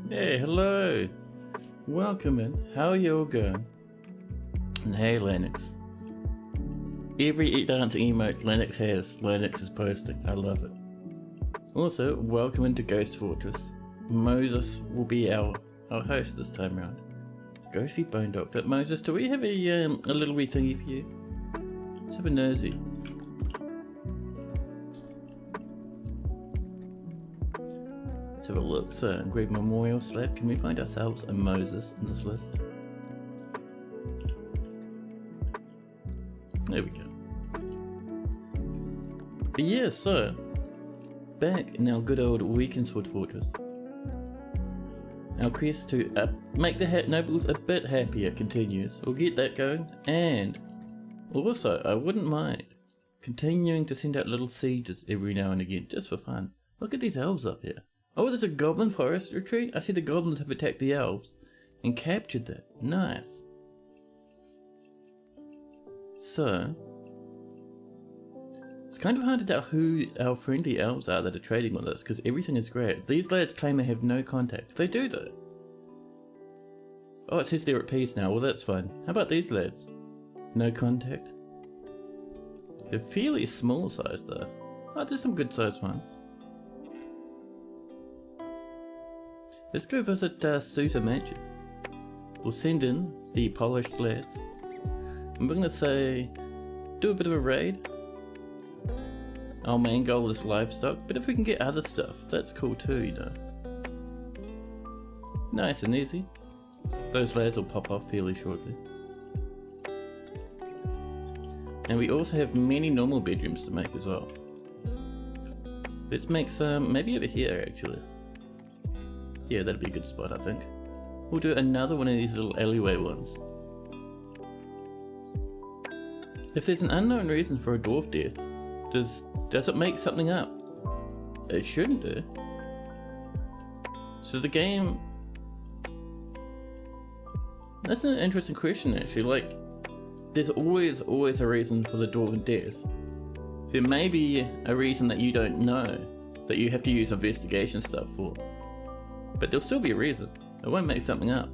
Hey, hello. Welcome in. How are you all going? And hey, Lennox. Every dancing emote Lennox has, Lennox is posting. I love it. Also, welcome into Ghost Fortress. Moses will be our host this time around. Go see Bone Doctor. Moses, do we have a little wee thingy for you? Let's have a nosy. Let's have a look. So, Great Memorial Slab. Can we find ourselves a Moses in this list? There we go. But yeah, so back in our good old Weakensword Fortress. Our quest to make the nobles a bit happier continues. We'll get that going, and also I wouldn't mind continuing to send out little sieges every now and again, just for fun. Look at these elves up here. Oh, there's a goblin forest retreat. I see the goblins have attacked the elves and captured that. Nice. So, it's kind of hard to tell who our friendly elves are that are trading with us, because everything is great. These lads claim they have no contact. They do though. Oh, it says they're at peace now. Well, that's fine. How about these lads? No contact. They're fairly small size though. Oh, there's some good sized ones. Let's go visit Suta Magic. We'll send in the polished lads. I'm going to say, do a bit of a raid. Our main goal is livestock, but if we can get other stuff, that's cool too, you know. Nice and easy. Those lads will pop off fairly shortly. And we also have many normal bedrooms to make as well. Let's make some, maybe over here actually. Yeah, that'd be a good spot, I think. We'll do another one of these little alleyway ones. If there's an unknown reason for a dwarf death, does it make something up? It shouldn't do. So the game... That's an interesting question actually, like, there's always a reason for the dwarven death. There may be a reason that you don't know, that you have to use investigation stuff for. But there'll still be a reason. It won't make something up.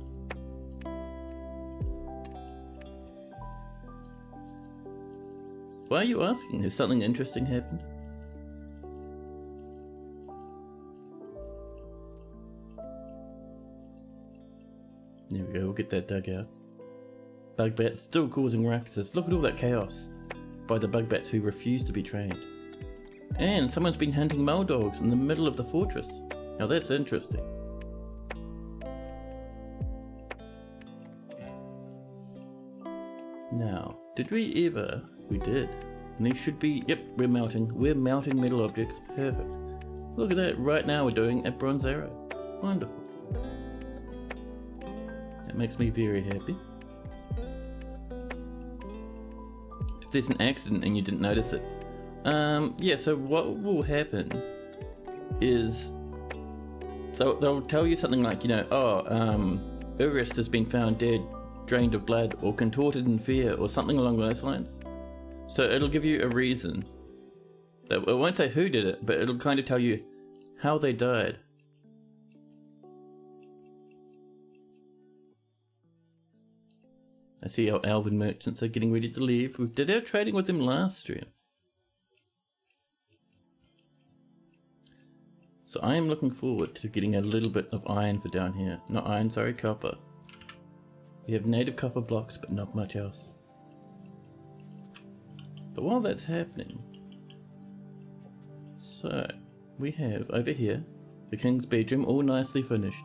Why are you asking? Has something interesting happened? There we go, we'll get that dug out. Bug bats still causing ruckuses. Look at all that chaos by the bug bats who refuse to be trained. And someone's been hunting mole dogs in the middle of the fortress. Now that's interesting. Now, did we ever? We did. And these should be, yep, we're melting metal objects, perfect. Look at that, right now we're doing a bronze arrow. Wonderful. That makes me very happy. If there's an accident and you didn't notice it. Yeah, so what will happen is, so they'll tell you something like, you know, Urist has been found dead, drained of blood, or contorted in fear, or something along those lines. So it'll give you a reason. It won't say who did it, but it'll kind of tell you how they died. I see our elven merchants are getting ready to leave. We did our trading with them last stream. So I am looking forward to getting a little bit of iron for down here. Not iron, sorry, copper. We have native copper blocks, but not much else. But while that's happening, so we have over here the king's bedroom, all nicely finished.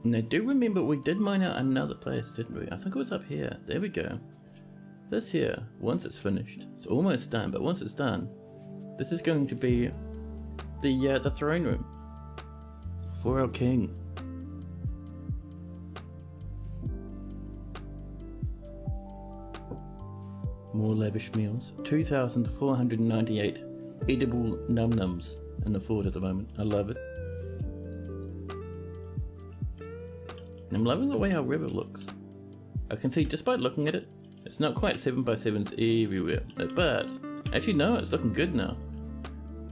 And I do remember we did mine out another place, didn't we? I think it was up here. There we go. This here, once it's finished, it's almost done, but once it's done, this is going to be the throne room for our king. More lavish meals. 2,498 edible num-nums in the fort at the moment. I love it. And I'm loving the way our river looks. I can see just by looking at it, it's not quite 7x7s everywhere. But, actually no, it's looking good now.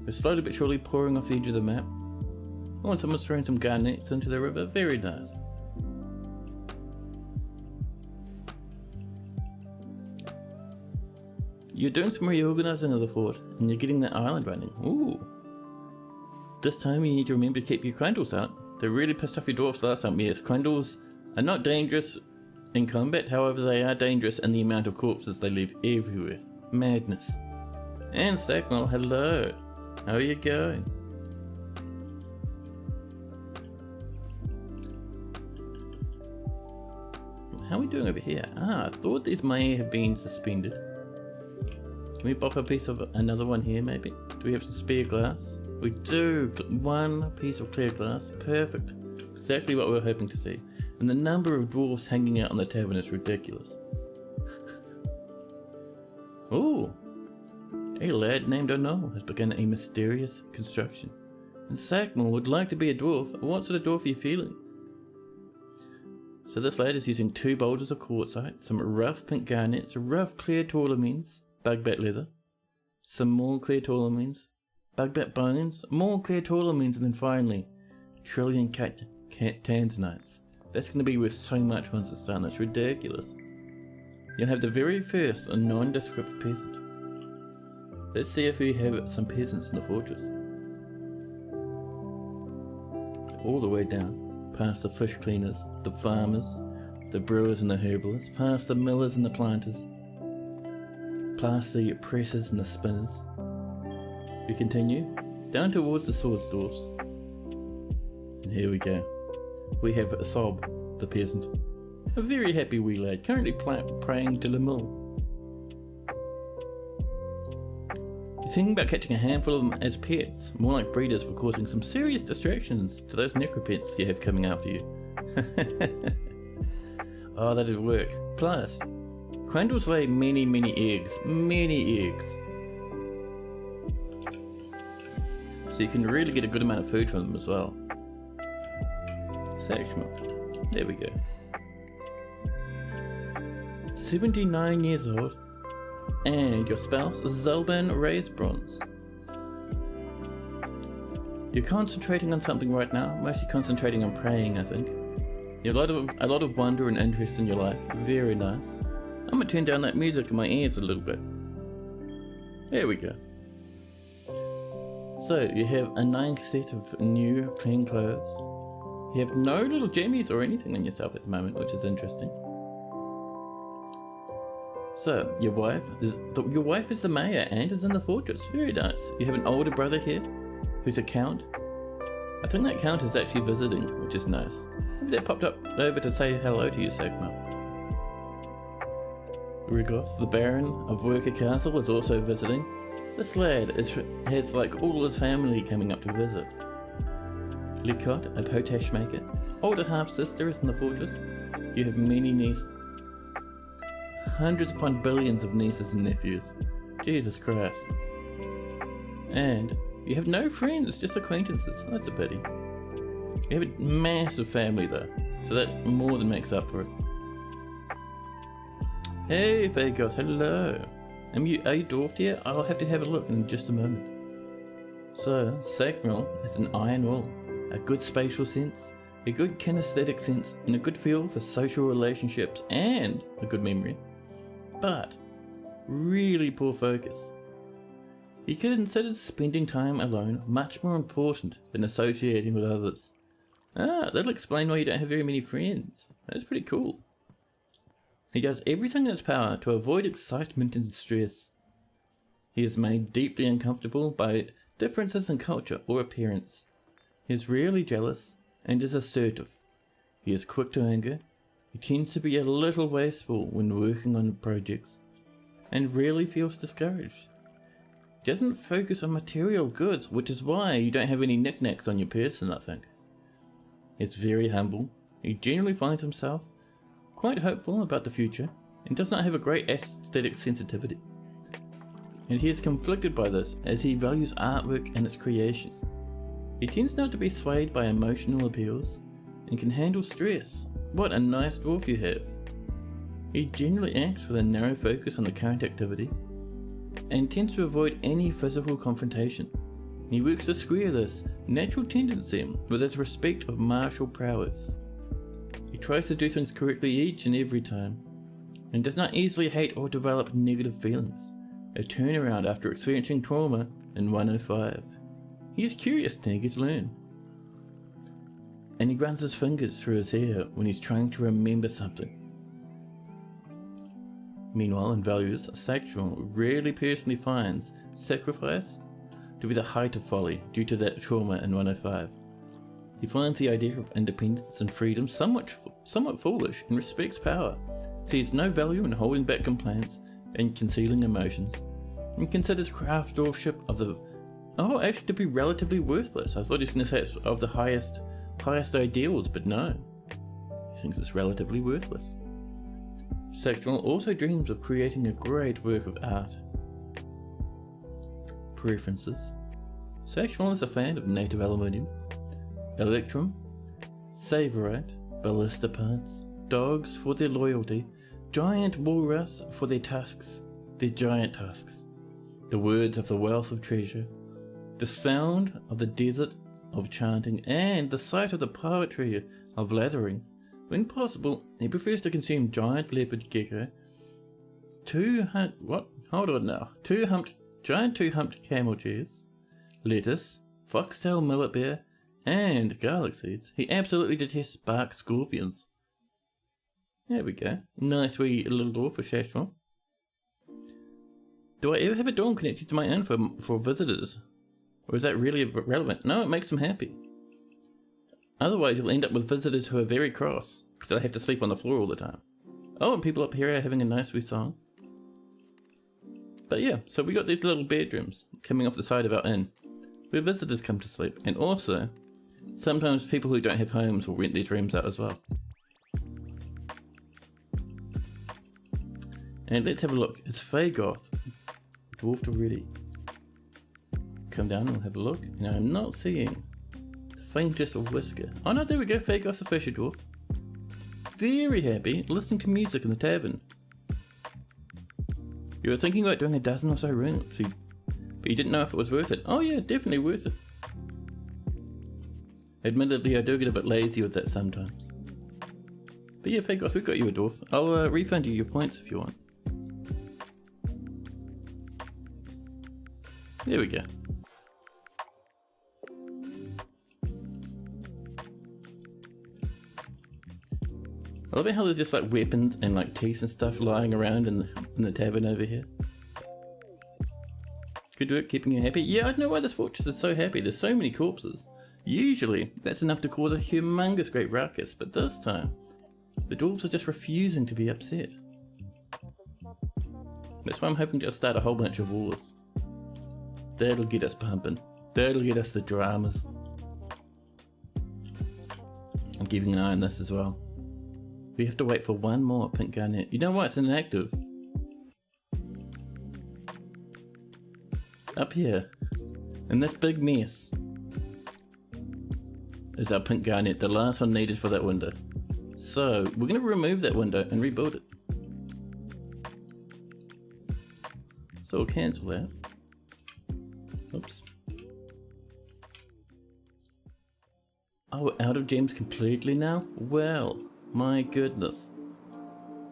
We're slowly but surely pouring off the edge of the map. Oh, and someone's throwing some garnets into the river. Very nice. You're doing some reorganizing of the fort, and you're getting that island running. Ooh. This time you need to remember to keep your Crundles out. They really pissed off your dwarfs last time. Yes, Crundles are not dangerous in combat, however they are dangerous in the amount of corpses they leave everywhere. Madness. And Sacknell, hello. How are you going? How are we doing over here? I thought these may have been suspended. Can we pop a piece of another one here maybe? Do we have some spare glass? We do! One piece of clear glass. Perfect. Exactly what we were hoping to see. And the number of dwarves hanging out on the tavern is ridiculous. Ooh! A lad named O'Neill has begun a mysterious construction. And Sackmore would like to be a dwarf. What sort of dwarf are you feeling? So this lad is using 2 boulders of quartzite, some rough pink garnets, rough clear taulamines, bugbat leather, some more clear taulamines, bugbat bones, more clear taulamines, and then finally, trillion cat tanzanites. That's going to be worth so much once it's done. That's ridiculous. You'll have the very first nondescript peasant. Let's see if we have some peasants in the fortress. All the way down, past the fish cleaners, the farmers, the brewers and the herbalists, past the millers and the planters, past the pressers and the spinners. We continue down towards the sword stores. And here we go. We have Thob, the peasant. A very happy wee lad, currently praying to the mill. He's thinking about catching a handful of them as pets, more like breeders for causing some serious distractions to those necropets you have coming after you. Oh, that'd work. Plus, Crundles lay many eggs. Many eggs. So you can really get a good amount of food from them as well. Sackschmuck. There we go. 79 years old. And your spouse, Zelban Raisbronze. You're concentrating on something right now, mostly concentrating on praying, I think. You have a lot of wonder and interest in your life. Very nice. I'm gonna turn down that music in my ears a little bit. There we go. So, you have a nice set of new, clean clothes. You have no little jammies or anything on yourself at the moment, which is interesting. So, your wife is the mayor and is in the fortress. Very nice. You have an older brother here, who's a count. I think that count is actually visiting, which is nice. Maybe they popped up over to say hello to you, Sagma. Rigoth, the Baron of Worker Castle, is also visiting. This lad has like all his family coming up to visit. Licot, a potash maker. Older half-sister is in the fortress. You have many nieces. Hundreds upon billions of nieces and nephews. Jesus Christ. And you have no friends, just acquaintances. That's a pity. You have a massive family though, so that more than makes up for it. Hey Fagoth, hello. Are you dwarfed yet? I'll have to have a look in just a moment. So, Sackmill has an iron will, a good spatial sense, a good kinesthetic sense, and a good feel for social relationships, and a good memory. But really poor focus. He considers spending time alone much more important than associating with others. Ah, that'll explain why you don't have very many friends. That's pretty cool. He does everything in his power to avoid excitement and stress. He is made deeply uncomfortable by differences in culture or appearance. He is rarely jealous and is assertive. He is quick to anger. He tends to be a little wasteful when working on projects, and rarely feels discouraged. He doesn't focus on material goods, which is why you don't have any knickknacks on your person, I think. He's very humble. He generally finds himself quite hopeful about the future, and does not have a great aesthetic sensitivity. And he is conflicted by this, as he values artwork and its creation. He tends not to be swayed by emotional appeals, and can handle stress. What a nice dwarf you have. He generally acts with a narrow focus on the current activity, and tends to avoid any physical confrontation. He works to square this natural tendency with his respect of martial prowess. He tries to do things correctly each and every time, and does not easily hate or develop negative feelings, a turnaround after experiencing trauma in 105. He is curious and eager to learn, and he runs his fingers through his hair when he's trying to remember something. Meanwhile, in values, Sexual rarely personally finds sacrifice to be the height of folly due to that trauma in 105. He finds the idea of independence and freedom somewhat foolish and respects power, sees no value in holding back complaints and concealing emotions, and considers craft dwarfship actually to be relatively worthless. I thought he was going to say it's of the highest ideals, but no. He thinks it's relatively worthless. Sexual also dreams of creating a great work of art. Preferences. Sexual is a fan of native aluminium, electrum, savorite, ballista parts, dogs for their loyalty, giant walrus for their giant tusks, the words of the wealth of treasure, the sound of the desert of chanting, and the sight of the poetry of lathering. When possible, he prefers to consume giant leopard gecko, giant two-humped camel chairs, lettuce, foxtail millet beer, and garlic seeds. He absolutely detests bark scorpions. There we go. Nice wee little door for Shashwell. Do I ever have a dorm connected to my own for visitors? Or is that really relevant? No, it makes them happy. Otherwise, you'll end up with visitors who are very cross, because they have to sleep on the floor all the time. Oh, and people up here are having a nice wee song. But yeah, so we got these little bedrooms coming off the side of our inn, where visitors come to sleep. And also, sometimes people who don't have homes will rent these rooms out as well. And let's have a look. It's Fagoth, dwarfed already. Come down and we'll have a look. And I'm not seeing the faintest of whisker. Oh no, there we go, Fagoth the Fisher Dwarf. Very happy, listening to music in the tavern. You were thinking about doing a dozen or so rooms, but you didn't know if it was worth it. Oh yeah, definitely worth it. Admittedly, I do get a bit lazy with that sometimes. But yeah, Fagoth, we've got you a dwarf. I'll refund you your points if you want. There we go. I love how there's just like weapons and like teeth and stuff lying around in the tavern over here. Good work keeping you happy. Yeah, I don't know why this fortress is so happy. There's so many corpses. Usually, that's enough to cause a humongous great ruckus, but this time, the dwarves are just refusing to be upset. That's why I'm hoping to start a whole bunch of wars. That'll get us pumping. That'll get us the dramas. I'm keeping an eye on this as well. We have to wait for one more pink garnet. You know why it's inactive? Up here, in this big mess, is our pink garnet, the last one needed for that window. So, we're going to remove that window and rebuild it. So we'll cancel that. Oops. Oh, we're out of gems completely now? Well, my goodness.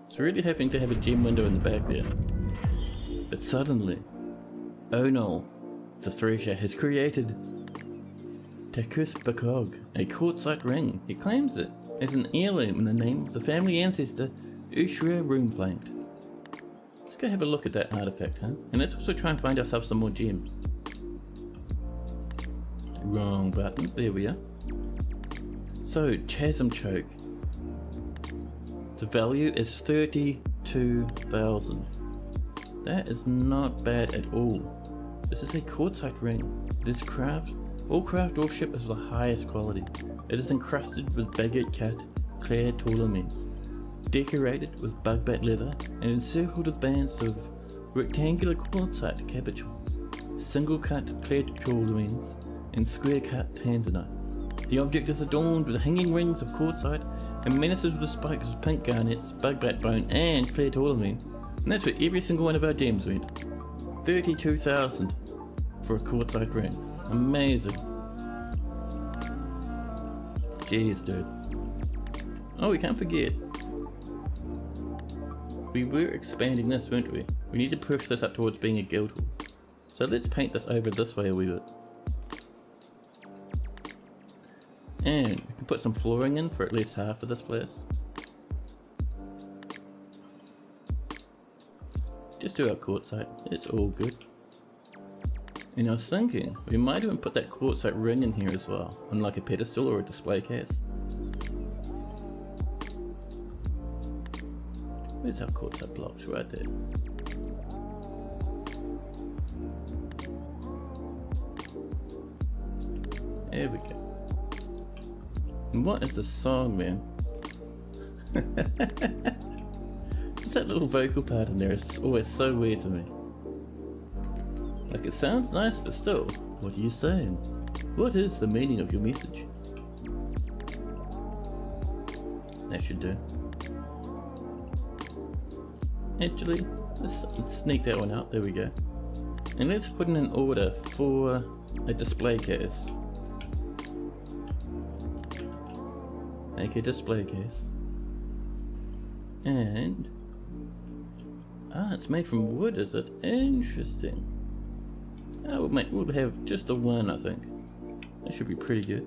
It's really hoping to have a gem window in the back there. But suddenly, oh no, the Thresher has created Takuth Bakog, a quartzite ring. He claims it as an heirloom in the name of the family ancestor Ushra Runeflanked. Let's go have a look at that artifact, huh? And let's also try and find ourselves some more gems. Wrong button, there we are. So, Chasm Choke. The value is 32,000. That is not bad at all. This is a quartzite ring. This all craft dwarfship is of the highest quality. It is encrusted with baguette cut, clad tourlaments, decorated with bugbat leather, and encircled with bands of rectangular quartzite cabochons, single cut clad tourlaments, and square cut tanzanites. The object is adorned with hanging rings of quartzite and menaces with spikes of pink garnets, bugbat bone, and clear tourmaline. And that's where every single one of our gems went. 32,000 for a quartzite ring. Amazing. Jeez, dude. Oh, we can't forget. We were expanding this, weren't we? We need to push this up towards being a guild hall. So let's paint this over this way a wee bit. And we can put some flooring in for at least half of this place. Just do our quartzite, it's all good. And I was thinking, we might even put that quartzite ring in here as well, on like a pedestal or a display case. Where's our quartzite blocks? Right there. There we go. And what is the song, man? It's that little vocal part in there, it's always so weird to me. Like, it sounds nice, but still, what are you saying? What is the meaning of your message? That should do. Actually, let's sneak that one out, there we go. And let's put in an order for a display case. Make a display case. And... it's made from wood, is it? Interesting. We'll have just the one, I think. That should be pretty good.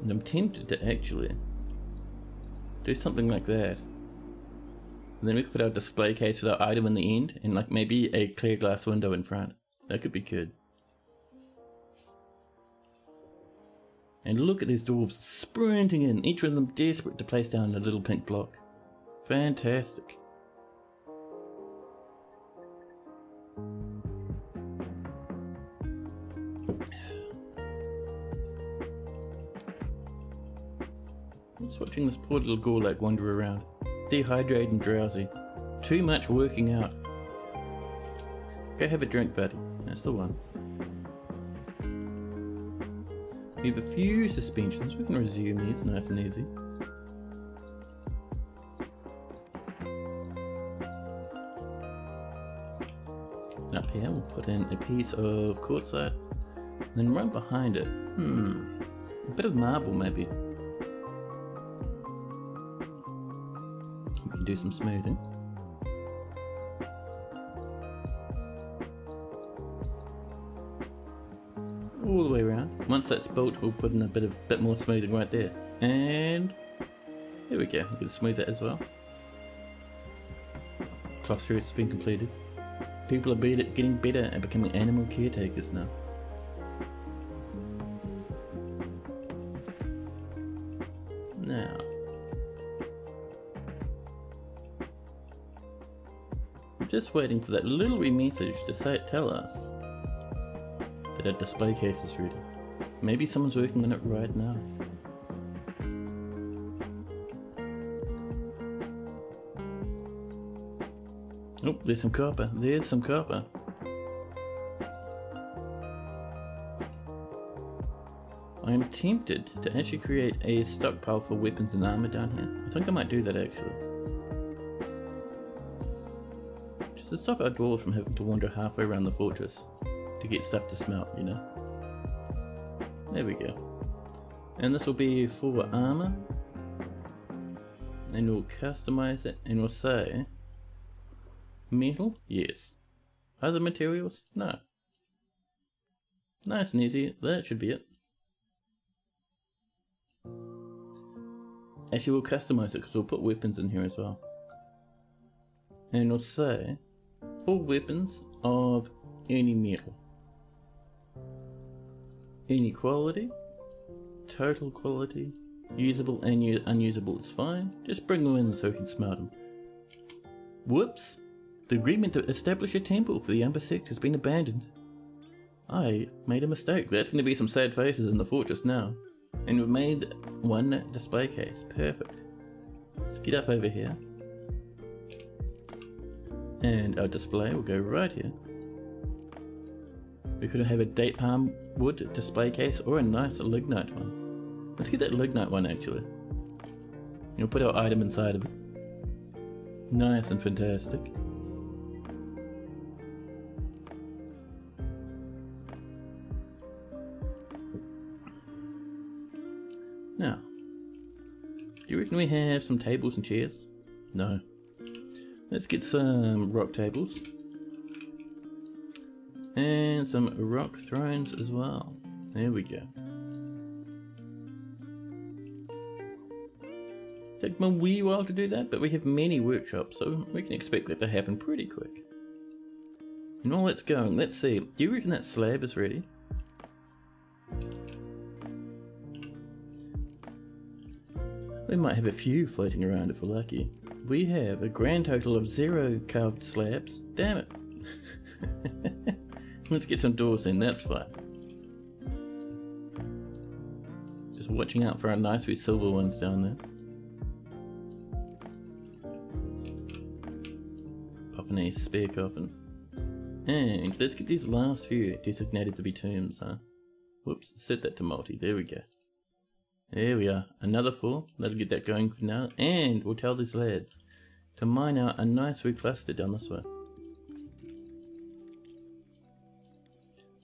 And I'm tempted to actually do something like that. And then we could put our display case with our item in the end, and like maybe a clear glass window in front. That could be good. And look at these dwarves sprinting in, each of them desperate to place down a little pink block. Fantastic. Just watching this poor little Gorlak wander around, dehydrated and drowsy. Too much working out. Go have a drink, buddy. That's the one. We have a few suspensions. We can resume these nice and easy. And up here we'll put in a piece of quartzite. And then right behind it, a bit of marble maybe. We can do some smoothing. All the way around. Once that's built, we'll put in a bit more smoothing right there. And there we go. We can smooth that as well. Cluster it's been completed. People are getting better at becoming animal caretakers now. Now, I'm just waiting for that little wee message to tell us that our display case is ready. Maybe someone's working on it right now. Oh, there's some copper. There's some copper. I am tempted to actually create a stockpile for weapons and armor down here. I think I might do that actually. Just to stop our dwarves from having to wander halfway around the fortress to get stuff to smelt, you know. There we go. And this will be for armor. And we'll customize it and we'll say metal, yes. Other materials, no. Nice and easy, that should be it. Actually we'll customize it because we'll put weapons in here as well. And we'll say all weapons of any metal. Any quality, total quality, usable and unusable is fine. Just bring them in so we can smelt them. Whoops! The agreement to establish a temple for the upper sect has been abandoned. I made a mistake. There's going to be some sad faces in the fortress now. And we've made one display case. Perfect. Let's get up over here. And our display will go right here. We could have a date palm wood display case or a nice lignite one. Let's get that lignite one actually. And we'll put our item inside of it. Nice and fantastic. Now, do you reckon we have some tables and chairs? No. Let's get some rock tables. And some rock thrones as well. There we go. Take me a wee while to do that, but we have many workshops, so we can expect that to happen pretty quick. And while it's going, let's see. Do you reckon that slab is ready? We might have a few floating around if we're lucky. We have a grand total of 0 carved slabs. Damn it. Let's get some doors in, that's fine. Just watching out for our nice wee silver ones down there. Popping a spare coffin. And let's get these last few designated to be tombs, huh? Whoops, set that to multi, there we go. There we are, another 4, that'll get that going for now, and we'll tell these lads to mine out a nice wee cluster down this way.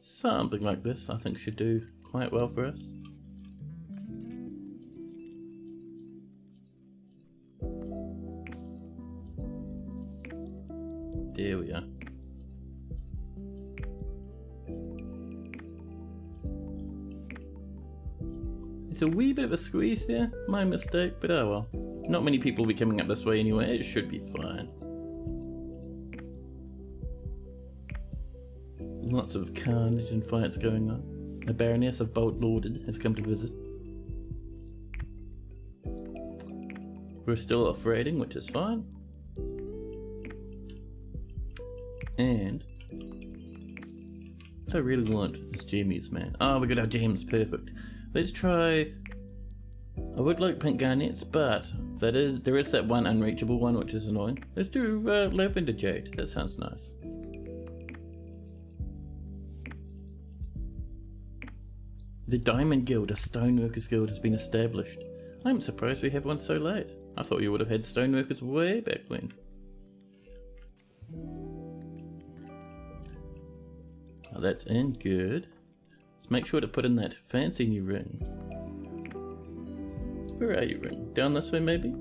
Something like this I think should do quite well for us. There we are. It's a wee bit of a squeeze there, my mistake, but oh well. Not many people will be coming up this way anyway, it should be fine. Lots of carnage and fights going on. The Baroness of Bolt Lorded has come to visit. We're still off raiding, which is fine. And what I really want is gemmies, man. Oh, we got our gems, perfect. Let's try. I would like pink garnets, but there is that one unreachable one which is annoying. Let's do lavender jade. That sounds nice. The Diamond Guild, a stoneworkers guild, has been established. I'm surprised we have one so late. I thought you would have had stoneworkers way back when. Oh, that's in good. Let's make sure to put in that fancy new ring. Where are you, ring? Down this way, maybe?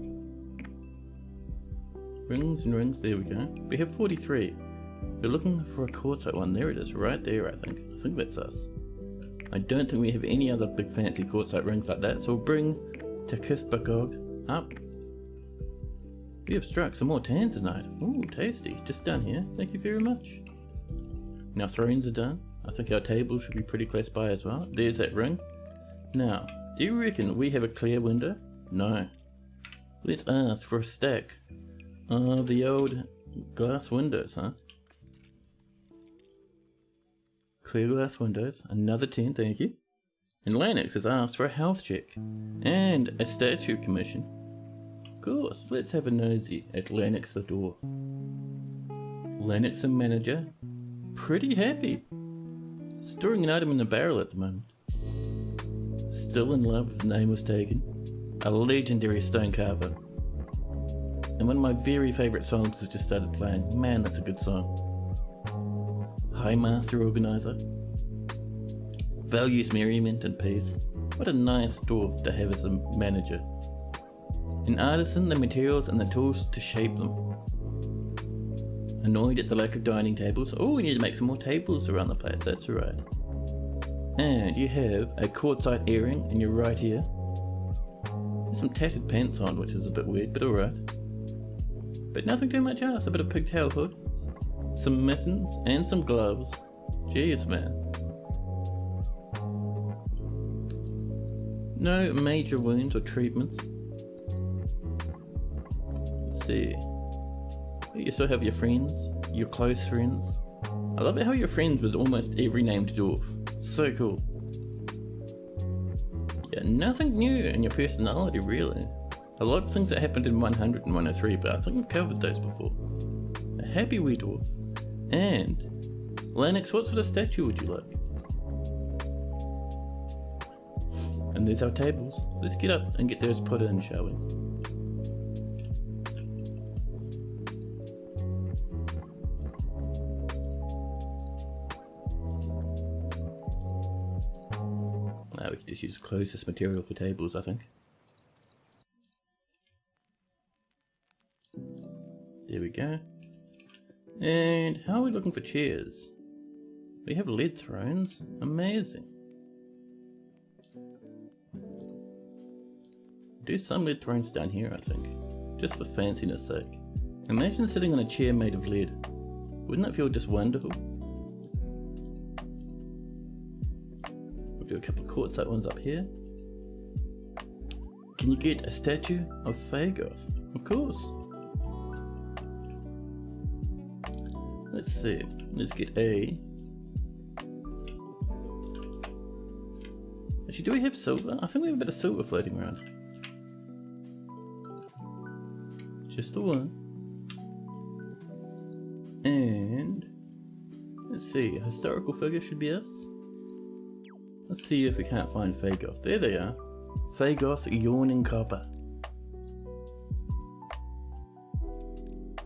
Rings and rings, there we go. We have 43. We're looking for a quartzite one. There it is, right there, I think. I think that's us. I don't think we have any other big fancy quartzite rings like that, so we'll bring Takithbagog up. We have struck some more tanzanite. Ooh, tasty. Just down here. Thank you very much. Now thrones are done. I think our table should be pretty close by as well. There's that ring. Now, do you reckon we have a clear window? No. Let's ask for a stack of the old glass windows, huh? Clear glass windows. Another 10, thank you. And Lennox has asked for a health check and a statue commission. Of course, let's have a nosy at Lennox the dwarf. Lennox the manager. Pretty happy. Storing an item in the barrel at the moment. Still in love with The Name Was Taken. A legendary stone carver. And one of my very favourite songs has just started playing. Man, that's a good song. High Master Organizer. Values merriment and peace. What a nice dwarf to have as a manager. An artisan, the materials and the tools to shape them. Annoyed at the lack of dining tables. Oh, we need to make some more tables around the place, that's right. And you have a quartzite earring in your right ear. There's some tattered pants on, which is a bit weird, but alright. But nothing too much else. A bit of pigtail hood, some mittens, and some gloves. Jeez, man. No major wounds or treatments. Let's see. You still have your friends, your close friends. I love it how your friends was almost every named dwarf. So cool. Yeah, nothing new in your personality really. A lot of things that happened in 100 and 103, but I think we've covered those before. A happy wee dwarf. And Lennox, what sort of statue would you like? And there's our tables. Let's get up and get those put in, shall we? we can just use closest material for tables, I think. There we go. And how are we looking for chairs? We have lead thrones. Amazing. Do some lead thrones down here, I think. Just for fanciness sake. Imagine sitting on a chair made of lead. Wouldn't that feel just wonderful? We'll do a couple of quartzite ones up here. Can you get a statue of Fagoth? Of course. Let's see. Let's get a... Actually, do we have silver? I think we have a bit of silver floating around. Just the one. And... let's see. A historical figure should be us. Let's see if we can't find Fagoth. There they are. Fagoth Yawning Copper.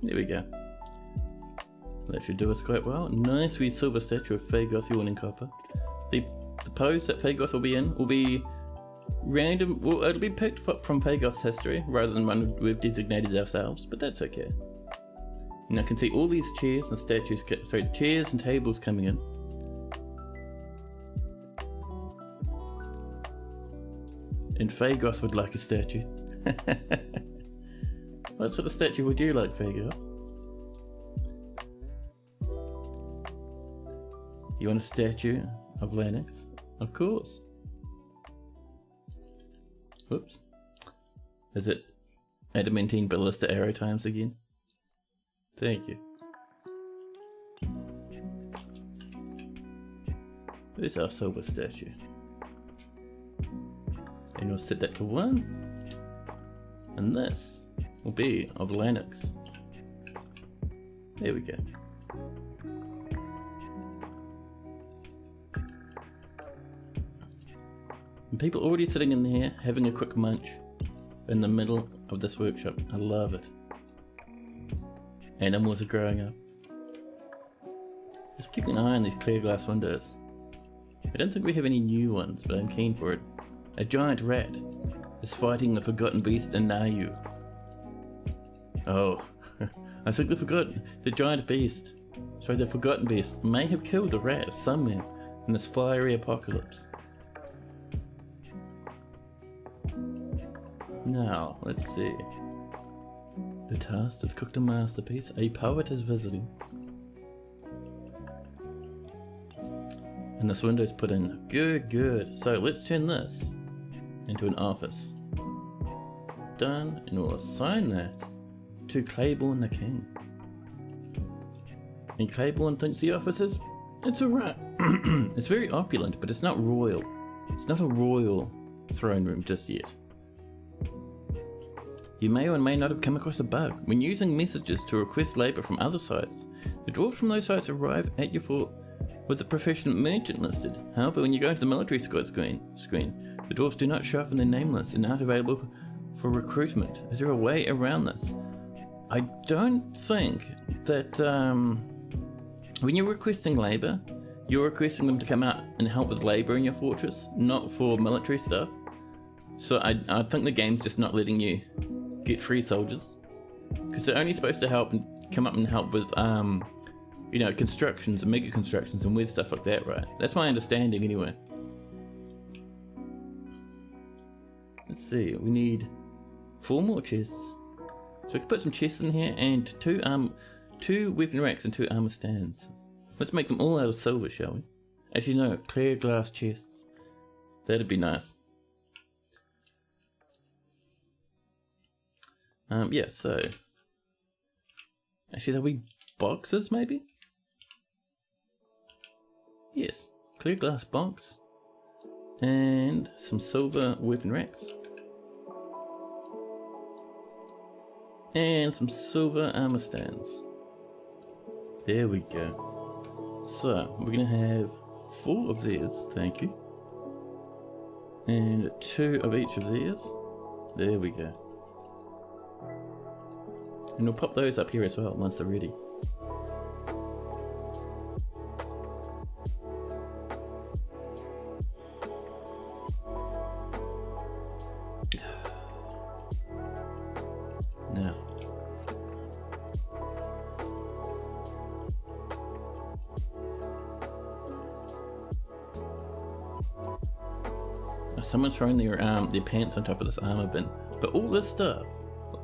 There we go. That should do us quite well. Nice wee silver statue of Fagoth Yawning Copper. The pose that Fagoth will be in will be random. Well, it'll be picked up from Fagoth's history rather than one we've designated ourselves, but that's okay. And I can see all these chairs and statues, sorry, chairs and tables coming in. And Fagoth would like a statue. What sort of statue would you like, Fagoth? You want a statue of Lennox? Of course. Whoops. Is it adamantine ballista arrow times again? Thank you. There's our silver statue. And we'll set that to 1. And this will be of Lennox. There we go. And people already sitting in here having a quick munch in the middle of this workshop. I love it. Animals are growing up. Just keeping an eye on these clear glass windows. I don't think we have any new ones, but I'm keen for it. A giant rat is fighting the forgotten beast in Nayu. Oh, I think the giant beast, sorry, the forgotten beast may have killed the rat somewhere in this fiery apocalypse. Now, let's see. The task has cooked a masterpiece. A poet is visiting. And this window's put in. Good, good. So let's turn this into an office. Done, and we'll assign that to Claiborne the King. And Claiborne thinks the office is... it's alright. It's very opulent, but it's not royal. It's not a royal throne room just yet. You may or may not have come across a bug. When using messages to request labour from other sites, the dwarves from those sites arrive at your fort with a proficient merchant listed. However, when you go into the military squad screen, the dwarves do not show up in their name list and aren't available for recruitment. Is there a way around this? I don't think that when you're requesting labour, you're requesting them to come out and help with labour in your fortress, not for military stuff. So I think the game's just not letting you get free soldiers, because they're only supposed to help and come up and help with you know, constructions and mega constructions and weird stuff like that, right? That's my understanding anyway. Let's see, we need 4 more chests, so we can put some chests in here and 2 weapon racks and 2 armor stands. Let's make them all out of silver, shall we? As you know, clear glass chests. That'd be nice. Yeah, so actually there'll be boxes maybe? Yes, clear glass box and some silver weapon racks and some silver armor stands. There we go. So we're gonna have 4 of these, thank you, and 2 of each of these. There we go. And we'll pop those up here as well once they're ready. someone's throwing their pants on top of this armor bin. But all this stuff,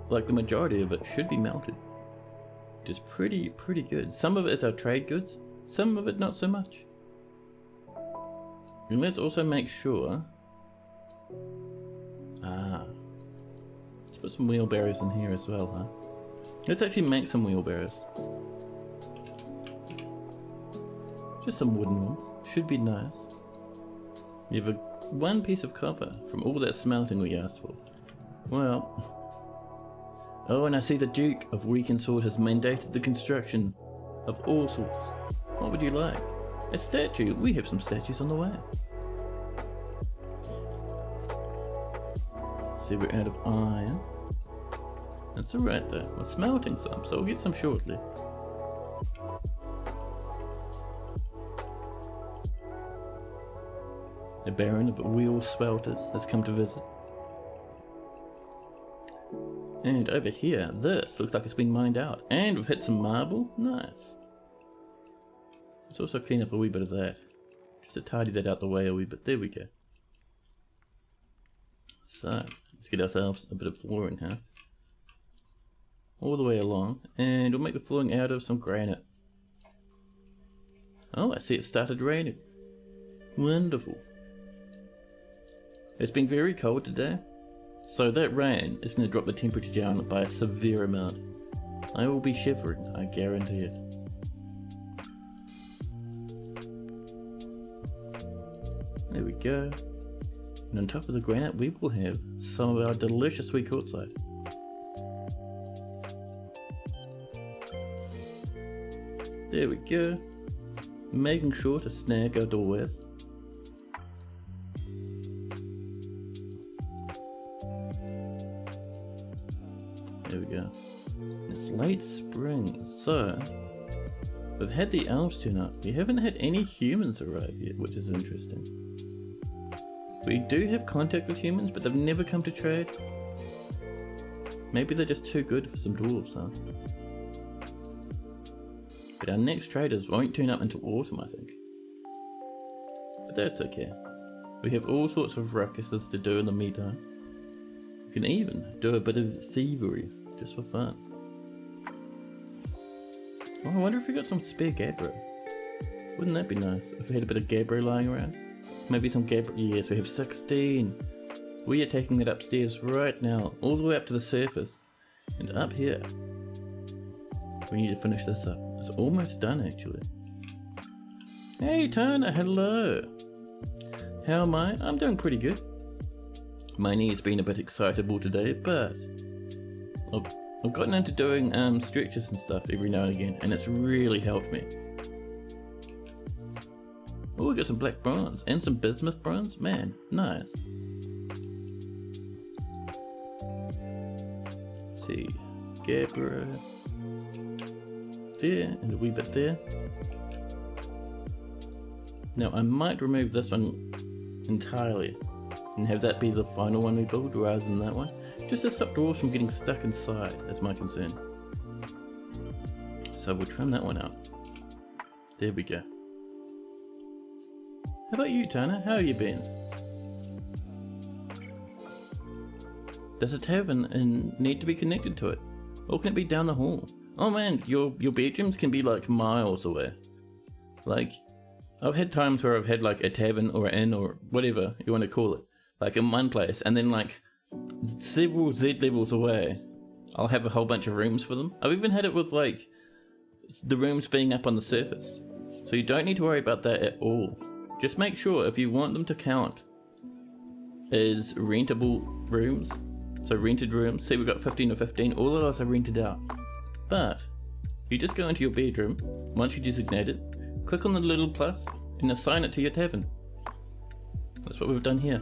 like the majority of it, should be melted. Which is pretty good. Some of it is our trade goods, some of it not so much. And let's also make sure... let's put some wheelbarrows in here as well, huh? Let's actually make some wheelbarrows. Just some wooden ones. Should be nice. We have one piece of copper from all that smelting we asked for. Well... Oh, and I see the Duke of Weakensword has mandated the construction of all sorts. What would you like? A statue? We have some statues on the way. See, we're out of iron. That's alright though. We're smelting some, so we'll get some shortly. The Baron of Wheel Swelters has come to visit. And over here, this looks like it's been mined out. And we've hit some marble. Nice. Let's also clean up a wee bit of that. Just to tidy that out the way a wee bit. There we go. So, let's get ourselves a bit of flooring, huh? All the way along. And we'll make the flooring out of some granite. Oh, I see it started raining. Wonderful. It's been very cold today. So that rain is going to drop the temperature down by a severe amount. I will be shivering, I guarantee it. There we go. And on top of the granite we will have some of our delicious sweet quartzite. There we go. Making sure to snag our doorways. There we go. It's late spring, so we've had the elves turn up. We haven't had any humans arrive yet, which is interesting. We do have contact with humans, but they've never come to trade. Maybe they're just too good for some dwarves, huh? But our next traders won't turn up until autumn, I think. But that's okay. We have all sorts of ruckuses to do in the meantime. We can even do a bit of thievery. Just for fun. Oh, I wonder if we got some spare gabbro. Wouldn't that be nice if we had a bit of gabbro lying around? Maybe some gabbro. Yes, we have 16. We are taking it upstairs right now, all the way up to the surface. And up here, we need to finish this up. It's almost done actually. Hey Tana, hello. How am I? I'm doing pretty good. My knee's been a bit excitable today, but I've gotten into doing stretches and stuff every now and again, and it's really helped me. Oh, we got some black bronze and some bismuth bronze. Man, nice. Let's see, gabbro there, and a wee bit there. Now I might remove this one entirely and have that be the final one we build rather than that one. Just to stop dwarves from getting stuck inside, is my concern. So we'll trim that one out. There we go. How about you, Tana? How have you been? There's a tavern and need to be connected to it. Or can it be down the hall? Oh man, your bedrooms can be like miles away. Like, I've had times where I've had like a tavern or an inn or whatever you want to call it, like in one place, and then like several Z levels away, I'll have a whole bunch of rooms for them. I've even had it with like the rooms being up on the surface. So you don't need to worry about that at all. Just make sure if you want them to count as rentable rooms, so rented rooms, see we've got 15 or 15, all of those are rented out. But you just go into your bedroom, once you designate it, click on the little plus and assign it to your tavern. That's what we've done here.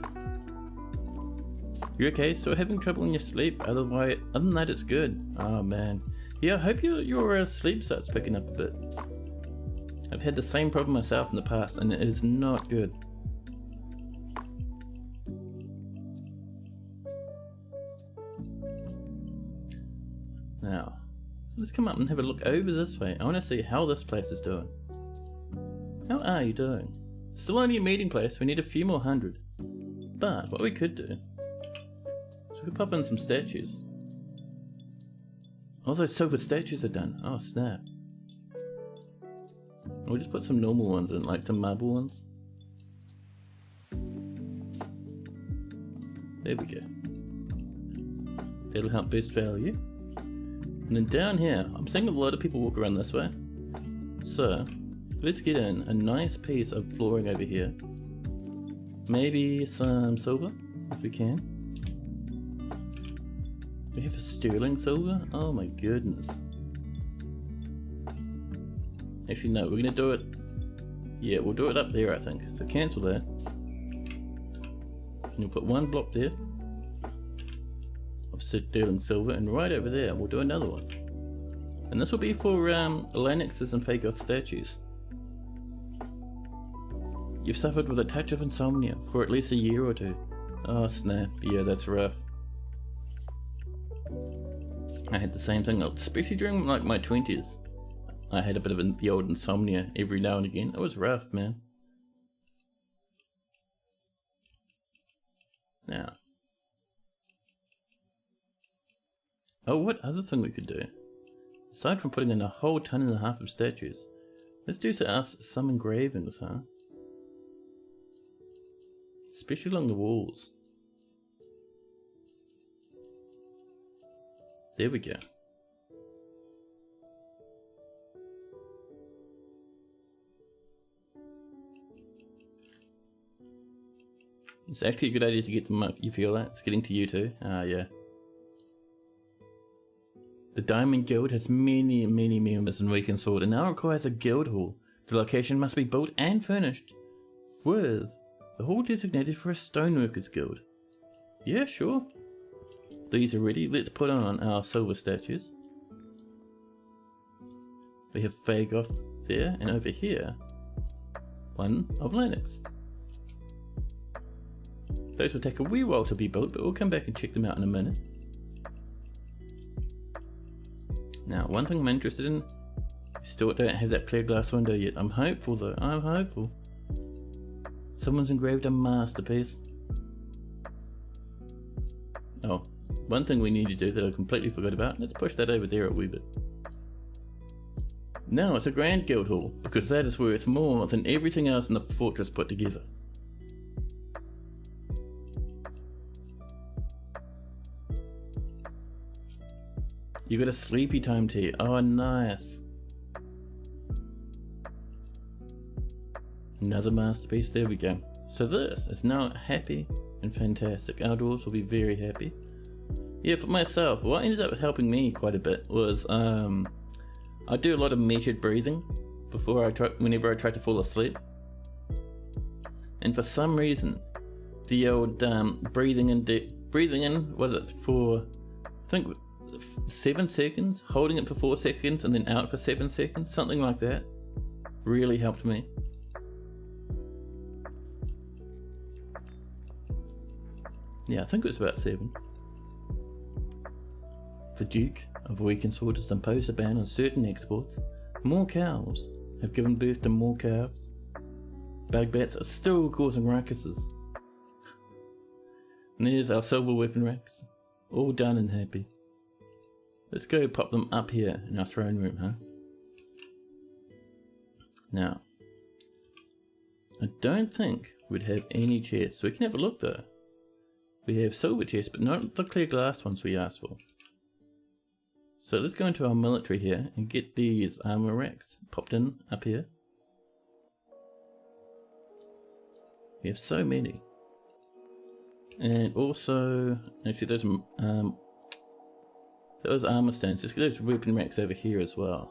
You okay? Still having trouble in your sleep? Other than that, it's good. Oh man. Yeah, I hope your sleep starts picking up a bit. I've had the same problem myself in the past, and it is not good. Now, let's come up and have a look over this way. I want to see how this place is doing. How are you doing? Still only a meeting place. We need a few more hundred. But what we could do is we could pop in some statues. All those silver statues are done. Oh snap. We'll just put some normal ones in, like some marble ones. There we go. That'll help boost value. And then down here, I'm seeing a lot of people walk around this way. So, let's get in a nice piece of flooring over here. Maybe some silver, if we can. We have a sterling silver? Oh my goodness. Actually no, we're gonna do it. Yeah, we'll do it up there I think. So cancel that. And you'll put one block there of sterling silver, and right over there we'll do another one. And this will be for Lennox's and Fagoth statues. You've suffered with a touch of insomnia for at least a year or two. Oh snap, yeah that's rough. I had the same thing, especially during like my 20s. I had a bit of the old insomnia every now and again. It was rough, man. Now. Oh, what other thing we could do? Aside from putting in a whole 1.5 tons of statues, let's do some engravings, huh? Especially along the walls. There we go. It's actually a good idea to get them up. You feel that? It's getting to you too? Ah, yeah. The Diamond Guild has many members in Weakensword and now requires a guild hall. The location must be built and furnished with the hall designated for a stoneworkers guild. Yeah, sure. These are ready. Let's put on our silver statues. We have Fagoth there, and over here, one of Lennox. Those will take a wee while to be built, but we'll come back and check them out in a minute. Now, one thing I'm interested in, we still don't have that clear glass window yet. I'm hopeful though, I'm hopeful. Someone's engraved a masterpiece. Oh, one thing we need to do that I completely forgot about, let's push that over there a wee bit. Now it's a grand guild hall, because that is worth more than everything else in the fortress put together. You got a sleepy time tea. Oh, nice. Another masterpiece. There we go. So this is now happy and fantastic. Our dwarves will be very happy. Yeah, for myself, what ended up helping me quite a bit was I do a lot of measured breathing whenever I try to fall asleep. And for some reason, the old breathing in was it for I think 7 seconds, holding it for 4 seconds and then out for 7 seconds, something like that, really helped me. Yeah, I think it was about 7. The Duke of Weakensword has imposed a ban on certain exports. More cows have given birth to more calves. Bug bats are still causing ruckuses. And there's our silver weapon racks, all done and happy. Let's go pop them up here in our throne room, huh? Now, I don't think we'd have any chests. We can have a look though. We have silver chests, but not the clear glass ones we asked for. So let's go into our military here and get these armor racks popped in up here. We have so many. And also, actually those armor stands, just get those weapon racks over here as well.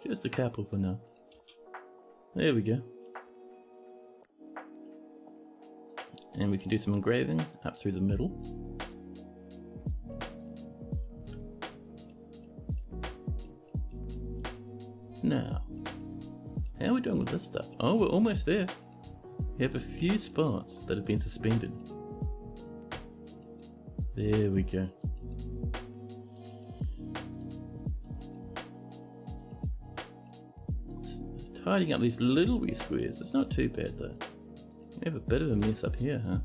Just a couple for now. There we go. And we can do some engraving up through the middle. Now, how are we doing with this stuff? Oh, we're almost there. We have a few spots that have been suspended. There we go. Tidying up these little wee squares, it's not too bad though. We have a bit of a mess up here, huh?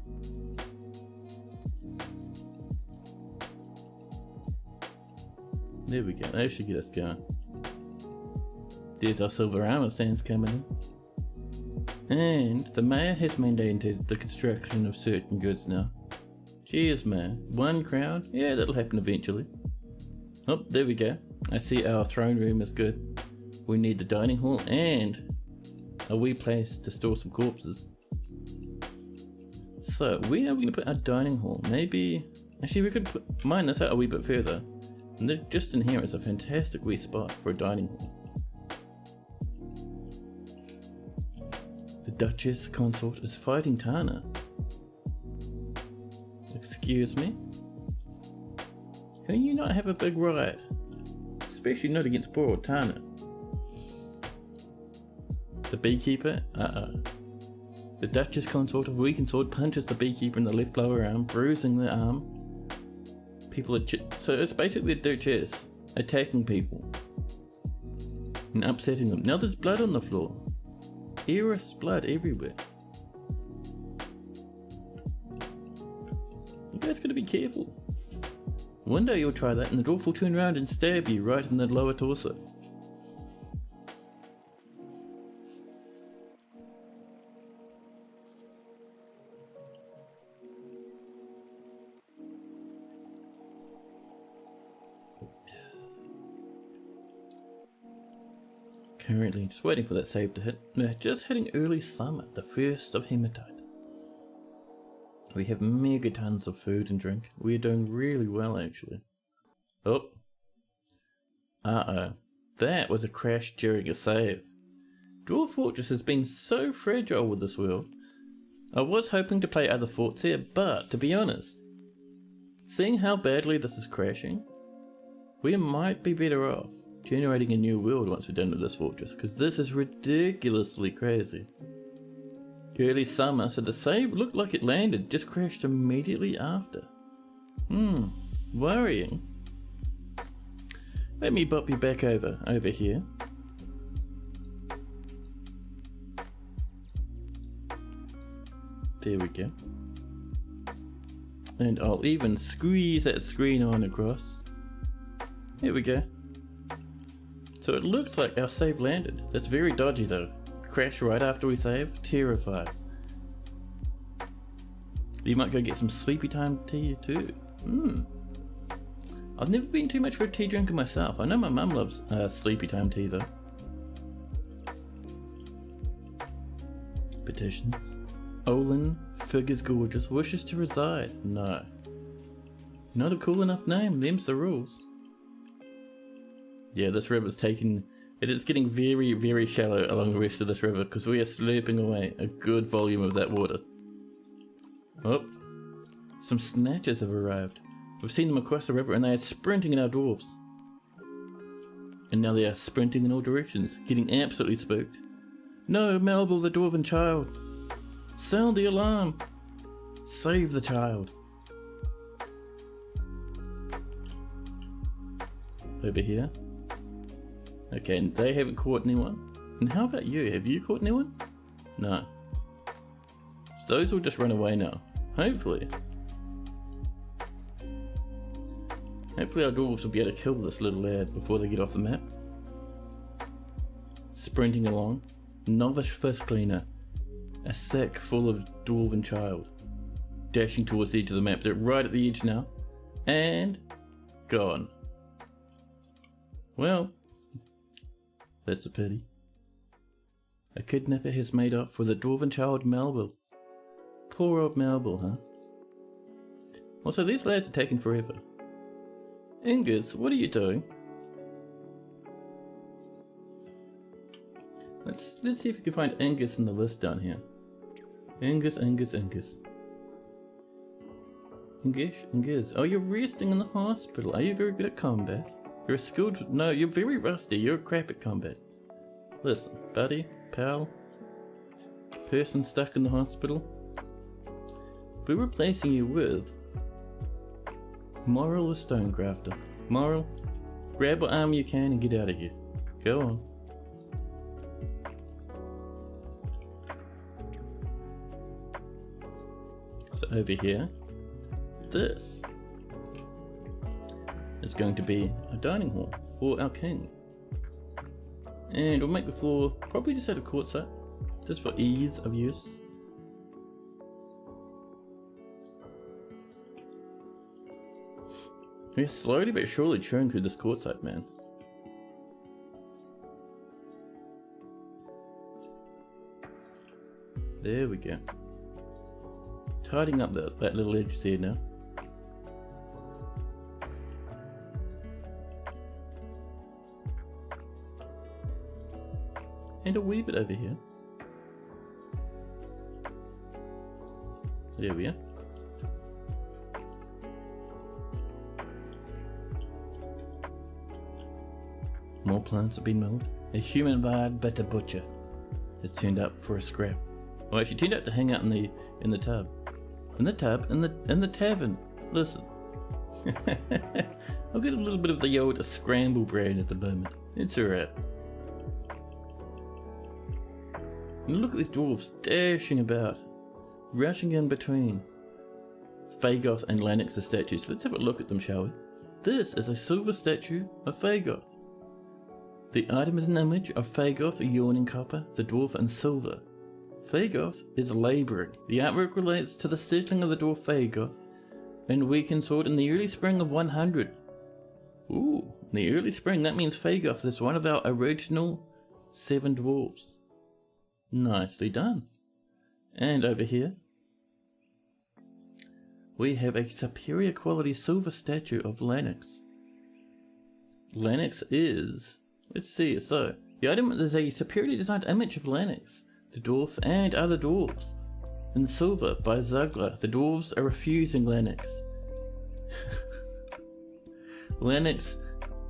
There we go, that should get us going. There's our silver armor stands coming in. And the mayor has mandated the construction of certain goods now. Cheers, mayor. 1 crown? Yeah, that'll happen eventually. Oh, there we go. I see our throne room is good. We need the dining hall and a wee place to store some corpses. So, where are we going to put our dining hall? Maybe... Actually, we could mine this out a wee bit further. And just in here is a fantastic wee spot for a dining hall. The Duchess Consort is fighting Tana. Excuse me? Can you not have a big riot? Especially not against poor old Tana. The beekeeper? The Duchess Consort of Weakensword punches the beekeeper in the left lower arm, bruising the arm. People are so it's basically the Duchess attacking people and upsetting them. Now there's blood on the floor. Eris blood everywhere. You guys gotta be careful. One day you'll try that and the dwarf will turn around and stab you right in the lower torso. Currently just waiting for that save to hit. We're just hitting early summer, the 1st of hematite. We have mega tons of food and drink. We're doing really well actually. Oh. That was a crash during a save. Dwarf Fortress has been so fragile with this world. I was hoping to play other forts here, but to be honest, seeing how badly this is crashing, we might be better off generating a new world once we're done with this fortress, because this is ridiculously crazy. Early summer, so the save looked like it landed, just crashed immediately after. Worrying. Let me bop you back over here. There we go. And I'll even squeeze that screen on across. Here we go. So it looks like our save landed. That's very dodgy though. Crash right after we save. Terrified. You might go get some sleepy time tea too. I've never been too much for a tea drinker myself. I know my mum loves sleepy time tea though. Petitions. Olin, figures gorgeous, wishes to reside. No. Not a cool enough name, them's the rules. Yeah, this river's taking... It is getting very, very shallow along the rest of this river because we are slurping away a good volume of that water. Oh, some snatchers have arrived. We've seen them across the river and they are sprinting at our dwarves. And now they are sprinting in all directions, getting absolutely spooked. No, Melville, the dwarven child. Sound the alarm. Save the child. Over here. Okay, and they haven't caught anyone. And how about you? Have you caught anyone? No. So those will just run away now. Hopefully. Hopefully our dwarves will be able to kill this little lad before they get off the map. Sprinting along. Novice fist cleaner. A sack full of dwarven child. Dashing towards the edge of the map. They're right at the edge now. And... gone. Well... that's a pity. A kidnapper has made off with a dwarven child Melville. Poor old Melville, huh? Also, these lads are taking forever. Ingus, what are you doing? Let's see if we can find Ingus in the list down here. Ingus. Ingus. Oh, you're resting in the hospital. Are you very good at combat? You're a skilled... No, you're very rusty. You're crap at combat. Listen, buddy, pal, person stuck in the hospital. We're replacing you with... Moral the Stonecrafter. Moral, grab what armor you can and get out of here. Go on. So over here, this is is going to be a dining hall for our king. And we'll make the floor probably just out of quartzite, just for ease of use. We're slowly but surely chewing through this quartzite, man. There we go. Tidying up that little edge there now. And a wee bit over here. There we are. More plants have been milled. A human bard but a butcher has turned up for a scrap. Well, actually turned up to hang out in the tub. In the tub, in the tavern. Listen. I'll get a little bit of the old scramble brain at the moment. It's alright. And look at these dwarves dashing about, rushing in between Fagoth and Lanix's statues. Let's have a look at them, shall we? This is a silver statue of Fagoth. The item is an image of Fagoth, Yorn in copper, the dwarf in silver. Fagoth is labouring. The artwork relates to the settling of the dwarf Fagoth and Weakensword in the early spring of 100. Ooh, in the early spring, that means Fagoth is one of our original 7 dwarves. Nicely done. And over here, we have a superior quality silver statue of Lanix. Lanix is, let's see, so the item is a superiorly designed image of Lanix, the dwarf and other dwarves, in silver by Zugler. The dwarves are refusing Lanix. Lanix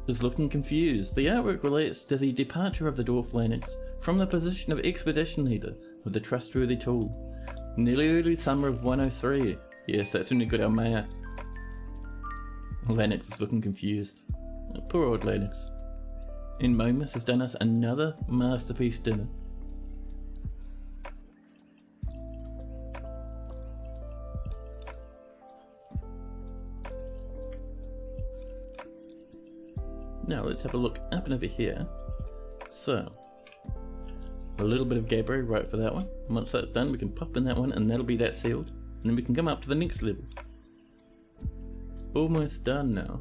is looking confused. The artwork relates to the departure of the dwarf Lanix from the position of expedition leader with the trustworthy tool. In the early summer of 103. Yes, that's when we got our mayor. Lanix is looking confused. Poor old Lanix. And Momus has done us another masterpiece dinner. Now let's have a look up and over here. So, a little bit of Gabbro right for that one. Once that's done, we can pop in that one and that'll be that sealed. And then we can come up to the next level. Almost done now.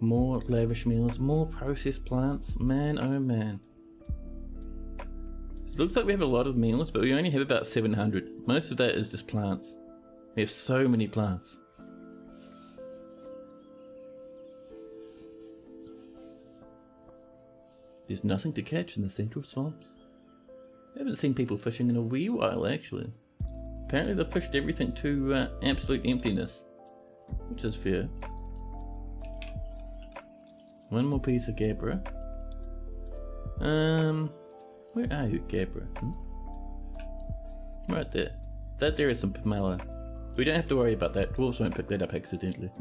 More lavish meals, more processed plants. Man, oh man. It looks like we have a lot of meals, but we only have about 700. Most of that is just plants. We have so many plants. There's nothing to catch in the central swamps. I haven't seen people fishing in a wee while, actually. Apparently they've fished everything to absolute emptiness, which is fair. One more piece of Gabbro. Where are you, Gabbro? Right there. That there is some pomelo. We don't have to worry about that. Dwarves won't pick that up accidentally.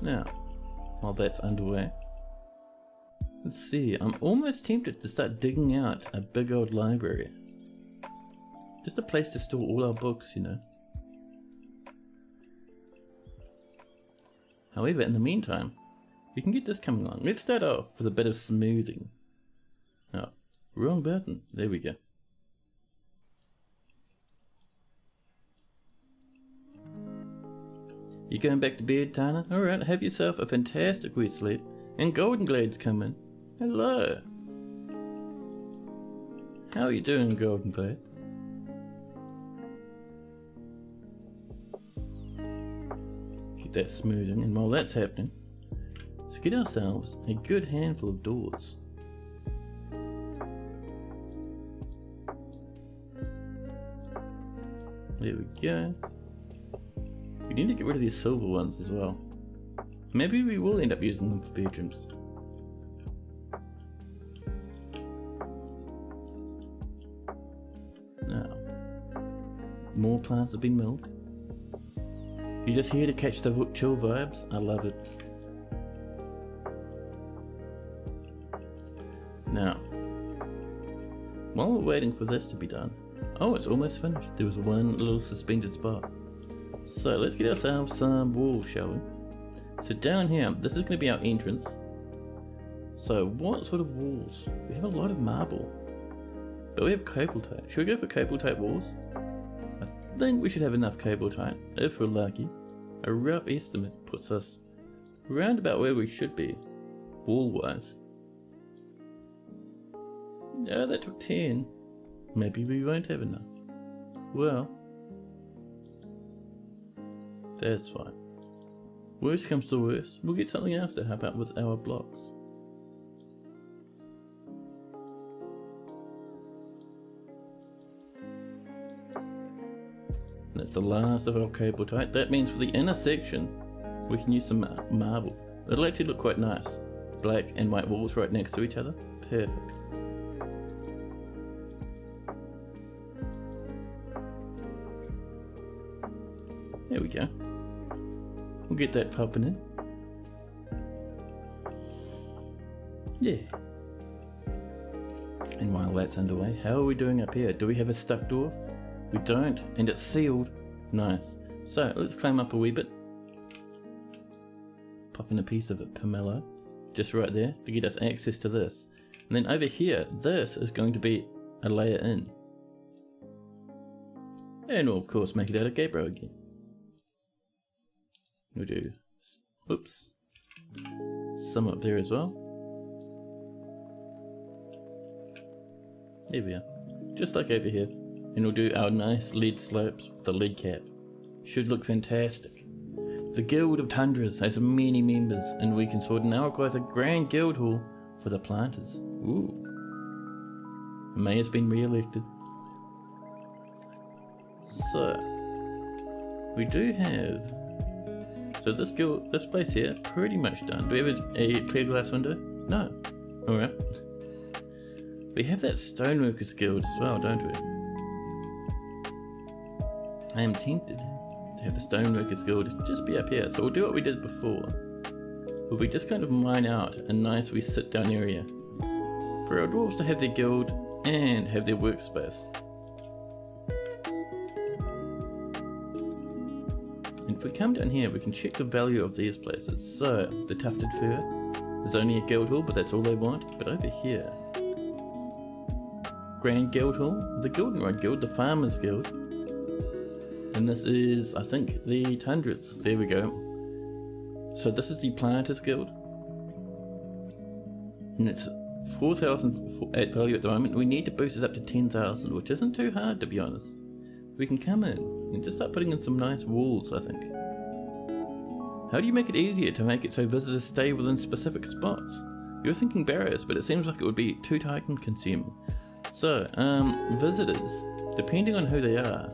Now, while that's underway, let's see, I'm almost tempted to start digging out a big old library. Just a place to store all our books, you know. However, in the meantime, we can get this coming along. Let's start off with a bit of smoothing. Oh, wrong button. There we go. You going back to bed, Tana? Alright, have yourself a fantastic wee sleep. And Golden Glade's coming. Hello. How are you doing, Golden Glade? Get that smoothing, and while that's happening, let's get ourselves a good handful of doors. There we go. We need to get rid of these silver ones as well. Maybe we will end up using them for bedrooms. Now, more plants have been milled. You're just here to catch the chill vibes? I love it. Now, while we're waiting for this to be done, oh, it's almost finished. There was one little suspended spot. So let's get ourselves some walls, shall we? So down here, this is going to be our entrance. So what sort of walls? We have a lot of marble, but we have cable tie. Should we go for cable tie walls? I think we should have enough cable tie, if we're lucky. A rough estimate puts us around about where we should be, wall-wise. Oh, that took 10. Maybe we won't have enough. Well, that's fine. Worst comes to worst, we'll get something else to help out with our blocks. And that's the last of our cable tie. That means for the inner section, we can use some marble. It'll actually look quite nice. Black and white walls right next to each other. Perfect. There we go. We'll get that popping in. Yeah. And while that's underway, how are we doing up here? Do we have a stuck door? We don't, and it's sealed. Nice. So let's climb up a wee bit. Pop in a piece of pomelo, just right there, to get us access to this. And then over here, this is going to be a layer in. And we'll of course make it out of gabbro again. We'll do, oops, some up there as well. There we are, just like over here. And we'll do our nice lead slopes with the lead cap. Should look fantastic. The Guild of Tundras has many members in Weakensword and now requires a grand guild hall for the planters. Ooh. May has been re-elected. So, we do have, so this guild, this place here, pretty much done. Do we have a clear glass window? No. Alright. We have that Stoneworkers Guild as well, don't we? I am tempted to have the Stoneworkers Guild just be up here, so we'll do what we did before. We'll be just kind of mine out a nice wee sit down area for our dwarves to have their guild and have their workspace. And if we come down here, we can check the value of these places. So, the Tufted Fur is only a guild hall, but that's all they want. But over here, Grand Guild Hall, the Goldenrod Guild, the Farmers Guild, and this is, I think, the Tundras. There we go. So this is the Planters Guild, and it's 4,000 at value at the moment. We need to boost it up to 10,000, which isn't too hard, to be honest. We can come in and just start putting in some nice walls, I think. How do you make it easier to make it so visitors stay within specific spots? You're thinking barriers, but it seems like it would be too time consuming. So, visitors, depending on who they are,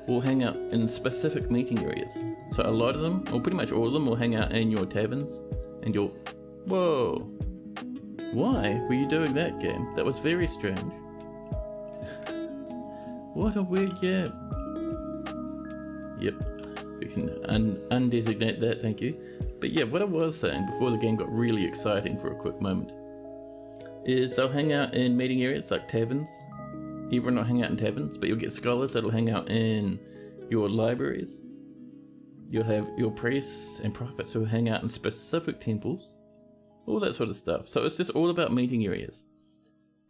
will hang out in specific meeting areas. So a lot of them, or pretty much all of them, will hang out in your taverns and your... Whoa! Why were you doing that, game? That was very strange. What a weird game. Yep, we can undesignate that, thank you. But yeah, what I was saying before the game got really exciting for a quick moment is they'll hang out in meeting areas like taverns. Everyone will hang out in taverns, but you'll get scholars that'll hang out in your libraries. You'll have your priests and prophets who will hang out in specific temples. All that sort of stuff. So it's just all about meeting areas.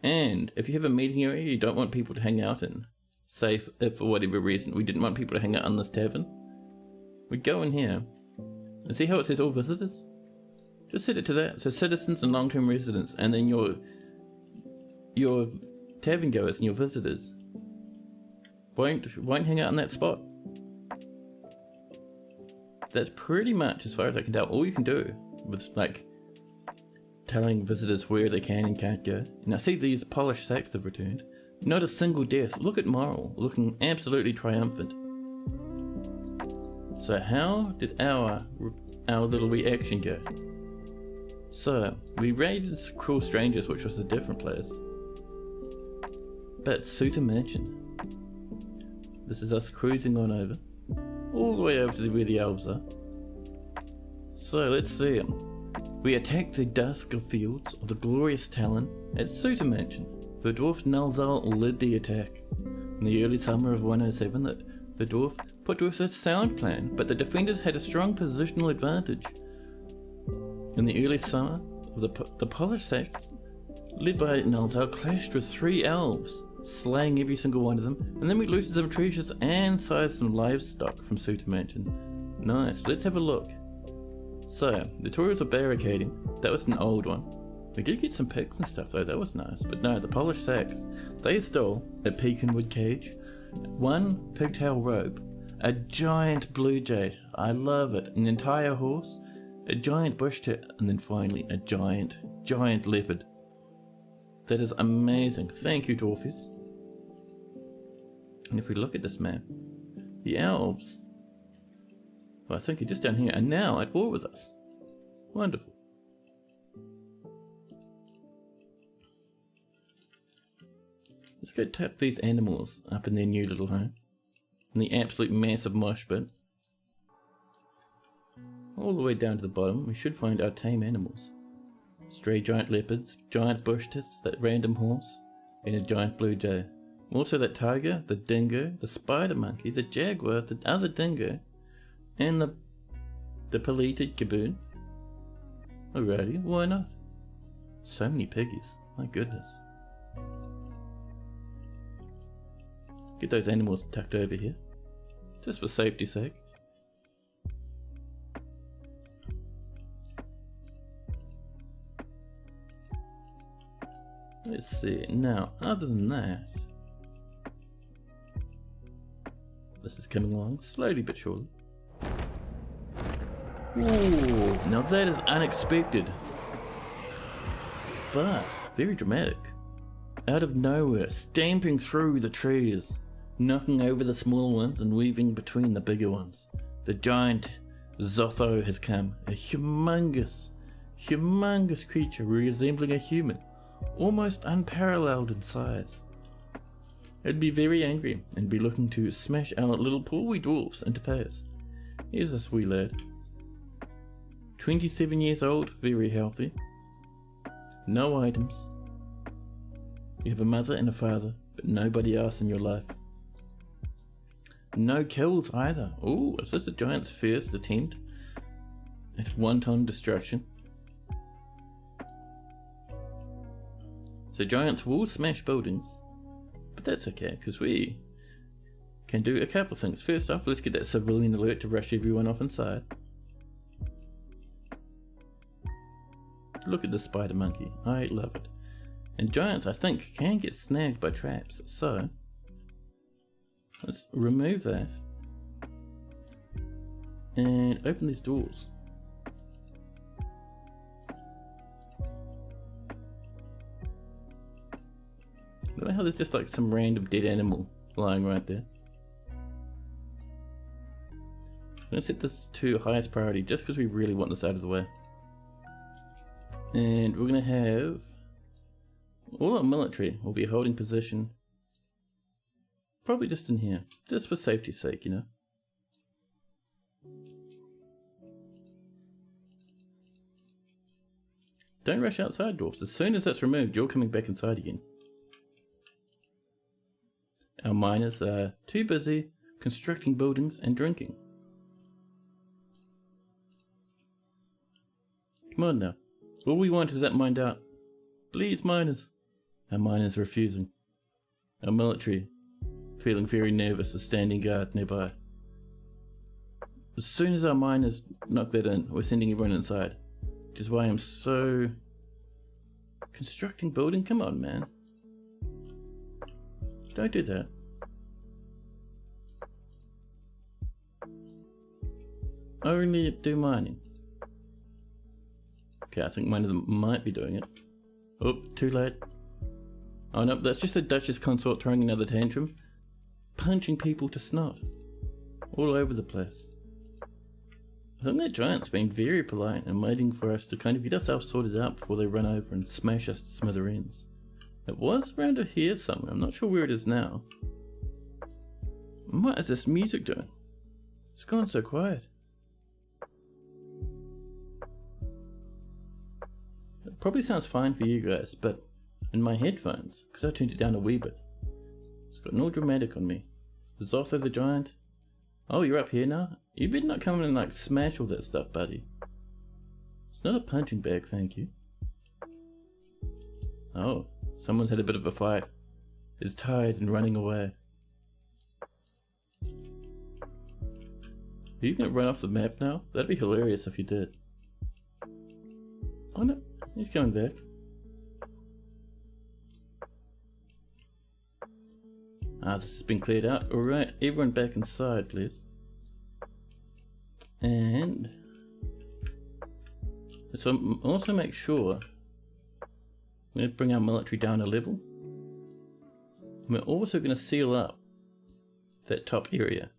And if you have a meeting area you don't want people to hang out in, say if for whatever reason we didn't want people to hang out in this tavern, we'd go in here and see how it says all visitors? Just set it to that. So citizens and long-term residents, and then your tavern goers and your visitors won't hang out in that spot. That's pretty much, as far as I can tell, all you can do with like telling visitors where they can and can't go. And I see these polished sacks have returned. Not a single death. Look at Moral, looking absolutely triumphant. So how did our little reaction go? So, we raided Cruel Strangers, which was a different place. But Suitor Mansion. This is us cruising on over. All the way over to where the elves are. So, let's see them. We attack the dusk of fields of the glorious Talon at Suitor Mansion. The dwarf Nalzal led the attack. In the early summer of 107, the dwarf put to us a sound plan, but the defenders had a strong positional advantage. In the early summer, the Polish Sacs, led by Nalzal, clashed with 3 elves, slaying every single one of them, and then we looted some treasures and seized some livestock from Suter Mansion. Nice, let's have a look. So, the Tories are barricading. That was an old one. We did get some pigs and stuff though, that was nice. But no, the Polish Sacs, they stole a pecanwood cage, 1 pigtail robe, a giant blue jay, I love it, an entire horse, a giant bush tit, and then finally a giant leopard. That is amazing. Thank you, dwarfies. And if we look at this map, the elves, well, I think are just down here, are now at war with us. Wonderful. Let's go tap these animals up in their new little home. In the absolute massive mosh pit. All the way down to the bottom, we should find our tame animals. Stray giant leopards, giant bush tits, that random horse, and a giant blue jay. Also that tiger, the dingo, the spider monkey, the jaguar, the other dingo, and the peleated gaboon. Alrighty, why not? So many piggies, my goodness. Get those animals tucked over here, just for safety's sake. Let's see, now, other than that, this is coming along slowly but surely. Ooh, now that is unexpected, but very dramatic. Out of nowhere, stamping through the trees, knocking over the small ones and weaving between the bigger ones. The giant Zotho has come, a humongous creature resembling a human, almost unparalleled in size. It'd be very angry and be looking to smash our little poor wee dwarfs into paste. Here's this wee lad. 27 years old, very healthy. No items. You have a mother and a father, but nobody else in your life. No kills either. Ooh, is this a giant's first attempt at wanton destruction? So giants will smash buildings, but that's okay, because we can do a couple of things. First off, let's get that civilian alert to rush everyone off inside. Look at the spider monkey, I love it. And giants, I think, can get snagged by traps, so let's remove that and open these doors. Look at how there's just like some random dead animal lying right there. I'm going to set this to highest priority just because we really want this out of the way. And we're going to have all our military will be holding position probably just in here, just for safety's sake, you know. Don't rush outside, dwarfs. As soon as that's removed, you're coming back inside again. Our miners are too busy constructing buildings and drinking. Come on now. All we want is that mined out. Please, miners. Our miners are refusing. Our military, feeling very nervous, is standing guard nearby. As soon as our miners knock that in, we're sending everyone inside. Which is why I'm so... Constructing building? Come on, man. Don't do that. Only do mining. Okay, I think one of them might be doing it. Oh, too late. Oh no, that's just the Duchess Consort throwing another tantrum. Punching people to snot. All over the place. I think that giant's been very polite and waiting for us to kind of get ourselves sorted out before they run over and smash us to smithereens. It was around here somewhere, I'm not sure where it is now. What is this music doing? It's gone so quiet. It probably sounds fine for you guys, but in my headphones because I turned it down a wee bit. It's gotten all dramatic on me. Is Zotho the giant? Oh, you're up here now? You better not come in and like smash all that stuff, buddy. It's not a punching bag, thank you. Oh, someone's had a bit of a fight. Is tired and running away. Are you gonna run off the map now? That'd be hilarious if you did. Oh no, he's coming back. Ah, this has been cleared out. Alright, everyone back inside, please. And let's also make sure we're going to bring our military down a level. We're also going to seal up that top area.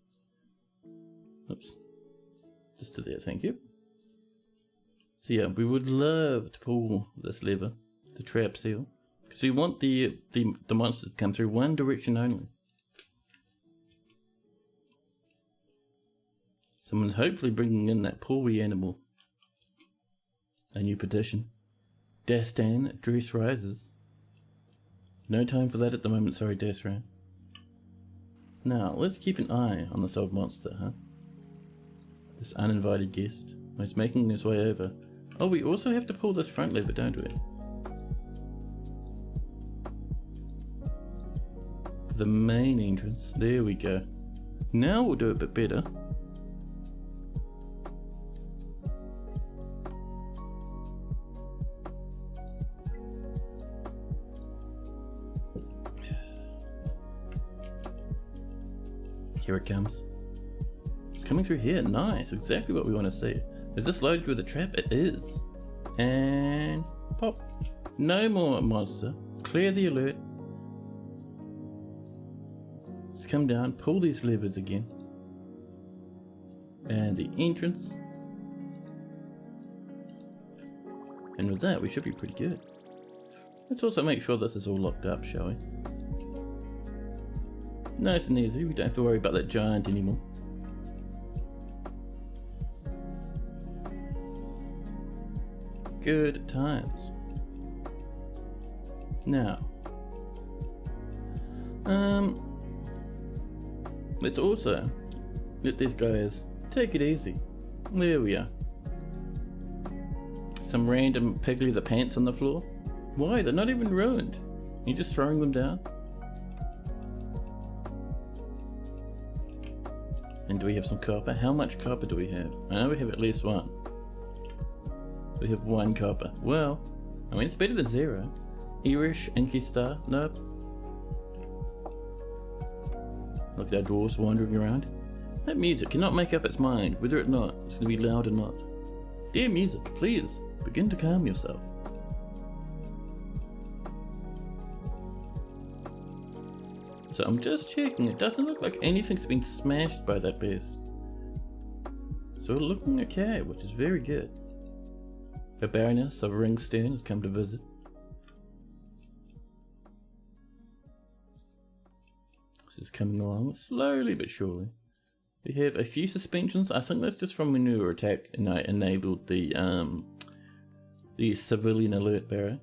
Oops. Just to there, thank you. So yeah, we would love to pull this lever, the trap seal, because we want the monsters to come through one direction only. Someone's hopefully bringing in that poor wee animal. A new petition. Dastan, dress rises. No time for that at the moment, sorry Dasran. Now, let's keep an eye on this old monster, huh? This uninvited guest. He's making his way over. Oh, we also have to pull this front lever, don't we? The main entrance. There we go. Now we'll do it a bit better. Here it comes. It's coming through here. Nice. Exactly what we want to see. Is this loaded with a trap? It is. And pop. No more monster. Clear the alert. Let's come down. Pull these levers again. And the entrance. And with that, we should be pretty good. Let's also make sure this is all locked up, shall we? Nice and easy, we don't have to worry about that giant anymore. Good times. Now, let's also let these guys take it easy. There we are. Some random Piggly the Pants on the floor. Why? They're not even ruined. You're just throwing them down. And do we have some copper? How much copper do we have? I know we have at least one. We have one copper. Well, I mean it's better than zero. Irish, Inky Star, nope. Look at our dwarves wandering around. That music cannot make up its mind whether or not it's going to be loud or not. Dear music, please begin to calm yourself. So I'm just checking, it doesn't look like anything's been smashed by that beast. So we're looking okay, which is very good. The Baroness of Ringstone has come to visit. This is coming along slowly but surely. We have a few suspensions. I think that's just from when we were attacked and I enabled the civilian alert barrier.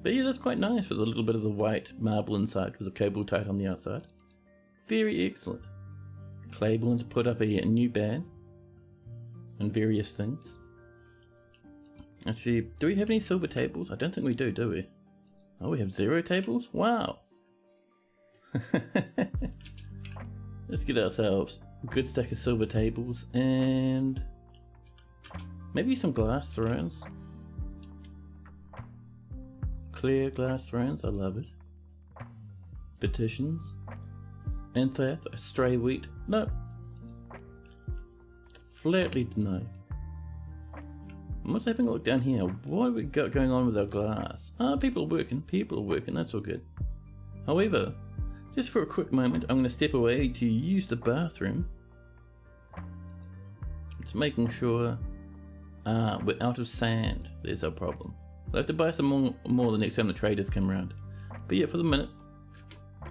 But yeah, that's quite nice with a little bit of the white marble inside with the cobalt on the outside. Very excellent. Claiborne's put up a new ban and various things. Actually, do we have any silver tables? I don't think we do we? Oh, we have 0 tables? Wow! Let's get ourselves a good stack of silver tables and maybe some glass thrones. Clear glass thrones, I love it. Petitions. Anthath, stray wheat. No. Flatly no. I'm also having a look down here. What have we got going on with our glass? Ah, people are working, that's all good. However, just for a quick moment, I'm going to step away to use the bathroom. It's making sure we're out of sand. There's our problem. We'll have to buy some more the next time the traders come around. But yeah, for the minute,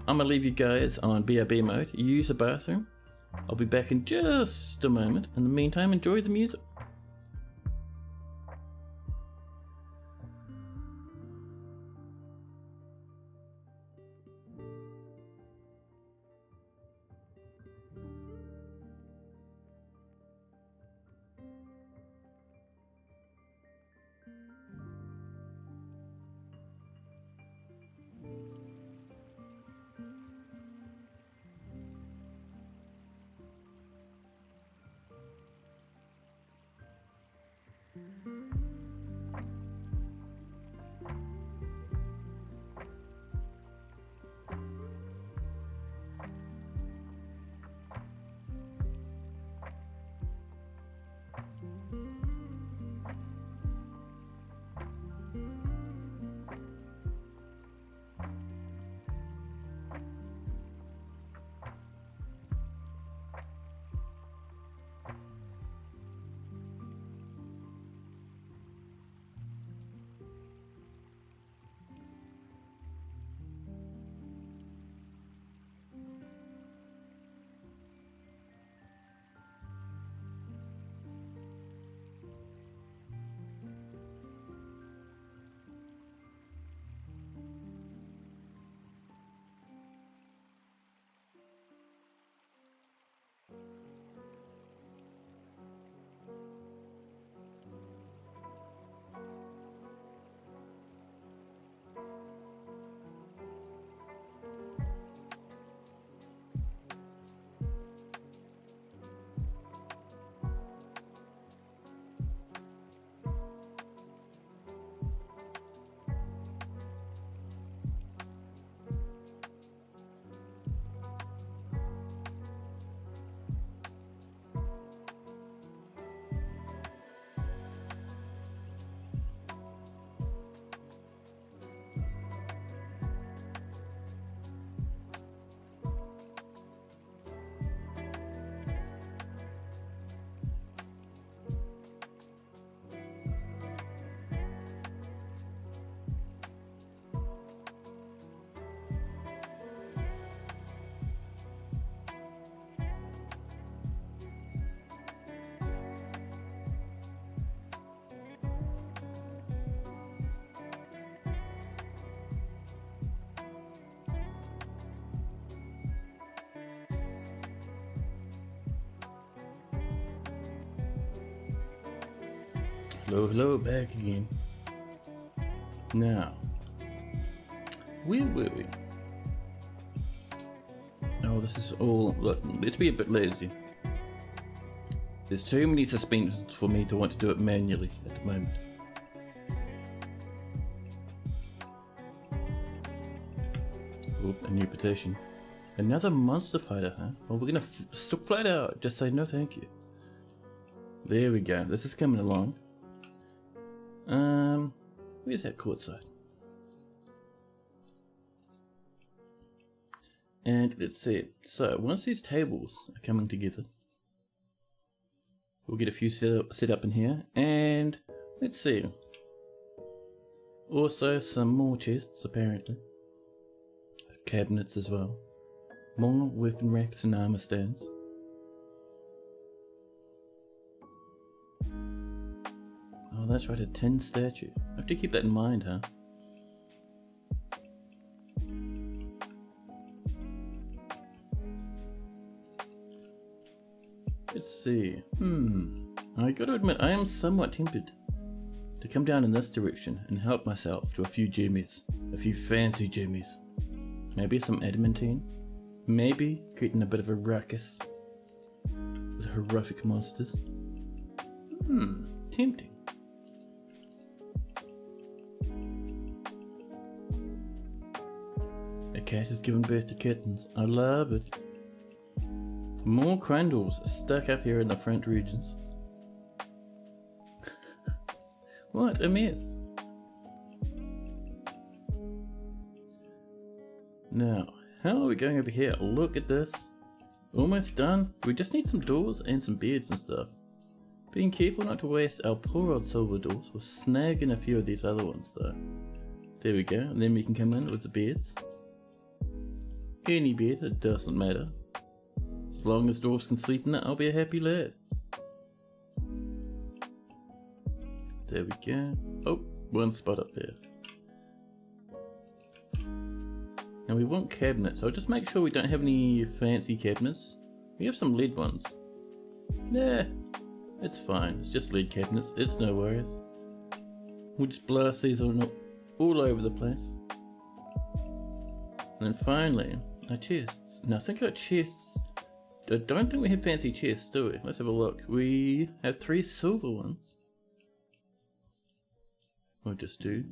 I'm going to leave you guys on BRB mode. Use the bathroom. I'll be back in just a moment. In the meantime, enjoy the music. Hello, back again. Now, where were we? Oh, this is all. Let's be a bit lazy. There's too many suspensions for me to want to do it manually at the moment. Oh, a new petition. Another monster fighter, huh? Well, we're gonna flat out just say no thank you. There we go. This is coming along. Where's that courtside? And let's see. So once these tables are coming together, we'll get a few set up in here, and let's see. Also some more chests apparently. Cabinets as well. More weapon racks and armor stands. Oh, that's right, a tin statue. I have to keep that in mind, huh? Let's see. I gotta admit, I am somewhat tempted to come down in this direction and help myself to a few jimmies. A few fancy jimmies. Maybe some adamantine. Maybe creating a bit of a ruckus with horrific monsters. Tempting. A cat has given birth to kittens. I love it. More crundles stuck up here in the front regions. What a mess. Now, how are we going over here? Look at this. Almost done. We just need some doors and some beds and stuff. Being careful not to waste our poor old silver doors. We'll snag in a few of these other ones though. There we go. And then we can come in with the beds. Any bed, it doesn't matter. As long as dwarves can sleep in it, I'll be a happy lad. There we go. Oh, one spot up there. Now we want cabinets. I'll just make sure we don't have any fancy cabinets. We have some lead ones. Nah, it's fine. It's just lead cabinets. It's no worries. We'll just blast these all over the place. And then finally, our chests. Now think our chests. I don't think we have fancy chests, do we? Let's have a look. We have 3 silver ones. We'll just do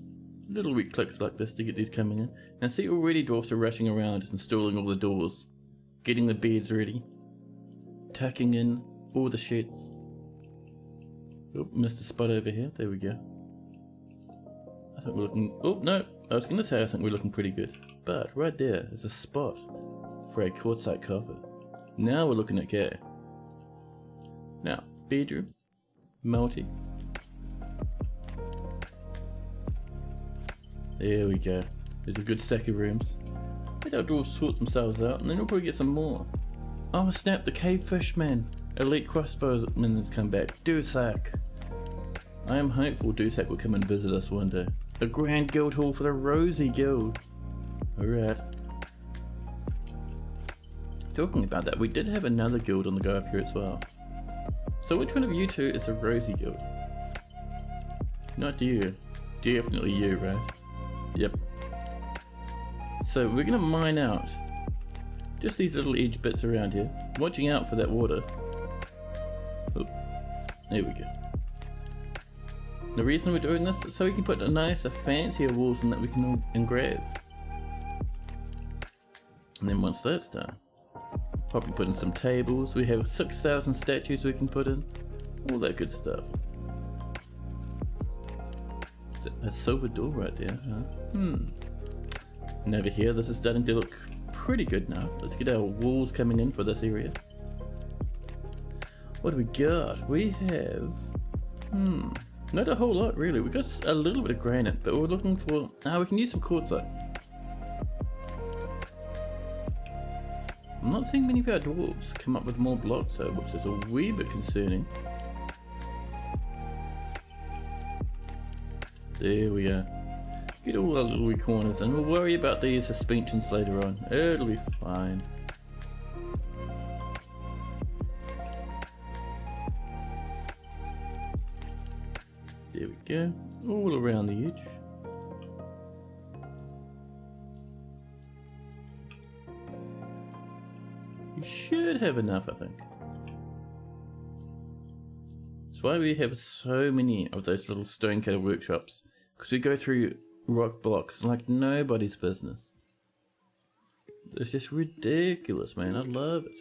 little weak clicks like this to get these coming in. Now see, already dwarfs are rushing around installing all the doors, getting the beds ready, tucking in all the sheds. Oh, missed a spot over here. There we go. I think we're looking... Oh, no. I was going to say I think we're looking pretty good. But right there is a spot for a quartzite cover. Now we're looking okay. Now, bedroom, multi. There we go. There's a good stack of rooms. Let our dwarves sort themselves out and then we'll probably get some more. Oh snap, the cave fish man. Elite crossbowman has come back. Dusak. I am hopeful Dusak will come and visit us one day. A grand guild hall for the Rosy Guild. Alright. Talking about that, we did have another guild on the go up here as well. So which one of you two is the Rosy Guild? Not you. Definitely you, right? Yep. So we're gonna mine out just these little edge bits around here, watching out for that water. Oh, there we go. The reason we're doing this is so we can put a nicer, fancier walls in that we can engrave. And then once that's done, probably put in some tables. We have 6,000 statues we can put in, all that good stuff. A silver door right there, huh? And over here, this is starting to look pretty good now. Let's get our walls coming in for this area. What do we got? We have... not a whole lot really. We got a little bit of granite, but we're looking for... we can use some quartzite. I'm not seeing many of our dwarves come up with more blocks though, which is a wee bit concerning. There we are. Get all our little wee corners and we'll worry about these suspensions later on. It'll be fine. There we go. All around the edge. You should have enough, I think. That's why we have so many of those little stonecutter workshops. Because we go through rock blocks like nobody's business. It's just ridiculous, man. I love it.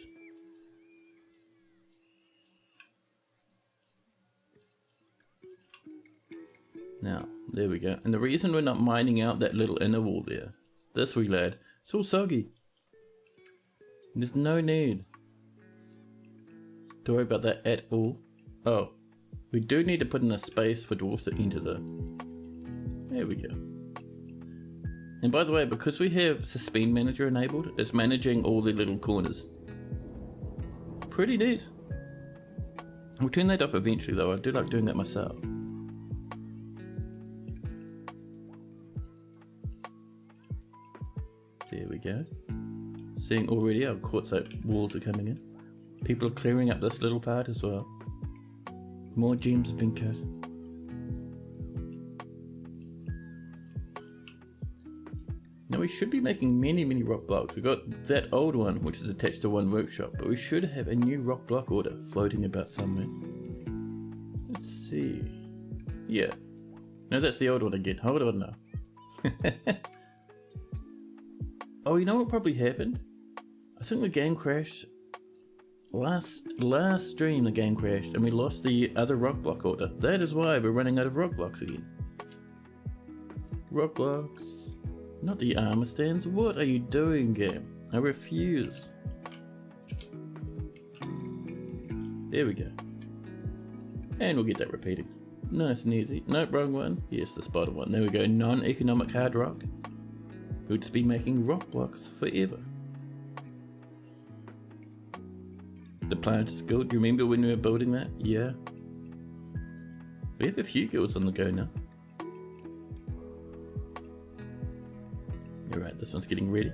Now, there we go. And the reason we're not mining out that little inner wall there, this wee lad, it's all soggy. There's no need to worry about that at all. Oh, we do need to put in a space for dwarves to enter though. There we go. And by the way, because we have Suspend Manager enabled, it's managing all the little corners. Pretty neat. We'll turn that off eventually though, I do like doing that myself. There we go. Seeing already our quartzite walls are coming in. People are clearing up this little part as well. More gems have been cut. Now we should be making many rock blocks. We've got that old one which is attached to one workshop, but we should have a new rock block order floating about somewhere. Let's see. Yeah. No, that's the old one again. Hold on now. Oh, you know what probably happened? I think the game crashed. Last stream the game crashed and we lost the other rock block order. That is why we're running out of rock blocks again. Rock blocks. Not the armor stands. What are you doing, game? I refuse. There we go. And we'll get that repeating. Nice and easy. Nope, wrong one. Yes, the spotted one. There we go. Non-economic hard rock. We'll just be making rock blocks forever. The Planters Guild, do you remember when we were building that? Yeah. We have a few guilds on the go now. Alright, this one's getting ready.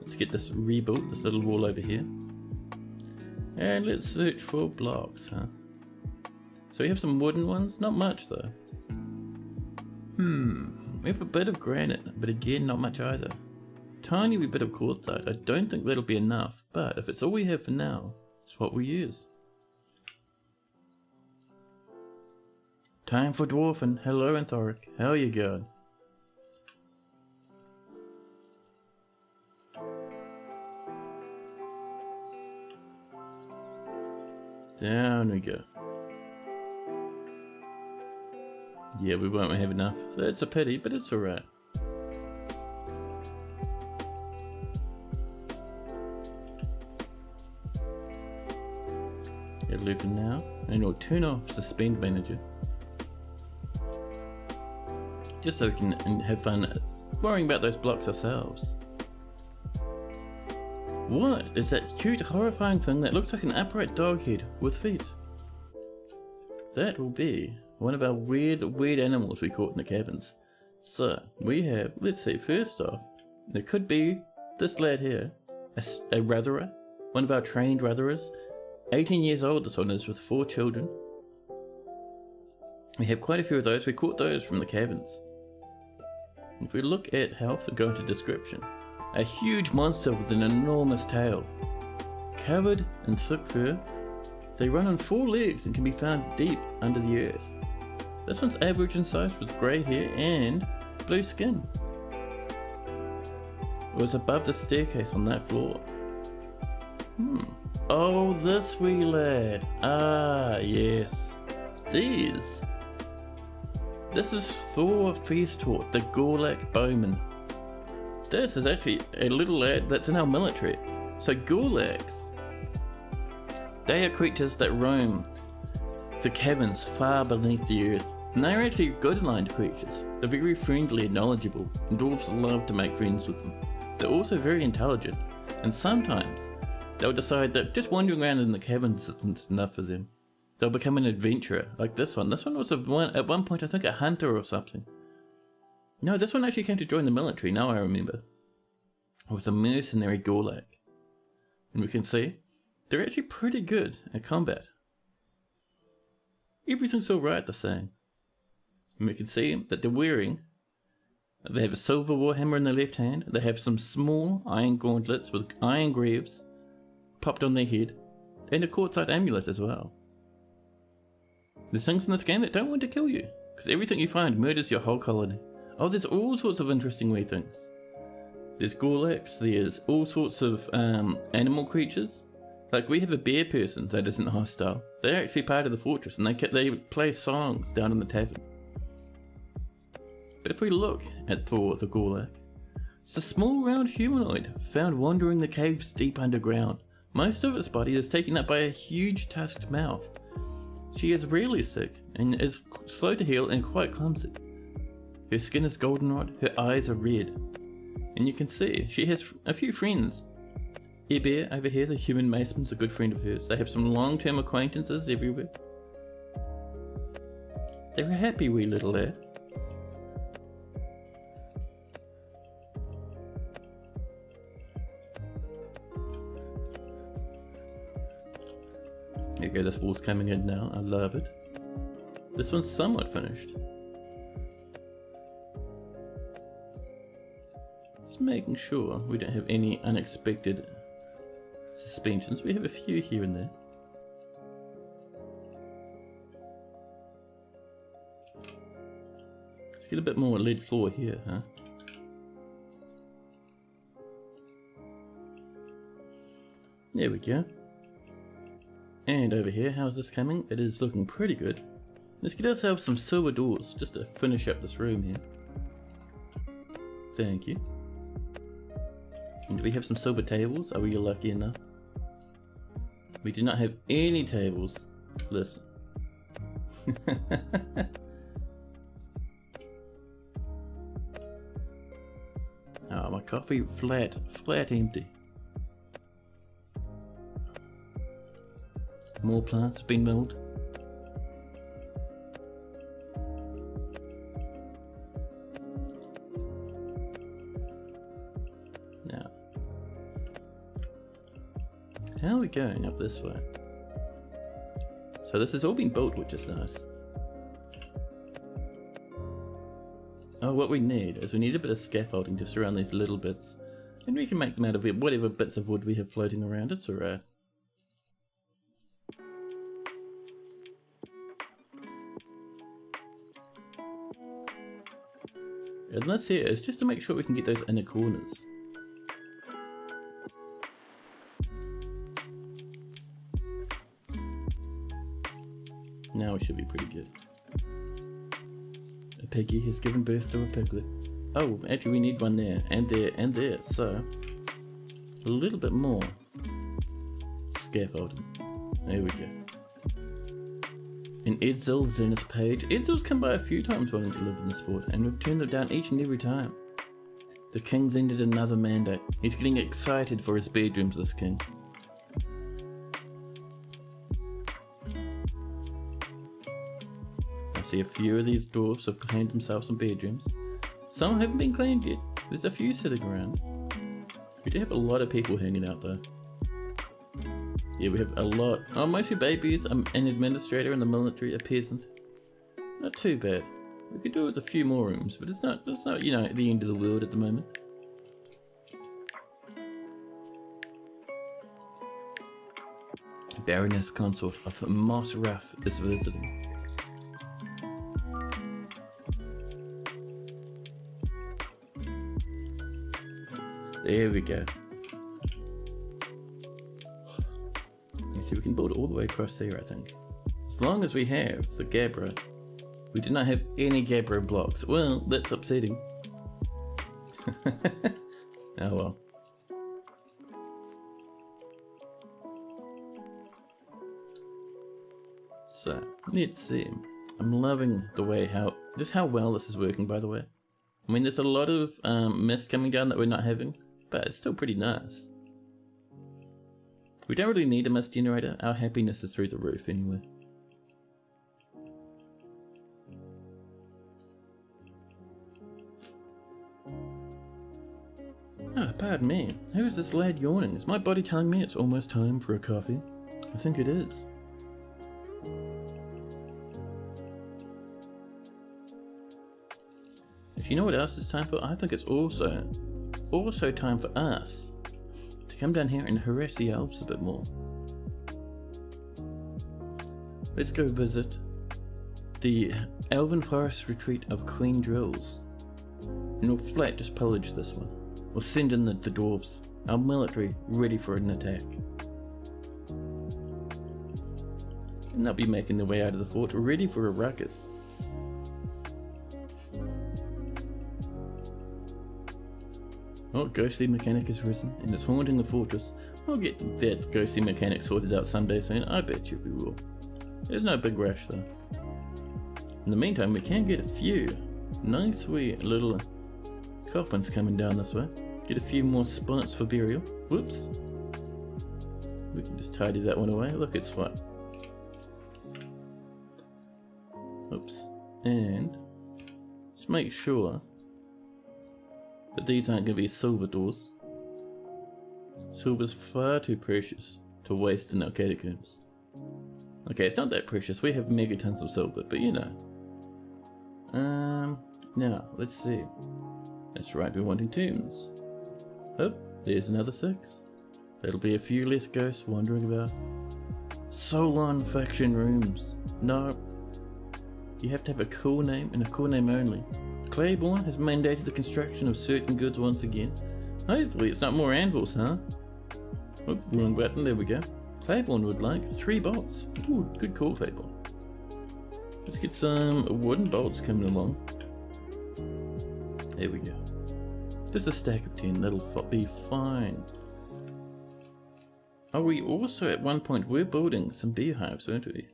Let's get this rebuilt, this little wall over here. And let's search for blocks, huh? So we have some wooden ones, not much though. We have a bit of granite, but again not much either. Tiny wee bit of quartzite, I don't think that'll be enough, but if it's all we have for now, it's what we use. Time for dwarfing. Hello Anthoric, how are you going? Down we go. Yeah, we won't have enough. That's a pity, but it's alright. Get looping now, and we'll turn off Suspend Manager. Just so we can have fun worrying about those blocks ourselves. What is that cute, horrifying thing that looks like an upright dog head with feet? That will be one of our weird animals we caught in the cabins. So, we have, let's see, first off, there could be this lad here, a ratherer, one of our trained ratherers, 18 years old this one is, with 4 children. We have quite a few of those, we caught those from the cabins. If we look at health and go into description, a huge monster with an enormous tail, covered in thick fur. They run on 4 legs and can be found deep under the earth. This one's average in size with grey hair and blue skin. It was above the staircase on that floor. Oh, this wee lad. Ah, yes. These. This is Thor Feasthort, the Gorlak Bowman. This is actually a little lad that's in our military. So Gorlaks, they are creatures that roam the caverns far beneath the earth. And they are actually good-aligned creatures. They're very friendly and knowledgeable, and dwarves love to make friends with them. They're also very intelligent, and sometimes they'll decide that just wandering around in the caverns isn't enough for them. They'll become an adventurer, like this one. This one was at one point I think a hunter or something. No, this one actually came to join the military, now I remember. It was a mercenary Gorlak. And we can see, they're actually pretty good at combat. Everything's alright, they're saying. And we can see that they have a silver warhammer in their left hand, they have some small iron gauntlets with iron greaves popped on their head, and a quartzite amulet as well. There's things in this game that don't want to kill you, because everything you find murders your whole colony. Oh, there's all sorts of interesting wee things. There's Gorlaks, there's all sorts of animal creatures. Like, we have a bear person that isn't hostile. They're actually part of the fortress, and they play songs down in the tavern. But if we look at Thor the Gorlak, it's a small round humanoid found wandering the caves deep underground. Most of its body is taken up by a huge tusked mouth. She is really sick and is slow to heal and quite clumsy. Her skin is goldenrod, her eyes are red. And you can see she has a few friends. Eber over here, the human maceman's a good friend of hers. They have some long-term acquaintances everywhere. They're a happy wee little lad. There you go, this wall's coming in now, I love it. This one's somewhat finished. Just making sure we don't have any unexpected suspensions. We have a few here and there. Let's get a bit more lead floor here, huh? There we go. And over here, how's this coming? It is looking pretty good. Let's get ourselves some silver doors just to finish up this room here. Thank you. And do we have some silver tables? Are we lucky enough? We do not have any tables. Listen. Oh, my coffee flat empty. More plants have been milled. Now, how are we going up this way? So this has all been built, which is nice. Oh, what we need is we need a bit of scaffolding just around these little bits. And we can make them out of whatever bits of wood we have floating around. It's alright. And this here is just to make sure we can get those inner corners. Now we should be pretty good. A piggy has given birth to a piglet. Oh, actually we need one there, and there, and there, so a little bit more scaffolding. There we go. And Edzil Zenith Page. Edzil's come by a few times wanting to live in this fort, and we've turned them down each and every time. The king's ended another mandate. He's getting excited for his bedrooms, this king. I see a few of these dwarfs have claimed themselves some bedrooms. Some haven't been claimed yet. There's a few sitting around. We do have a lot of people hanging out though. Yeah, we have a lot. Oh, mostly babies, an administrator in the military, a peasant. Not too bad. We could do with a few more rooms, but it's not, you know, the end of the world at the moment. Baroness Consort of Moss Ruff is visiting. There we go. We can build it all the way across there, I think. As long as we have the Gabbro. We do not have any Gabbro blocks. Well, that's upsetting. Oh well. So, let's see. I'm loving the way just how well this is working, by the way. I mean, there's a lot of mist coming down that we're not having, but it's still pretty nice. We don't really need a mist generator, our happiness is through the roof anyway. Ah, pardon me, who is this lad yawning? Is my body telling me it's almost time for a coffee? I think it is. If you know what else it's time for, I think it's also time for us to come down here and harass the elves a bit more. Let's go visit the Elven Forest Retreat of Queen Drills. And we'll flat just pillage this one. We'll send in the dwarves, our military, ready for an attack. And they'll be making their way out of the fort, ready for a ruckus. Oh, ghostly mechanic has risen, and it's haunting the fortress. I'll get that ghostly mechanic sorted out someday soon, I bet you we will. There's no big rush though. In the meantime, we can get a few nice wee little coffins coming down this way. Get a few more spots for burial. Whoops. We can just tidy that one away. Look, it's what? Oops. And let's make sure that these aren't going to be silver doors. Silver's far too precious to waste in our catacombs. Okay, it's not that precious. We have megatons of silver, but you know. Now, let's see. That's right, we're wanting tombs. Oh, there's another 6. That'll be a few less ghosts wandering about. Solon faction rooms. No. You have to have a cool name and a cool name only. Claiborne has mandated the construction of certain goods once again. Hopefully it's not more anvils, huh? Oh, wrong button, there we go. Claiborne would like 3 bolts. Ooh, good call, Claiborne. Let's get some wooden bolts coming along. There we go. Just a stack of 10, that'll be fine. Oh, we also at one point were building some beehives, weren't we?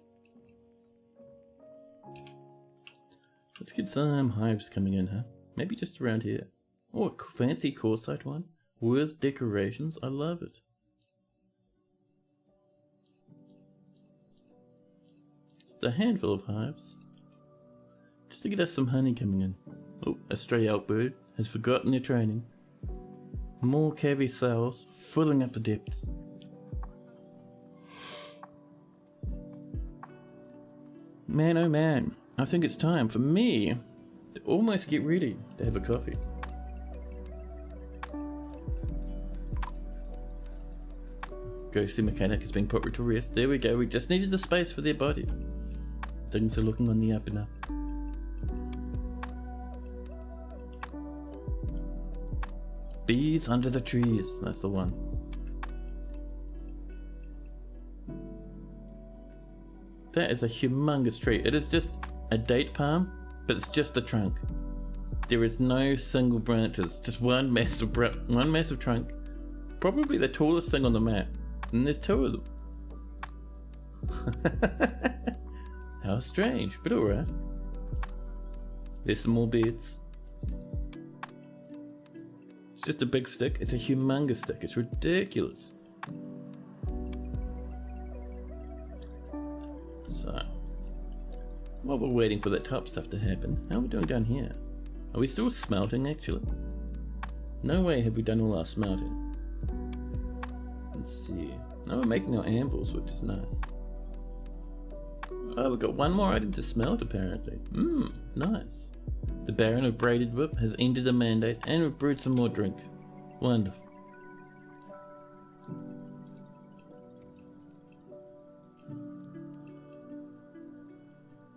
Let's get some hives coming in, huh? Maybe just around here. Oh, a fancy quartzite one with decorations. I love it. Just a handful of hives. Just to get us some honey coming in. Oh, a stray outbird has forgotten their training. More cavy cells filling up the depths. Man, oh man. I think it's time for me to almost get ready to have a coffee. Ghostly mechanic has been put to rest. There we go, we just needed the space for their body. Things are looking on the up and up. Bees under the trees, that's the one. That is a humongous tree. It is just a date palm, but it's just the trunk. There is no single branches, just one massive trunk. Probably the tallest thing on the map, and there's 2 of them. How strange, but alright. There's some more beds. It's just a big stick. It's a humongous stick. It's ridiculous. So, while we're waiting for that top stuff to happen, how are we doing down here? Are we still smelting actually? No way have we done all our smelting. Let's see. Now we're making our anvils, which is nice. Oh, we've got one more item to smelt apparently. Nice. The Baron of Braided Whip has ended the mandate and we've brewed some more drink. Wonderful.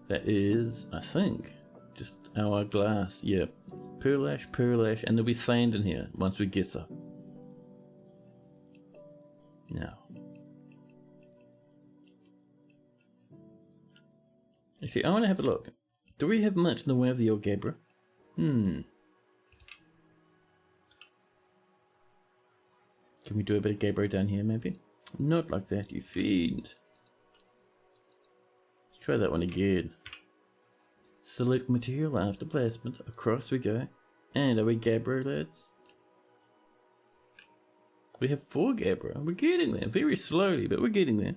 That is, I think, just our glass. Yeah, pearl ash, and there'll be sand in here once we get up. Now, you see, I want to have a look. Do we have much in the way of the old Gabra? Can we do a bit of Gabra down here, maybe? Not like that, you fiend. Let's try that one again. Select material after placement. Across we go. And are we Gabra, lads? We have 4 Gabra. We're getting there. Very slowly, but we're getting there.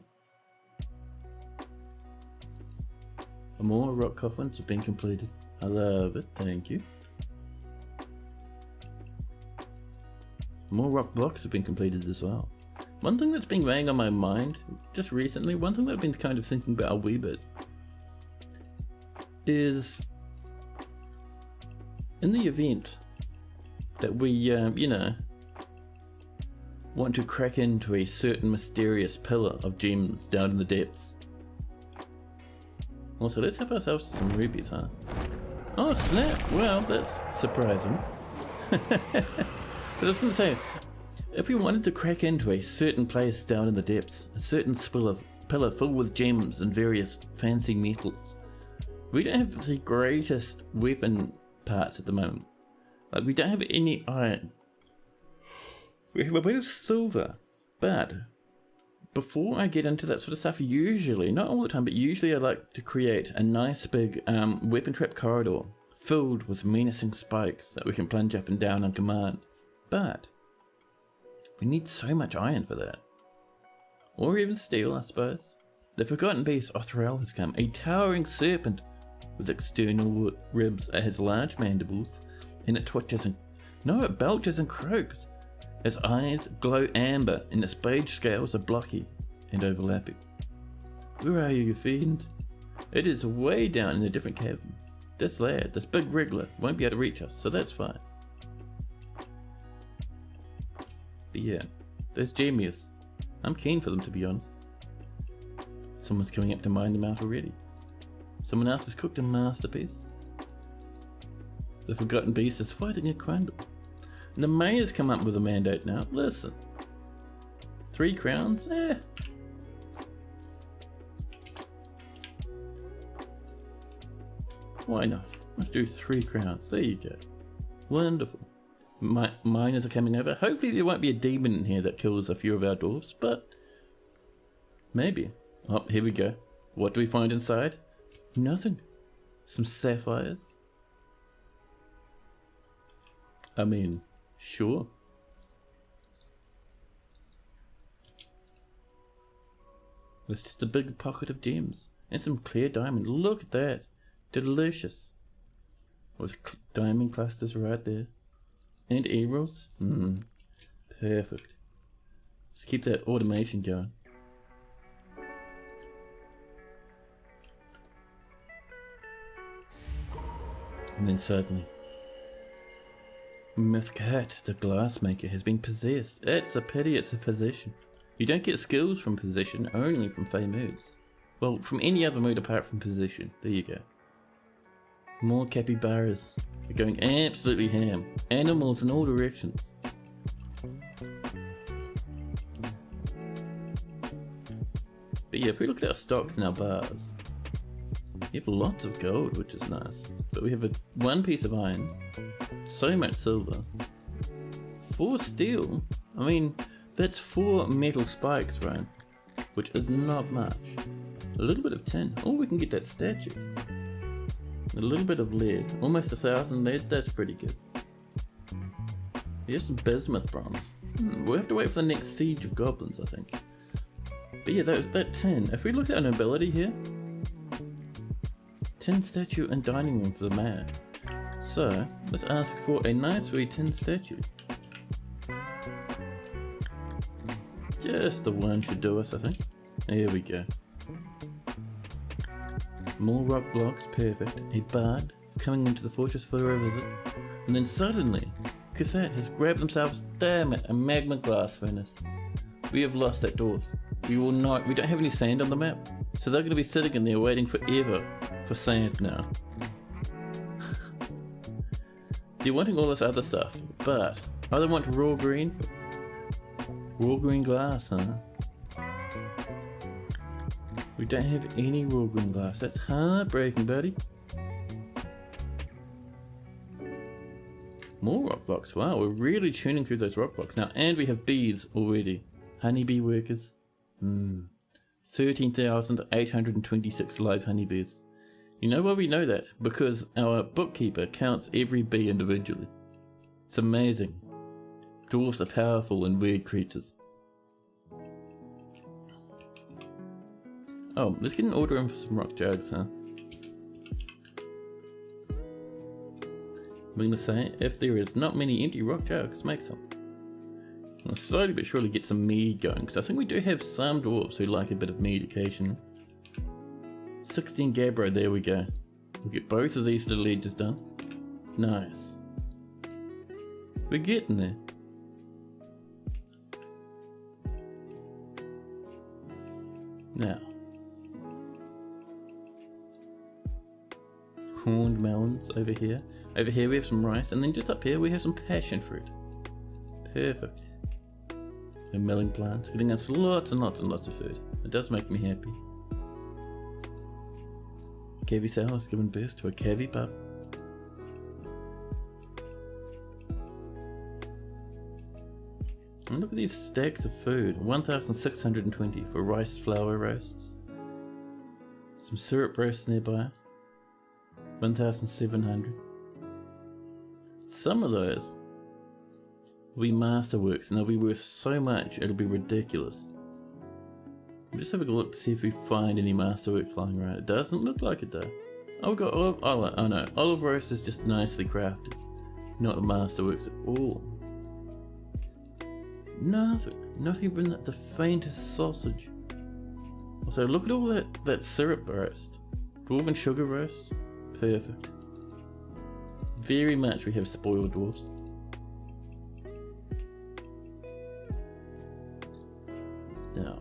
More rock coffins have been completed. I love it. Thank you. More rock blocks have been completed as well. One thing that's been weighing on my mind just recently, one thing that I've been kind of thinking about a wee bit, is in the event that we, you know, want to crack into a certain mysterious pillar of gems down in the depths. Also, let's have ourselves some rubies, huh? Oh snap! Well, that's surprising. But I was going to say, if we wanted to crack into a certain place down in the depths, a certain pillar filled with gems and various fancy metals, we don't have the greatest weapon parts at the moment. Like, we don't have any iron. We have a bit of silver, but before I get into that sort of stuff, usually, not all the time, but usually I like to create a nice big weapon trap corridor filled with menacing spikes that we can plunge up and down on command. But we need so much iron for that. Or even steel, I suppose. The Forgotten Beast Othrel has come, a towering serpent with external ribs. It has large mandibles, and it twitches and... no, it belches and croaks. Its eyes glow amber, and its beige scales are blocky and overlapping. Where are you, fiend? It is way down in a different cavern. This lad, this big wriggler, won't be able to reach us, so that's fine. But yeah, those gemius, I'm keen for them, to be honest. Someone's coming up to mine them out already. Someone else has cooked a masterpiece. The Forgotten Beast is fighting a crandall. And the mayor's come up with a mandate now. Listen. 3 crowns? Eh. Why not? Let's do 3 crowns. There you go. Wonderful. Miners are coming over. Hopefully there won't be a demon in here that kills a few of our dwarves, but maybe. Oh, here we go. What do we find inside? Nothing. Some sapphires. I mean, sure. It's just a big pocket of gems. And some clear diamond. Look at that. Delicious. With diamond clusters right there. And emeralds. Perfect. Let's keep that automation going. And then suddenly, Mythcat, the glassmaker, has been possessed. It's a pity it's a possession. You don't get skills from possession, only from Fey moods. Well, from any other mood apart from possession. There you go. More capybaras. They're going absolutely ham. Animals in all directions. But yeah, if we look at our stocks and our bars, we have lots of gold, which is nice. But we have one piece of iron, so much silver, 4 steel. I mean, that's 4 metal spikes, right? Which is not much. A little bit of tin. Oh, we can get that statue. A little bit of lead. Almost 1,000 lead. That's pretty good. Here's some bismuth bronze. We'll have to wait for the next siege of goblins, I think. But yeah, that tin. If we look at our nobility here, tin statue and dining room for the mayor. So, let's ask for a nice wee tin statue. Just the one should do us, I think. There we go. More rock blocks, perfect. A bard is coming into the fortress for a visit. And then suddenly, Cathat has grabbed themselves, damn it, a magma glass furnace. We have lost that dwarf. We don't have any sand on the map. So they're going to be sitting in there waiting forever for sand now. They're wanting all this other stuff, but I don't want raw green. Raw green glass, huh? We don't have any raw green glass. That's heartbreaking, buddy. More rock blocks. Wow, we're really tuning through those rock blocks now. And we have bees already. Honeybee workers. 13,826 live honeybees. You know why we know that? Because our bookkeeper counts every bee individually. It's amazing. Dwarves are powerful and weird creatures. Oh, let's get an order in for some rock jugs, huh? I'm gonna say, if there is not many empty rock jugs, make some. I'll slowly but surely get some mead going, because I think we do have some dwarves who like a bit of mead occasionally. 16 Gabbro, there we go. We'll get both of these little edges done. Nice. We're getting there. Now, corned melons over here. Over here we have some rice, and then just up here we have some passion fruit. Perfect. A melon plant, getting us lots and lots and lots of food. It does make me happy. A cavi sow has given birth to a cavi pup. And look at these stacks of food. 1,620 for rice flour roasts. Some syrup roasts nearby. 1,700. Some of those will be masterworks and they'll be worth so much it'll be ridiculous. I'm just having a look to see if we find any masterworks lying around. It doesn't look like it though. Oh, we got olive. Oh no, olive roast is just nicely crafted. Not a masterworks at all. Nothing. Not even the faintest sausage. Also, look at all that syrup roast. Dwarven sugar roast. Perfect. Very much we have spoiled dwarfs. Now,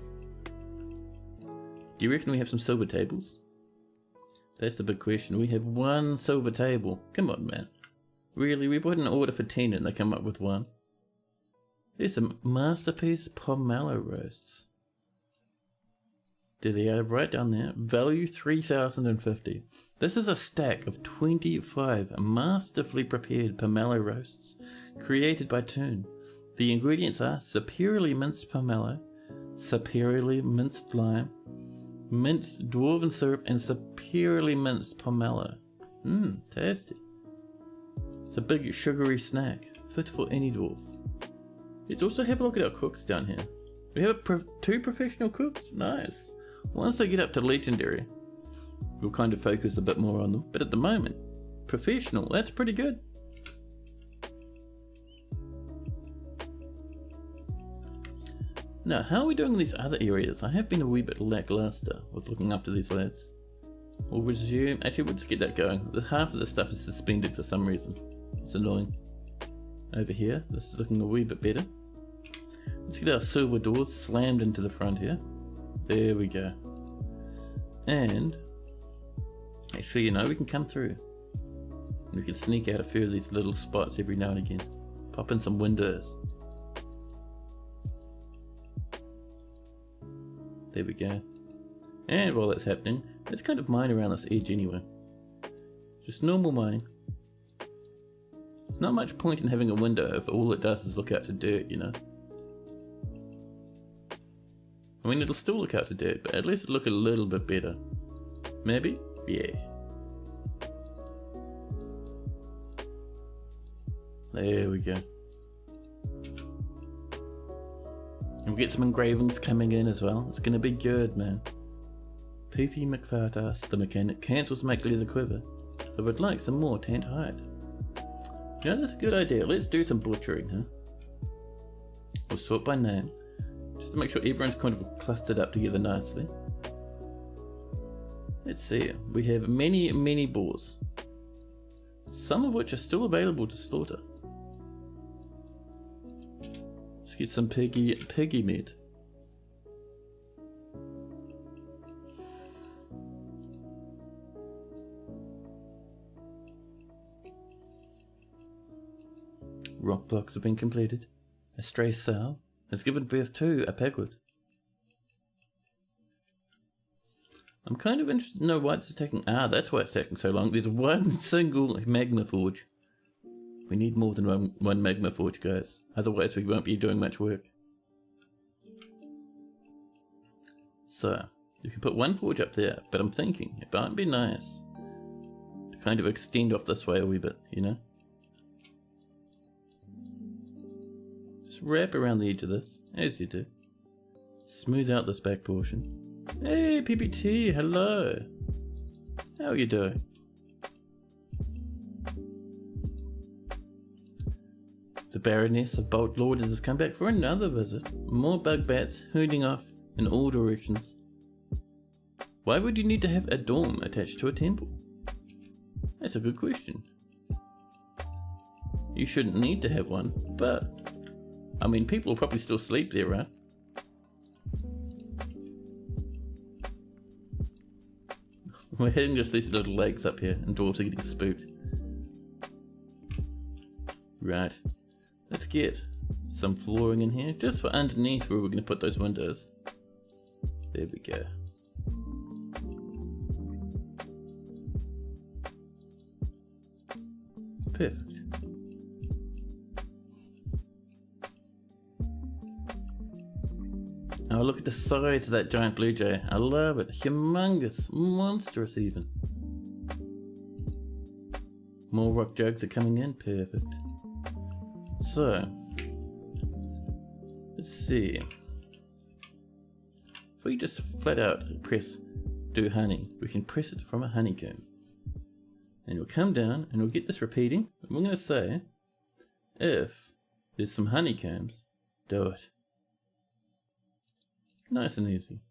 do you reckon we have some silver tables? That's the big question. We have one silver table. Come on, man. Really? We put an order for 10 and they come up with one. There's some masterpiece pomelo roasts. There they are, right down there. Value 3,050. This is a stack of 25 masterfully prepared pomelo roasts created by Toon. The ingredients are superiorly minced pomelo, superiorly minced lime, minced dwarven syrup, and superiorly minced pomelo. Tasty. It's a big sugary snack, fit for any dwarf. Let's also have a look at our cooks down here. We have two professional cooks? Nice. Once they get up to legendary, we'll kind of focus a bit more on them. But at the moment, professional, that's pretty good. Now, how are we doing in these other areas? I have been a wee bit lackluster with looking after these lads. We'll resume. Actually, we'll just get that going. Half of this stuff is suspended for some reason. It's annoying. Over here, this is looking a wee bit better. Let's get our silver doors slammed into the front here. There we go. And actually, we can come through. We can sneak out a few of these little spots every now and again. Pop in some windows. There we go. And while that's happening, let's kind of mine around this edge anyway. Just normal mining. There's not much point in having a window if all it does is look out to dirt, I mean, it'll still look out to dirt, but at least it'll look a little bit better. Maybe? Yeah. There we go. And we'll get some engravings coming in as well. It's gonna be good, man. Poopy McFartass, the mechanic, cancels make leather quiver. I would like some more tent hide. That's a good idea. Let's do some butchering, huh? We'll sort by name, just to make sure everyone's kind of clustered up together nicely. Let's see. We have many boars, some of which are still available to slaughter. Let's get some piggy meat. Rock blocks have been completed. A stray sow has given birth to a piglet. I'm kind of interested to know why this is taking... that's why it's taking so long. There's one single magma forge. We need more than one magma forge, guys. Otherwise we won't be doing much work. So, you can put one forge up there, but I'm thinking it might be nice to kind of extend off this way a wee bit, Wrap around the edge of this, as you do. Smooth out this back portion. Hey, PPT, hello. How are you doing? The Baroness of Bolt Lorders has come back for another visit. More bug bats hooting off in all directions. Why would you need to have a dorm attached to a temple? That's a good question. You shouldn't need to have one, but I mean, people will probably still sleep there, right? We're hitting just these little legs up here, and dwarves are getting spooked. Right. Let's get some flooring in here, just for underneath where we're going to put those windows. There we go. Perfect. Oh, look at the size of that giant blue jay. I love it. Humongous. Monstrous even. More rock jugs are coming in. Perfect. So, let's see. If we just flat out press do honey, we can press it from a honeycomb. And we'll come down and we'll get this repeating. And we're going to say, if there's some honeycombs, do it. Nice and easy.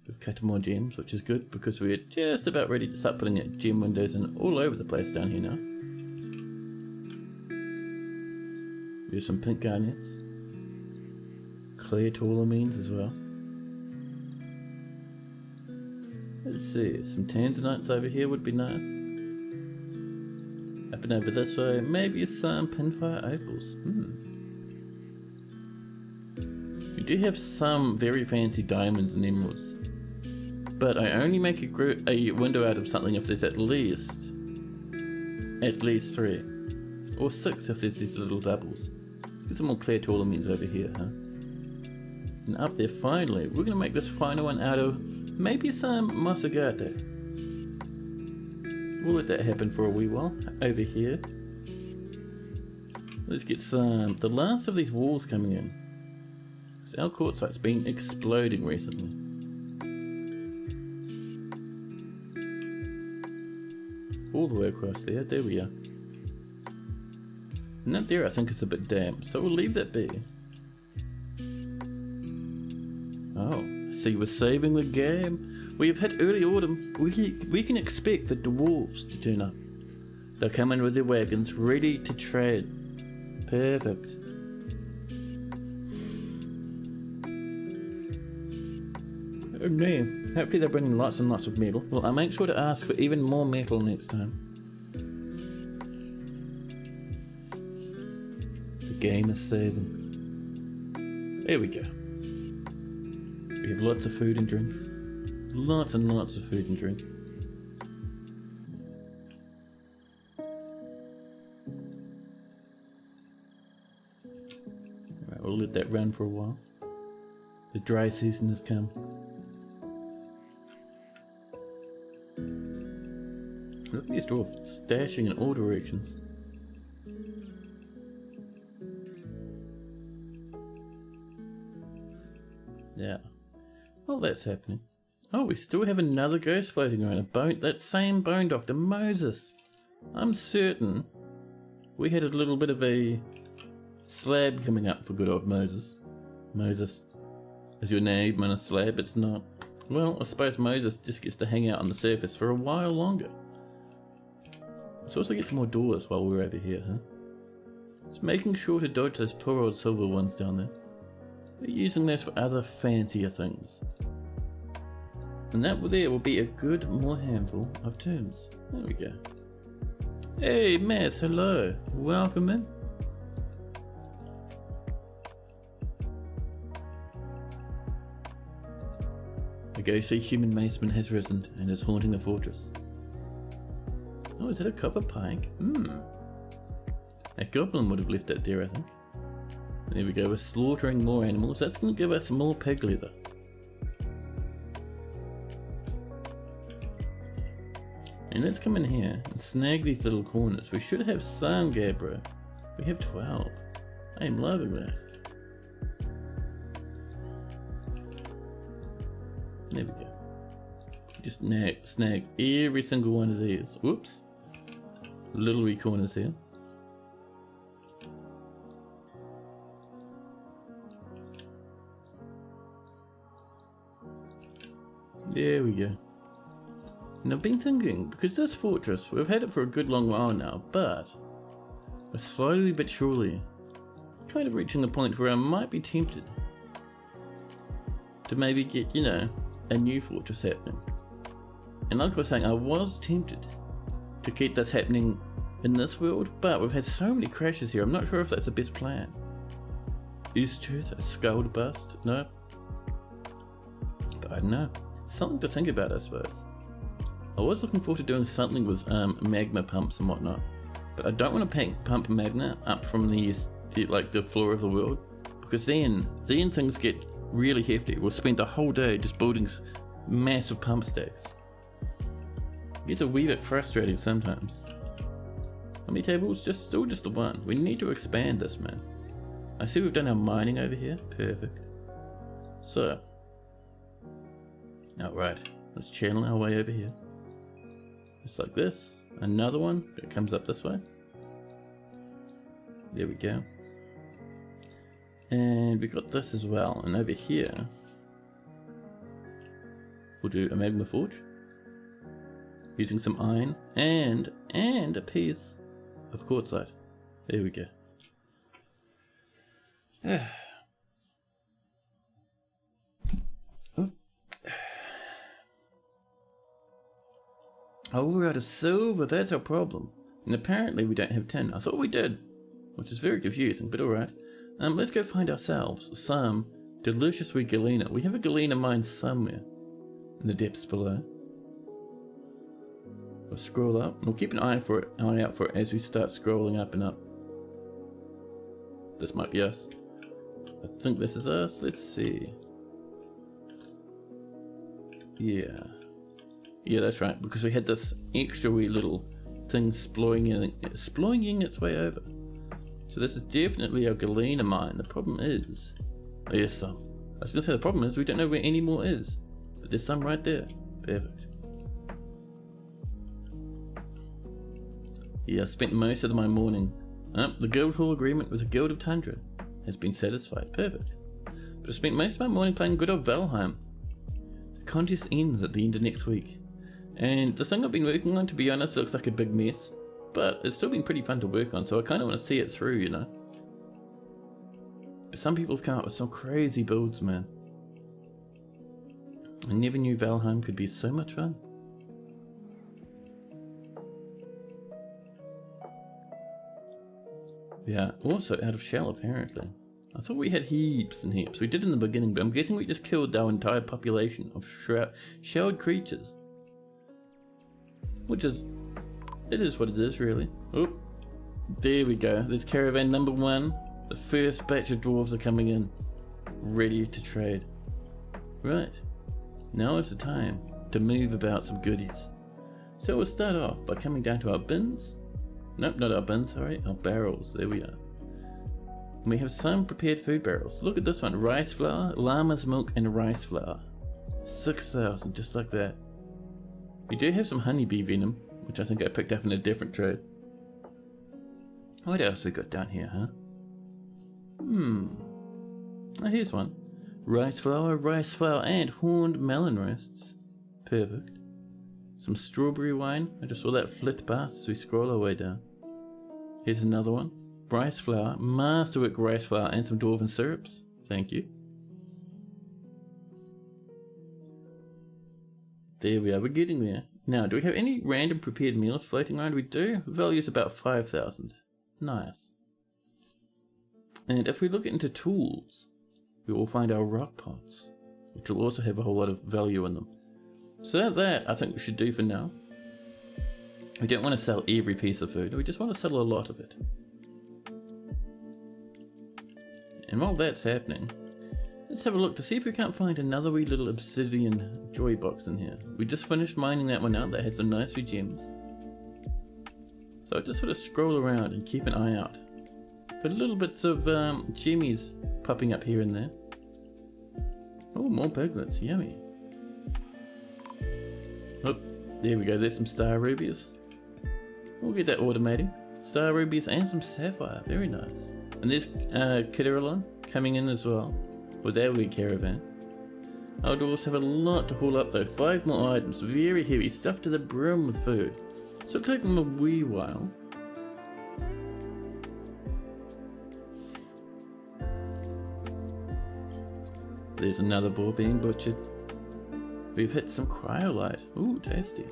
We've cut more gems, which is good because we're just about ready to start putting gem windows in all over the place down here now. We have some pink garnets, clear tourmaline as well. Let's see, some tanzanites over here would be nice. Up and over this way, maybe some pinfire opals. We do have some very fancy diamonds and emeralds, but I only make a window out of something if there's at least 3, or 6 if there's these little doubles. Let's get some more clear tourmalines over here, huh? And up there, finally, we're going to make this final one out of maybe some mosagate. We'll let that happen for a wee while. Over here, let's get the last of these walls coming in. So our quartzite's been exploding recently. All the way across there. There we are. And that there I think is a bit damp, so we'll leave that be. Oh, so you were saving the game. We have hit early autumn. We can expect the dwarves to turn up. They'll come in with their wagons, ready to trade. Perfect. Oh man, hopefully they're bringing lots and lots of metal. Well, I'll make sure to ask for even more metal next time. The game is saving. There we go. We have lots of food and drink. Lots and lots of food and drink. Alright, we'll let that run for a while. The dry season has come. Look at these dwarves stashing in all directions. Yeah. Well, that's happening. Oh, we still have another ghost floating around. That same bone doctor, Moses. I'm certain we had a little bit of a slab coming up for good old Moses. Moses is your name on a slab? It's not. Well, I suppose Moses just gets to hang out on the surface for a while longer. Let's also get some more doors while we're over here, huh? Just making sure to dodge those poor old silver ones down there. We're using those for other fancier things. And that there will be a good more handful of tombs. There we go. Hey, Mass, hello. Welcome in. The ghostly human maceman has risen and is haunting the fortress. Oh, is that a copper pike? A goblin would have left that there, I think. There we go, we're slaughtering more animals. That's going to give us more pig leather. And let's come in here and snag these little corners. We should have some gabbro. We have 12. I am loving that. There we go. Just snag every single one of these. Whoops. Little wee corners here. There we go. And I've been thinking, because this fortress, we've had it for a good long while now, but slowly but surely, kind of reaching the point where I might be tempted to maybe get, you know, a new fortress happening. And like I was saying, I was tempted to keep this happening in this world, but we've had so many crashes here, I'm not sure if that's the best plan. East Tooth, a skull to bust? No. But I don't know. Something to think about, I suppose. I was looking forward to doing something with magma pumps and whatnot, but I don't want to pump magma up from the floor of the world, because then things get really hefty. We'll spend the whole day just building massive pump stacks. It gets a wee bit frustrating sometimes. How many tables? Still just the one. We need to expand this, man. I see we've done our mining over here. Perfect. So, alright, let's channel our way over here. Just like this. Another one that comes up this way. There we go. And we got this as well. And over here, we'll do a magma forge using some iron and a piece of quartzite. There we go. Oh, we're out of silver, that's our problem. And apparently we don't have tin. I thought we did, which is very confusing, but alright. Let's go find ourselves some delicious wee galena. We have a galena mine somewhere in the depths below. We'll scroll up, and we'll keep an eye out for it as we start scrolling up and up. This might be us. I think this is us. Let's see. Yeah, that's right, because we had this extra wee little thing exploring its way over. So this is definitely our galena mine. The problem is, oh yes, some. I was going to say the problem is we don't know where any more is, but there's some right there. Perfect. Yeah, I spent most of my morning. The guild hall agreement with the Guild of Tundra has been satisfied. Perfect. But I spent most of my morning playing good old Valheim. The contest ends at the end of next week. And the thing I've been working on, to be honest, looks like a big mess. But it's still been pretty fun to work on, so I kind of want to see it through, you know. But some people have come up with some crazy builds, man. I never knew Valheim could be so much fun. Yeah, also out of shell apparently. I thought we had heaps and heaps. We did in the beginning, but I'm guessing we just killed our entire population of shelled creatures. Which is, it is what it is really. Oh, there we go. There's caravan number 1. The first batch of dwarves are coming in, ready to trade. Right, now is the time to move about some goodies. So we'll start off by coming down to our bins. Nope, not our bins, sorry, our barrels. There we are. And we have some prepared food barrels. Look at this one, rice flour, llama's milk, and rice flour. 6,000, just like that. We do have some honeybee venom, which I think I picked up in a different trade. What else we got down here, huh? Oh, here's one. Rice flour, and horned melon roasts. Perfect. Some strawberry wine. I just saw that flit past as we scroll our way down. Here's another one. Rice flour, masterwork rice flour, and some dwarven syrups. Thank you. There we are, we're getting there. Now, do we have any random prepared meals floating around? We do. Value is about 5,000. Nice. And if we look into tools, we will find our rock pots, which will also have a whole lot of value in them. So that I think we should do for now. We don't want to sell every piece of food, we just want to sell a lot of it. And while that's happening, let's have a look to see if we can't find another wee little obsidian joy box in here. We just finished mining that one out, that has some nice wee gems. So I just sort of scroll around and keep an eye out for little bits of gemmies popping up here and there. Oh, more piglets, yummy. Oh, there we go, there's some star rubies. We'll get that automating. Star rubies and some sapphire, very nice. And there's Kidiralon coming in as well with our wee caravan. Our dwarves have a lot to haul up though, 5 more items, very heavy, stuffed to the brim with food. So it'll take them a wee while. There's another boar being butchered. We've hit some cryolite. Ooh, tasty.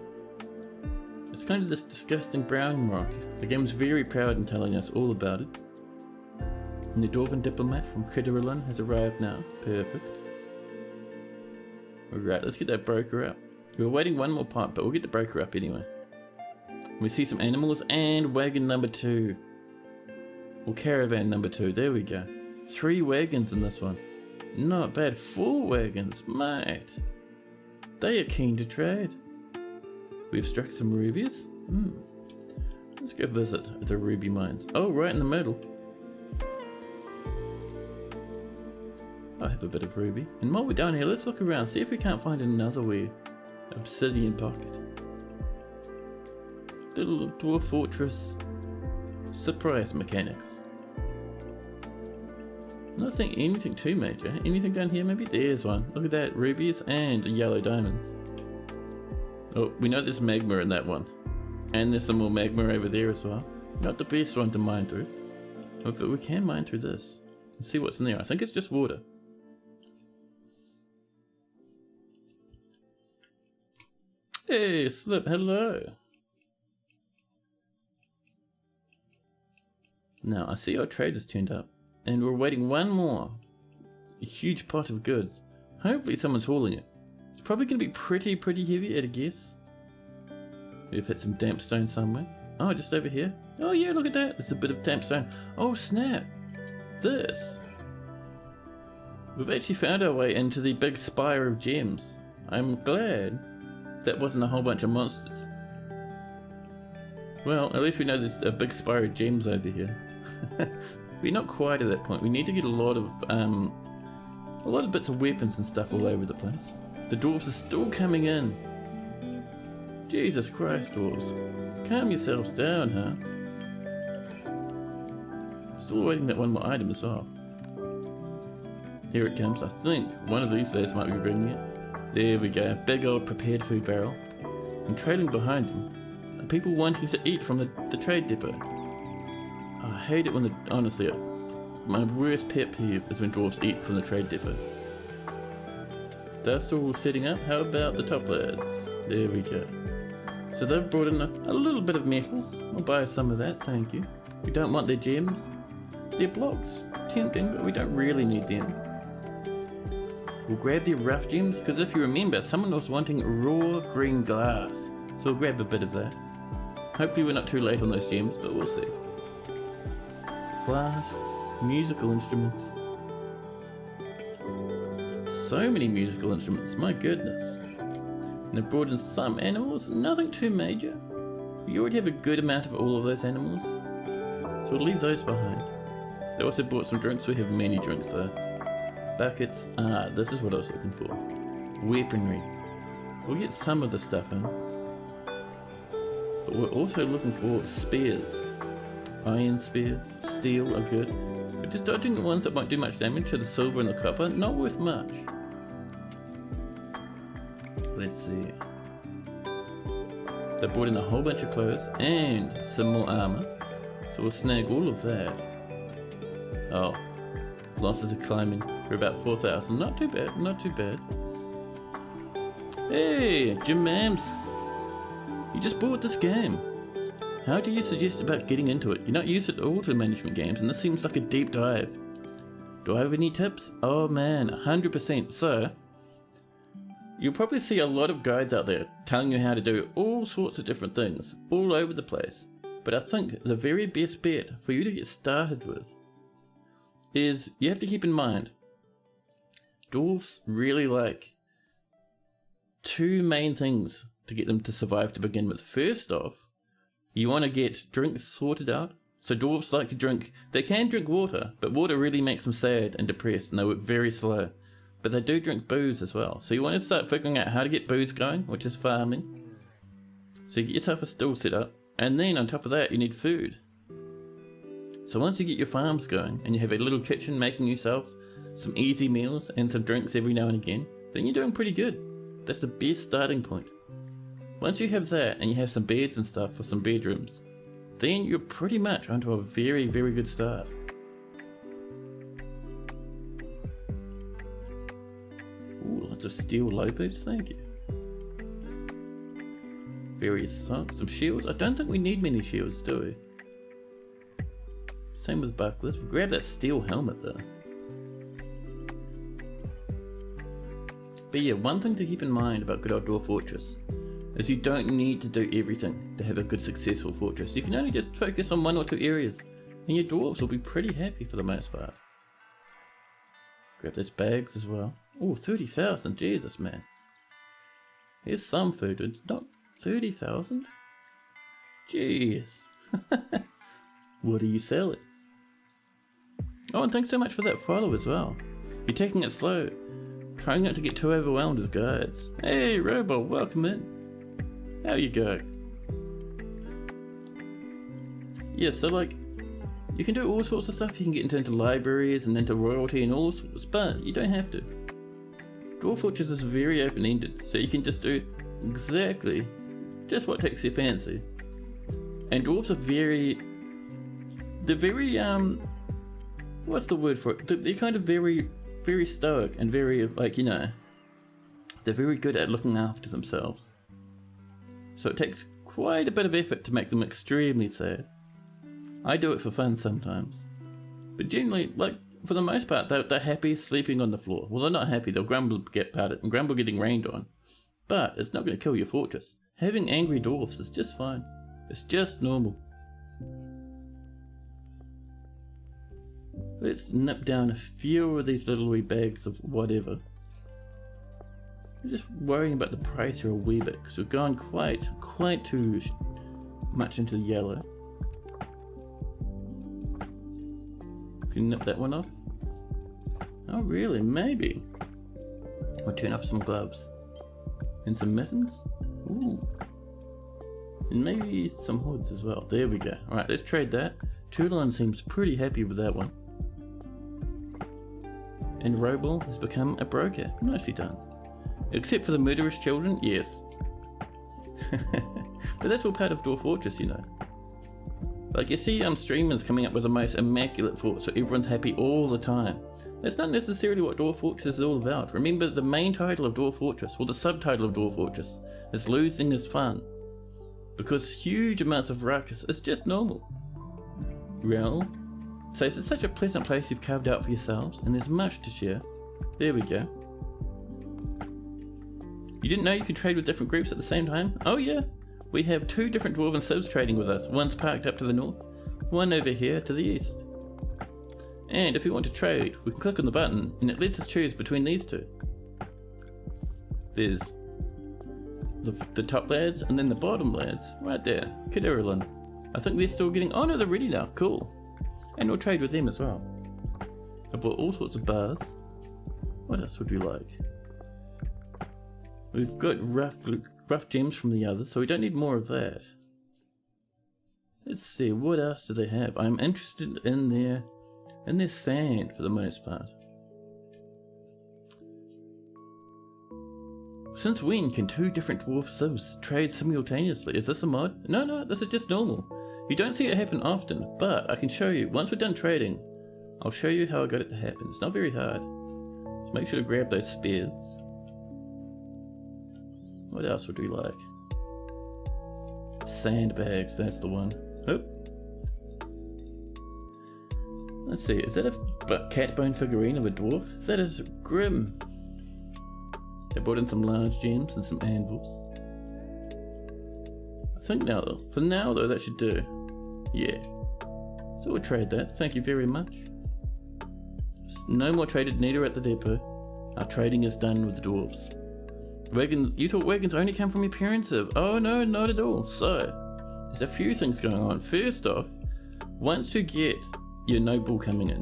It's kind of this disgusting brown rock. The game's very proud in telling us all about it. And the Dwarven diplomat from Kidderillin has arrived now. Perfect. Alright, let's get that broker up. We're waiting one more part, but we'll get the broker up anyway. We see some animals and wagon number 2. Or caravan number 2, there we go. 3 wagons in this one. Not bad, 4 wagons, mate. They are keen to trade. We've struck some rubies. Let's go visit the ruby mines. Oh, right in the middle. I have a bit of ruby. And while we're down here, let's look around, see if we can't find another weird obsidian pocket. Little dwarf fortress. Surprise mechanics. Not seeing anything too major. Anything down here maybe? There's one. Look at that, rubies and yellow diamonds. Oh, we know there's magma in that one. And there's some more magma over there as well. Not the best one to mine through. Oh, but we can mine through this. And see what's in there. I think it's just water. Hey, Slip, hello. Now, I see our trade has turned up. And we're waiting one more. A huge pot of goods. Hopefully someone's hauling it. It's probably going to be pretty heavy at a guess. We've hit some damp stone somewhere. Oh, just over here. Oh yeah, look at that. There's a bit of damp stone. Oh snap. This. We've actually found our way into the big spire of gems. I'm glad that wasn't a whole bunch of monsters. Well, at least we know there's a big spire of gems over here. We're not quite at that point. We need to get a lot of bits of weapons and stuff all over the place. The dwarves are still coming in. Jesus Christ, dwarves. Calm yourselves down, huh? Still waiting that one more item as well. Here it comes. I think one of these days might be bringing it. There we go. Big old prepared food barrel. And trailing behind them are people wanting to eat from the trade depot. I hate it when honestly, my worst pet peeve is when dwarves eat from the trade depot. That's all setting up. How about the top lads? There we go. So they've brought in a little bit of metals. I'll buy some of that, thank you. We don't want their gems. Their blocks. Tempting, but we don't really need them. We'll grab their rough gems, because if you remember, someone was wanting raw green glass. So we'll grab a bit of that. Hopefully we're not too late on those gems, but we'll see. Flasks, musical instruments. So many musical instruments, my goodness. And they've brought in some animals, nothing too major. We already have a good amount of all of those animals, so we'll leave those behind. They also brought some drinks, we have many drinks though. Buckets, this is what I was looking for. Weaponry. We'll get some of the stuff in. But we're also looking for spears. Iron spears, steel are good. But just dodging the ones that won't do much damage to the silver and the copper, not worth much. Let's see. They brought in a whole bunch of clothes and some more armor. So we'll snag all of that. Oh, losses are climbing for about 4,000. Not too bad, not too bad. Hey, Jim Mams. You just bought this game. How do you suggest about getting into it? You're not used at all to management games, and this seems like a deep dive. Do I have any tips? Oh man, 100%. So, you'll probably see a lot of guides out there telling you how to do all sorts of different things, all over the place. But I think the very best bet for you to get started with is you have to keep in mind, dwarves really like 2 main things to get them to survive to begin with. First off, you want to get drinks sorted out. So dwarves like to drink, they can drink water, but water really makes them sad and depressed and they work very slow. But they do drink booze as well. So you want to start figuring out how to get booze going, which is farming. So you get yourself a still set up, and then on top of that you need food. So once you get your farms going, and you have a little kitchen making yourself some easy meals and some drinks every now and again, then you're doing pretty good. That's the best starting point. Once you have that, and you have some beds and stuff for some bedrooms, then you're pretty much onto a very, very good start. lots of steel low boots, thank you. Various socks, some shields. I don't think we need many shields, do we? Same with bucklers. We'll grab that steel helmet though. But yeah, one thing to keep in mind about good old Dwarf Fortress is you don't need to do everything to have a good successful fortress. You can only just focus on one or two areas and your dwarves will be pretty happy for the most part. Grab those bags as well. Oh, 30,000, Jesus man. Here's some food, it's not 30,000? Jeez. What are you selling? Oh, and thanks so much for that follow as well. You're taking it slow. Trying not to get too overwhelmed with guides. Hey, Robo, welcome in. How you go? Yeah, so like, you can do all sorts of stuff. You can get into libraries and into royalty and all sorts, but you don't have to. Dwarf Fortress is very open-ended, so you can just do exactly just what takes your fancy. And dwarves are they're very, what's the word for it? They're kind of very stoic and very, like, you know, they're very good at looking after themselves. So it takes quite a bit of effort to make them extremely sad. I do it for fun sometimes. But generally, like, for the most part, they're happy sleeping on the floor. Well, they're not happy, they'll grumble about it and grumble getting rained on. But it's not going to kill your fortress. Having angry dwarfs is just fine. It's just normal. Let's nip down a few of these little wee bags of whatever. I'm just worrying about the price here a wee bit, because we've gone quite too much into the yellow. Can you nip that one off? Oh really, maybe. We'll turn off some gloves. And some mittens? Ooh. And maybe some hoods as well. There we go. Alright, let's trade that. Tulin seems pretty happy with that one. And Robel has become a broker. Nicely done. Except for the murderous children, yes. But that's all part of Dwarf Fortress, you know. Like, you see streamers coming up with the most immaculate fort so everyone's happy all the time. That's not necessarily what Dwarf Fortress is all about. Remember, the main title of Dwarf Fortress, or the subtitle of Dwarf Fortress, is losing is fun. Because huge amounts of ruckus is just normal. Well, so it's such a pleasant place you've carved out for yourselves, and there's much to share. There we go. You didn't know you could trade with different groups at the same time? Oh yeah, we have two different dwarven civs trading with us. One's parked up to the north, one over here to the east. And if we want to trade, we can click on the button and it lets us choose between these two. There's the top lads and then the bottom lads, right there, Kadiralin. I think they're still getting, oh no, they're ready now, cool. And we'll trade with them as well. I bought all sorts of bars. What else would we like? We've got rough gems from the others, so we don't need more of that. Let's see, what else do they have? I'm interested in their sand for the most part. Since when can two different dwarf civs trade simultaneously? Is this a mod? No, this is just normal. You don't see it happen often, but I can show you. Once we're done trading, I'll show you how I got it to happen. It's not very hard. Just make sure to grab those spears. What else would we like? Sandbags, that's the one. Oh. Let's see, is that a cat bone figurine of a dwarf? That is grim. They brought in some large gems and some anvils. I think now though, for now though, that should do. Yeah. So we'll trade that, thank you very much. No more traded neither at the depot. Our trading is done with the dwarves. Wagons, you thought wagons only come from your parent civ? Oh no, not at all. So, there's a few things going on. First off, once you get your noble coming in,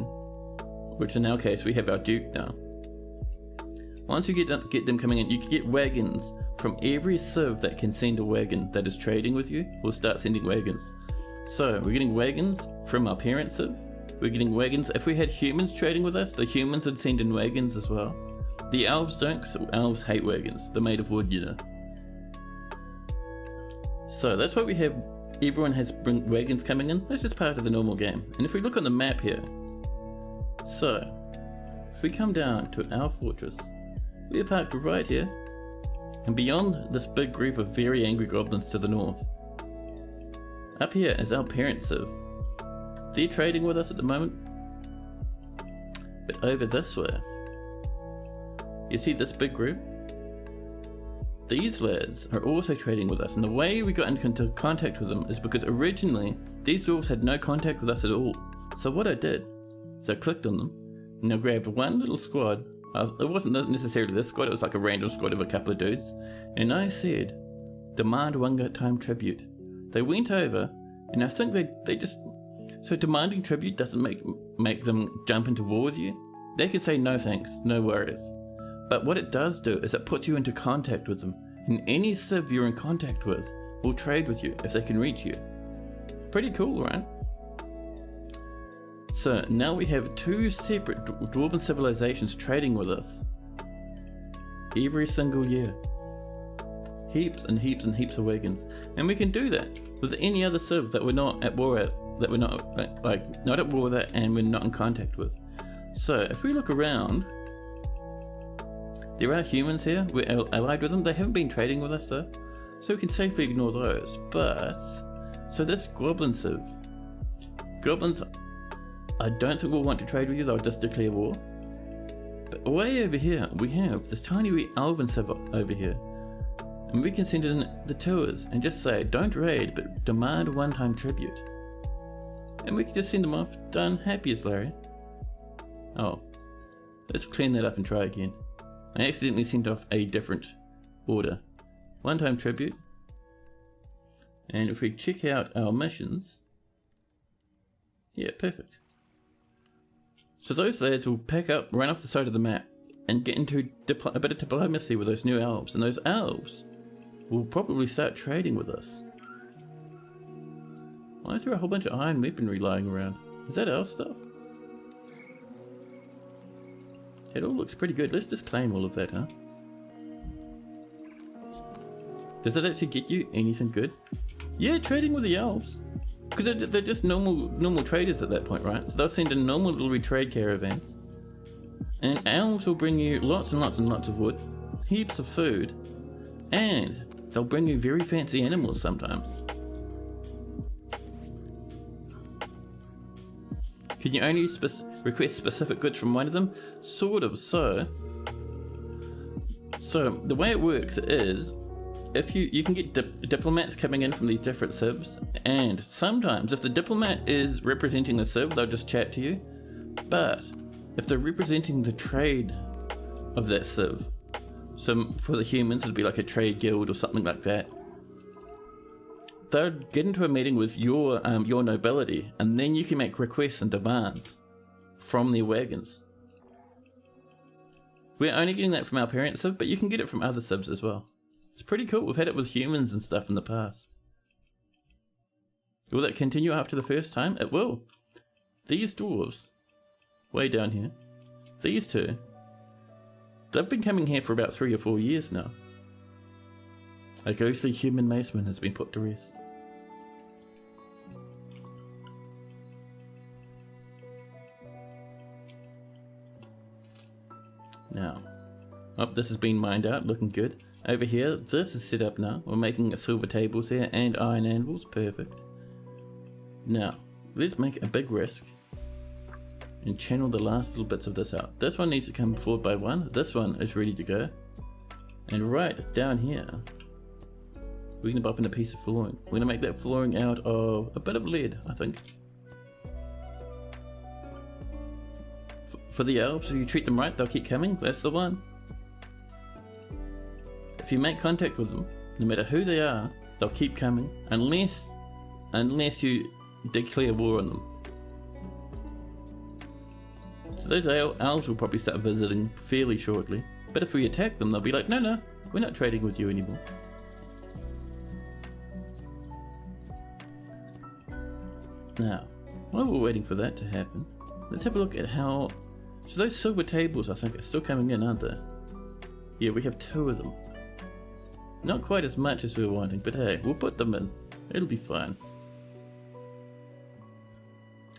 which in our case we have our duke now. Once you get them coming in, you can get wagons from every civ that can send a wagon that is trading with you. Will start sending wagons. So we're getting wagons from our parent civ. We're getting wagons. If we had humans trading with us, the humans would send in wagons as well. The elves don't, because elves hate wagons. They're made of wood, you know. So that's why we have, everyone has wagons coming in. That's just part of the normal game. And if we look on the map here, so if we come down to our fortress, We're parked right here. And beyond this big group of very angry goblins to the north, up here is our parent civ. They're trading with us at the moment. But over this way, you see this big group? These lads are also trading with us, and the way we got into contact with them is because originally these dwarves had no contact with us at all. So what I did is I clicked on them and I grabbed one little squad. It wasn't necessarily this squad, it was like a random squad of a couple of dudes, and I said, demand one time tribute. They went over, and I think they just, so demanding tribute doesn't make them jump into war with you. They can say no thanks, no worries. But what it does do is it puts you into contact with them, and any civ you're in contact with will trade with you if they can reach you. Pretty cool, right? So now we have two separate dwarven civilizations trading with us every single year. Heaps and heaps and heaps of wagons, and we can do that with any other civ that we're not at war at, that we're not not at war with it, and we're not in contact with. So if we look around, there are humans here. We're allied with them. They haven't been trading with us though, so we can safely ignore those. But so this goblin civ, goblins, I don't think we'll want to trade with you. They'll just declare war. But way over here, we have this tiny wee elven civ over here. And we can send in the tours and just say, don't raid, but demand one-time tribute. And we can just send them off, done, happy as Larry. Oh, let's clean that up and try again. I accidentally sent off a different order. One-time tribute. And if we check out our missions, yeah, perfect. So those lads will pick up, run off the side of the map, and get into a bit of diplomacy with those new elves. And those elves will probably start trading with us. Why is there a whole bunch of iron weaponry lying around? Is that our stuff? It all looks pretty good. Let's just claim all of that, huh? Does it actually get you anything good? Yeah, trading with the elves. Because they're just normal traders at that point, right? So they'll send in normal little trade caravans. And elves will bring you lots and lots and lots of wood, heaps of food, and they'll bring you very fancy animals sometimes. Can you only request specific goods from one of them? Sort of, so the way it works is, if you can get diplomats coming in from these different civs, and sometimes if the diplomat is representing the civ, they'll just chat to you. But if they're representing the trade of that civ, so for the humans it'd be like a trade guild or something like that, they'll get into a meeting with your nobility, and then you can make requests and demands from their wagons. We're only getting that from our parent civ, but you can get it from other civs as well. It's pretty cool. We've had it with humans and stuff in the past. Will that continue after the first time? It will. These dwarves, way down here, these two, they've been coming here for about 3 or 4 years now. A ghostly human maceman has been put to rest. Now, this has been mined out, looking good. Over here, this is set up now. We're making silver tables here and iron anvils, perfect. Now, let's make a big risk and channel the last little bits of this out. This one needs to come forward by 1. This one is ready to go. And right down here, we're going to buff in a piece of flooring. We're going to make that flooring out of a bit of lead, I think. For the elves, if you treat them right, they'll keep coming. That's the one. If you make contact with them, no matter who they are, they'll keep coming unless you declare war on them. So those elves will probably start visiting fairly shortly. But if we attack them, they'll be like, no, we're not trading with you anymore. Now, while we're waiting for that to happen, let's have a look at how... So those silver tables, I think, are still coming in, aren't they? Yeah, we have 2 of them. Not quite as much as we were wanting, but hey, we'll put them in. It'll be fine.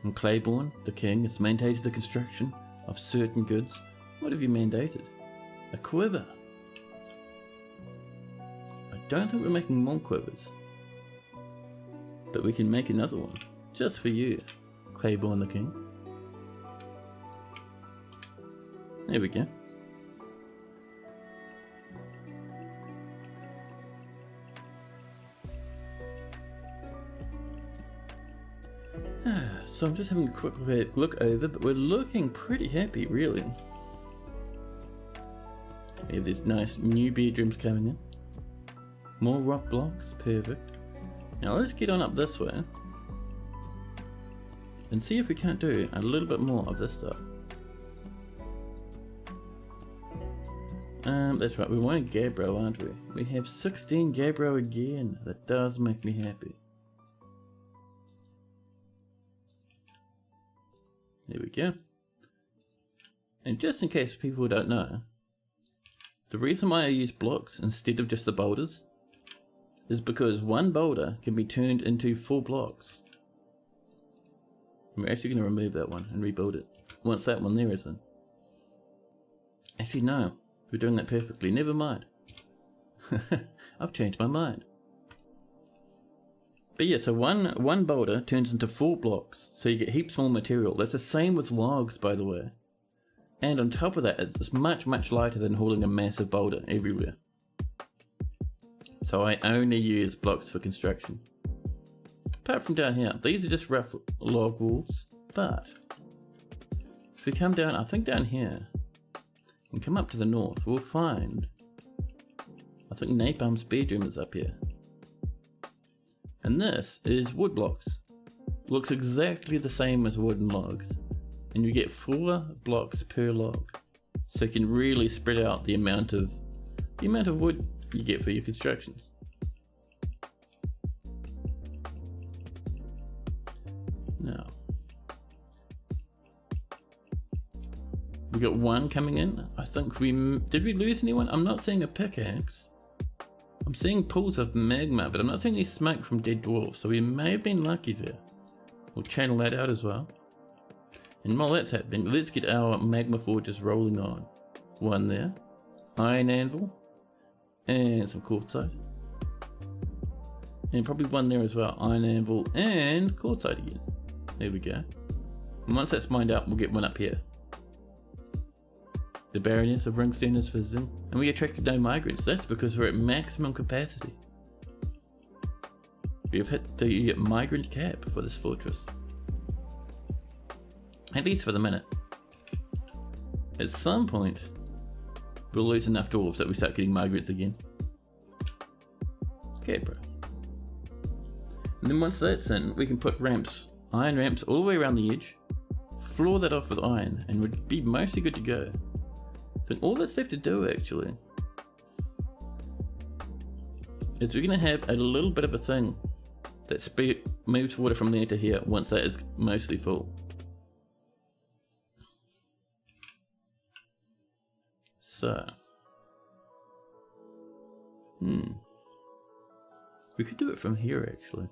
And Claiborne, the king, has mandated the construction of certain goods. What have you mandated? A quiver. I don't think we're making more quivers. But we can make another one. Just for you, Claiborne the King. There we go. So I'm just having a quick look over, but we're looking pretty happy, really. We have these nice new bedrooms coming in. More rock blocks, perfect. Now let's get on up this way and see if we can't do a little bit more of this stuff. That's right, we want Gabbro, aren't we? We have 16 Gabbro again. That does make me happy. There we go. And just in case people don't know, the reason why I use blocks instead of just the boulders is because one boulder can be turned into 4 blocks. And we're actually going to remove that one and rebuild it once that one there is in. Actually no, we're doing that perfectly, never mind. I've changed my mind. But yeah, so one boulder turns into 4 blocks, so you get heaps more material. That's the same with logs, by the way. And on top of that, it's much, much lighter than hauling a massive boulder everywhere. So I only use blocks for construction. Apart from down here, these are just rough log walls, but if we come down, I think down here, and come up to the north, we'll find, I think Napalm's bedroom is up here. And this is wood blocks. Looks exactly the same as wooden logs. And you get 4 blocks per log. So you can really spread out the amount of wood you get for your constructions. Now, we got 1 coming in. I think did we lose anyone? I'm not seeing a pickaxe. I'm seeing pools of magma, but I'm not seeing any smoke from dead dwarves, so we may have been lucky there. We'll channel that out as well. And while that's happening, let's get our magma forges rolling on. 1 there, iron anvil, and some quartzite. And probably 1 there as well, iron anvil and quartzite again. There we go. And once that's mined out, we'll get 1 up here. The Baroness of Ringstein is visiting, and we attracted no migrants. That's because we're at maximum capacity. We have hit the migrant cap for this fortress. At least for the minute. At some point, we'll lose enough dwarves that we start getting migrants again. Okay, bro. And then once that's in, we can put ramps, iron ramps all the way around the edge, floor that off with iron, and we'd be mostly good to go. But all that's left to do actually is we're going to have a little bit of a thing that moves water from there to here once that is mostly full. So, we could do it from here actually.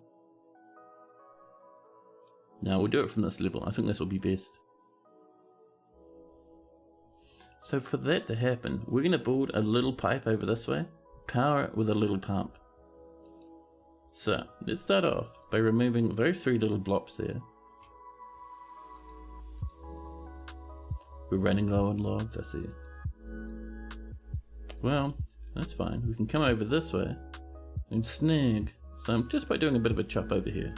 No, we'll do it from this level. I think this will be best. So for that to happen, we're going to build a little pipe over this way, power it with a little pump. So let's start off by removing those 3 little blobs there. We're running low on logs, I see. Well, that's fine. We can come over this way and snag some just by doing a bit of a chop over here.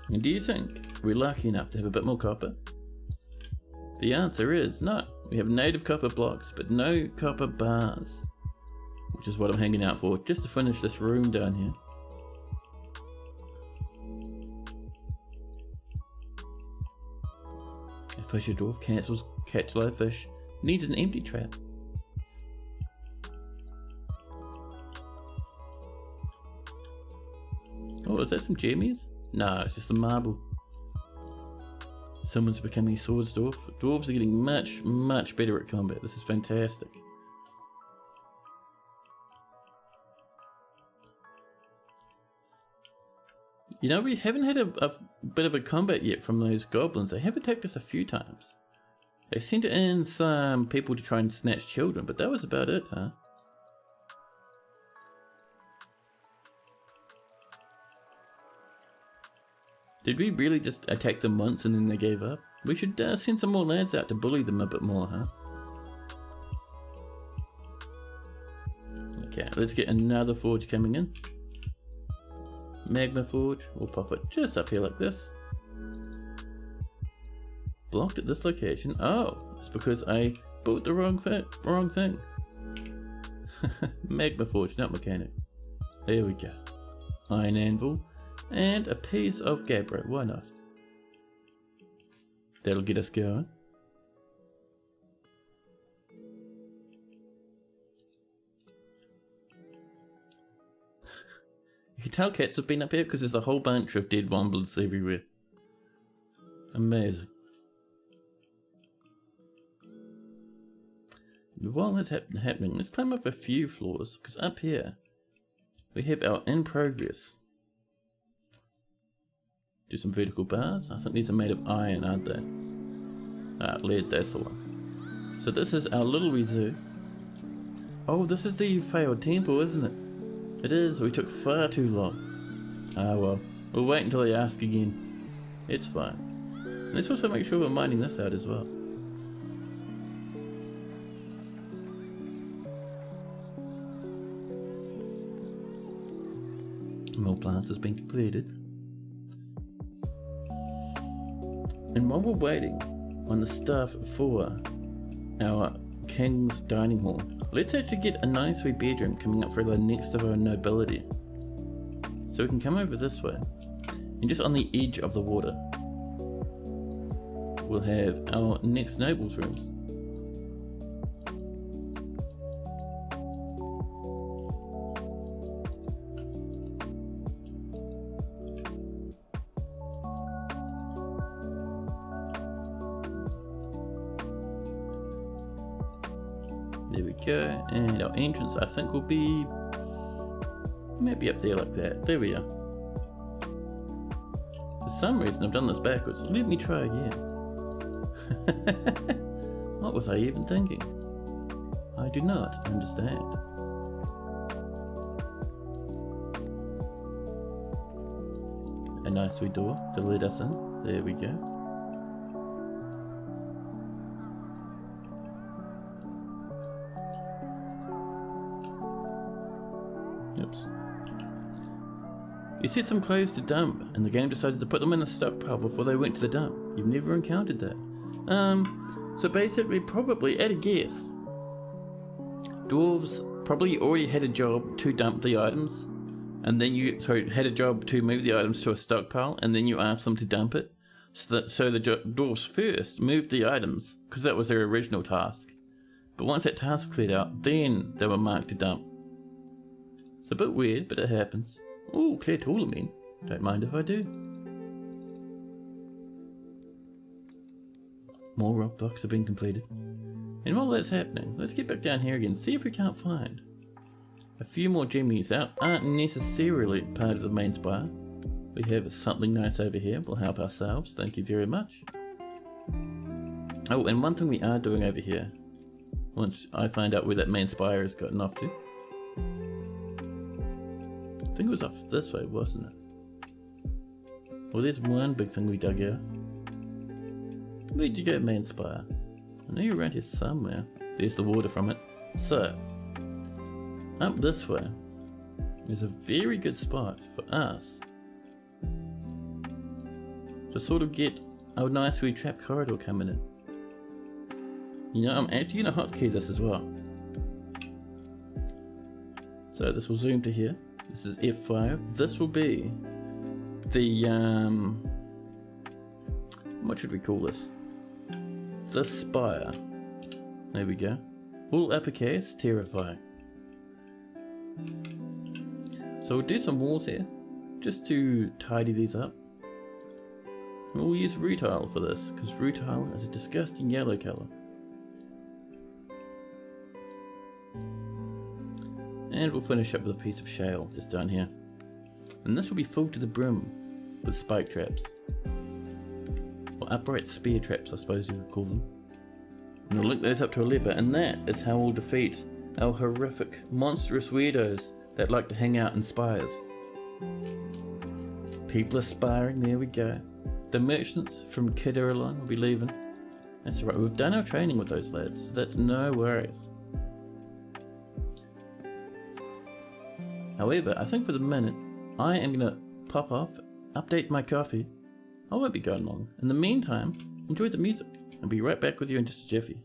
And do you think we're lucky enough to have a bit more copper? The answer is no. We have native copper blocks, but no copper bars. Which is what I'm hanging out for, just to finish this room down here. A fisher dwarf cancels catch live fish. Needs an empty trap. Oh, is that some jammies? No, it's just a marble. Someone's becoming a swords dwarf. Dwarves are getting much, much better at combat. This is fantastic. You know, we haven't had a bit of a combat yet from those goblins. They have attacked us a few times. They sent in some people to try and snatch children, but that was about it, huh? Did we really just attack them once and then they gave up? We should send some more lads out to bully them a bit more, huh? Okay, let's get another forge coming in. Magma forge, we'll pop it just up here like this. Blocked at this location. Oh, it's because I built the wrong thing. Magma forge, not mechanic. There we go. Iron anvil and a piece of gabbro. Why not? That'll get us going. You can tell cats have been up here because there's a whole bunch of dead womblets everywhere. Amazing. While that's happening, let's climb up a few floors, because up here we have our in progress. Do some vertical bars. I think these are made of iron, aren't they? Ah, lead, that's the one. So this is our little reserve. Oh, this is the failed temple, isn't it? It is. We took far too long. Ah well, we'll wait until they ask again. It's fine. Let's also make sure we're mining this out as well. More plants has been completed. And while we're waiting on the stuff for our king's dining hall, let's actually get a nice wee bedroom coming up for the next of our nobility. So we can come over this way, and just on the edge of the water, we'll have our next nobles' rooms. There we go, and our entrance I think will be maybe up there like that. There we are. For some reason I've done this backwards. Let me try again. What was I even thinking? I do not understand. A nice wee door to lead us in. There we go. Oops. You set some clothes to dump, and the game decided to put them in a stockpile before they went to the dump. You've never encountered that. So basically, probably, at a guess, dwarves probably already had a job to dump the items, and then had a job to move the items to a stockpile, and then you asked them to dump it. So the dwarves first moved the items, because that was their original task. But once that task cleared out, then they were marked to dump. It's a bit weird, but it happens. Ooh, clear tourmaline. Don't mind if I do. More rock blocks have been completed. And while that's happening, let's get back down here again, see if we can't find a few more gemmies that aren't necessarily part of the main spire. We have something nice over here. We'll help ourselves. Thank you very much. Oh, and one thing we are doing over here, once I find out where that main spire has gotten off to. I think it was off this way, wasn't it? Well, there's one big thing we dug out. Where'd you go, main spire? I know you're around here somewhere. There's the water from it. So, up this way is a very good spot for us to sort of get a nice wee trap corridor coming in. You know, I'm actually going to hotkey this as well. So this will zoom to here. This is F5. This will be the, what should we call this? The spire. There we go. All uppercase, terrifying. So we'll do some walls here, just to tidy these up. And we'll use rutile for this, because rutile is a disgusting yellow colour. And we'll finish up with a piece of shale just down here. And this will be full to the brim with spike traps. Or upright spear traps, I suppose you could call them. And we'll link those up to a lever, and that is how we'll defeat our horrific, monstrous weirdos that like to hang out in spires. People are spiring, there we go. The merchants from Kidaralon will be leaving. That's right, we've done our training with those lads, so that's no worries. However, I think for the minute, I am going to pop off, update my coffee. I won't be going long. In the meantime, enjoy the music. I'll be right back with you in just a jiffy.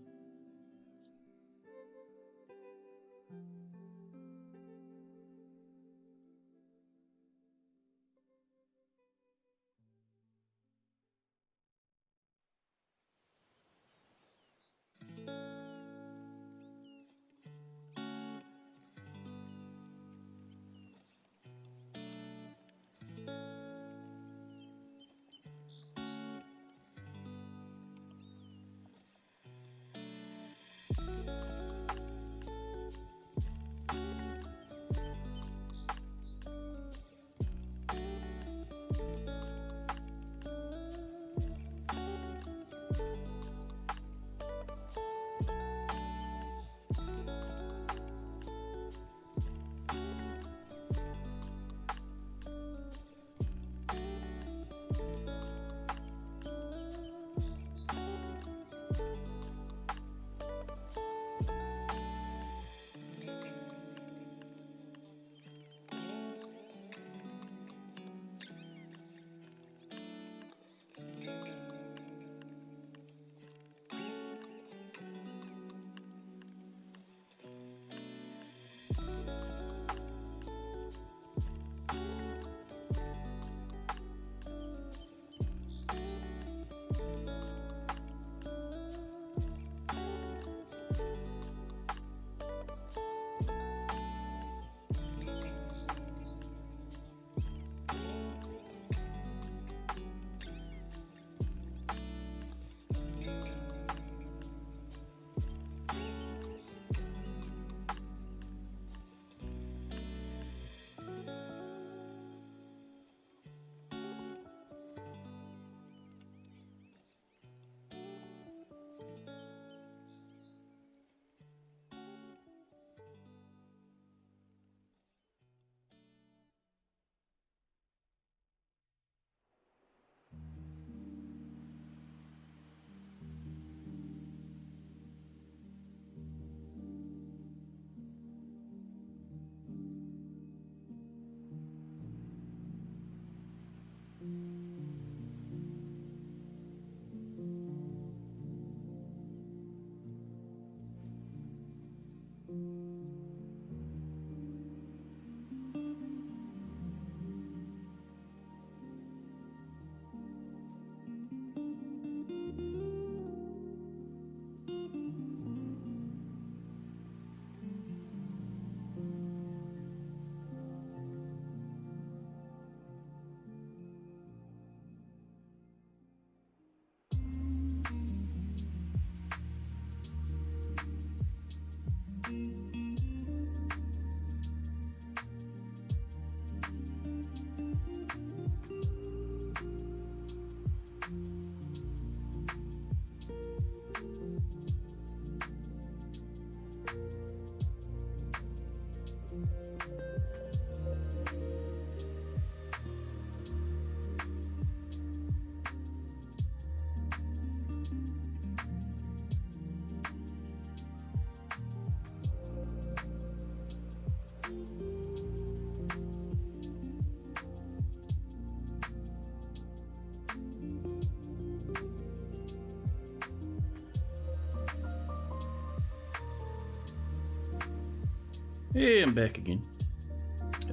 Hey, I'm back again.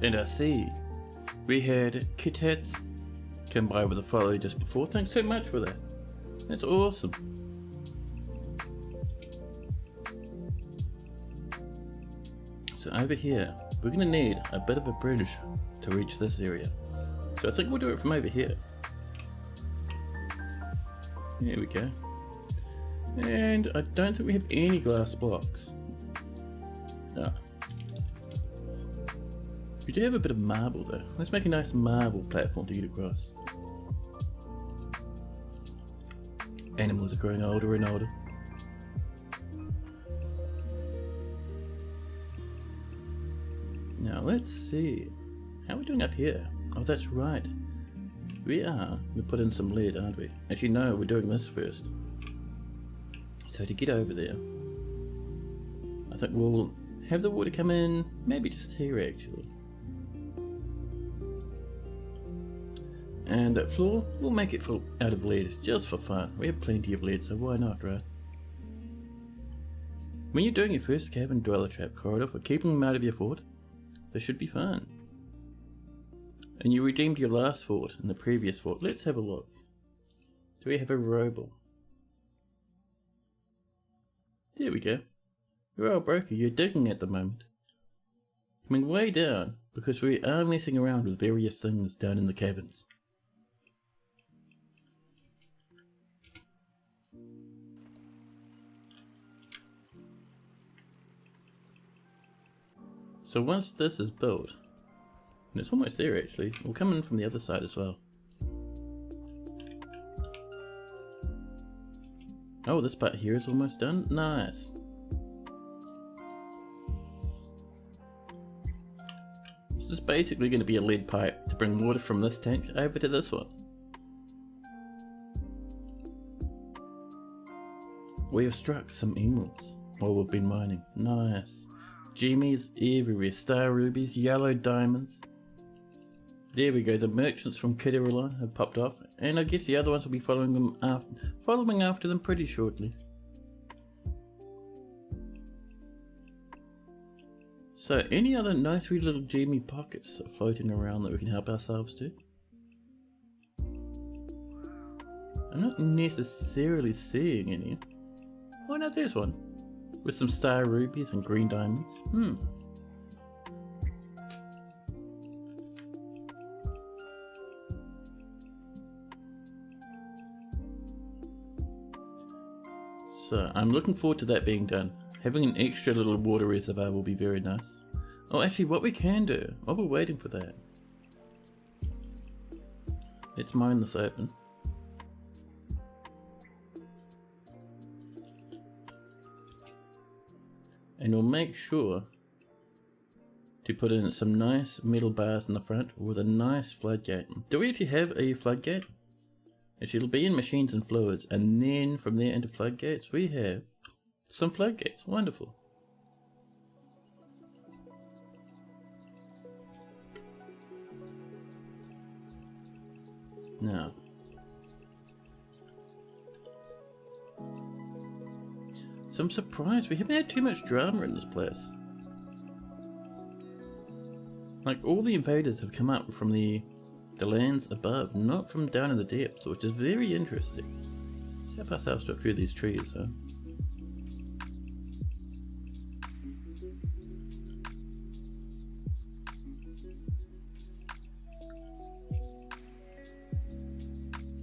And I see we had Kit Hats come by with a follow just before. Thanks so much for that. That's awesome. So over here, we're going to need a bit of a bridge to reach this area. So I think we'll do it from over here. There we go. And I don't think we have any glass blocks. No. We do have a bit of marble though. Let's make a nice marble platform to get across. Animals are growing older and older. Now let's see. How are we doing up here? Oh, that's right. We are going to put in some lead, aren't we? Actually, no, we're doing this first. So to get over there, I think we'll have the water come in, maybe just here actually. And that floor, we'll make it full out of lead, just for fun. We have plenty of lead, so why not, right? When you're doing your first cabin dweller trap corridor for keeping them out of your fort, this should be fun. And you redeemed your last fort in the previous fort. Let's have a look. Do we have a roble? There we go. Royal Broker, you're digging at the moment. Coming way down, because we are messing around with various things down in the cabins. So once this is built, and it's almost there actually, we'll come in from the other side as well. Oh, this part here is almost done. Nice. This is basically going to be a lead pipe to bring water from this tank over to this one. We have struck some emeralds while we've been mining. Nice. Gemmies everywhere. Star rubies, yellow diamonds. There we go. The merchants from Kidiralon have popped off, and I guess the other ones will be following after them pretty shortly. So, any other nice wee little gemmy pockets floating around that we can help ourselves to? I'm not necessarily seeing any. Oh no, there's one. With some star rubies and green diamonds. So, I'm looking forward to that being done. Having an extra little water reservoir will be very nice. Oh, actually, what we can do, while we're waiting for that, let's mine this open. And we'll make sure to put in some nice metal bars in the front with a nice floodgate. Do we actually have a floodgate? Actually, it'll be in machines and fluids, and then from there into floodgates, we have some floodgates. Wonderful. Now, so I'm surprised we haven't had too much drama in this place. Like, all the invaders have come up from the lands above, not from down in the depths, which is very interesting. Let's help ourselves to a few of these trees, though.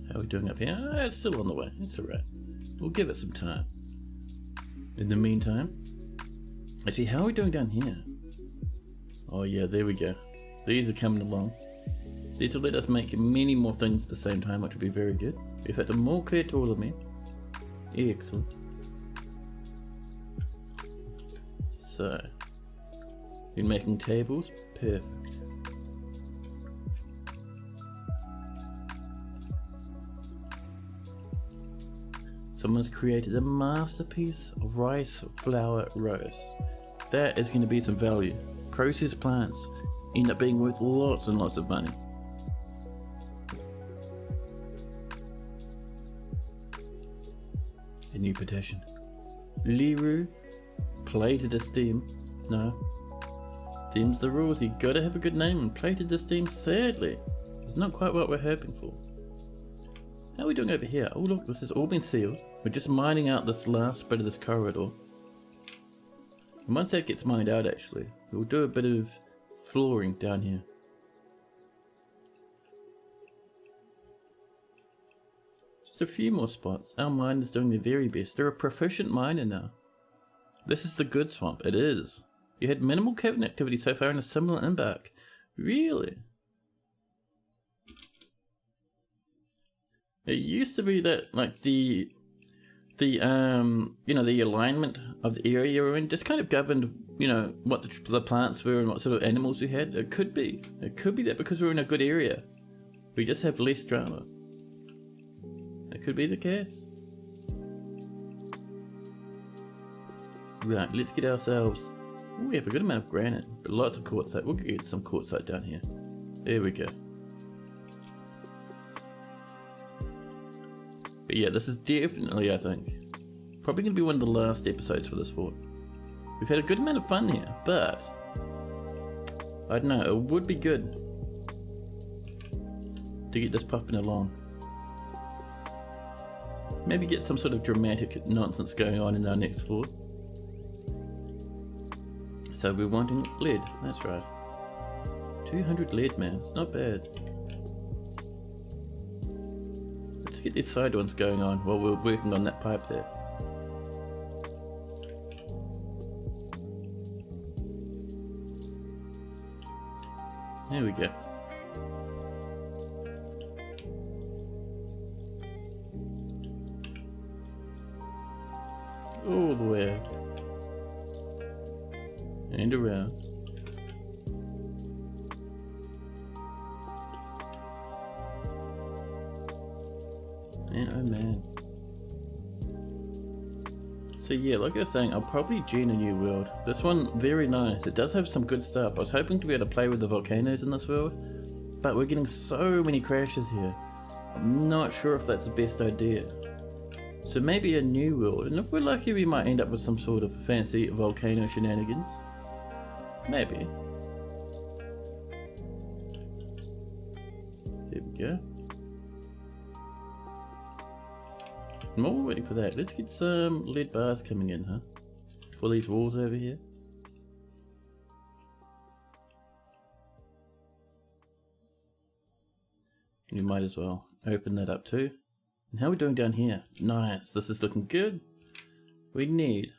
How are we doing up here? It's still on the way. It's alright. We'll give it some time. In the meantime, actually, how are we doing down here? Oh yeah, there we go. These are coming along. These will let us make many more things at the same time, which will be very good. We've had them all clear to all of me. Excellent. So, been making tables. Perfect. Someone's created a masterpiece of rice flour roast. That is going to be some value. Processed plants end up being worth lots and lots of money. A new petition. Liru plated esteem. No. Them's the rules. You gotta have a good name, and plated esteem, sadly, is not quite what we're hoping for. How are we doing over here? Oh look, this has all been sealed. We're just mining out this last bit of this corridor. And once that gets mined out, actually, we'll do a bit of flooring down here. Just a few more spots. Our mine is doing their very best. They're a proficient miner now. This is the good swamp. It is. You had minimal cavern activity so far in a similar embark. Really? It used to be that, like, the the the alignment of the area you're in just kind of governed, what the plants were and what sort of animals we had. It could be that because we're in a good area, we just have less drama. It could be the case. Right, let's get ourselves. Oh, we have a good amount of granite, but lots of quartzite. We'll get some quartzite down here. There we go. But yeah, this is definitely, I think, probably going to be one of the last episodes for this fort. We've had a good amount of fun here, but I don't know, it would be good to get this popping along. Maybe get some sort of dramatic nonsense going on in our next fort. So we're wanting lead, that's right. 200 lead, man, it's not bad. Let's get these side ones going on while we're working on that pipe there. There we go. All the way out. And around. Man, oh man. So yeah, like I was saying, I'll probably gene a new world. This one, very nice. It does have some good stuff. I was hoping to be able to play with the volcanoes in this world, but we're getting so many crashes here. I'm not sure if that's the best idea. So maybe a new world, and if we're lucky we might end up with some sort of fancy volcano shenanigans. Maybe. There we go. And while we're waiting for that, let's get some lead bars coming in, huh? For these walls over here. You might as well open that up too. And how are we doing down here? Nice, this is looking good. We need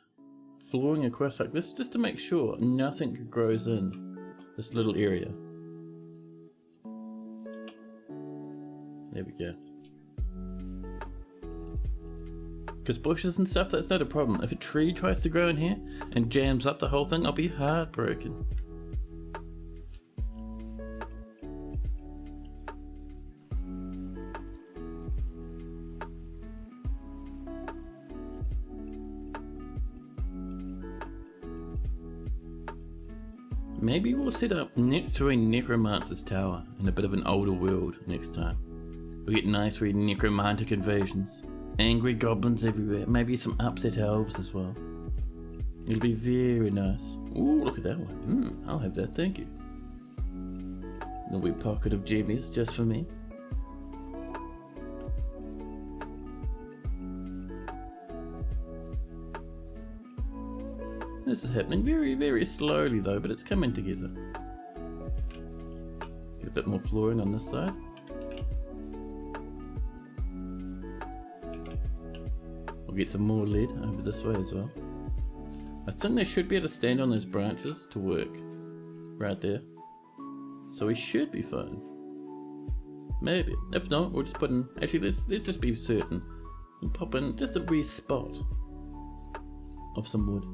flooring across like this just to make sure nothing grows in this little area. There we go. Because bushes and stuff, that's not a problem. If a tree tries to grow in here and jams up the whole thing, I'll be heartbroken. Maybe we'll set up next to a necromancer's tower in a bit of an older world next time. We get nice necromantic invasions, angry goblins everywhere, maybe some upset elves as well. It'll be very nice. Ooh, look at that one. I'll have that, thank you. A wee pocket of jimmies just for me. This is happening very, very slowly though, but it's coming together. Get a bit more flooring on this side. We'll get some more lead over this way as well. I think they should be able to stand on those branches to work. Right there. So we should be fine. Maybe. If not, we'll just put in... Actually, let's just be certain. We'll pop in just a wee spot of some wood.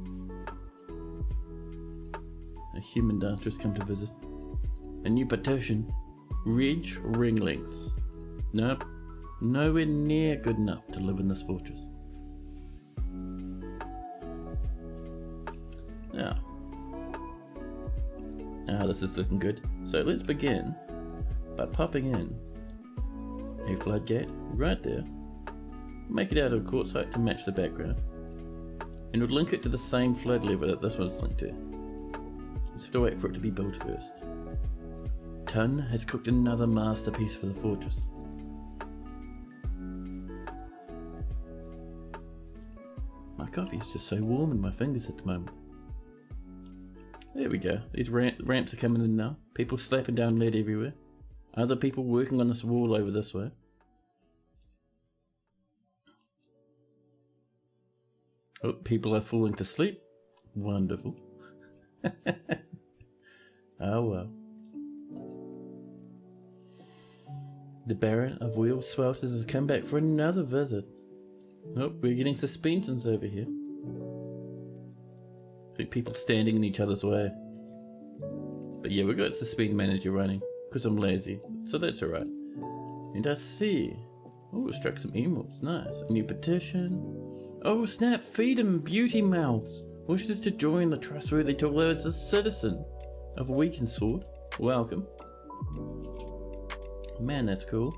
A human dancer has come to visit. A new petition. Ridge ring lengths. Nope. Nowhere near good enough to live in this fortress. Now. This is looking good. So let's begin by popping in a floodgate right there. Make it out of quartzite to match the background. And we'll link it to the same flood lever that this one's linked to. Let's have to wait for it to be built first. Tun has cooked another masterpiece for the fortress. My coffee's just so warm in my fingers at the moment. There we go. These ramps are coming in now. People slapping down lead everywhere. Other people working on this wall over this way. Oh, people are falling to sleep. Wonderful. Oh well. The Baron of Wheel Swelters has come back for another visit. Oh, we're getting suspensions over here. I think people standing in each other's way. But yeah, we've got suspend manager running, because I'm lazy, so that's alright. And I see. Oh, we struck some emeralds, nice. A new petition. Oh snap, feed him beauty mouths. Wishes to join the trustworthy to live as a citizen of Weakensword. Welcome. Man, that's cool.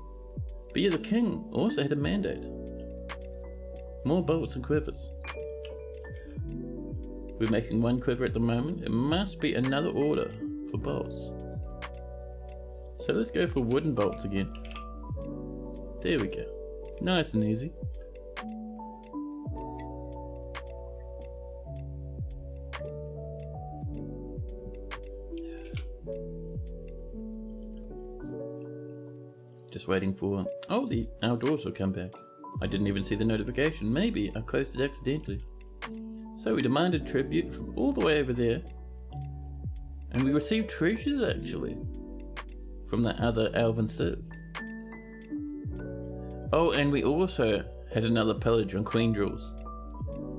But yeah, the king also had a mandate. More bolts and quivers. We're making one quiver at the moment. It must be another order for bolts. So let's go for wooden bolts again. There we go. Nice and easy. Just waiting for... Oh, the outdoors will come back. I didn't even see the notification. Maybe I closed it accidentally. So we demanded tribute from all the way over there. And we received treasures, actually. From that other elven civ. Oh, and we also had another pillage on Queen Jewels.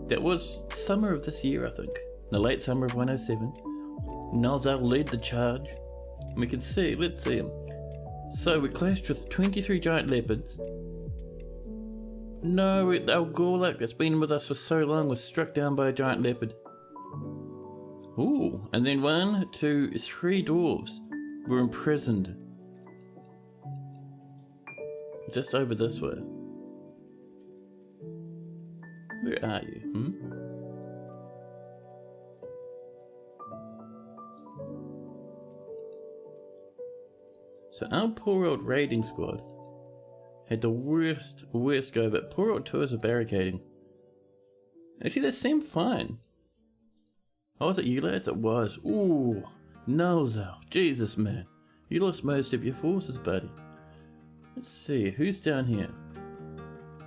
That was summer of this year, I think. The late summer of 107. Nalzal led the charge. And we can see, let's see him. So we clashed with 23 giant leopards. No, our Gorlak that's been with us for so long was struck down by a giant leopard. Ooh, and then 1, 2, 3 dwarves were imprisoned. Just over this way. Where are you, So our poor old raiding squad had the worst go of it. Poor old tours of barricading. Actually, they seemed fine. Oh, was it you lads? It was. Ooh, Nalzal. Jesus, man. You lost most of your forces, buddy. Let's see, who's down here?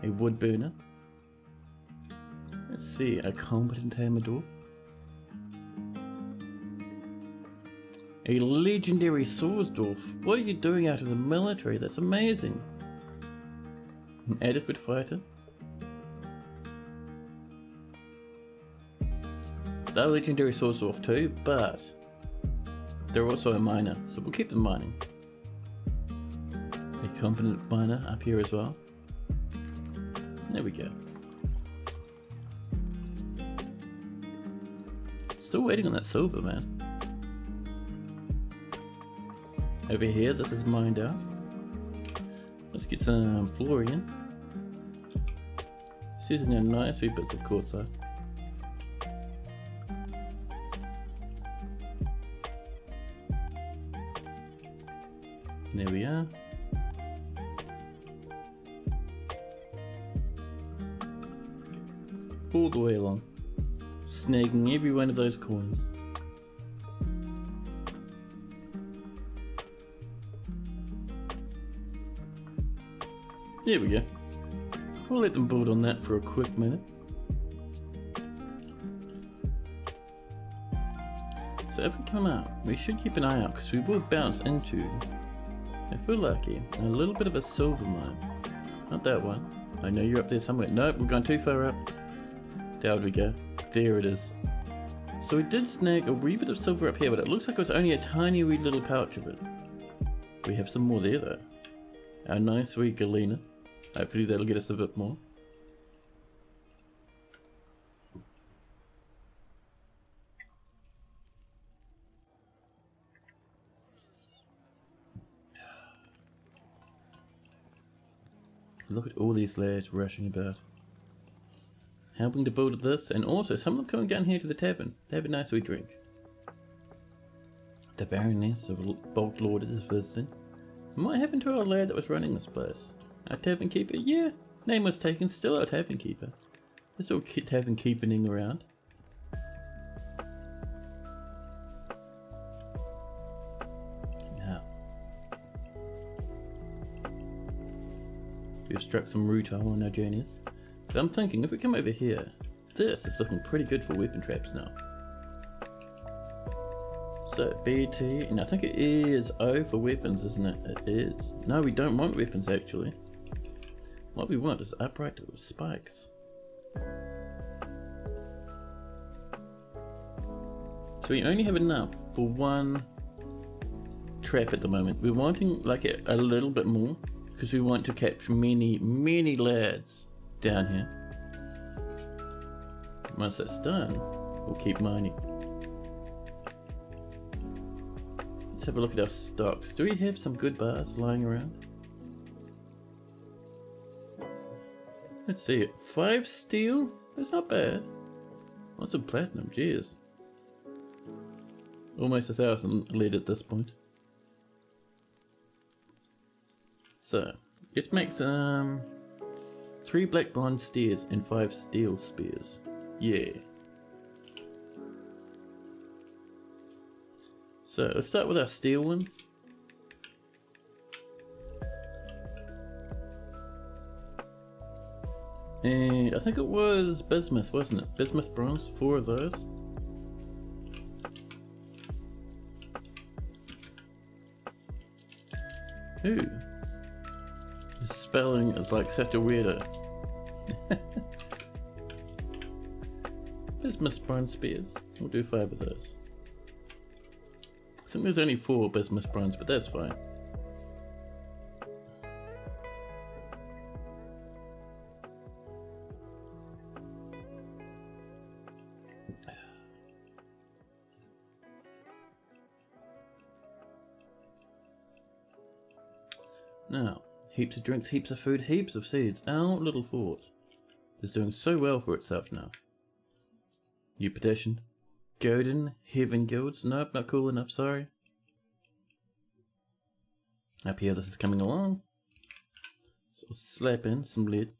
A wood burner. Let's see, a competent Amador. A legendary Swordsdwarf. What are you doing out of the military? That's amazing. An adequate fighter. They're legendary Swordsdwarf too, but they're also a miner, so we'll keep them mining. A competent miner up here as well. There we go. Still waiting on that silver, man. Over here, this is mined out. Let's get some Florian. It's using a nice wee bits of quartzite. There we are. All the way along, snagging every one of those coins. There we go. We'll let them build on that for a quick minute. So if we come out, we should keep an eye out because we will bounce into, if we're lucky, a little bit of a silver mine. Not that one. I know you're up there somewhere. Nope, we're going too far up. Down we go. There it is. So we did snag a wee bit of silver up here, but it looks like it was only a tiny wee little pouch of it. We have some more there though. Our nice wee galena. Hopefully that'll get us a bit more. Look at all these lads rushing about. Helping to build this, and also some of them coming down here to the tavern. They have a nice wee drink. The Baroness of Bolt Lord is visiting. What happened to our lad that was running this place? Our tavern keeper? Yeah, name was taken, still our tavern keeper. This all tavern keeping around. Now, we've struck some rutile on our journeys. But I'm thinking if we come over here, this is looking pretty good for weapon traps now. So BT, and I think it is O for weapons, isn't it? It is. No, we don't want weapons actually. What we want is upright with spikes. So we only have enough for one trap at the moment. We're wanting like a little bit more because we want to catch many lads down here. Once that's done, we'll keep mining. Let's have a look at our stocks. Do we have some good bars lying around? Let's see, 5 steel? That's not bad. Lots of platinum, jeez. Almost 1,000 lead at this point. So, let's make some 3 black bronze stairs and 5 steel spears. Yeah. So, let's start with our steel ones. And I think it was bismuth, wasn't it? Bismuth bronze, 4 of those. Ooh. The spelling is like such a weirdo. Bismuth bronze spears. We'll do 5 of those. I think there's only 4 bismuth bronze, but that's fine. Now, heaps of drinks, heaps of food, heaps of seeds. Our little fort is doing so well for itself now. New petition. Godin, Heaven Guilds. Nope, not cool enough, sorry. Up here, this is coming along. So we'll slap in some lead.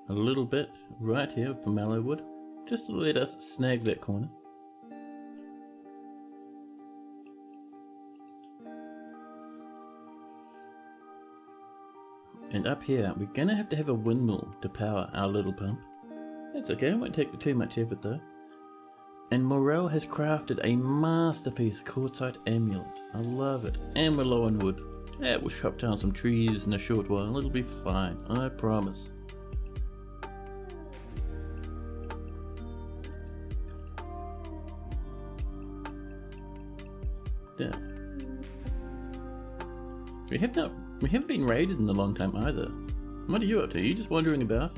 A little bit right here for mallow wood, just to let us snag that corner. And up here, we're gonna have to have a windmill to power our little pump. That's okay, it won't take too much effort though. And Morel has crafted a masterpiece quartzite amulet. I love it. And we're low on wood. Yeah, we'll chop down some trees in a short while. It'll be fine, I promise. Yeah. We haven't been raided in a long time either. What are you up to? Are you just wandering about?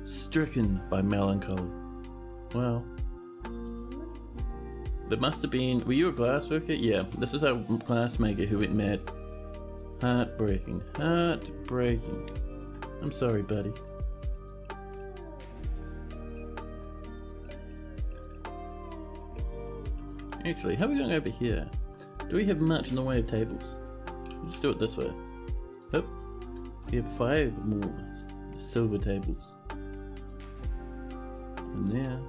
Stricken by melancholy. Well, there must have been. Were you a glassworker? Yeah, this is our glassmaker who went mad. Heartbreaking. Heartbreaking. I'm sorry, buddy. Actually, how are we going over here? Do we have much in the way of tables? Let's do it this way. Oh, we have 5 more silver tables. And there.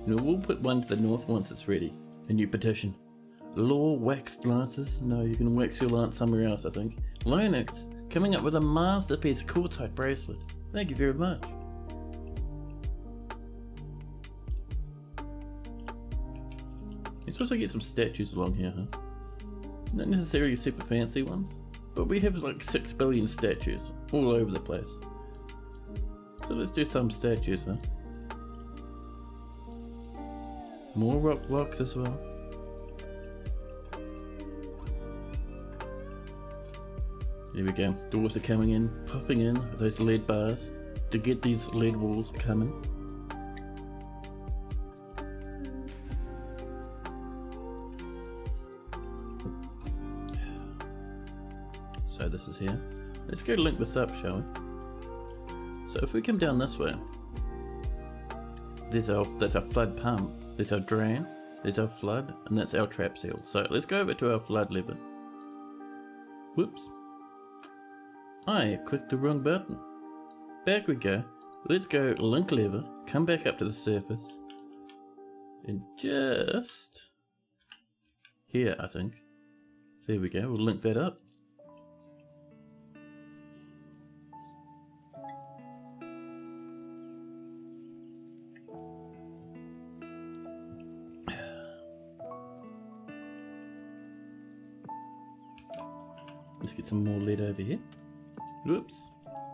No, we'll put one to the north once it's ready. A new petition. Law waxed lances? No, you can wax your lance somewhere else, I think. Linux, coming up with a masterpiece quartzite bracelet. Thank you very much. You're supposed to get some statues along here, huh? Not necessarily super fancy ones, but we have like 6 billion statues all over the place. So let's do some statues, huh? More rock blocks as well. There we go. Doors are coming in, popping in those lead bars to get these lead walls coming. So this is here. Let's go link this up, shall we? So if we come down this way, that's our flood pump, there's our drain, there's our flood, and that's our trap seal. So let's go over to our flood lever. Whoops. I clicked the wrong button. Back we go. Let's go link lever, come back up to the surface, and just here, I think. There we go, we'll link that up. Let's get some more lead over here. Whoops.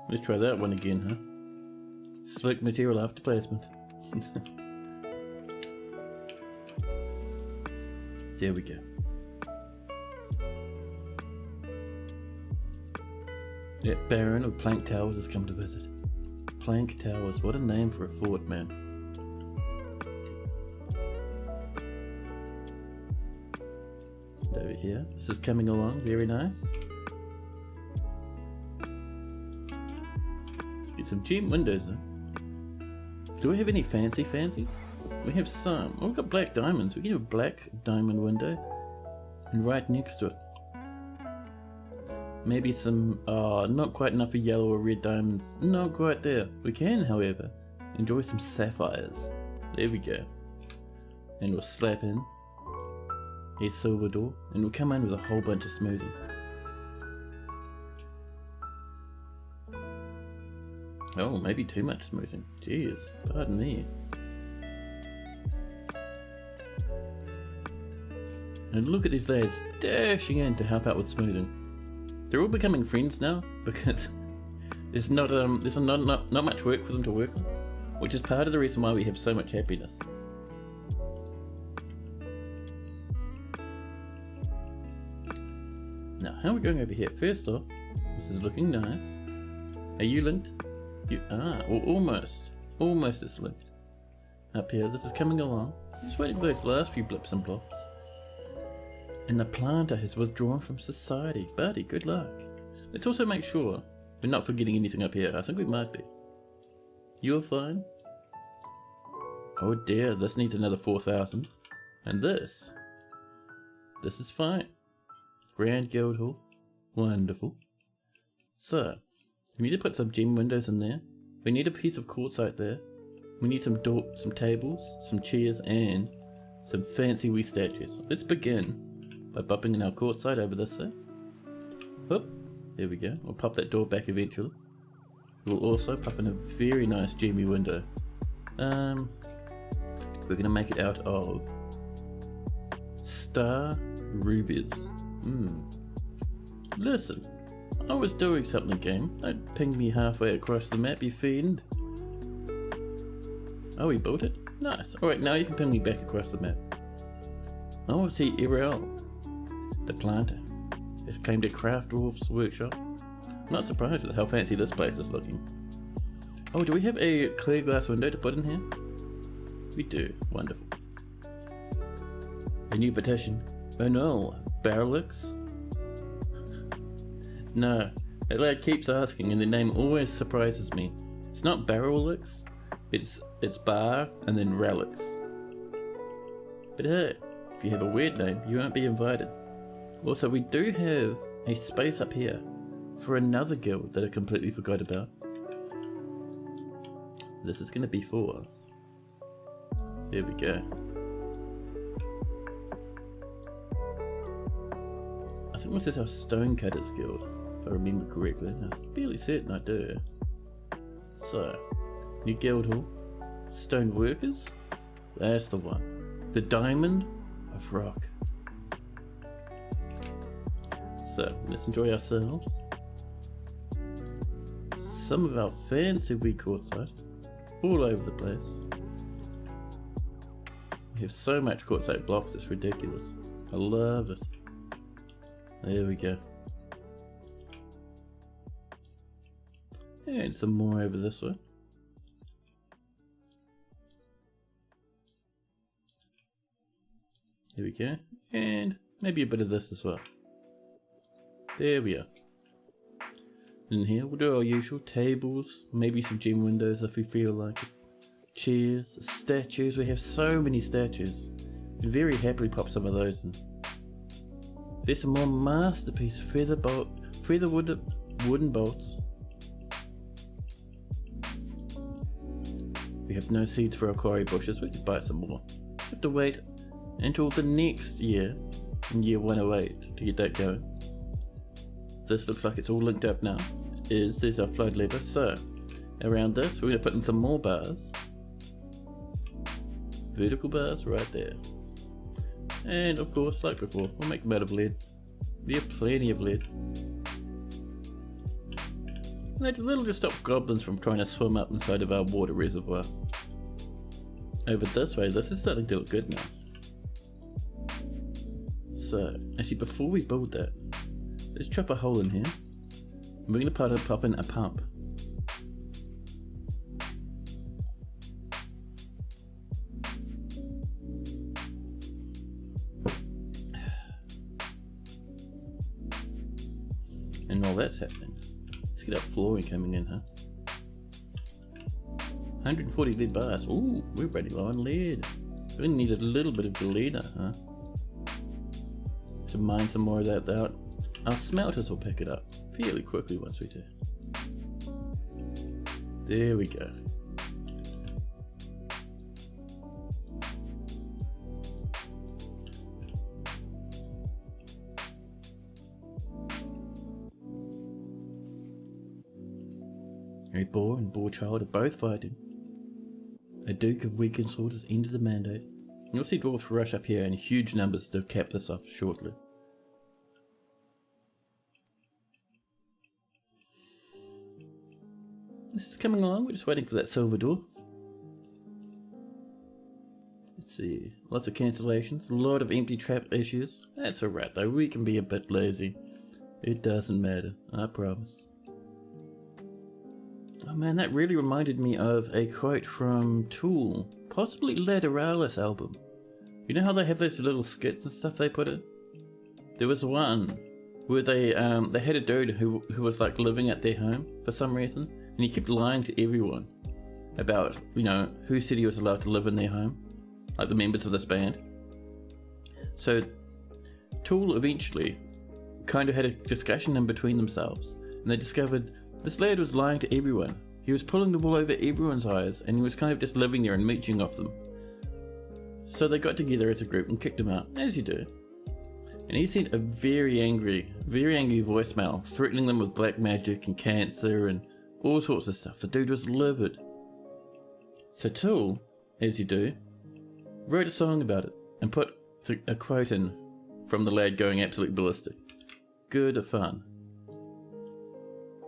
Let's try that one again, huh? Slick material after placement. There we go. Yeah, Baron of Plank Towers has come to visit. Plank Towers, what a name for a fort, man. And over here, this is coming along, very nice. Let's get some gem windows though. Do we have any fancies? We have some. Oh, we've got black diamonds. We can have a black diamond window. And right next to it, maybe some, not quite enough for yellow or red diamonds. Not quite there. We can, however, enjoy some sapphires. There we go. And we'll slap in a silver door, and we'll come in with a whole bunch of smoothing. Oh, maybe too much smoothing. Jeez, pardon me. And look at these lads dashing in to help out with smoothing. They're all becoming friends now because there's not much work for them to work on, which is part of the reason why we have so much happiness. Now, how are we going over here? First off, this is looking nice. Are you linked? You are, or almost. Almost it's linked. Up here, this is coming along. Just waiting for those last few blips and blops. And the planter has withdrawn from society. Buddy, good luck. Let's also make sure we're not forgetting anything up here. I think we might be. You're fine? Oh dear, this needs another 4,000. And this is fine. Grand Guild Hall. Wonderful. So, we need to put some gem windows in there. We need a piece of quartzite there. We need some tables, some chairs, and some fancy wee statues. Let's begin by popping in our quartzite over this side. Whoop, there we go. We'll pop that door back eventually. We'll also pop in a very nice gemmy window. We're gonna make it out of star rubies. Listen, I was doing something, game. Don't ping me halfway across the map, you fiend. Oh, we built it? Nice. Alright, now you can ping me back across the map. I want to see Irel, the planter. It's claimed a craft wolf's workshop. I'm not surprised with how fancy this place is looking. Oh, do we have a clear glass window to put in here? We do. Wonderful. A new petition. Oh no, Barrelix? No, that lad keeps asking and the name always surprises me. It's not Barrelix, it's Bar and then Relics. But hey, if you have a weird name, you won't be invited. Also, we do have a space up here for another guild that I completely forgot about. This is going to be for... There we go. I think this is our Stonecutters Guild, if I remember correctly. I'm fairly certain I do. So, new guild hall. Stoneworkers? That's the one. The Diamond of Rock. So, let's enjoy ourselves some of our fancy wee quartzite all over the place. We have so much quartzite blocks, it's ridiculous. I love it. There we go. And some more over this way. There we go. And maybe a bit of this as well. There we are. In here we'll do our usual tables, maybe some gem windows if we feel like it. Chairs, statues, we have so many statues. We'd very happily pop some of those in. There's some more masterpiece feather wooden bolts. We have no seeds for our quarry bushes, we could buy some more. Have to wait until the next year, in year 108, to get that going. This looks like it's all linked up now. There's our flood lever. So, around this, we're going to put in some more bars. Vertical bars right there. And of course, like before, we'll make them out of lead. We have plenty of lead. That'll just stop goblins from trying to swim up inside of our water reservoir. Over this way, this is starting to look good now. So, actually before we build that, let's chop a hole in here. And we're going to pop in a pump. And while that's happening, let's get our flooring coming in, huh? 140 lead bars. Ooh, we're pretty low on lead. We need a little bit of galena, huh? To mine some more of that out. Our smelters will pick it up fairly quickly once we do. There we go. A boar and boar child are both fighting. A Duke of Weakensword has ended the mandate. You'll see dwarves rush up here in huge numbers to cap this off shortly. This is coming along, we're just waiting for that silver door. Let's see, lots of cancellations, a lot of empty trap issues. That's alright though, we can be a bit lazy. It doesn't matter, I promise. Oh man, that really reminded me of a quote from Tool, possibly Lateralis album. You know how they have those little skits and stuff they put in? There was one where they had a dude who was like living at their home for some reason, and he kept lying to everyone about, you know, who said he was allowed to live in their home, like the members of this band. So Tool eventually kind of had a discussion in between themselves, and they discovered this lad was lying to everyone. He was pulling the wool over everyone's eyes, and he was kind of just living there and mooching off them. So they got together as a group and kicked him out, as you do. And he sent a very angry voicemail, threatening them with black magic and cancer and all sorts of stuff. The dude was livid. So Tool, as you do, wrote a song about it and put a quote in from the lad going absolutely ballistic. Good fun.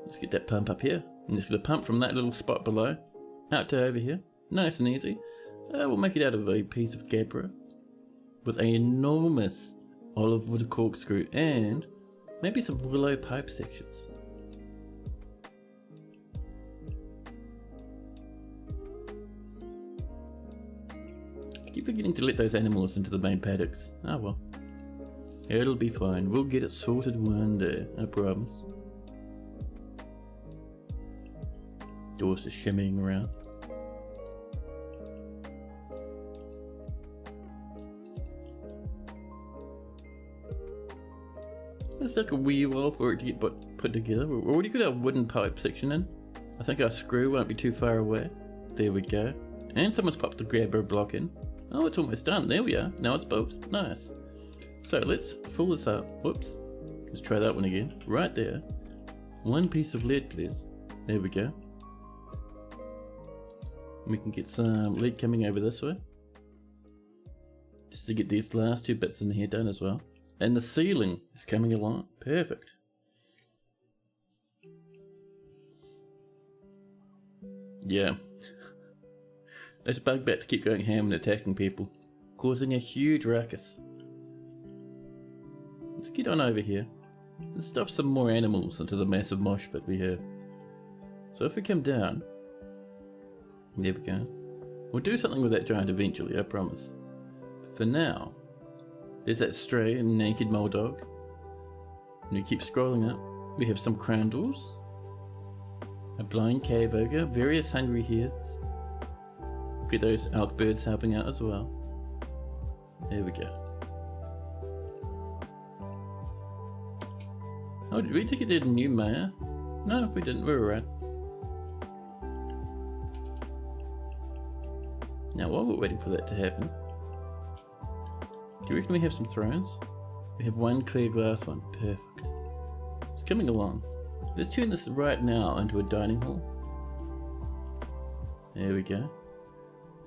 Let's get that pump up here. And just get a pump from that little spot below out to over here. Nice and easy. We'll make it out of a piece of gabbro with an enormous olive wood corkscrew and maybe some willow pipe sections. I keep forgetting to let those animals into the main paddocks. Ah well. It'll be fine. We'll get it sorted one day, I promise. Doors are shimmying around. It's like a wee while for it to get put together. We've already got our wooden pipe section in. I think our screw won't be too far away. There we go. And someone's popped the grabber block in. Oh, it's almost done. There we are. Now it's built. Nice. So let's fill this up. Whoops. Let's try that one again. Right there. One piece of lead, please. There we go. We can get some lead coming over this way. Just to get these last two bits in here done as well. And the ceiling is coming along. Perfect. Yeah. Those bug bats keep going ham and attacking people, causing a huge ruckus. Let's get on over here and stuff some more animals into the massive mosh pit we have. So if we come down, there we go. We'll do something with that giant eventually, I promise. But for now, there's that stray and naked mole dog. And we keep scrolling up. We have some crandles, a blind cave ogre, various hungry heads. Get those elk birds helping out as well. There we go. Oh, did we take it to a new mayor? No, we didn't. We're alright. Now, while we're waiting for that to happen, do you reckon we have some thrones? We have one clear glass one. Perfect. It's coming along. Let's turn this right now into a dining hall. There we go.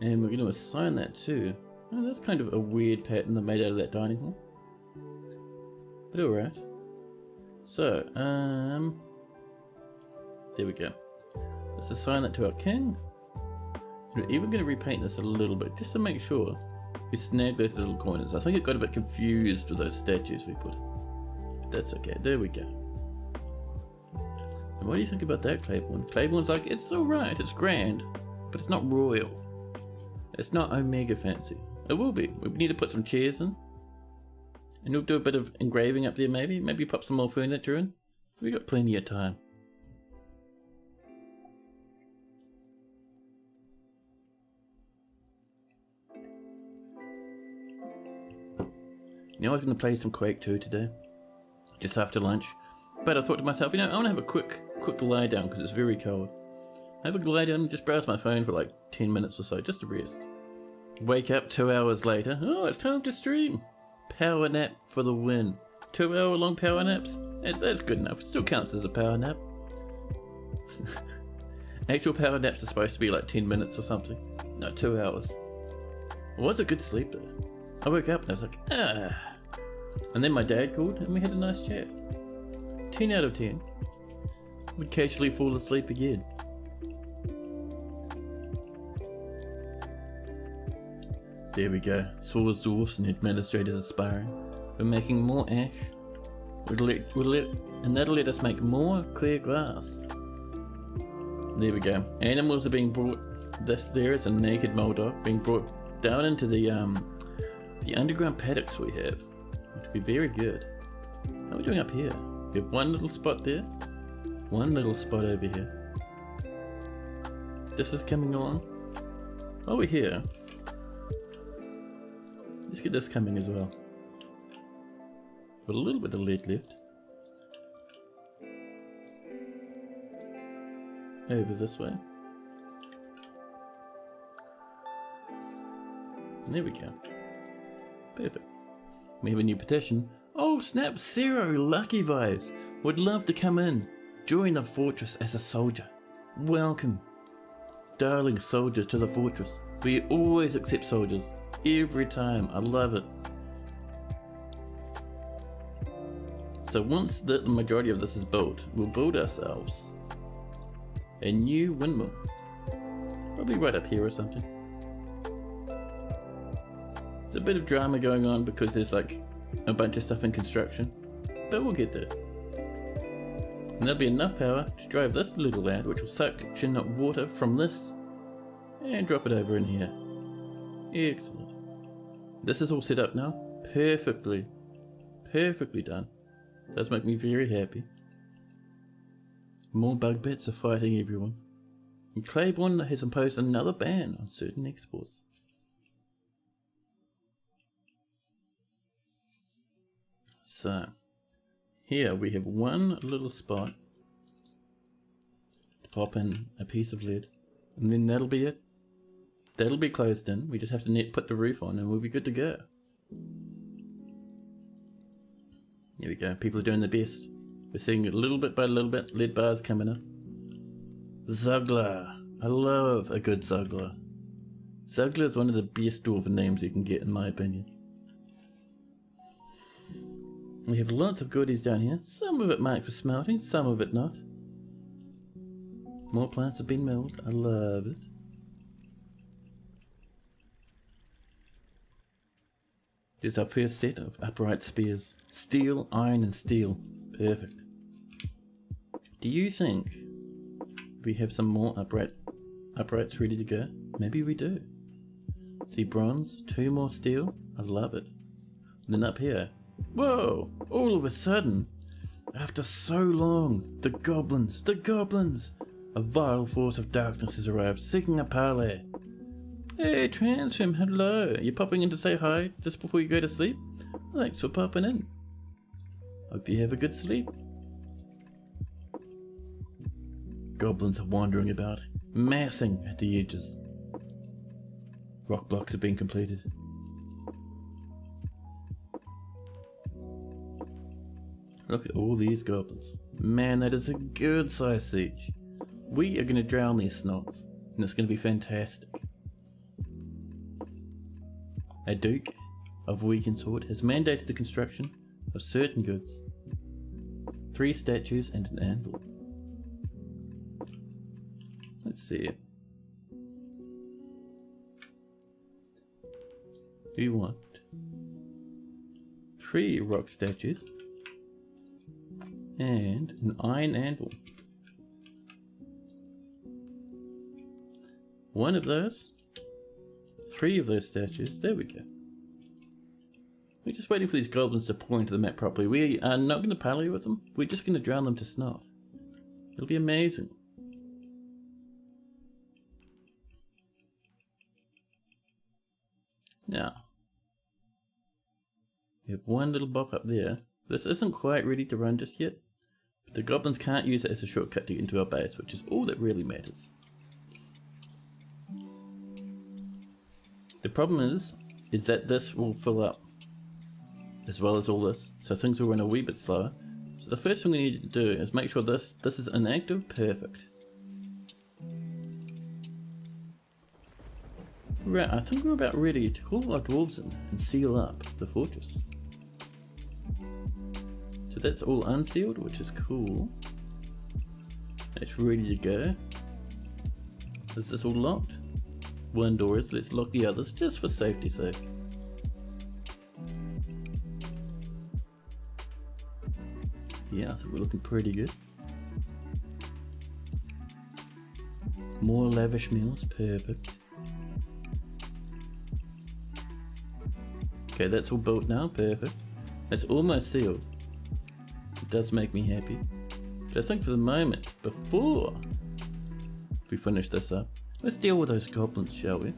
And we're going to assign that to... Oh, that's kind of a weird pattern they made out of that dining hall. But alright. So, There we go. Let's assign that to our king. We're even going to repaint this a little bit, just to make sure we snag those little corners. I think it got a bit confused with those statues we put. But that's okay, there we go. And what do you think about that, Claiborne? Claiborne's like, it's alright, it's grand, but it's not royal. It's not omega fancy. It will be. We need to put some chairs in. And we'll do a bit of engraving up there maybe. Maybe pop some more furniture in. We got plenty of time. You know, I was going to play some Quake 2 today, just after lunch, but I thought to myself, you know, I want to have a quick lie down because it's very cold. Have a lie down and just browse my phone for like 10 minutes or so, just to rest. Wake up 2 hours later, oh, it's time to stream. Power nap for the win. 2 hour long power naps? That's good enough, it still counts as a power nap. Actual power naps are supposed to be like 10 minutes or something. No, 2 hours. It was a good sleep though. I woke up and I was like, ah. And then my dad called and we had a nice chat. 10 out of 10. Would occasionally fall asleep again. There we go. Swords, dwarfs and administrators aspiring. We're making more ash. And that'll let us make more clear glass. There we go. Animals are being brought. There is a naked Moldog being brought down into the underground paddocks we have, which would be very good. How are we doing up here? We have one little spot there, one little spot over here. This is coming along. Over here, let's get this coming as well. Got a little bit of lead left. Over this way. And there we go. Perfect. We have a new petition. Oh snap, Zero Lucky Vibes would love to come in. Join the fortress as a soldier. Welcome. Darling soldier to the fortress. We always accept soldiers. Every time. I love it. So once the majority of this is built, we'll build ourselves a new windmill. Probably right up here or something. There's a bit of drama going on because there's like a bunch of stuff in construction, but we'll get there. And there'll be enough power to drive this little lad, which will suction water from this and drop it over in here. Excellent. This is all set up now. Perfectly done. Does make me very happy. More bug bits are fighting everyone. And Claiborne has imposed another ban on certain exports. So, here we have one little spot to pop in a piece of lead, and then that'll be it. That'll be closed in. We just have to put the roof on and we'll be good to go. Here we go. People are doing their best. We're seeing a little bit by little bit lead bars coming up. Zugler. I love a good Zugler. Zugler is one of the best dwarven names you can get in my opinion. We have lots of goodies down here, some of it marked for smelting, some of it not. More plants have been milled, I love it. There's our first set of upright spears. Steel, iron and steel. Perfect. Do you think we have some more uprights ready to go? Maybe we do. See bronze, 2 more steel, I love it. And then up here, whoa! All of a sudden, after so long, the goblins! A vile force of darkness has arrived, seeking a parley. Hey, Transfem, hello! You popping in to say hi just before you go to sleep? Thanks for popping in. Hope you have a good sleep. Goblins are wandering about, massing at the edges. Rock blocks have been completed. Look at all these goblins. Man, that is a good size siege. We are going to drown these snots, and it's going to be fantastic. A Duke of Weakensword has mandated the construction of certain goods. 3 statues and an anvil. Let's see. We want 3 rock statues and an iron anvil. One of those, 3 of those statues. There we go. We're just waiting for these goblins to pour into the map properly. We are not going to parley with them. We're just going to drown them to snot. It'll be amazing. Now, we have one little buff up there. This isn't quite ready to run just yet, but the goblins can't use it as a shortcut to get into our base, which is all that really matters. The problem is that this will fill up, as well as all this, so things will run a wee bit slower. So the first thing we need to do is make sure this is inactive. Perfect. Right, I think we're about ready to call our dwarves in and seal up the fortress. So that's all unsealed, which is cool. It's ready to go. Is this all locked? One door is. Let's lock the others just for safety's sake. Yeah, I think we're looking pretty good. More lavish meals, perfect. Okay, that's all built now, perfect. That's almost sealed. It does make me happy. But I think for the moment, before we finish this up, let's deal with those goblins, shall we?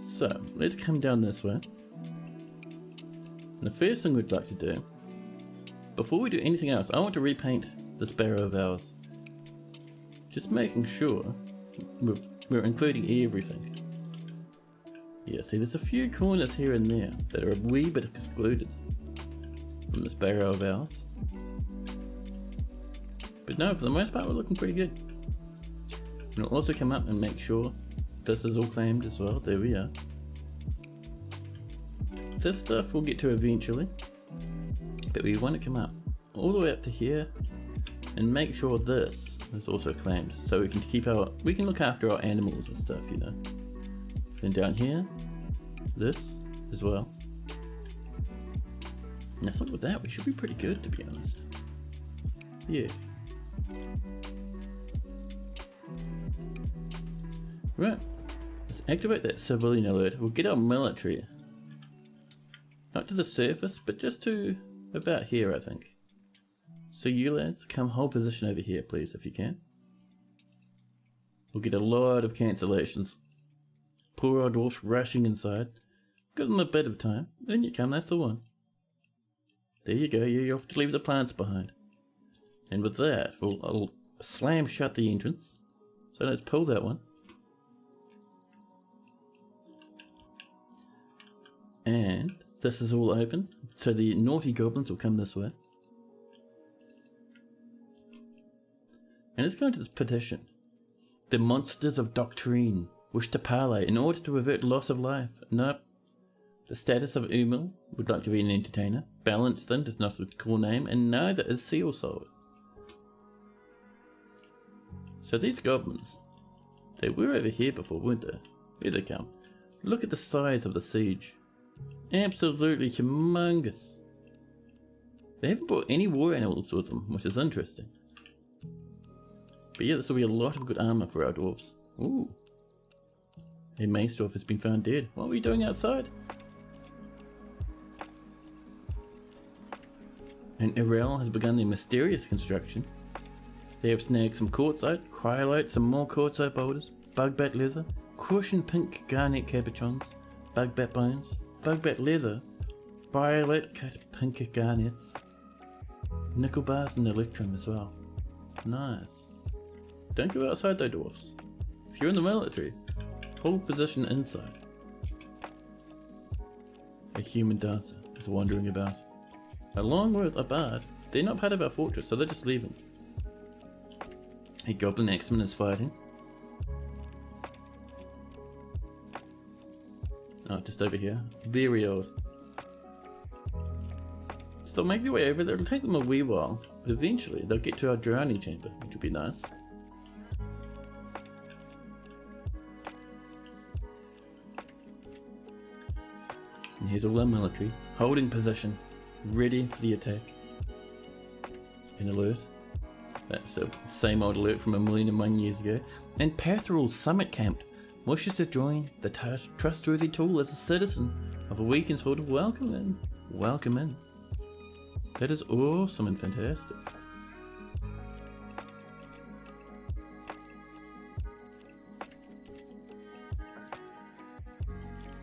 So, let's come down this way. And the first thing we'd like to do, before we do anything else, I want to repaint this barrow of ours. Just making sure we're including everything. Yeah, see, there's a few corners here and there that are a wee bit excluded from this barrow of ours. But no, for the most part, we're looking pretty good. And we'll also come up and make sure this is all claimed as well. There we are. This stuff we'll get to eventually, but we want to come up all the way up to here and make sure this is also claimed, so we can look after our animals and stuff, you know. Then down here, this as well. And I think with that we should be pretty good, to be honest. Yeah. Right, let's activate that civilian alert. We'll get our military. Not to the surface, but just to about here, I think. So you lads, come hold position over here, please, if you can. We'll get a lot of cancellations. Poor old dwarfs rushing inside. Give them a bit of time. Then you come, that's the one. There you go, you have to leave the plants behind. And with that, I'll slam shut the entrance. So let's pull that one. And this is all open, so the naughty goblins will come this way. And let's go into this petition. The monsters of doctrine wish to parley in order to avert loss of life. Nope. The status of Umil would like to be an entertainer. Balanced is not a cool name, and neither is Seal Soul. So these goblins, they were over here before, weren't they? Here they come. Look at the size of the siege. Absolutely humongous. They haven't brought any war animals with them, which is interesting. But yeah, this will be a lot of good armor for our dwarves. Ooh. A Maestorf has been found dead. What are we doing outside? And Irel has begun their mysterious construction. They have snagged some quartzite, cryolite, some more quartzite boulders, bugbat leather, crucian pink garnet cabochons, bugbat bones, bugbat leather, violet pink garnets, nickel bars and electrum as well. Nice. Don't go outside though, dwarfs. If you're in the military, hold position inside. A human dancer is wandering about. Along with a bard. They're not part of our fortress, so they're just leaving. A goblin axeman is fighting. Oh, just over here. Very old. So they'll make their way over there. It'll take them a wee while, But eventually they'll get to our drowning chamber, which will be nice. And here's all our military, holding position, ready for the attack. An alert. That's the same old alert from 1,001 years ago. And Pathril Summit Camp wishes to join the trustworthy tool as a citizen of a Weakensword. Welcome in. Welcome in. That is awesome and fantastic.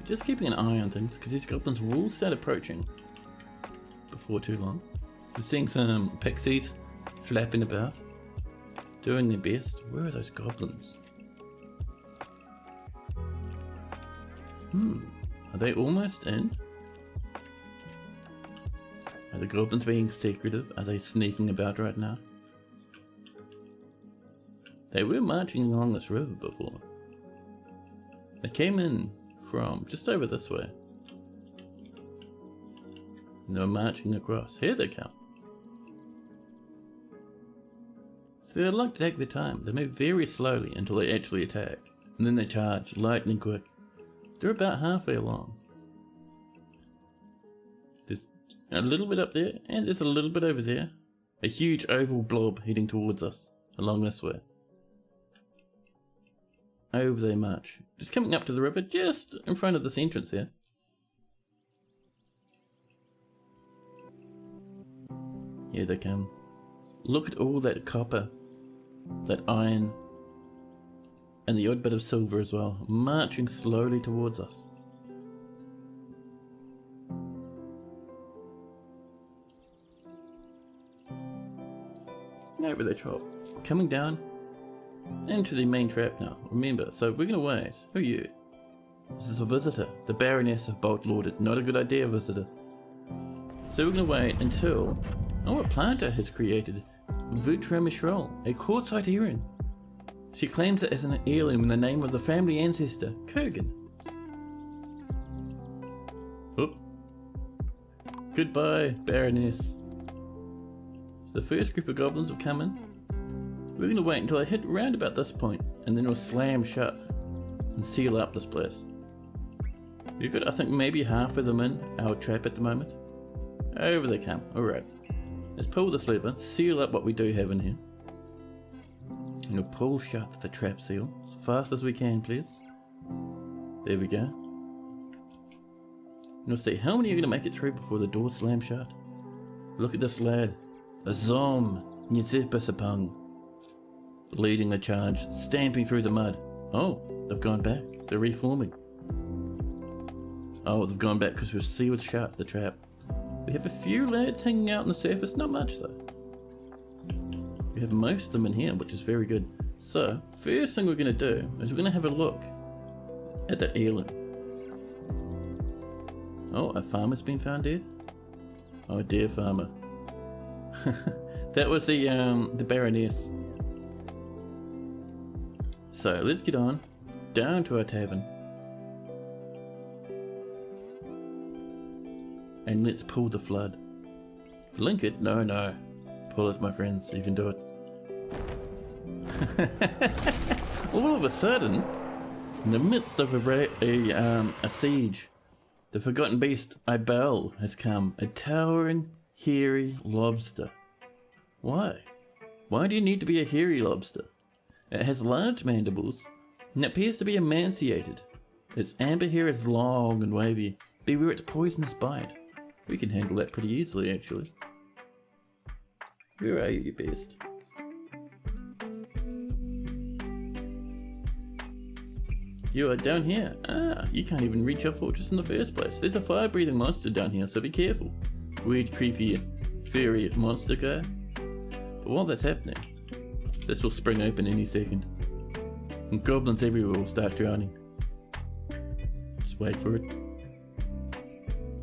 Just keeping an eye on things, because these goblins will start approaching before too long. We're seeing some pixies flapping about, doing their best. Where are those goblins? Are they almost in? Are the goblins being secretive? Are they sneaking about right now? They were marching along this river before. They came in from just over this way. And they're marching across. Here they come. So they like to take their time. They move very slowly until they actually attack. And then they charge, lightning quick. They're about halfway along. There's a little bit up there, and there's a little bit over there. A huge oval blob heading towards us, along this way. Over they march. Just coming up to the river, just in front of this entrance here. Here they come. Look at all that copper, that iron, and the odd bit of silver as well, marching slowly towards us. And over they trot, coming down into the main trap now. Remember, so we're gonna wait. Who are you? This is a visitor, the Baroness of Bolt Lorded. Not a good idea, visitor. So we're gonna wait until a planter has created Vutra Mishral, a quartzite heron. She claims it as an heirloom in the name of the family ancestor, Kurgan. Oop. Goodbye, Baroness. The first group of goblins will come in. We're going to wait until they hit round about this point, and then we'll slam shut and seal up this place. You've got, I think, maybe half of them in our trap at the moment. Over they come. Alright. Let's pull this lever, seal up what we do have in here. And we'll pull shut the trap seal as fast as we can, please. There we go. And we'll see how many are going to make it through before the door slams shut. Look at this lad. Azom Nyzipasapung. Leading the charge, stamping through the mud. Oh, they've gone back. They're reforming. Oh, they've gone back because we've sealed shut the trap. We have a few lads hanging out on the surface, not much though. We have most of them in here, which is very good. So, first thing we're going to do is we're going to have a look at that heirloom. Oh, a farmer's been found dead? Oh dear farmer. That was the Baroness. So let's get on down to our tavern and let's pull the flood. Link it? No. Pull it, my friends. You can do it. All of a sudden, in the midst of a siege, the forgotten beast Ibel has come. A towering, hairy lobster. Why? Why do you need to be a hairy lobster? It has large mandibles, and it appears to be emaciated. Its amber hair is long and wavy. Beware its poisonous bite. We can handle that pretty easily, actually. Where are you, beast? You are down here. Ah, you can't even reach our fortress in the first place. There's a fire-breathing monster down here, so be careful. Weird, creepy, furry monster guy. But while that's happening, this will spring open any second. And goblins everywhere will start drowning. Just wait for it.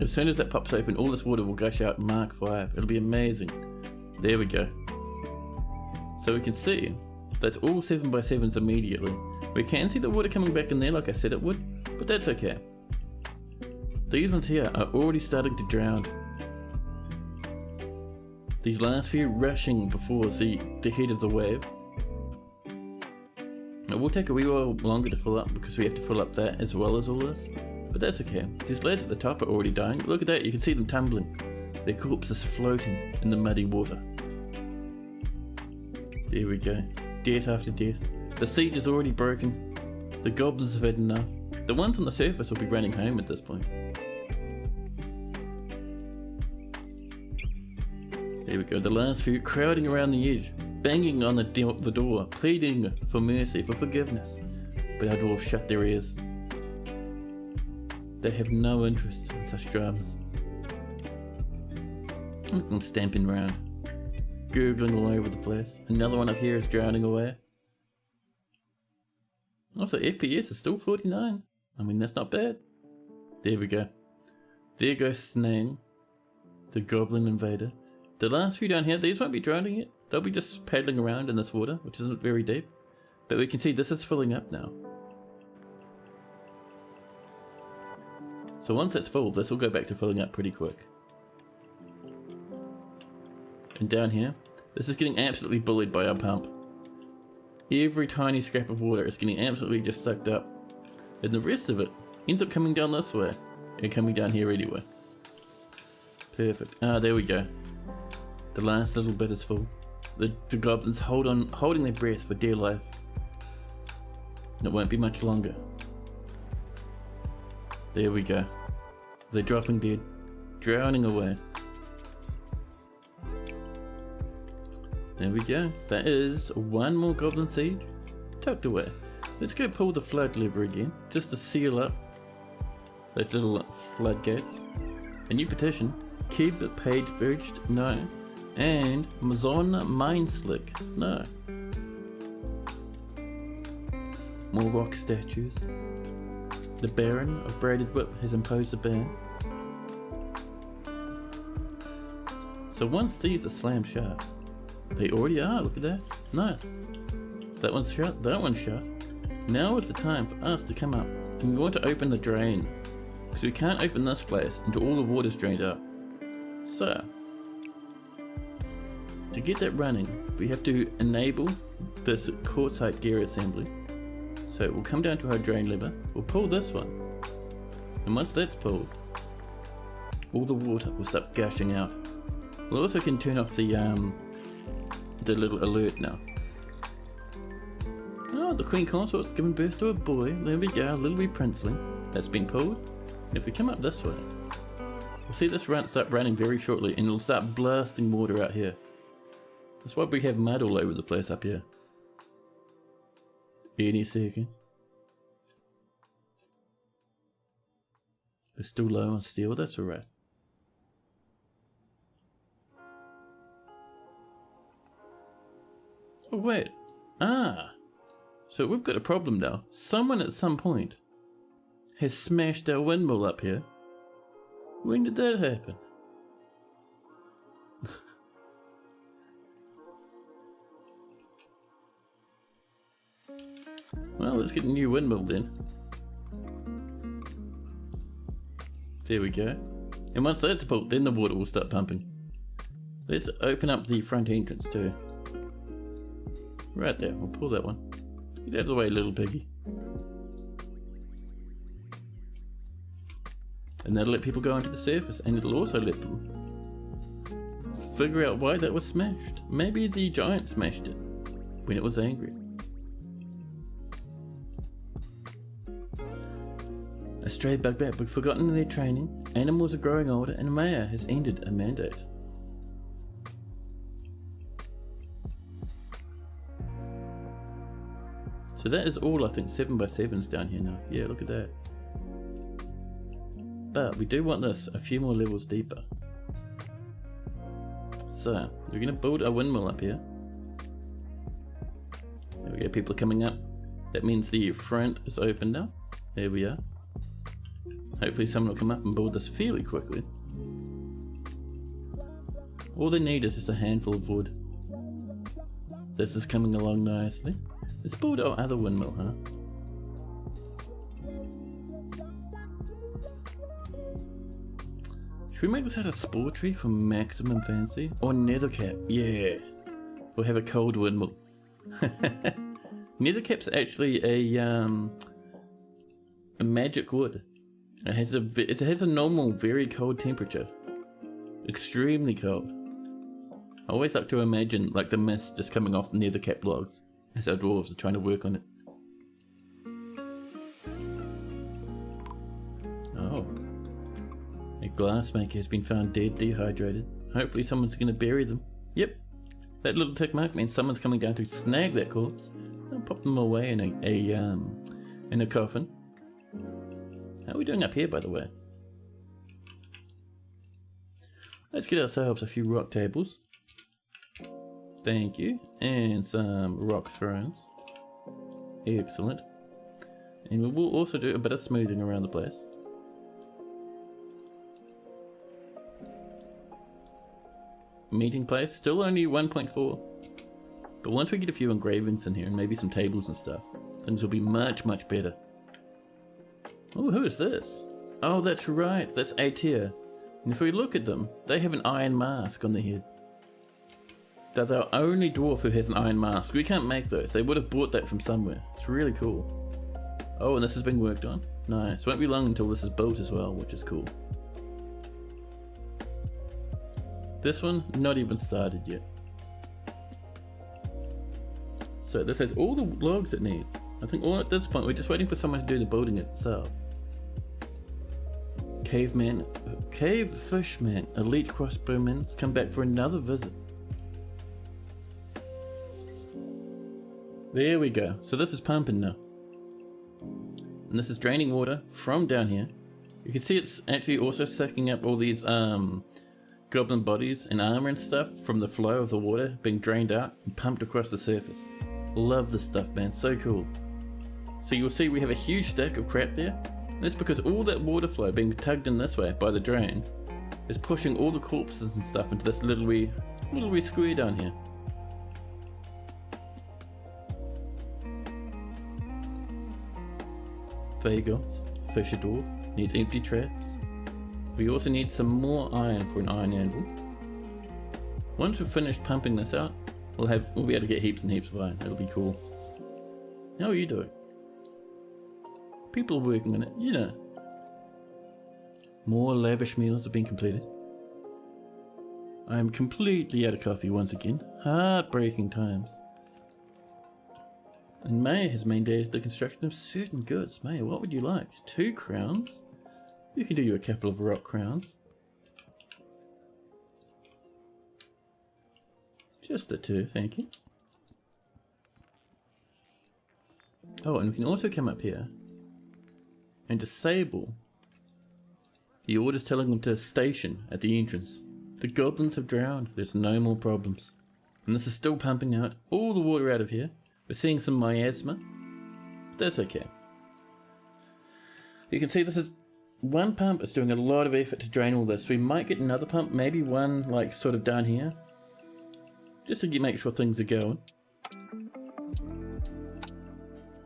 As soon as that pops open, all this water will gush out Mark 5. It'll be amazing. There we go. So we can see that's all 7x7s immediately. We can see the water coming back in there like I said it would, but that's okay. These ones here are already starting to drown. These last few rushing before the head of the wave. It will take a wee while longer to fill up because we have to fill up that as well as all this. But that's okay. These lads at the top are already dying. Look at that, you can see them tumbling. Their corpses floating in the muddy water. There we go. Death after death. The siege is already broken. The goblins have had enough. The ones on the surface will be running home at this point. There we go, the last few crowding around the edge, banging on the door, pleading for mercy, for forgiveness. But our dwarves shut their ears. They have no interest in such dramas. Look at them stamping around, gurgling all over the place. Another one up here is drowning away. Also, FPS is still 49. I mean, that's not bad. There we go. There goes Snang, the goblin invader. The last few down here, these won't be drowning yet. They'll be just paddling around in this water, which isn't very deep. But we can see this is filling up now. So once that's full, this will go back to filling up pretty quick. And down here, this is getting absolutely bullied by our pump. Every tiny scrap of water is getting absolutely just sucked up. And the rest of it ends up coming down this way. And coming down here anyway. Perfect. Ah, there we go. The last little bit is full. The goblins holding their breath for dear life. And it won't be much longer. There we go. They're dropping dead. Drowning away. There we go. That is one more goblin siege tucked away. Let's go pull the flood lever again, just to seal up those little floodgates. A new petition. Kib Page Verged, no. And Mazon Mindslick, no. More rock statues. The Baron of Braided Whip has imposed a ban. So once these are slammed shut, they already are, look at that. Nice. That one's shut, that one's shut. Now is the time for us to come up, and we want to open the drain. Because we can't open this place until all the water's drained up. So, to get that running, we have to enable this quartzite gear assembly. So we'll come down to our drain lever, we'll pull this one, and once that's pulled, all the water will start gushing out. We also can turn off the little alert now. Oh, the Queen Consort's given birth to a boy. There we go, a little wee princeling. That's been pulled. And if we come up this way, we'll see this start running very shortly, and it'll start blasting water out here. That's why we have mud all over the place up here. Any second. We're still low on steel, that's alright. Oh wait. Ah! So we've got a problem now. Someone at some point has smashed our windmill up here. When did that happen? Well, let's get a new windmill then. There we go. And once that's pulled, then the water will start pumping. Let's open up the front entrance too. Right there, we'll pull that one. Get out of the way, little piggy. And that'll let people go onto the surface, and it'll also let them figure out why that was smashed. Maybe the giant smashed it when it was angry. A stray bugbear, but forgotten in their training. Animals are growing older, and Maya has ended a mandate. So that is all, I think, 7x7s down here now. Yeah, look at that. But we do want this a few more levels deeper. So, we're going to build a windmill up here. There we go, people are coming up. That means the front is open now. There we are. Hopefully someone will come up and build this fairly quickly. All they need is just a handful of wood. This is coming along nicely. Let's build our other windmill, huh? Should we make this out of spore tree for maximum fancy? Or nether cap? Yeah. We'll have a cold windmill. Nether cap's actually a magic wood. It has a normal, very cold temperature. Extremely cold. I always like to imagine like the mist just coming off nether cap logs as our dwarves are trying to work on it. Oh. A glassmaker has been found dead, dehydrated. Hopefully someone's going to bury them. Yep. That little tick mark means someone's coming down to snag that corpse. I'll pop them away in a coffin. How are we doing up here, by the way? Let's get ourselves a few rock tables. Thank you. And some rock thrones. Excellent. And we will also do a bit of smoothing around the place. Meeting place, still only 1.4. But once we get a few engravings in here and maybe some tables and stuff, things will be much, much better. Oh, who is this? Oh, that's right, that's Aetia. And if we look at them, they have an iron mask on their head. They're the only dwarf who has an iron mask. We can't make those. They would have bought that from somewhere. It's really cool. Oh, and this is being worked on. Nice. Won't be long until this is built as well, which is cool. This one, not even started yet. So this has all the logs it needs. I think all at this point, we're just waiting for someone to do the building itself. Caveman, Cave Fishman, Elite Crossbowmen, come back for another visit. There we go. So this is pumping now. And this is draining water from down here. You can see it's actually also sucking up all these goblin bodies and armor and stuff from the flow of the water being drained out and pumped across the surface. Love this stuff, man. So cool. So you'll see we have a huge stack of crap there. And that's because all that water flow being tugged in this way by the drain is pushing all the corpses and stuff into this little wee square down here. Vagel, Fisher Dwarf, needs empty traps. We also need some more iron for an iron anvil. Once we've finished pumping this out, we'll be able to get heaps and heaps of iron. It'll be cool. How are you doing? People are working on it, you know. More lavish meals have been completed. I am completely out of coffee once again. Heartbreaking times. And May has mandated the construction of certain goods. May, what would you like? 2 crowns? We can do you a couple of rock crowns. Just the 2, thank you. Oh, and we can also come up here and disable the orders telling them to station at the entrance. The goblins have drowned. There's no more problems. And this is still pumping out all the water out of here. We're seeing some miasma, but that's okay. You can see this is one pump is doing a lot of effort to drain all this. We might get another pump, maybe one like sort of down here, just to make sure things are going.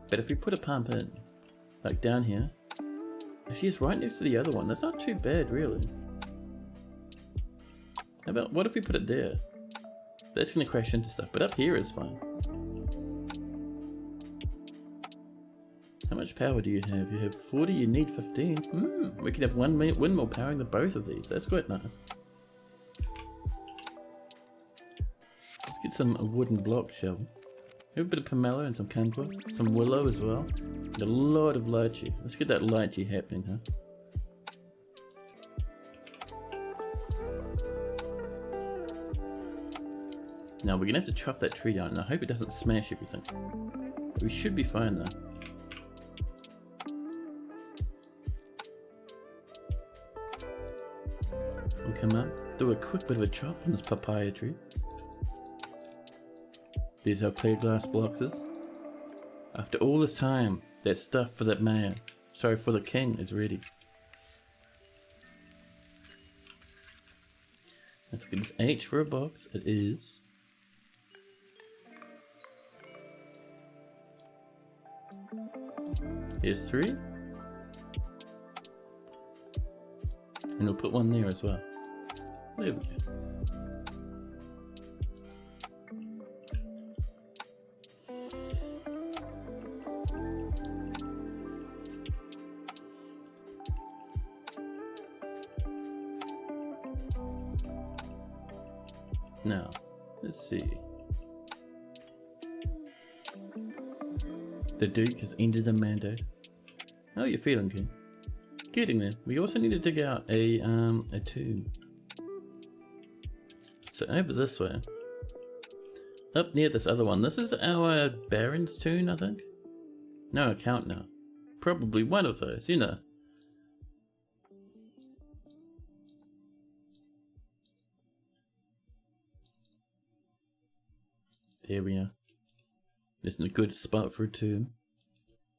But if we put a pump in, like down here, actually it's right next to the other one. That's not too bad, really. How about, what if we put it there? That's going to crash into stuff, but up here is fine. How much power do you have? You have 40, you need 15. We could have one windmill powering the both of these. That's quite nice. Let's get some wooden blocks, shall we? Have a bit of pomelo and some kumquat, some willow as well, and a lot of lychee. Let's get that lychee happening, huh? Now we're gonna have to chop that tree down, and I hope it doesn't smash everything. We should be fine though. We'll come up, do a quick bit of a chop on this papaya tree. There's our clear glass blocks is. After all this time, that stuff for that man, sorry, for the king is ready. Let's get this H for a box, it is. Here's 3. And we'll put one there as well. There we go. Now, let's see. The Duke has ended the mandate. How are you feeling, King? Getting there. We also need to dig out a tomb. So over this way. Up near this other one. This is our Baron's tomb, I think. No account now. Probably one of those, you know. There we are. Isn't a good spot for a tomb.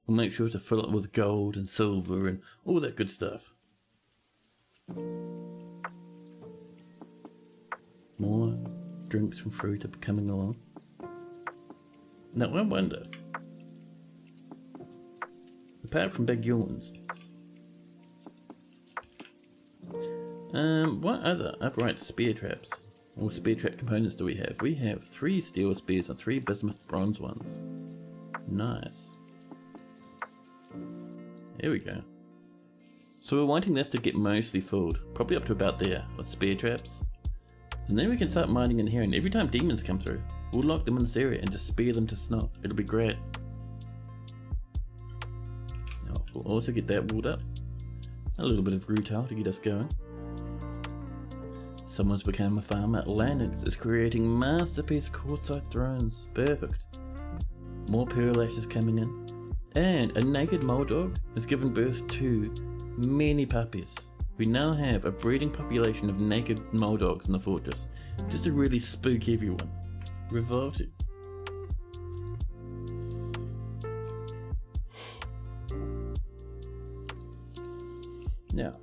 We'll make sure to fill it with gold and silver and all that good stuff. More drinks from fruit are coming along. Now I wonder, apart from big yawns, what other upright spear traps or spear trap components do we have? We have 3 steel spears and 3 bismuth bronze ones. Nice. There we go. So we're wanting this to get mostly filled, probably up to about there with spear traps. And then we can start mining in here, and every time demons come through, we'll lock them in this area and just spear them to snot. It'll be great. Now, we'll also get that walled up. A little bit of rutile to get us going. Someone's become a farmer. Lanix is creating masterpiece quartzite thrones. Perfect. More pearl ashes coming in. And a naked mole dog has given birth to many puppies. We now have a breeding population of naked mole dogs in the fortress, just to really spook everyone. Revolting. Now,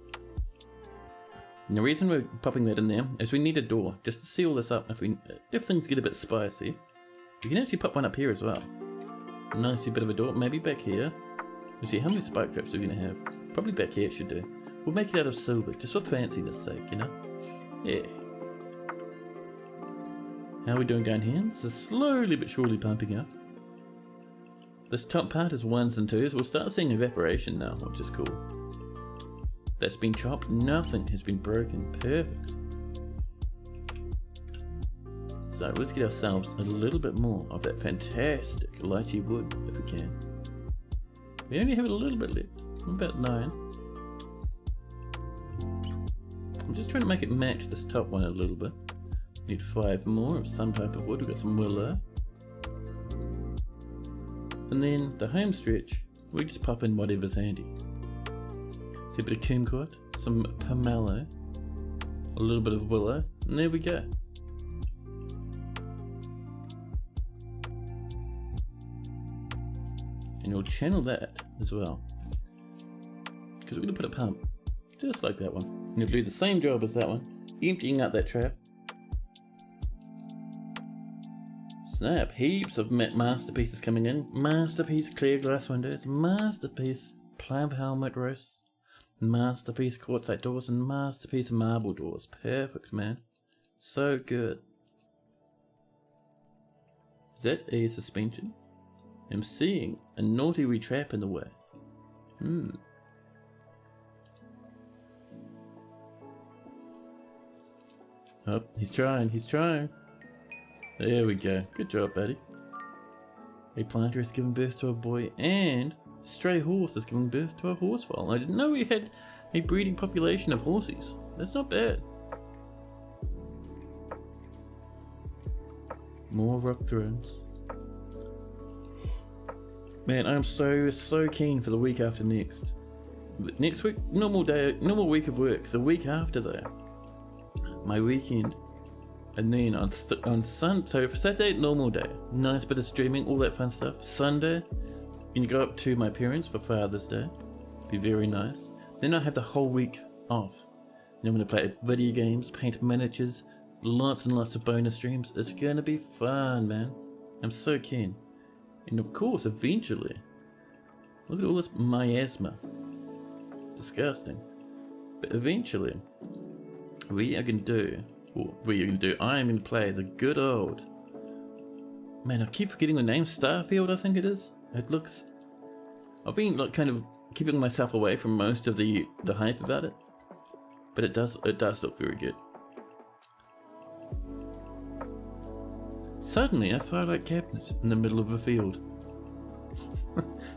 the reason we're popping that in there is we need a door, just to seal this up if things get a bit spicy. You can actually pop one up here as well. Nice bit of a door, maybe back here. We'll see how many spike traps we're going to have. Probably back here should do. We'll make it out of silver, just for fanciness sake, you know? Yeah. How are we doing down here? This is slowly but surely pumping up. This top part is 1s and 2s. We'll start seeing evaporation now, which is cool. That's been chopped. Nothing has been broken. Perfect. So let's get ourselves a little bit more of that fantastic lychee wood, if we can. We only have a little bit left. About 9. I'm just trying to make it match this top one a little bit. Need 5 more of some type of wood. We've got some willow. And then the home stretch, we just pop in whatever's handy. See a bit of kumquat, some pomelo, a little bit of willow, and there we go. And you'll channel that as well, because we're going to put a pump just like that one, and you'll do the same job as that one, emptying out that trap. Snap, heaps of masterpieces coming in. Masterpiece clear glass windows, masterpiece plum helmet roasts, masterpiece quartzite doors, and masterpiece marble doors. Perfect, man. So good. Is that a suspension? I'm seeing a naughty wee trap in the way. Oh, he's trying. There we go. Good job, buddy. A planter has given birth to a boy, and a stray horse has given birth to a horse foal. I didn't know we had a breeding population of horses. That's not bad. More rock thrones. Man, I'm so keen for the week after next. Next week, normal week of work. The week after that, my weekend. And then on Sunday, so for Saturday, normal day. Nice bit of streaming, all that fun stuff. Sunday, gonna go up to my parents for Father's Day. Be very nice. Then I have the whole week off. And I'm gonna play video games, paint miniatures, lots and lots of bonus streams. It's gonna be fun, man. I'm so keen. And of course, eventually, look at all this miasma. Disgusting. But eventually, I am going to play the good old... Man, I keep forgetting the name. Starfield, I think it is. It looks... I've been like kind of keeping myself away from most of the hype about it. But it does look very good. Suddenly, a firelight cabinet in the middle of a field.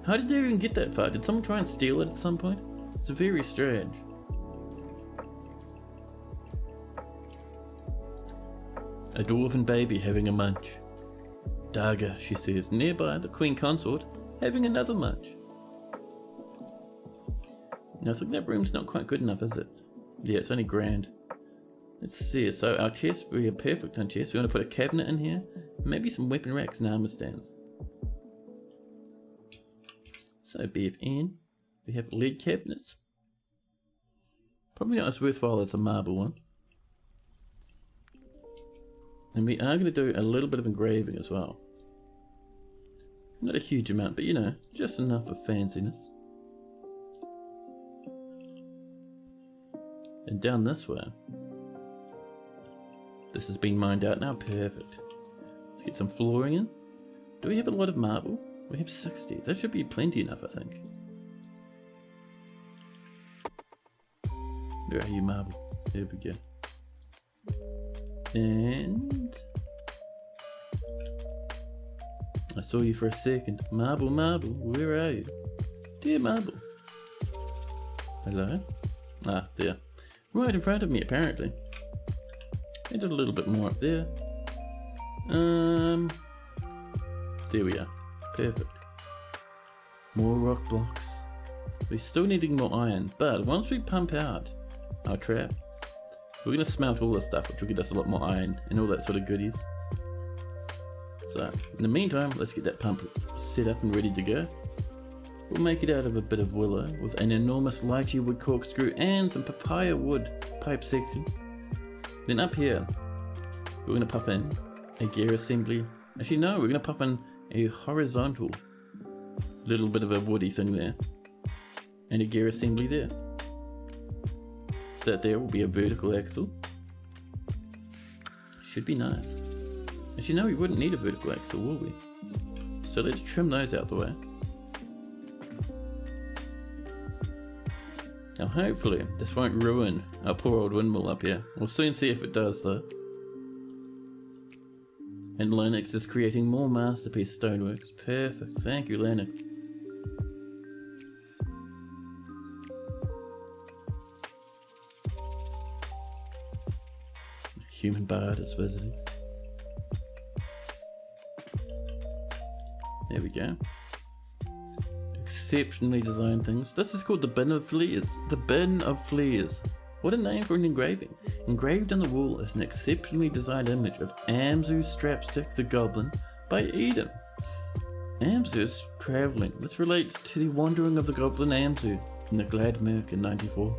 How did they even get that far? Did someone try and steal it at some point? It's very strange. A dwarven baby having a munch. Daga, she says. Nearby, the queen consort having another munch. Now, I think that room's not quite good enough, is it? Yeah, it's only grand. Let's see. So our chest, we are perfect on chest. We want to put a cabinet in here. Maybe some weapon racks and armor stands. So BFN. We have lead cabinets. Probably not as worthwhile as a marble one. And we are going to do a little bit of engraving as well. Not a huge amount, but you know, just enough for fanciness. And down this way. This has been mined out now, perfect. Let's get some flooring in. Do we have a lot of marble? We have 60. That should be plenty enough, I think. Where are you, marble? There we go. And... I saw you for a second. Marble, marble, where are you? Dear marble. Hello? Ah, there. Right in front of me, apparently. I did a little bit more up there. There we are. Perfect. More rock blocks. We're still needing more iron, but once we pump out our trap, we're going to smelt all this stuff, which will get us a lot more iron and all that sort of goodies. So, in the meantime, let's get that pump set up and ready to go. We'll make it out of a bit of willow with an enormous lychee wood corkscrew and some papaya wood pipe sections. Then up here, we're going to pop in a gear assembly. Actually no, we're going to pop in a horizontal little bit of a woody thing there. And a gear assembly there. That there will be a vertical axle. Should be nice. Actually no, we wouldn't need a vertical axle, will we? So let's trim those out the way. Now hopefully this won't ruin our poor old windmill up here. We'll soon see if it does though. And Lennox is creating more masterpiece stoneworks. Perfect, thank you Lennox. Human bard is visiting. There we go. Exceptionally designed things. This is called the Bin of Flares. The Bin of Flares. What a name for an engraving. Engraved on the wall is an exceptionally designed image of Amzu Strapstick the Goblin by Eden. Amzu is travelling. This relates to the wandering of the Goblin Amzu in the Glad Merc in 94.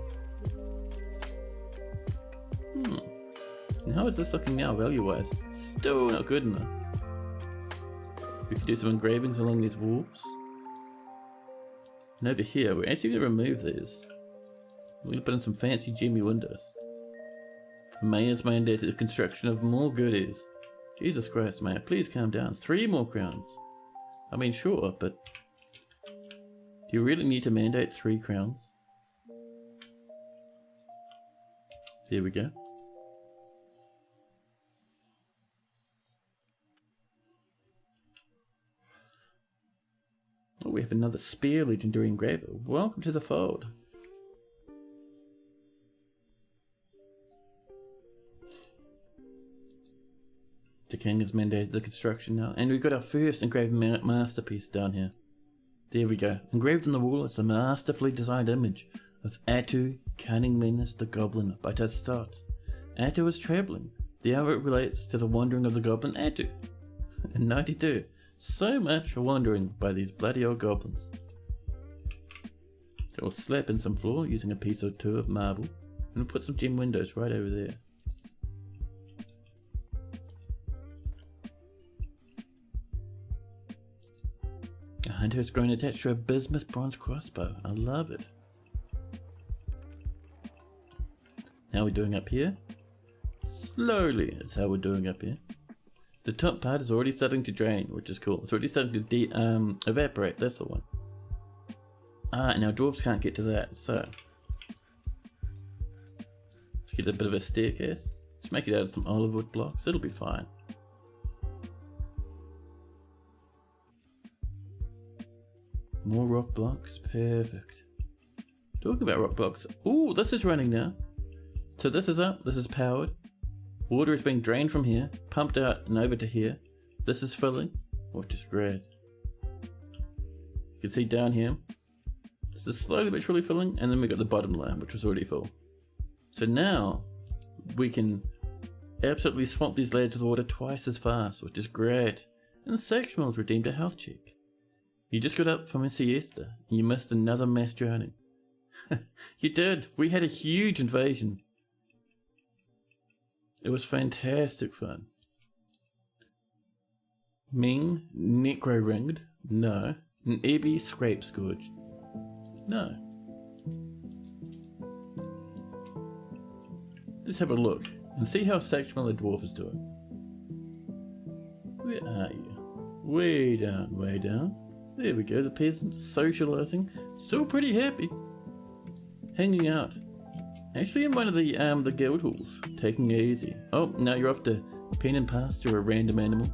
And how is this looking now value-wise? Still not good enough. We could do some engravings along these walls. And over here, we're actually going to remove these. We're going to put in some fancy Jimmy windows. Mayor's mandated the construction of more goodies. Jesus Christ, Mayor, please calm down. 3 more crowns. I mean, sure, but... do you really need to mandate 3 crowns? There we go. Oh, we have another spear legendary engraver. Welcome to the fold. The king has mandated the construction now, and we've got our first engraved masterpiece down here. There we go. Engraved on the wall is a masterfully designed image of Atu, Cunning Menace the Goblin by Tastot. Atu is travelling. The hour it relates to the wandering of the goblin Atu. In 92. So much wandering by these bloody old goblins. So we'll slap in some floor using a piece or 2 of marble, and we'll put some gem windows right over there. A hunter has grown attached to a bismuth bronze crossbow. I love it. how we're doing up here. Slowly is how we're doing up here. The top part is already starting to drain, which is cool. It's already starting to evaporate, that's the one. And our dwarves can't get to that, so let's get a bit of a staircase. Let's make it out of some olive wood blocks, it'll be fine. More rock blocks, perfect. Talking about rock blocks, ooh, this is running now. So this is up, this is powered. Water is being drained from here, pumped out and over to here. This is filling, which is great. You can see down here, this is slowly but surely filling, and then we got the bottom layer, which was already full. So now, we can absolutely swamp these layers with water twice as fast, which is great. And Sexmal's redeemed a health check. You just got up from a siesta, and you missed another mass drowning. You did, we had a huge invasion. It was fantastic fun. Ming, necro ringed? No. An Ebby scrape scourged? No. Let's have a look and see how Sexmal the dwarf is doing. Where are you? Way down, way down. There we go, the peasant socializing. Still pretty happy. Hanging out. Actually in one of the guild halls, taking it easy. Oh, now you're off to pen and pasture a random animal.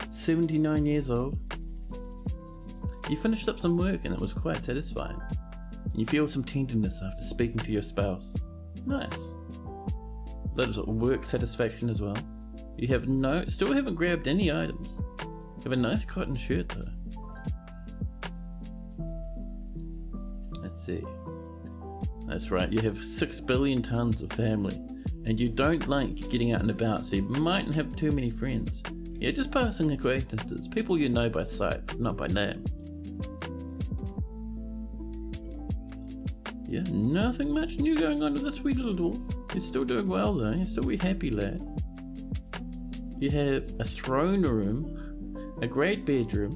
79 years old. You finished up some work and it was quite satisfying. You feel some tenderness after speaking to your spouse. Nice. That is work satisfaction as well. You have still haven't grabbed any items. You have a nice cotton shirt though. Let's see. That's right, you have 6 billion tons of family, and you don't like getting out and about, so you mightn't have too many friends. You're just passing acquaintances, people you know by sight, not by name. Yeah, nothing much new going on with this sweet little dwarf. You're still doing well though, you're still a happy lad. You have a throne room, a great bedroom,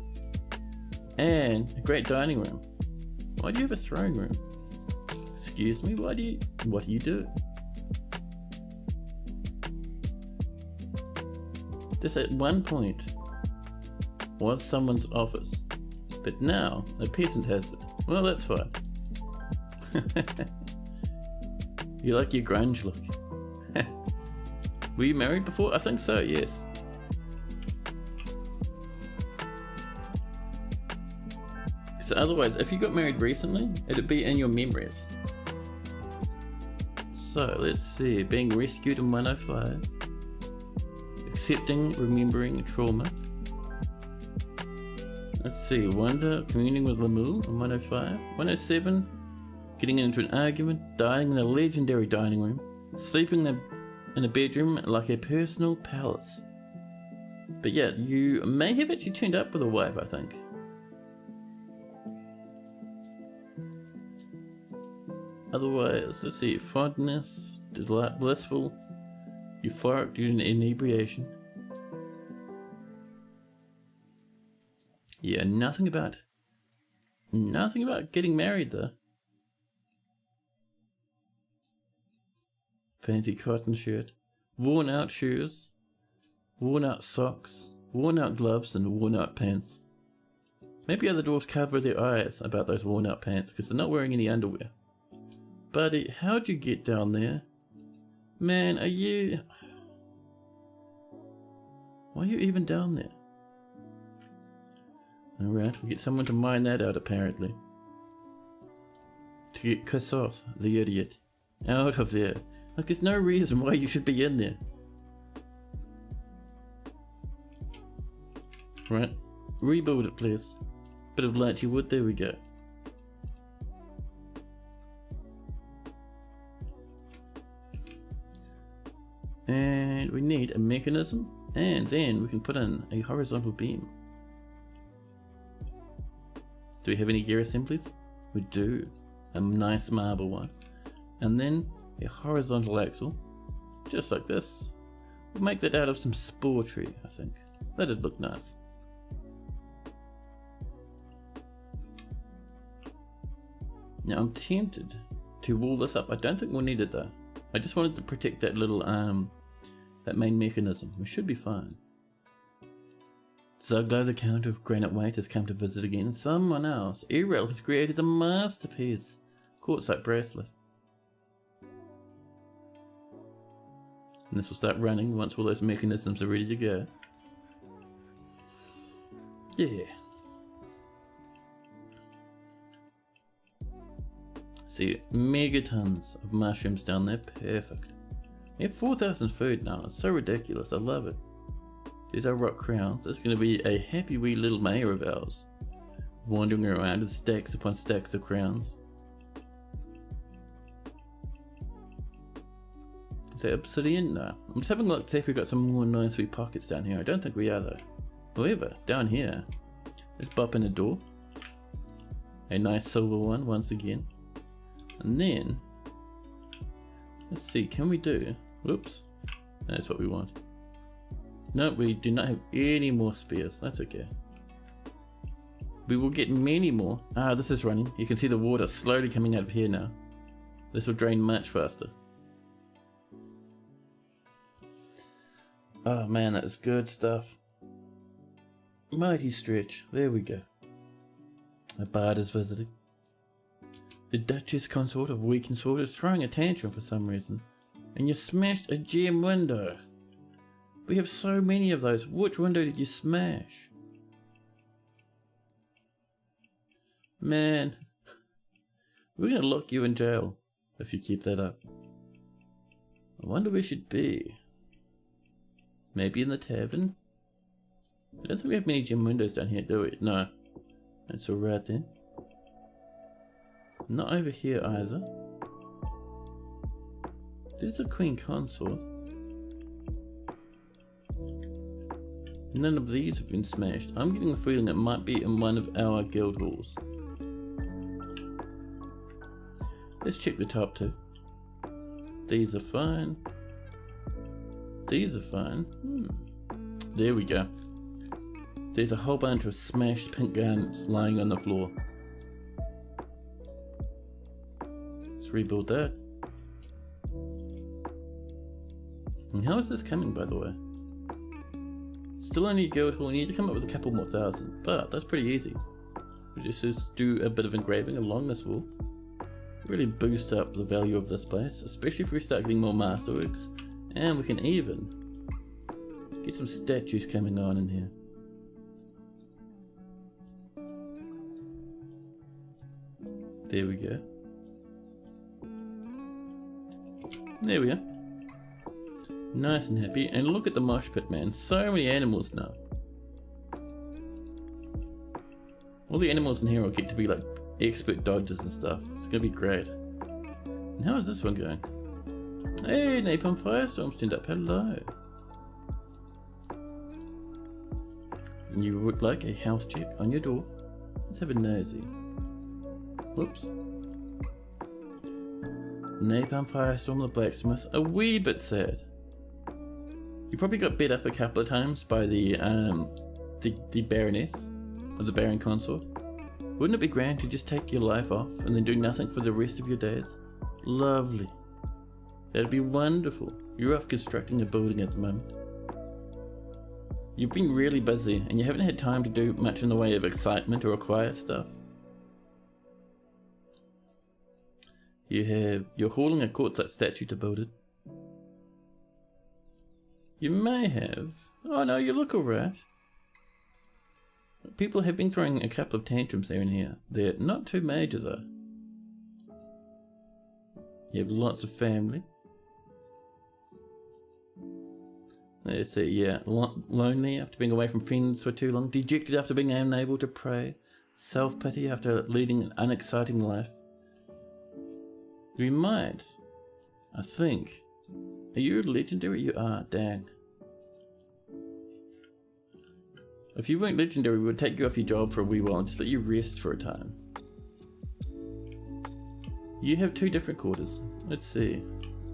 and a great dining room. Why do you have a throne room? Excuse me, what do you do? This at one point was someone's office, but now a peasant has it. Well, that's fine. You like your grunge look. Were you married before? I think so, yes. So otherwise, if you got married recently, it'd be in your memories. So let's see, being rescued in 105, accepting, remembering trauma. Let's see, wonder, communing with Lemuel in 105, 107, getting into an argument, dying in a legendary dining room, sleeping in a bedroom like a personal palace. But yeah, you may have actually turned up with a wife, I think. Otherwise, let's see, fondness, delight, blissful, euphoric due to inebriation. Yeah, nothing about getting married though. Fancy cotton shirt, worn out shoes, worn out socks, worn out gloves and worn out pants. Maybe other dwarves cover their eyes about those worn out pants because they're not wearing any underwear. Buddy, how'd you get down there? Man, why are you even down there? Alright, we'll get someone to mine that out apparently. To get Kassoth, the idiot, out of there. Like there's no reason why you should be in there. Right, rebuild it please. Bit of lychee wood, there we go. And we need a mechanism, and then we can put in a horizontal beam. Do we have any gear assemblies? We do. A nice marble one. And then a horizontal axle, just like this. We'll make that out of some spore tree, I think. That'd look nice. Now I'm tempted to wall this up. I don't think we'll need it though. I just wanted to protect that little, that main mechanism. We should be fine. Zuglar's account of Granite Weight has come to visit again. Someone else. Erel has created a masterpiece. Quartzite bracelet. And this will start running once all those mechanisms are ready to go. Yeah. See, megatons of mushrooms down there. Perfect. We have 4,000 food now. It's so ridiculous. I love it. These are rock crowns. It's going to be a happy wee little mayor of ours. Wandering around with stacks upon stacks of crowns. Is that obsidian? No. I'm just having a look to see if we've got some more nice sweet pockets down here. I don't think we are though. However, down here, let's bop in a door. A nice silver one once again. And then, let's see, can we do, whoops, that's what we want. No, we do not have any more spears, that's okay. We will get many more. Ah, this is running. You can see the water slowly coming out of here now. This will drain much faster. Oh man, that is good stuff. Mighty stretch, there we go. A bard is visiting. The Duchess Consort of Weakensword is throwing a tantrum for some reason. And you smashed a gem window. We have so many of those. Which window did you smash? Man. We're going to lock you in jail if you keep that up. I wonder where we should be. Maybe in the tavern? I don't think we have many gem windows down here, do we? No. That's alright then. Not over here either. There's the Queen Consort. None of these have been smashed. I'm getting a feeling it might be in one of our guild halls. Let's check the top two. These are fine. These are fine. There we go. There's a whole bunch of smashed pink garnets lying on the floor. Let's rebuild that. And how is this coming, by the way? Still only a guild hall. We need to come up with a couple more thousand, but that's pretty easy. We just do a bit of engraving along this wall. Really boost up the value of this place, especially if we start getting more masterworks. And we can even get some statues coming on in here. There we go. There we go. Nice and happy. And look at the mosh pit, man. So many animals now. All the animals in here will get to be like expert dodgers and stuff. It's gonna be great. And how is this one going? Hey, Napalm Firestorm turned up. Hello. And you would like a health check on your door? Let's have a nosy. Whoops. Napalm Firestorm the blacksmith. A wee bit sad. You probably got beat up a couple of times by the Baroness or the Baron Consort. Wouldn't it be grand to just take your life off and then do nothing for the rest of your days? Lovely. That'd be wonderful. You're off constructing a building at the moment. You've been really busy and you haven't had time to do much in the way of excitement or acquire stuff. You're hauling a quartzite statue to build it. You may have. Oh no, you look alright. People have been throwing a couple of tantrums there and here. They're not too major though. You have lots of family. Let's see, yeah. Lonely after being away from friends for too long. Dejected after being unable to pray. Self-pity after leading an unexciting life. We might, I think. Are you legendary? You are, dang. If you weren't legendary, we would take you off your job for a wee while and just let you rest for a time. You have two different quarters. Let's see.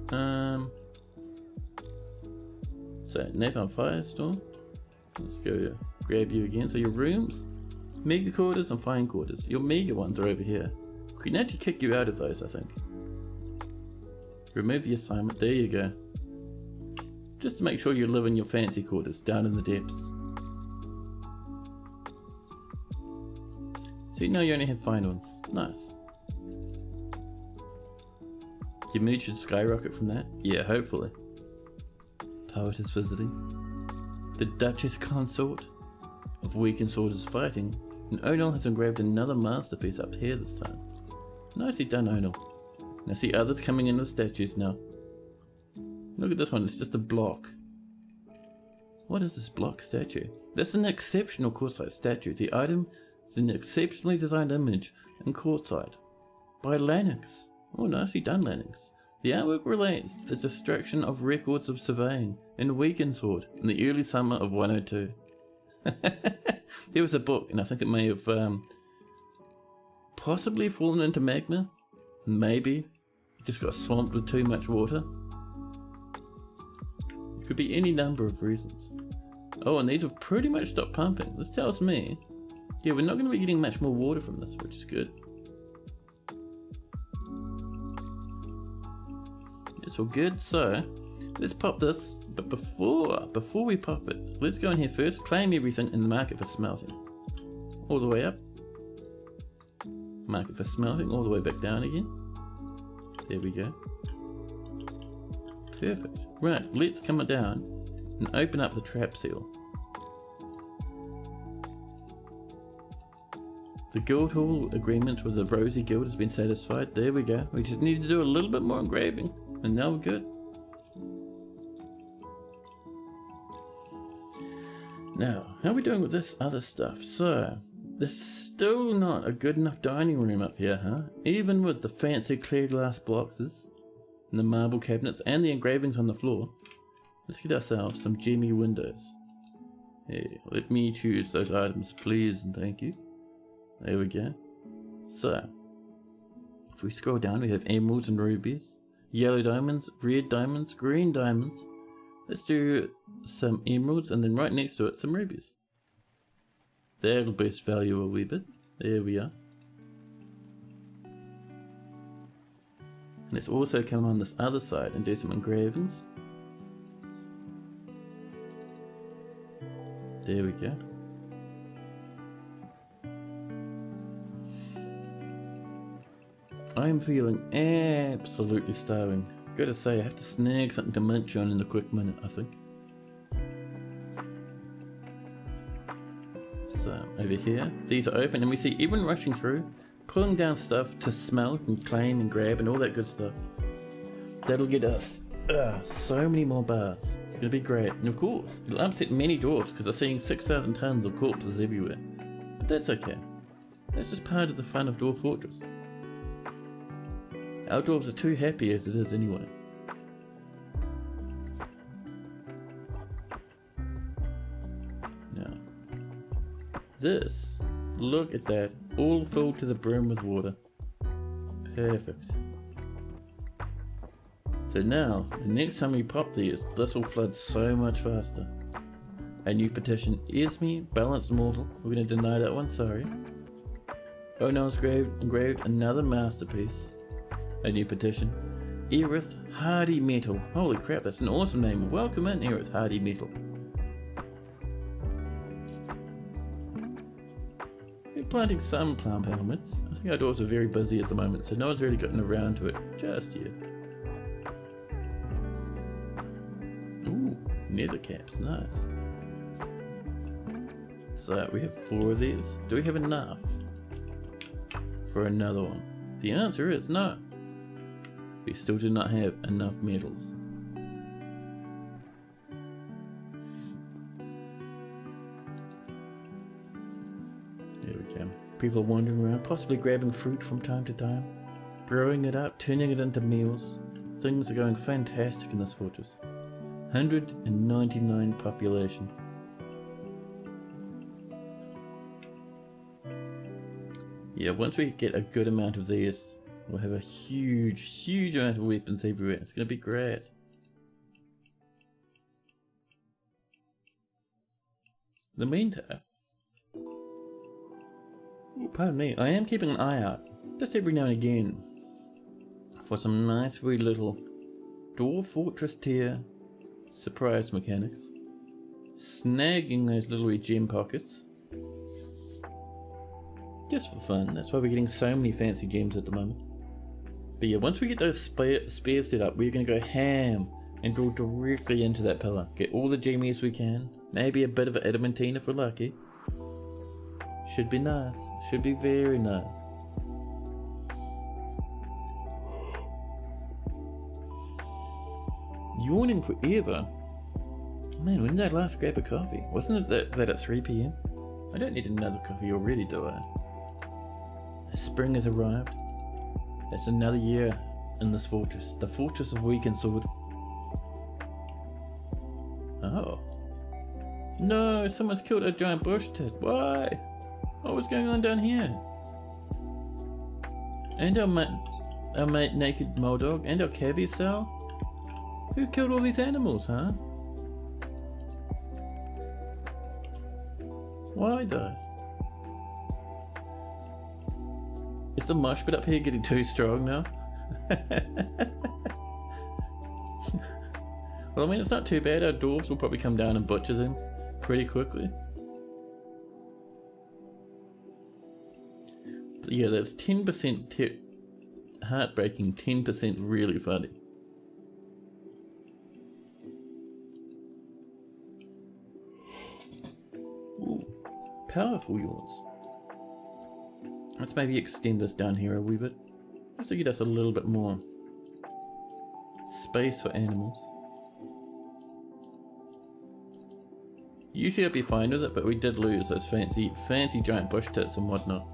So, Napalm Firestorm. Let's go grab you again. So your rooms, mega quarters and fine quarters. Your mega ones are over here. We can actually kick you out of those, I think. Remove the assignment. There you go. Just to make sure you live in your fancy quarters down in the depths. See, now you only have fine ones. Nice. Your mood should skyrocket from that. Yeah, hopefully. Poet is visiting. The Duchess Consort of Weakensword is fighting, and Onal has engraved another masterpiece up here this time. Nicely done, Onal. Now see others coming in with statues now. Look at this one, it's just a block. What is this block statue? That's an exceptional quartzite statue. The item is an exceptionally designed image in quartzite by Lanix. Oh, nicely done, Lanix. The artwork relates to the destruction of records of surveying in Weakensword in the early summer of 102. There was a book, and I think it may have possibly fallen into magma. Maybe it just got swamped with too much water. It could be any number of reasons. Oh, and these have pretty much stopped pumping. This tells me, yeah, we're not going to be getting much more water from this, which is good. It's all good. So let's pop this, but before we pop it, let's go in here first, claim everything in the market for smelting. All the way up. Market for smelting, all the way back down again. There we go. Perfect. Right, let's come down and open up the trap seal. The guild hall agreement with the Rosy Guild has been satisfied. There we go. We just need to do a little bit more engraving, and now we're good. Now, how are we doing with this other stuff? So, there's still not a good enough dining room up here, huh? Even with the fancy clear glass boxes, and the marble cabinets, and the engravings on the floor. Let's get ourselves some gemmy windows. Hey, let me choose those items, please, and thank you. There we go. So, if we scroll down, we have emeralds and rubies, yellow diamonds, red diamonds, green diamonds. Let's do some emeralds, and then right next to it, some rubies. That'll boost value a wee bit. There we are. Let's also come on this other side and do some engravings. There we go. I am feeling absolutely starving. Gotta say, I have to snag something to munch on in a quick minute, I think. So, over here, these are open and we see everyone rushing through, pulling down stuff to smelt and claim and grab and all that good stuff. That'll get us so many more bars. It's gonna be great. And of course, it'll upset many dwarves because they're seeing 6,000 tons of corpses everywhere. But that's okay. That's just part of the fun of Dwarf Fortress. Our dwarves are too happy as it is anyway. Now, this, look at that, all filled to the brim with water. Perfect. So now, the next time we pop these, this will flood so much faster. A new petition, Esme, Balanced Mortal. We're going to deny that one, sorry. Oh no, it's engraved another masterpiece. A new petition, Aerith Hardy Metal. Holy crap, that's an awesome name. Welcome in, Aerith Hardy Metal. We're planting some plant helmets. I think our dwarves are very busy at the moment, so no one's really gotten around to it just yet. Ooh, nether caps, nice. So we have 4 of these. Do we have enough for another one? The answer is no. We still do not have enough metals. There we go. People are wandering around, possibly grabbing fruit from time to time, growing it up, turning it into meals. Things are going fantastic in this fortress. 199 population. Yeah, once we get a good amount of these, we'll have a huge amount of weapons everywhere. It's going to be great. In the meantime, pardon me, I am keeping an eye out, just every now and again, for some nice wee little Dwarf Fortress tier surprise mechanics. Snagging those little gem pockets. Just for fun. That's why we're getting so many fancy gems at the moment. But yeah, once we get those spears set up, we're going to go ham and draw directly into that pillar. Get all the gemmies we can. Maybe a bit of an adamantine if we're lucky. Should be nice. Should be very nice. Yawning forever. Man, when did I last grab a coffee? Wasn't it that at 3 PM? I don't need another coffee already, do I? Spring has arrived. It's another year in this fortress. The fortress of Weakensword. Oh. No, someone's killed a giant bush tit. Why? What was going on down here? And our mate naked Moldog and our caviar cell? Who killed all these animals, huh? Why though? Is the mosh pit up here getting too strong now? Well, I mean, it's not too bad. Our dwarves will probably come down and butcher them pretty quickly. So yeah, that's 10% heartbreaking, 10% really funny. Ooh, powerful yawns. Let's maybe extend this down here a wee bit, just to get us a little bit more space for animals. Usually I'd be fine with it, but we did lose those fancy giant bush tits and whatnot.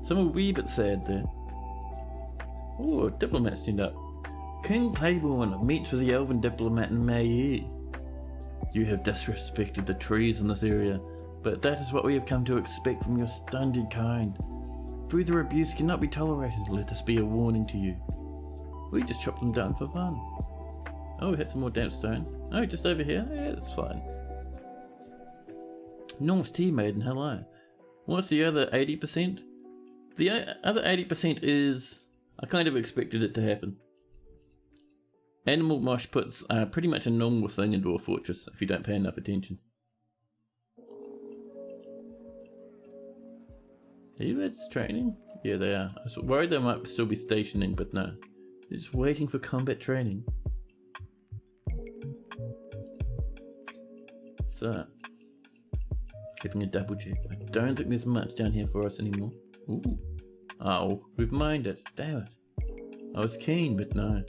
So I'm a wee bit sad there. Ooh, a diplomat's turned up. King Claiborne meets with the elven diplomat in May. You have disrespected the trees in this area, but that is what we have come to expect from your stunted kind. Further abuse cannot be tolerated, let this be a warning to you. We just chopped them down for fun. Oh, we hit some more damp stone. Oh, just over here? Yeah, that's fine. Norse Tea Maiden, hello. What's the other 80%? The other 80% is... I kind of expected it to happen. Animal mosh pits are pretty much a normal thing in Dwarf Fortress if you don't pay enough attention. Are you lads training? Yeah, they are. I was worried they might still be stationing, but no. They're just waiting for combat training. So, having a double check. I don't think there's much down here for us anymore. Ooh. Oh, we've mined it. Damn it. I was keen, but no.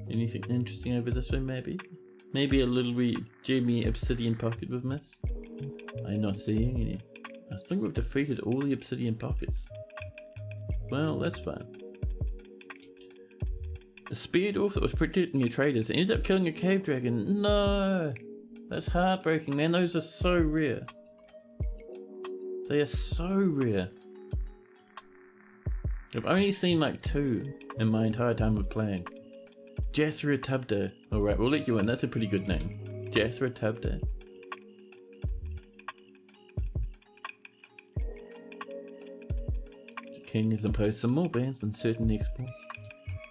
Anything interesting over this way, maybe? Maybe a little Jimmy obsidian pocket we've missed? I'm not seeing any. I think we've defeated all the obsidian pockets. Well, that's fine. The spear dwarf that was protecting your traders ended up killing a cave dragon. No! That's heartbreaking, man. Those are so rare. They are so rare. I've only seen like 2 in my entire time of playing. Jathra Tubda. Alright, we'll let you in. That's a pretty good name. Jathra Tubda. The king has imposed some more bans on certain exports.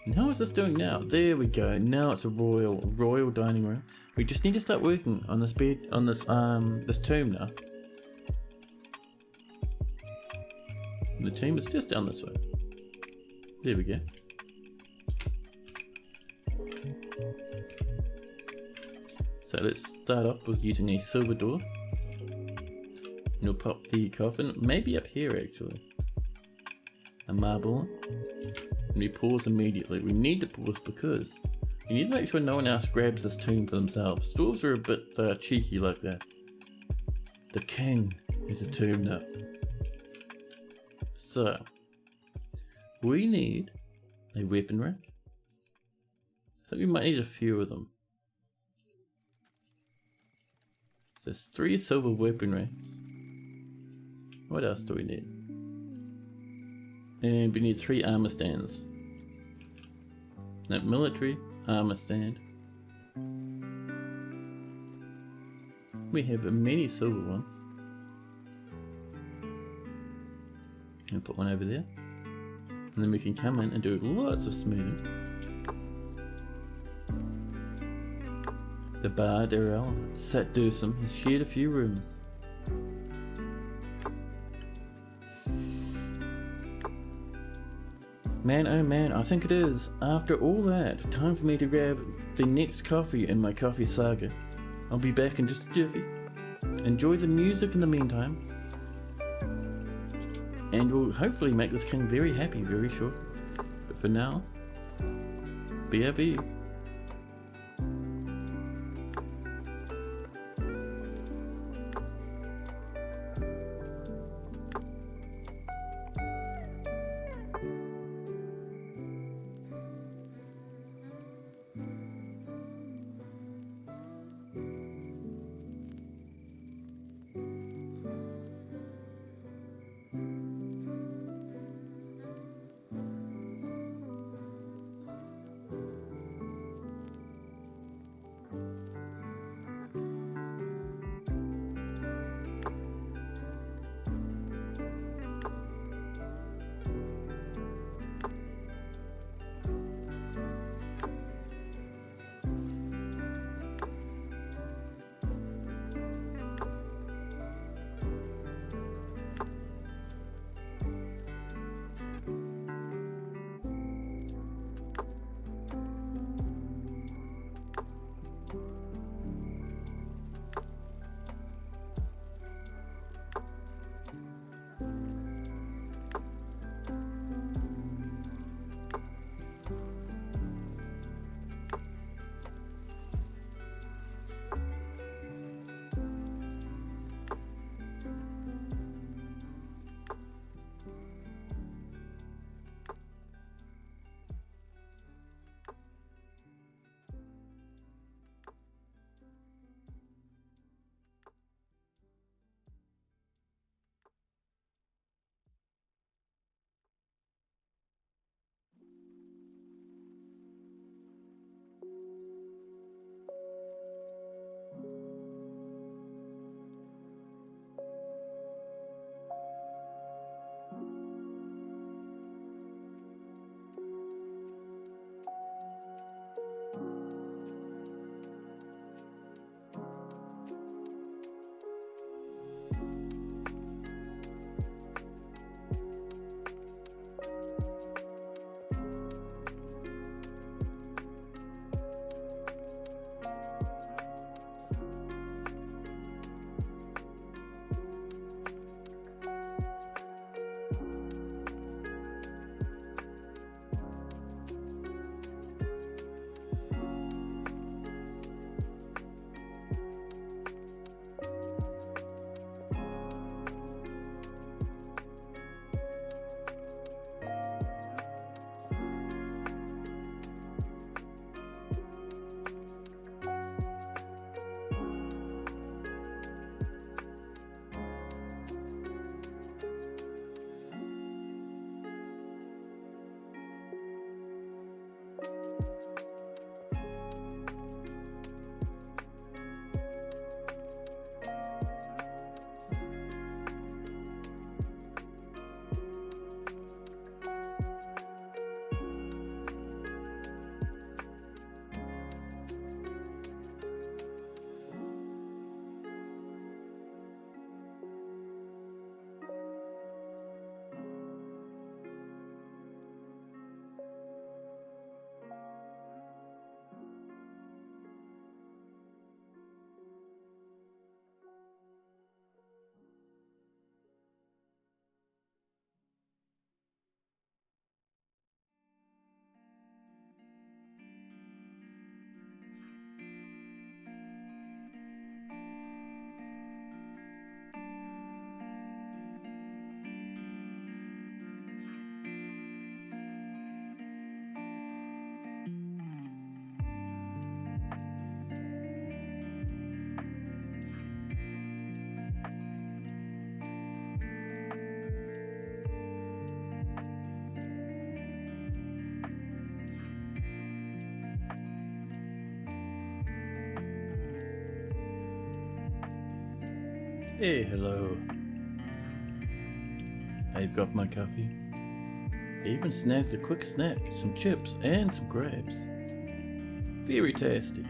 And how is this doing now? There we go. Now it's a royal dining room. We just need to start working on this bed, on this tomb now. And the tomb is just down this way. There we go. So let's start off with using a silver door. And we'll pop the coffin, maybe up here actually. A marble one. And we pause immediately. We need to pause because we need to make sure no one else grabs this tomb for themselves. Dwarves are a bit cheeky like that. The king is a tomb now. So, we need a weapon rack. I think we might need a few of them. There's 3 silver weapon racks. What else do we need? And we need 3 armor stands. That military armor stand. We have many silver ones. I'll put one over there. And then we can come in and do lots of smoothing. The bar Darrell sat Dursum has shared a few rooms. Man, oh man, I think it is. After all that, time for me to grab the next coffee in my coffee saga. I'll be back in just a jiffy. Enjoy the music in the meantime. And we'll hopefully make this king very happy very shortly. But for now, BRB. Hey, hello. I've got my coffee. Even snagged a quick snack, some chips and some grapes. Very tasty.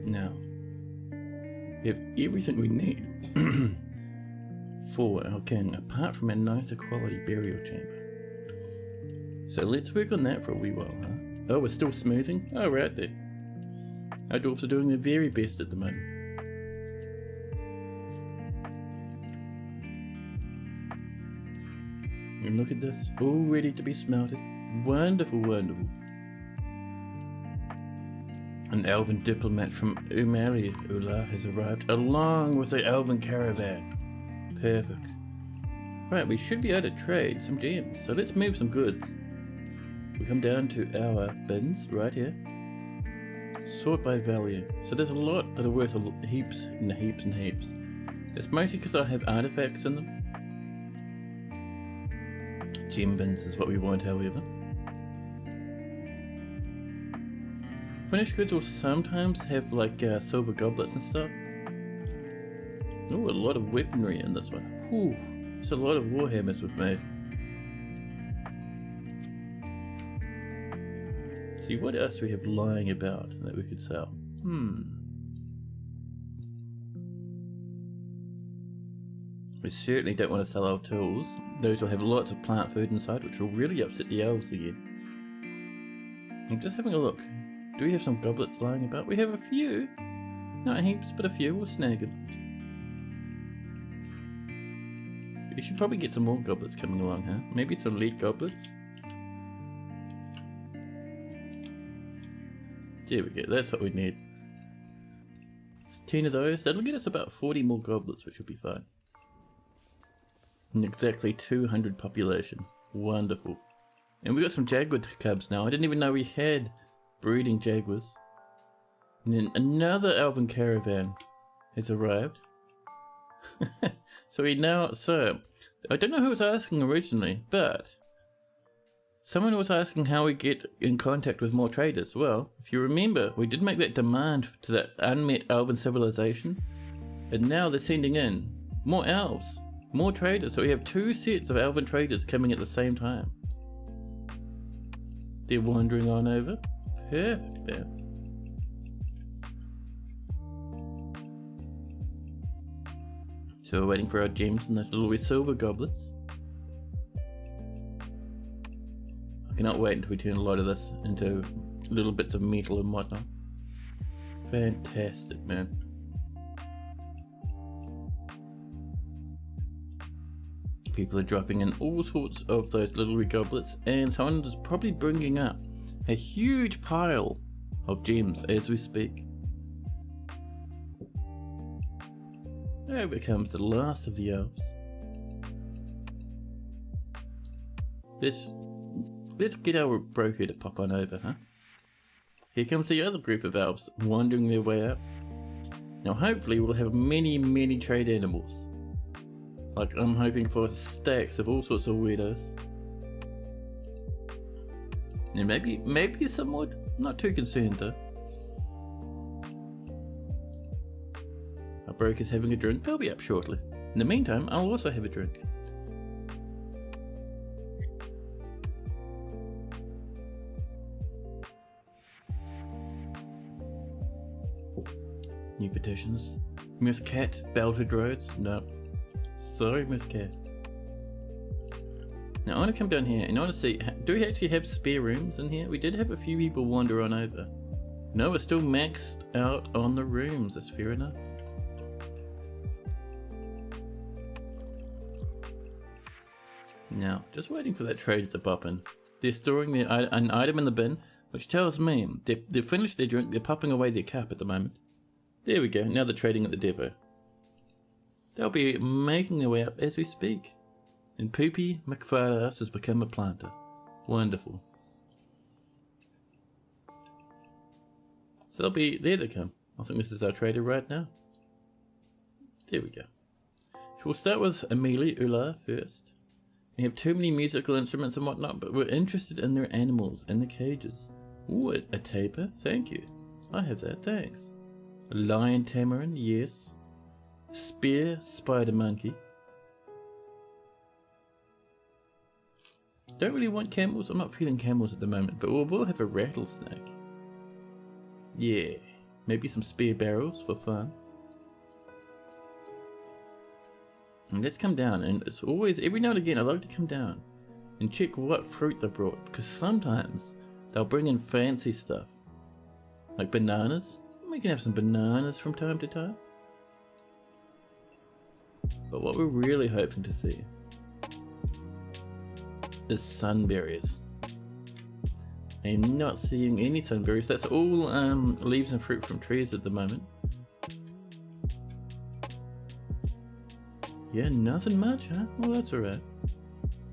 Now, we have everything we need for our king, apart from a nicer quality burial chamber. So let's work on that for a wee while, huh? Oh, we're still smoothing? Oh, right there. Our dwarves are doing their very best at the moment. And look at this, all ready to be smelted. Wonderful, wonderful. An elven diplomat from Umali Ula has arrived, along with the elven caravan. Perfect. Right, we should be able to trade some gems, so let's move some goods. We come down to our bins, right here. Sort by value. So there's a lot that are worth heaps and heaps and heaps. It's mostly because I have artifacts in them. Gem bins is what we want, however. Finished goods will sometimes have like silver goblets and stuff. Oh, a lot of weaponry in this one. Whew, it's a lot of warhammers we've made. See, what else do we have lying about that we could sell? We certainly don't want to sell our tools. Those will have lots of plant food inside, which will really upset the elves again. I'm just having a look. Do we have some goblets lying about? We have a few. Not heaps, but a few. We'll snag them. We should probably get some more goblets coming along, huh? Maybe some elite goblets? There we go, that's what we need. It's 10 of those. That'll get us about 40 more goblets, which will be fine. And exactly 200 population. Wonderful. And we got some jaguar cubs now. I didn't even know we had breeding jaguars. And then another elven caravan has arrived. So I don't know who was asking originally, but someone was asking how we get in contact with more traders. Well, if you remember, we did make that demand to that unmet elven civilization, and now they're sending in more elves, more traders. So we have 2 sets of elven traders coming at the same time. They're wandering on over. Perfect, man. So we're waiting for our gems and those little silver goblets. I cannot wait until we turn a lot of this into little bits of metal and whatnot. Fantastic, man. People are dropping in all sorts of those little goblets, and someone is probably bringing up a huge pile of gems as we speak. Over comes the last of the elves. Let's get our broker to pop on over, huh? Here comes the other group of elves wandering their way up. Now hopefully we'll have many trade animals. Like I'm hoping for stacks of all sorts of weirdos. And maybe some wood. Not too concerned though. Our broker's having a drink. They'll be up shortly. In the meantime, I'll also have a drink. New petitions. Miss Cat, Belted Roads? No. Sorry, Miss Cat. Now I want to come down here and I want to see, do we actually have spare rooms in here? We did have a few people wander on over. No, we're still maxed out on the rooms. That's fair enough. Now, just waiting for that trader to pop in. They're storing an item in the bin, which tells me they've finished their drink, they're popping away their cup at the moment. There we go, now they're trading at the depot. They'll be making their way up as we speak. And Poopy McFarlas has become a planter. Wonderful. So they'll be, there they come. I think this is our trader right now. There we go. So we'll start with Amelie Ula first. We have too many musical instruments and whatnot, but we're interested in their animals and the cages. Ooh, a taper, thank you. I have that, thanks. A lion tamarin, yes. Spear spider monkey. Don't really want camels. I'm not feeling camels at the moment, but we'll have a rattlesnake. Yeah, maybe some spear barrels for fun. And let's come down, and it's always, every now and again I like to come down and check what fruit they brought, because sometimes they'll bring in fancy stuff. Like bananas. We can have some bananas from time to time. But what we're really hoping to see is sunberries. I am not seeing any sunberries. That's all leaves and fruit from trees at the moment. Yeah, nothing much, huh? Well, that's alright.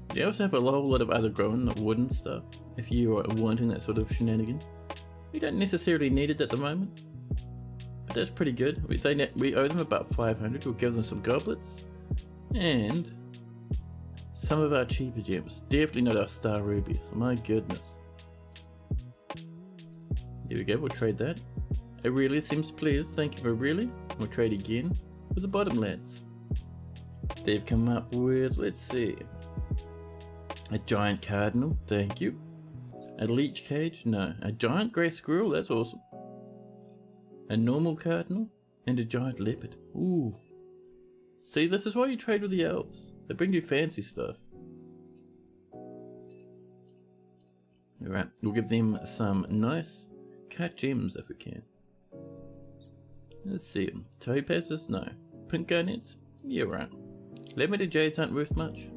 They also have a whole lot of other growing wooden stuff, if you are wanting that sort of shenanigan. We don't necessarily need it at the moment, but that's pretty good. We owe them about 500. We'll give them some goblets and some of our cheaper gems. Definitely not our star rubies. My goodness. There we go. We'll trade that. Aurelia seems pleased. Thank you for Aurelia. We'll trade again with the bottom lads. They've come up with, let's see, a giant cardinal. Thank you. A leech cage? No. A giant grey squirrel? That's awesome. A normal cardinal? And a giant leopard. Ooh. See, this is why you trade with the elves. They bring you fancy stuff. Alright, we'll give them some nice cut gems if we can. Let's see. Topazes? No. Pink garnets? Yeah, right. Limited jades aren't worth much.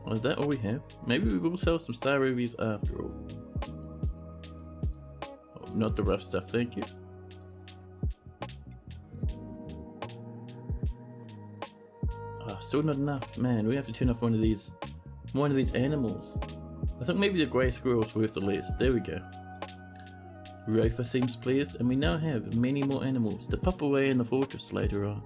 Oh, is that all we have? Maybe we will sell some star rubies after all. Oh, not the rough stuff, thank you. Oh, still not enough. Man, we have to turn off one of these animals. I think maybe the grey squirrel's worth the least. There we go. Rafa seems pleased, and we now have many more animals to pop away in the fortress later on.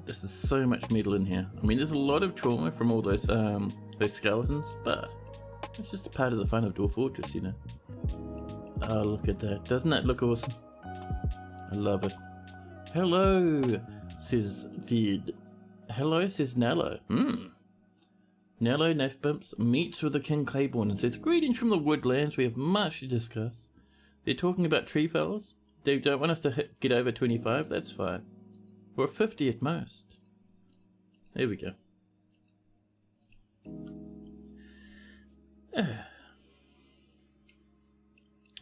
This is so much metal in here. I mean, there's a lot of trauma from all those skeletons, but it's just a part of the fun of Dwarf Fortress, you know. Oh, look at that. Doesn't that look awesome? I love it. Hello, says Nello. Nello Nefbumps meets with the King Claiborne and says, greetings from the woodlands, we have much to discuss. They're talking about tree fells. They don't want us to get over 25, that's fine. We're 50 at most. There we go.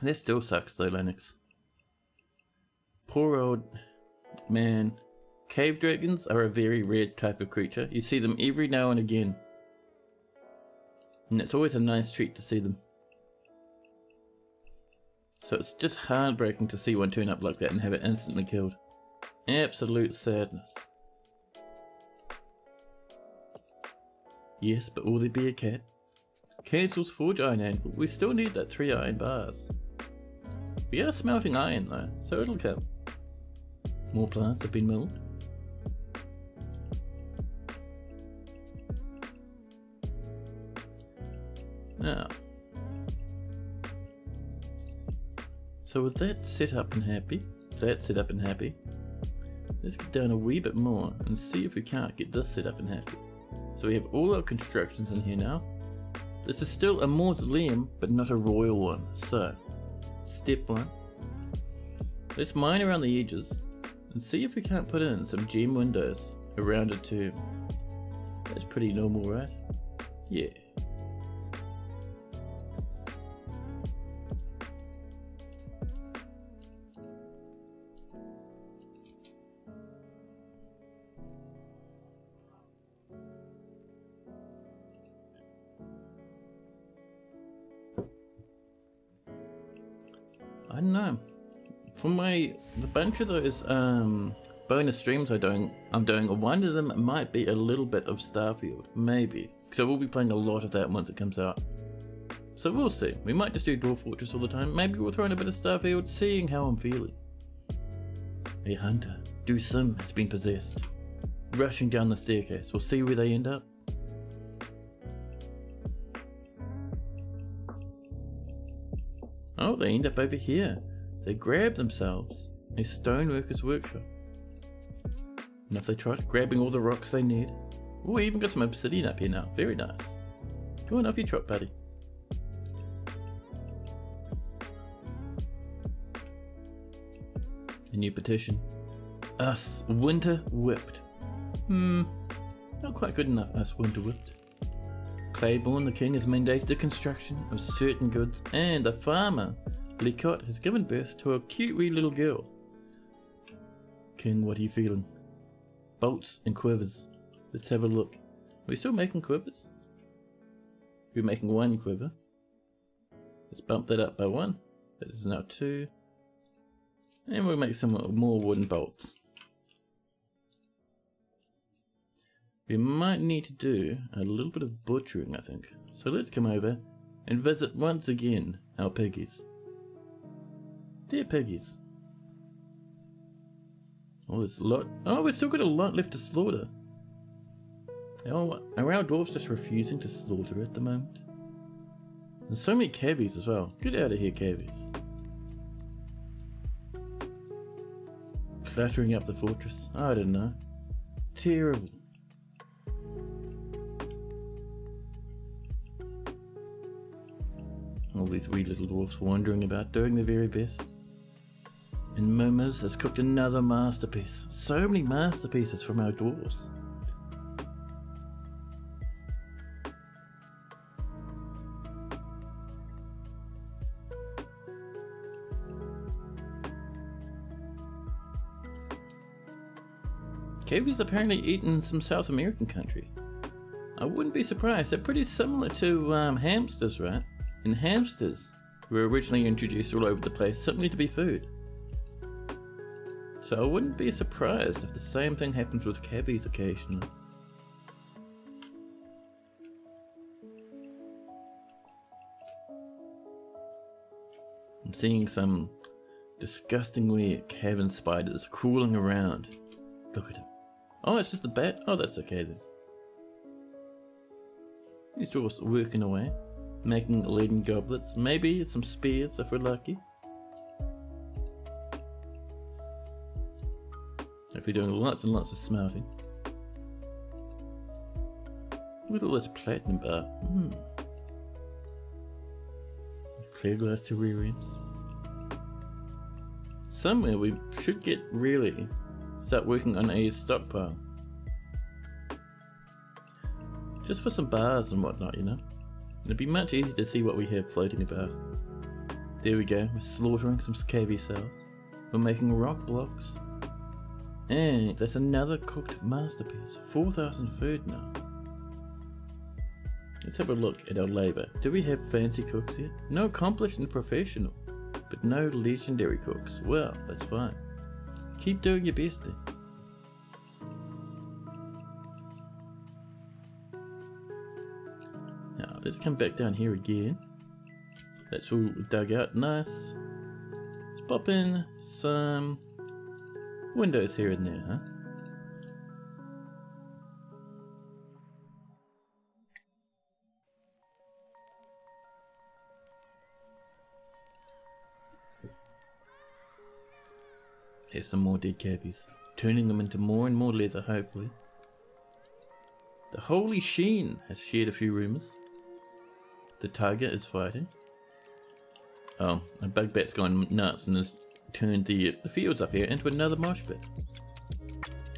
That still sucks though, Lennox. Poor old man. Cave dragons are a very rare type of creature. You see them every now and again. And it's always a nice treat to see them. So it's just heartbreaking to see one turn up like that and have it instantly killed. Absolute sadness. Yes, but will there be a cat? Cancels forge iron anvil. We still need that 3 iron bars. We are smelting iron though, so it'll come. More plants have been milled. Now, so with that set up and happy, let's get down a wee bit more and see if we can't get this set up and happy. So we have all our constructions in here now. This is still a mausoleum, but not a royal one. So, step 1. Let's mine around the edges and see if we can't put in some gem windows around it too. That's pretty normal, right? Yeah. I don't know. For the bunch of those bonus streams I'm doing, one of them might be a little bit of Starfield, maybe, because I will be playing a lot of that once it comes out. So we'll see. We might just do Dwarf Fortress all the time. Maybe we'll throw in a bit of Starfield, seeing how I'm feeling. A hunter, Sim has been possessed. Rushing down the staircase. We'll see where they end up. Oh, they end up over here. They grab themselves a stoneworker's workshop. And if they try grabbing all the rocks they need. Oh, we even got some obsidian up here now. Very nice. Go on, off you trot, buddy. A new petition. Us winter whipped. Not quite good enough, us winter whipped. Claiborne, the king, has mandated the construction of certain goods, and the farmer, Licotte, has given birth to a cute wee little girl. King, what are you feeling? Bolts and quivers. Let's have a look. Are we still making quivers? We're making 1 quiver. Let's bump that up by 1. That is now 2. And we'll make some more wooden bolts. We might need to do a little bit of butchering, I think. So let's come over and visit once again our piggies. Dear piggies. Oh, there's a lot. Oh, we've still got a lot left to slaughter. Oh, are our dwarves just refusing to slaughter at the moment? There's so many cavies as well. Get out of here, cavies. Clattering up the fortress. I don't know. Terrible. All these wee little dwarfs wandering about, doing their very best. And Moomers has cooked another masterpiece. So many masterpieces from our dwarves. Cavies apparently eat in some South American country. I wouldn't be surprised. They're pretty similar to hamsters, right? And hamsters were originally introduced all over the place simply to be food. So I wouldn't be surprised if the same thing happens with cavies occasionally. I'm seeing some disgustingly cavern spiders crawling around. Look at them. Oh, it's just a bat? Oh, that's okay then. These dwarfs are working away, making leaden goblets, maybe some spears if we're lucky. If we're doing lots and lots of smelting. Look at all this platinum bar. Clear glass terrariums. Somewhere we should get really start working on a stockpile. Just for some bars and whatnot, you know. It'd be much easier to see what we have floating about. There we go, we're slaughtering some cavy cells. We're making rock blocks. And that's another cooked masterpiece. 4,000 food now. Let's have a look at our labour. Do we have fancy cooks yet? No accomplished and professional, but no legendary cooks. Well, that's fine. Keep doing your best then. Now, let's come back down here again. That's all dug out. Nice. Let's pop in some windows here and there, huh? Here's some more dead cavies, turning them into more and more leather, hopefully. The Holy Sheen has shared a few rumours. The tiger is fighting. Oh, a bug bat's gone nuts and has turned the fields up here into another mosh pit.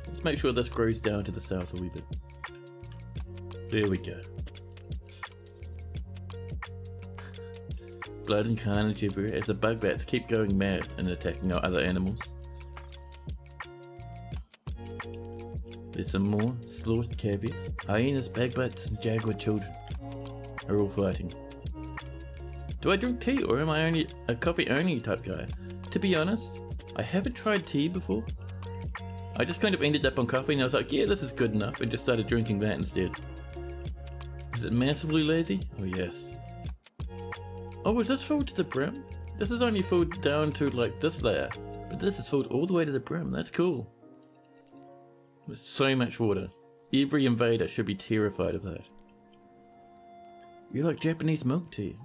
Let's make sure this grows down to the south a wee bit. There we go. Blood and carnage everywhere as the bug bats keep going mad and attacking our other animals. There's some more slaughtered cavies. Hyenas, bagbites, and jaguar children are all fighting. Do I drink tea or am I only a coffee only type guy? To be honest, I haven't tried tea before. I just kind of ended up on coffee and I was like, yeah, this is good enough, and just started drinking that instead. Is it massively lazy? Oh yes. Oh, is this filled to the brim? This is only filled down to like this layer, but this is filled all the way to the brim. That's cool. There's so much water. Every invader should be terrified of that. You like Japanese milk tea?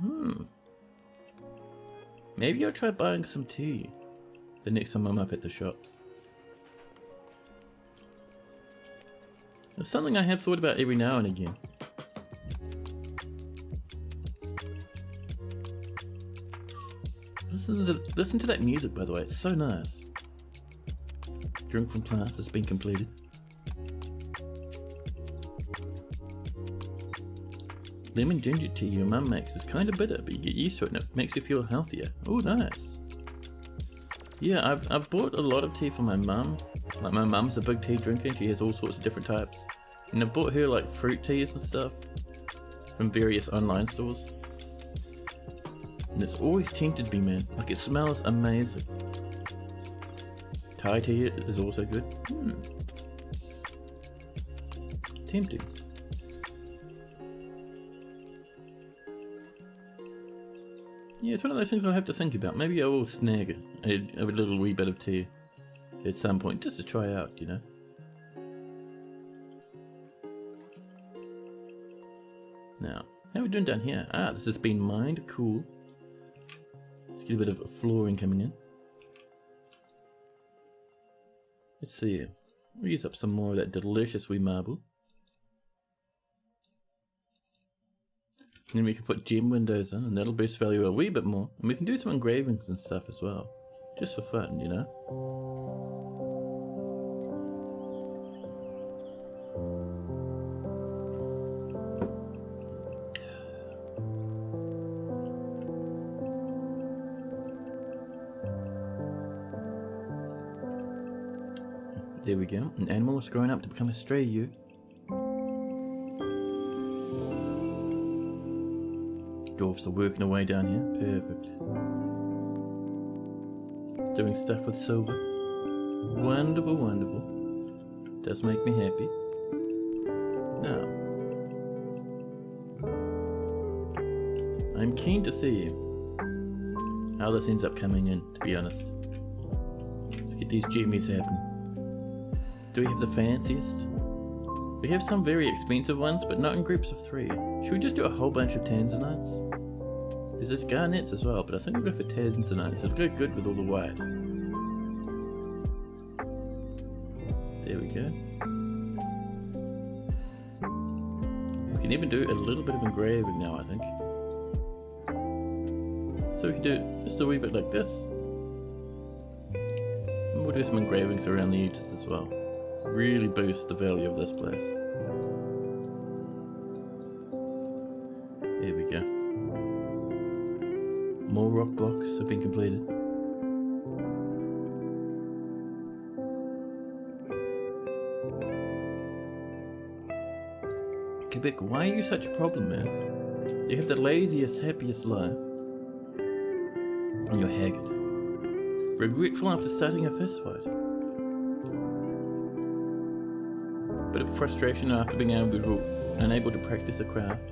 Maybe I'll try buying some tea the next time I'm up at the shops. It's something I have thought about every now and again. Listen to that music, by the way, it's so nice. Drink from class has been completed. Lemon ginger tea your mum makes is kind of bitter, but you get used to it and it makes you feel healthier. Oh, nice. Yeah, I've bought a lot of tea for my mum. Like, my mum's a big tea drinker and she has all sorts of different types. And I bought her like fruit teas and stuff from various online stores. And it's always tempted me, man. Like, it smells amazing. Thai tea is also good. Tempting. Yeah, it's one of those things I'll have to think about. Maybe I will snag a little wee bit of tea at some point, just to try out, you know. Now, how are we doing down here? Ah, this has been mined. Cool. Let's get a bit of flooring coming in. Let's see. We'll use up some more of that delicious wee marble. And then we can put gem windows in, and that'll boost value a wee bit more. And we can do some engravings and stuff as well. Just for fun, you know? There we go. An animal is growing up to become a stray ewe. Dwarfs are working away down here. Perfect. Doing stuff with silver. Wonderful, wonderful. Does make me happy. Now, I'm keen to see how this ends up coming in, to be honest. Let's get these jimmies happening. Do we have the fanciest? We have some very expensive ones, but not in groups of 3. Should we just do a whole bunch of tanzanites? There's this garnets as well, but I think we'll go for tanzanites. It'll go good with all the white. There we go. We can even do a little bit of engraving now, I think. So we can do just a wee bit like this. And we'll do some engravings around the edges as well. Really boost the value of this place. There we go. More rock blocks have been completed. Quebec, why are you such a problem, man? You have the laziest, happiest life. And you're haggard. Regretful after starting a fistfight. Bit of frustration after being unable to practice a craft.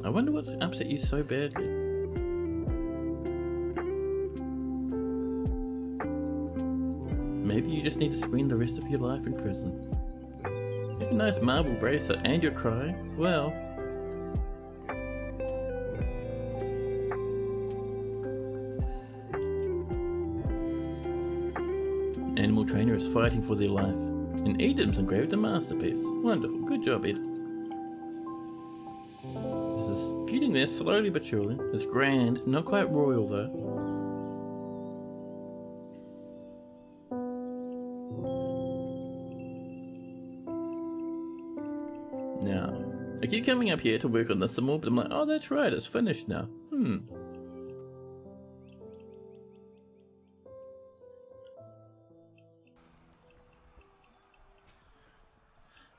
I wonder what's upset you so badly. Maybe you just need to spend the rest of your life in prison. You have a nice marble bracelet and you're crying? Well... Animal trainer is fighting for their life. And Edam's engraved a masterpiece. Wonderful. Good job, Ed. This is getting there slowly but surely. It's grand, not quite royal though. Now, I keep coming up here to work on this some more, but I'm like, oh, that's right, it's finished now.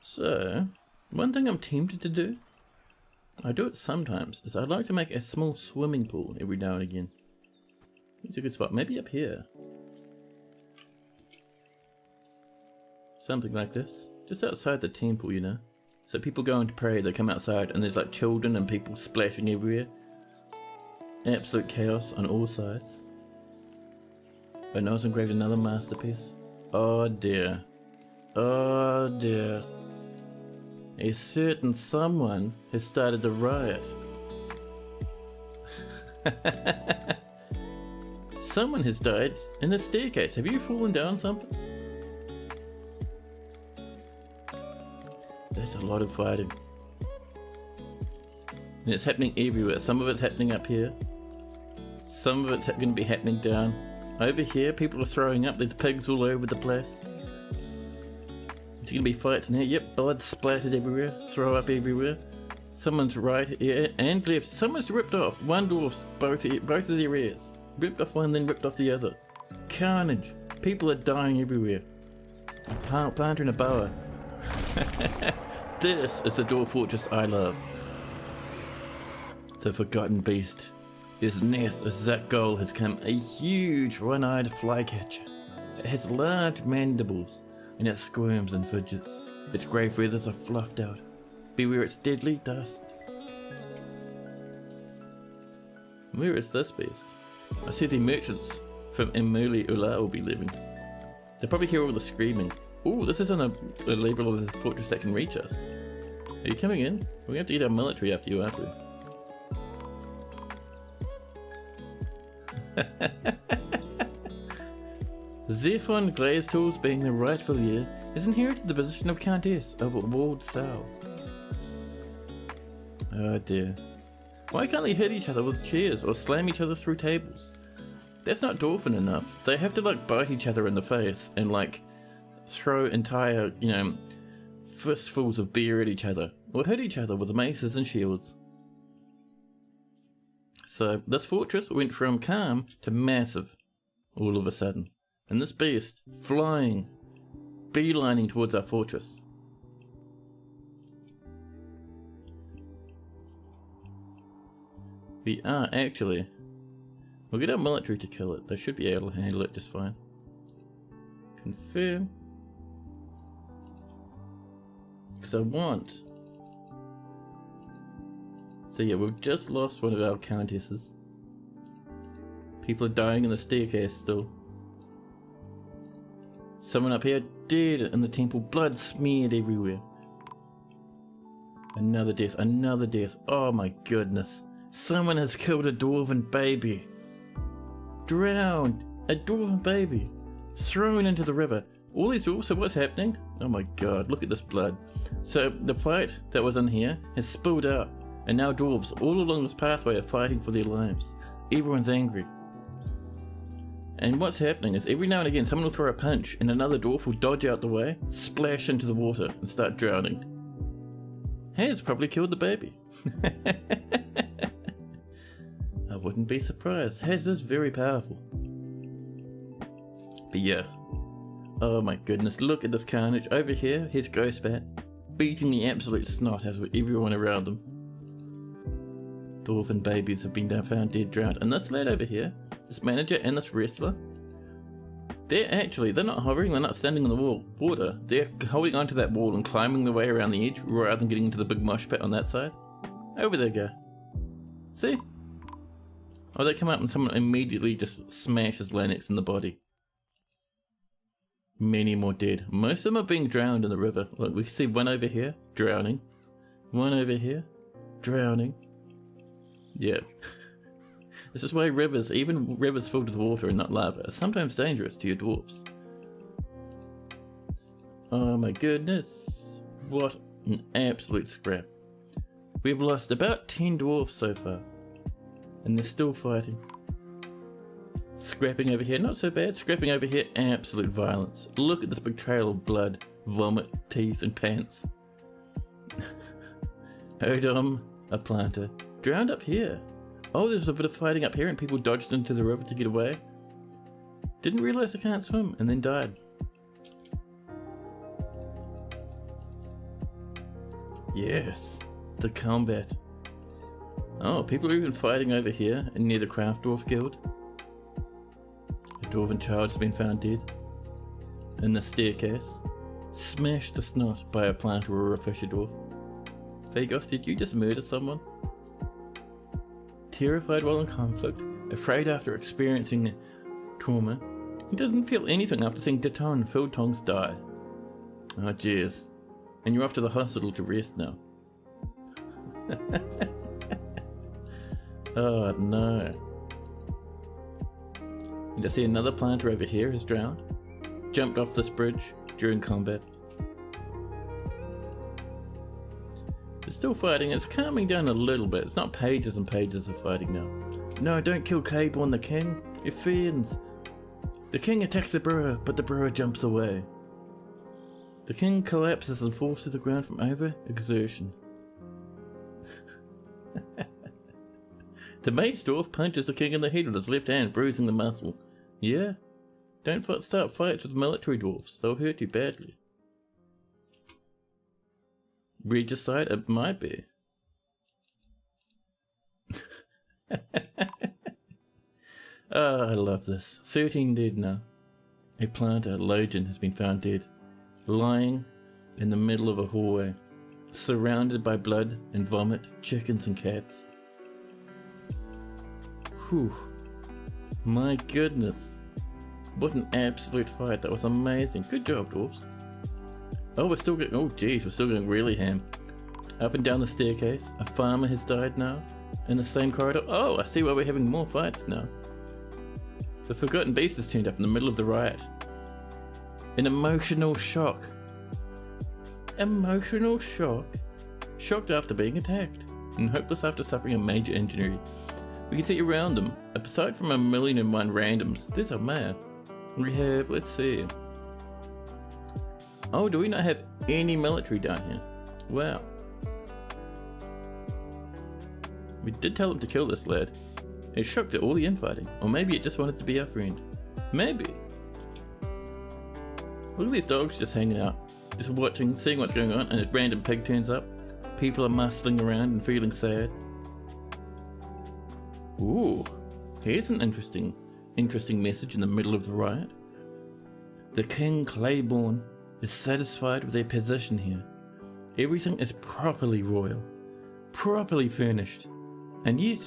So, one thing I'm tempted to do, I do it sometimes, is I'd like to make a small swimming pool every now and again. It's a good spot, maybe up here. Something like this, just outside the temple, you know. So people go in to pray, they come outside and there's like children and people splashing everywhere. Absolute chaos on all sides. But Noah's engraved another masterpiece. Oh dear. Oh dear. A certain someone has started a riot. Someone has died in the staircase. Have you fallen down something? There's a lot of fighting. And it's happening everywhere. Some of it's happening up here. Some of it's going to be happening down. Over here, people are throwing up. There's pigs all over the place. There's going to be fights in here. Yep, blood splattered everywhere. Throw up everywhere. Someone's right here and left. Someone's ripped off. One dwarf's both of their ears. Ripped off one, then ripped off the other. Carnage. People are dying everywhere. A planter and a boa. This is the dwarf fortress I love. The Forgotten Beast. His Neth of Zakgol has come a huge one-eyed flycatcher. It has large mandibles, and it squirms and fidgets. Its grey feathers are fluffed out. Beware its deadly dust. Where is this beast? I see the merchants from Emuli Ula will be living. They'll probably hear all the screaming. Ooh, this isn't a level of the fortress that can reach us. Are you coming in? We're going to have to get our military after you, aren't we? Zephon Glazetools, being the rightful heir, has inherited the position of Countess of Walled Sow. Oh dear. Why can't they hit each other with chairs or slam each other through tables? That's not dwarven enough. They have to like bite each other in the face and like throw entire, fistfuls of beer at each other or hit each other with maces and shields. So this fortress went from calm to massive all of a sudden. And this beast flying, beelining towards our fortress. We are actually... We'll get our military to kill it. They should be able to handle it just fine. Confirm. Because I want... So yeah, we've just lost one of our countesses. People are dying in the staircase still. Someone up here dead in the temple, blood smeared everywhere. Another death, another death. Oh my goodness. Someone has killed a dwarven baby. Drowned. A dwarven baby. Thrown into the river. All these dwarves, so what's happening? Oh my god, look at this blood. So the fight that was in here has spilled out. And now dwarves all along this pathway are fighting for their lives. Everyone's angry. And what's happening is every now and again someone will throw a punch and another dwarf will dodge out the way, splash into the water and start drowning. Has probably killed the baby. I wouldn't be surprised. Has is very powerful. But yeah. Oh my goodness, look at this carnage. Over here, here's Ghostbat, beating the absolute snot out of everyone around him. Dwarven babies have been found dead, drowned. And this lad over here, this manager and this wrestler, they're not hovering, they're not standing on the water. They're holding onto that wall and climbing their way around the edge rather than getting into the big mosh pit on that side. Over there go. See? Oh, they come up and someone immediately just smashes Lennox in the body. Many more dead. Most of them are being drowned in the river. Look, we can see one over here, drowning. One over here, drowning. Yeah. This is why rivers, even rivers filled with water and not lava, are sometimes dangerous to your dwarves. Oh my goodness. What an absolute scrap. We've lost about 10 dwarves so far. And they're still fighting. Scrapping over here, not so bad. Scrapping over here, absolute violence. Look at this big trail of blood, vomit, teeth and pants. Odom, a planter. Drowned up here. Oh, there's a bit of fighting up here and people dodged into the river to get away. Didn't realise I can't swim and then died. Yes, the combat. Oh, people are even fighting over here and near the Craft Dwarf Guild. A dwarven child has been found dead in the staircase, smashed to snot by a planter or a fisher dwarf. Vagos, did you just murder someone? Terrified while in conflict, afraid after experiencing trauma, he doesn't feel anything after seeing Daton Philtongs die. Oh jeez. And you're off to the hospital to rest now. Oh no. And I see another planter over here has drowned. Jumped off this bridge during combat. They're still fighting. It's calming down a little bit. It's not pages and pages of fighting now. No, don't kill Caborn the king. It fiends. The king attacks the brewer, but the brewer jumps away. The king collapses and falls to the ground from over-exertion. The mage dwarf punches the king in the head with his left hand, bruising the muscle. Yeah? Don't start fights with military dwarfs. They'll hurt you badly. Regicide? It might be. Oh, I love this. 13 dead now. A planter, Logan, has been found dead, lying in the middle of a hallway, surrounded by blood and vomit, chickens and cats. Whew. My goodness. What an absolute fight. That was amazing. Good job, dwarves. Oh, we're still getting... Oh, geez. We're still going really ham. Up and down the staircase. A farmer has died now. In the same corridor. Oh, I see why we're having more fights now. The Forgotten Beast has turned up in the middle of the riot. An emotional shock. Emotional shock. Shocked after being attacked. And hopeless after suffering a major injury. We can see around them, aside from 1,000,001 randoms, there's a mayor. We have, let's see. Oh, do we not have any military down here? Wow. We did tell him to kill this lad. It's shocked at all the infighting, or maybe it just wanted to be our friend. Maybe. Look at these dogs just hanging out, just watching, seeing what's going on, and a random pig turns up. People are muscling around and feeling sad. Ooh, here's an interesting message in the middle of the riot. The King Claiborne is satisfied with their position here. Everything is properly royal, properly furnished, and yet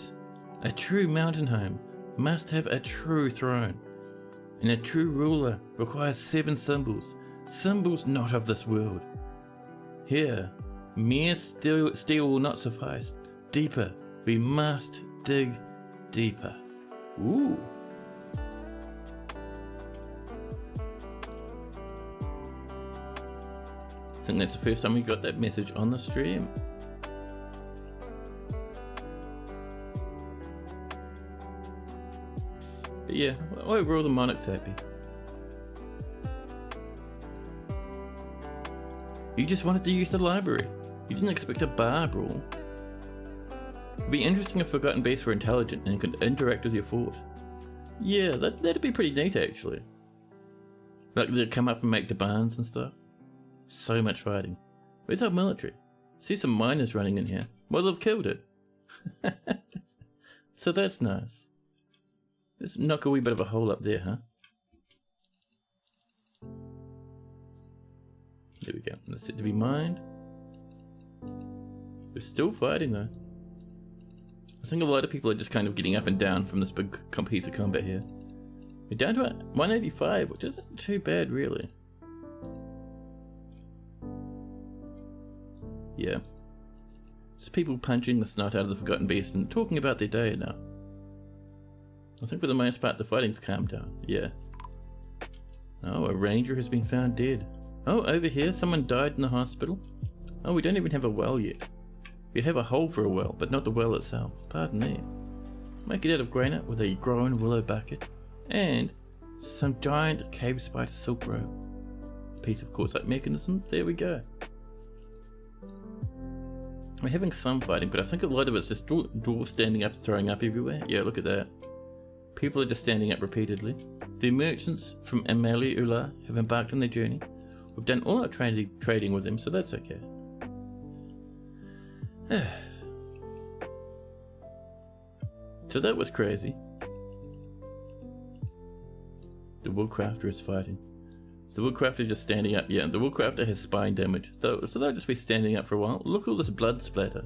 a true mountain home must have a true throne, and a true ruler requires 7 symbols, symbols not of this world. Here, mere steel will not suffice. Deeper, we must dig deeper. Ooh. I think that's the first time we got that message on the stream. But yeah, overall the monarch's happy. You just wanted to use the library. You didn't expect a bar brawl. It'd be interesting if Forgotten Beasts were intelligent and could interact with your fort. Yeah, that'd be pretty neat actually. Like they'd come up and make demands and stuff. So much fighting. Where's our military? See some miners running in here. Well, they've killed it. So that's nice. Let's knock a wee bit of a hole up there, huh? There we go. That's it to be mined. We're still fighting though. I think a lot of people are just kind of getting up and down from this big piece of combat here. We're down to 185, which isn't too bad really. Yeah. Just people punching the snot out of the Forgotten Beast and talking about their day now. I think for the most part the fighting's calmed down, yeah. Oh, a ranger has been found dead. Oh, over here someone died in the hospital. Oh, we don't even have a well yet. We have a hole for a well, but not the well itself. Pardon me. Make it out of granite with a grown willow bucket. And some giant cave spider silk rope. Piece of quartzite mechanism. There we go. We're having some fighting, but I think a lot of it's just dwarves standing up, throwing up everywhere. Yeah, look at that. People are just standing up repeatedly. The merchants from Amaliula have embarked on their journey. We've done all our trading with them, so that's okay. So that was crazy. The woodcrafter is fighting. The woodcrafter is just standing up. Yeah, the woodcrafter has spine damage. So they'll just be standing up for a while. Look at all this blood splatter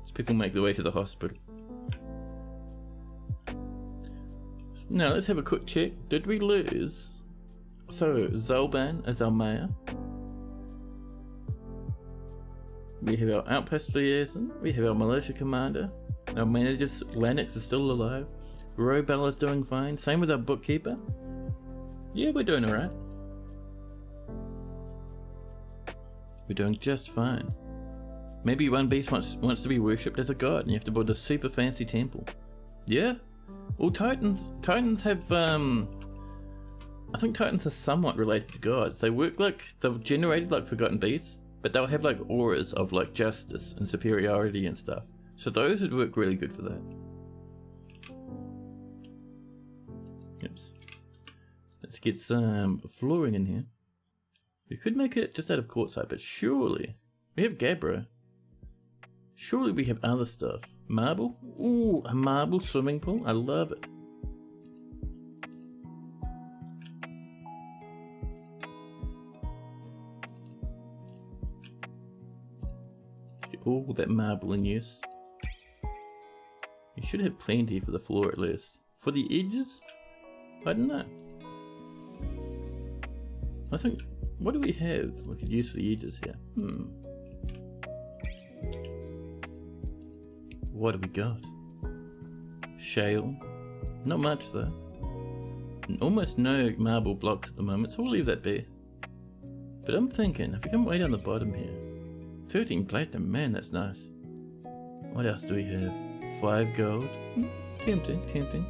as people make their way to the hospital. Now let's have a quick check. Did we lose? So Zolban is our mayor. We have our outpost liaison. We have our militia commander. Our manager, Lennox, is still alive. Robella's doing fine. Same with our bookkeeper. Yeah, we're doing alright. We're doing just fine. Maybe one beast wants to be worshipped as a god and you have to build a super fancy temple. Yeah? Well, Titans have, I think Titans are somewhat related to gods. They work like, they've generated like forgotten beasts, but they'll have like auras of like justice and superiority and stuff. So those would work really good for that. Oops. Let's get some flooring in here. We could make it just out of quartzite, but surely we have gabbro. Surely we have other stuff. Marble? Ooh, a marble swimming pool. I love it. Get all that marble in use. You should have plenty for the floor at least. For the edges? I don't know. I think, what do we have we could use for the edges here? What have we got? Shale. Not much though. And almost no marble blocks at the moment, so we'll leave that be. But I'm thinking, if we come way down the bottom here, 13 platinum, man, that's nice. What else do we have? 5 gold. Tempting, tempting.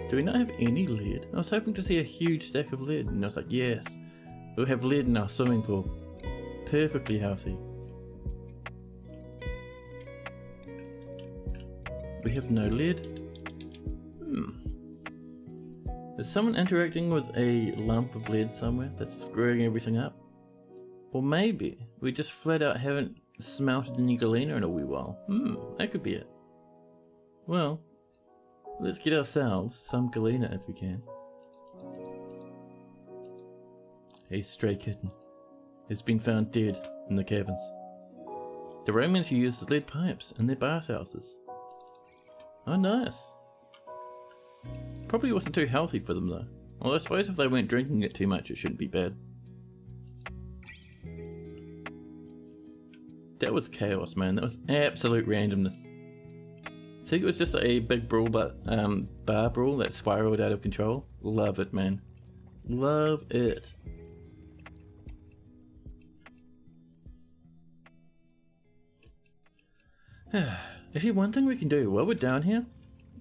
Do we not have any lead? I was hoping to see a huge stack of lead, and I was like, yes, we'll have lead in our swimming pool. Perfectly healthy. We have no lead. Is someone interacting with a lump of lead somewhere that's screwing everything up? Or maybe we just flat out haven't smelted any galena in a wee while. That could be it. Well, let's get ourselves some galena if we can. A stray kitten has been found dead in the caverns. The Romans used lead pipes in their bathhouses. Oh, nice. Probably wasn't too healthy for them though. Although I suppose if they weren't drinking it too much, it shouldn't be bad. That was chaos, man. That was absolute randomness. I think it was just a big brawl, but bar brawl that spiraled out of control. Love it, man. Love it. Actually, one thing we can do while we're down here,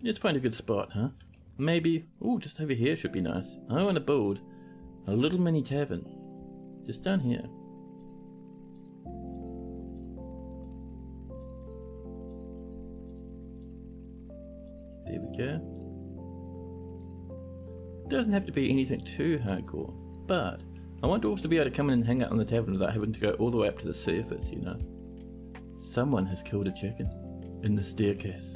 let's find a good spot, huh? Maybe, ooh, just over here should be nice. I want to build a little mini tavern. Just down here. There we go. Doesn't have to be anything too hardcore, but I want dwarves to be able to come in and hang out on the tavern without having to go all the way up to the surface, you know. Someone has killed a chicken in the staircase.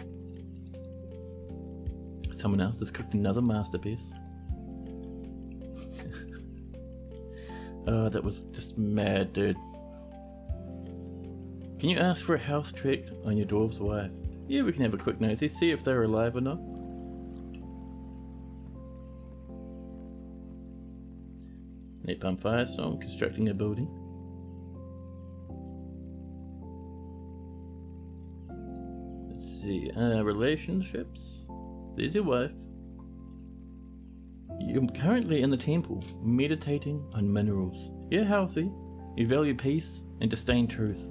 Someone else has cooked another masterpiece. Oh, that was just mad, dude. Can you ask for a health check on your dwarf's wife? Yeah, we can have a quick nosy, see if they're alive or not. Napalm Firestorm constructing a building. Let's see, relationships. There's your wife. You're currently in the temple, meditating on minerals. You're healthy, you value peace and disdain truth.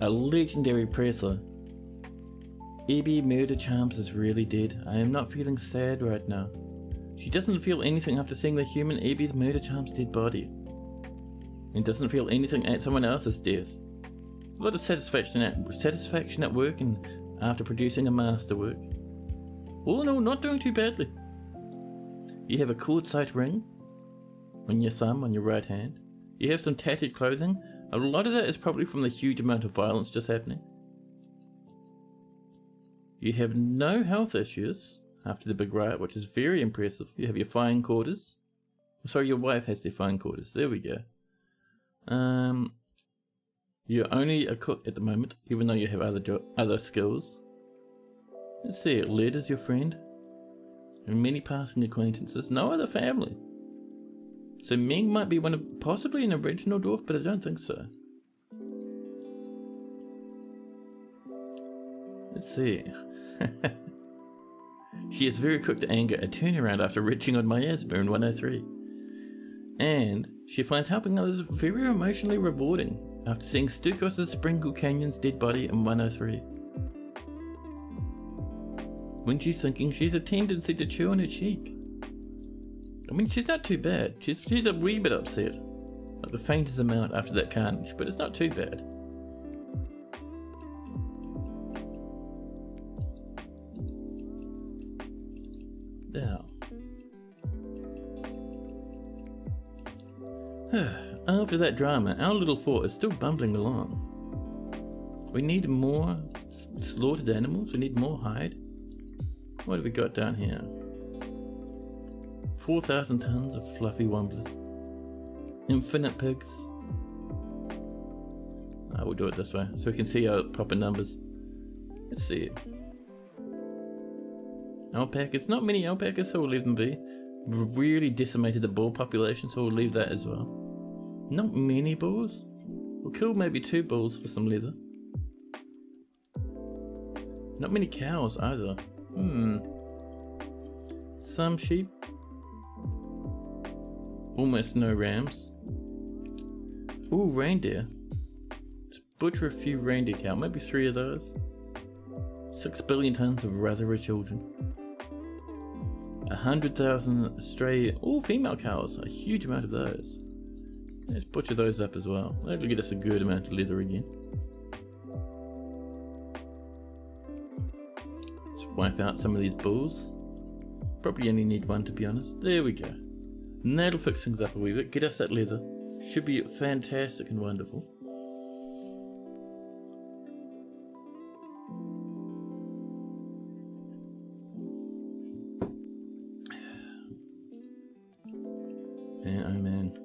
A legendary presser. Ebby Murder Charms is really dead. I am not feeling sad right now. She doesn't feel anything after seeing the human Ebby's Murder Charms dead body. And doesn't feel anything at someone else's death. A lot of satisfaction at work and after producing a masterwork. All in all, not doing too badly. You have a quartzite ring on your thumb, on your right hand. You have some tattered clothing. A lot of that is probably from the huge amount of violence just happening. You have no health issues after the big riot, which is very impressive. You have your fine quarters. Sorry, your wife has their fine quarters. There we go. You're only a cook at the moment, even though you have other skills. Let's see, Led is your friend. And many passing acquaintances. No other family. So Ming might be possibly an original dwarf, but I don't think so. Let's see. She is very quick to anger, a turnaround after reaching on miasma in 103. And she finds helping others very emotionally rewarding after seeing Stukos' Sprinkle Canyon's dead body in 103. When she's thinking, she's a tendency to chew on her cheek. I mean, she's not too bad. She's a wee bit upset. Like the faintest amount after that carnage, but it's not too bad. Now. After that drama, our little fort is still bumbling along. We need more slaughtered animals, we need more hide. What have we got down here? 4,000 tons of fluffy wumblers. Infinite pigs. We'll do it this way so we can see our proper numbers. Let's see. Alpacas. Not many alpacas, so we'll leave them be. We've really decimated the bull population, so we'll leave that as well. Not many bulls. We'll kill maybe 2 bulls for some leather. Not many cows either. Some sheep. Almost no rams. Ooh, reindeer. Let's butcher a few reindeer cow, maybe 3 of those. 6 billion tons of rather children. 100,000 stray, female cows, a huge amount of those. Let's butcher those up as well. That'll get us a good amount of leather again. Let's wipe out some of these bulls. Probably only need 1 to be honest. There we go. And that'll fix things up a wee bit, get us that leather. Should be fantastic and wonderful. Man, oh man.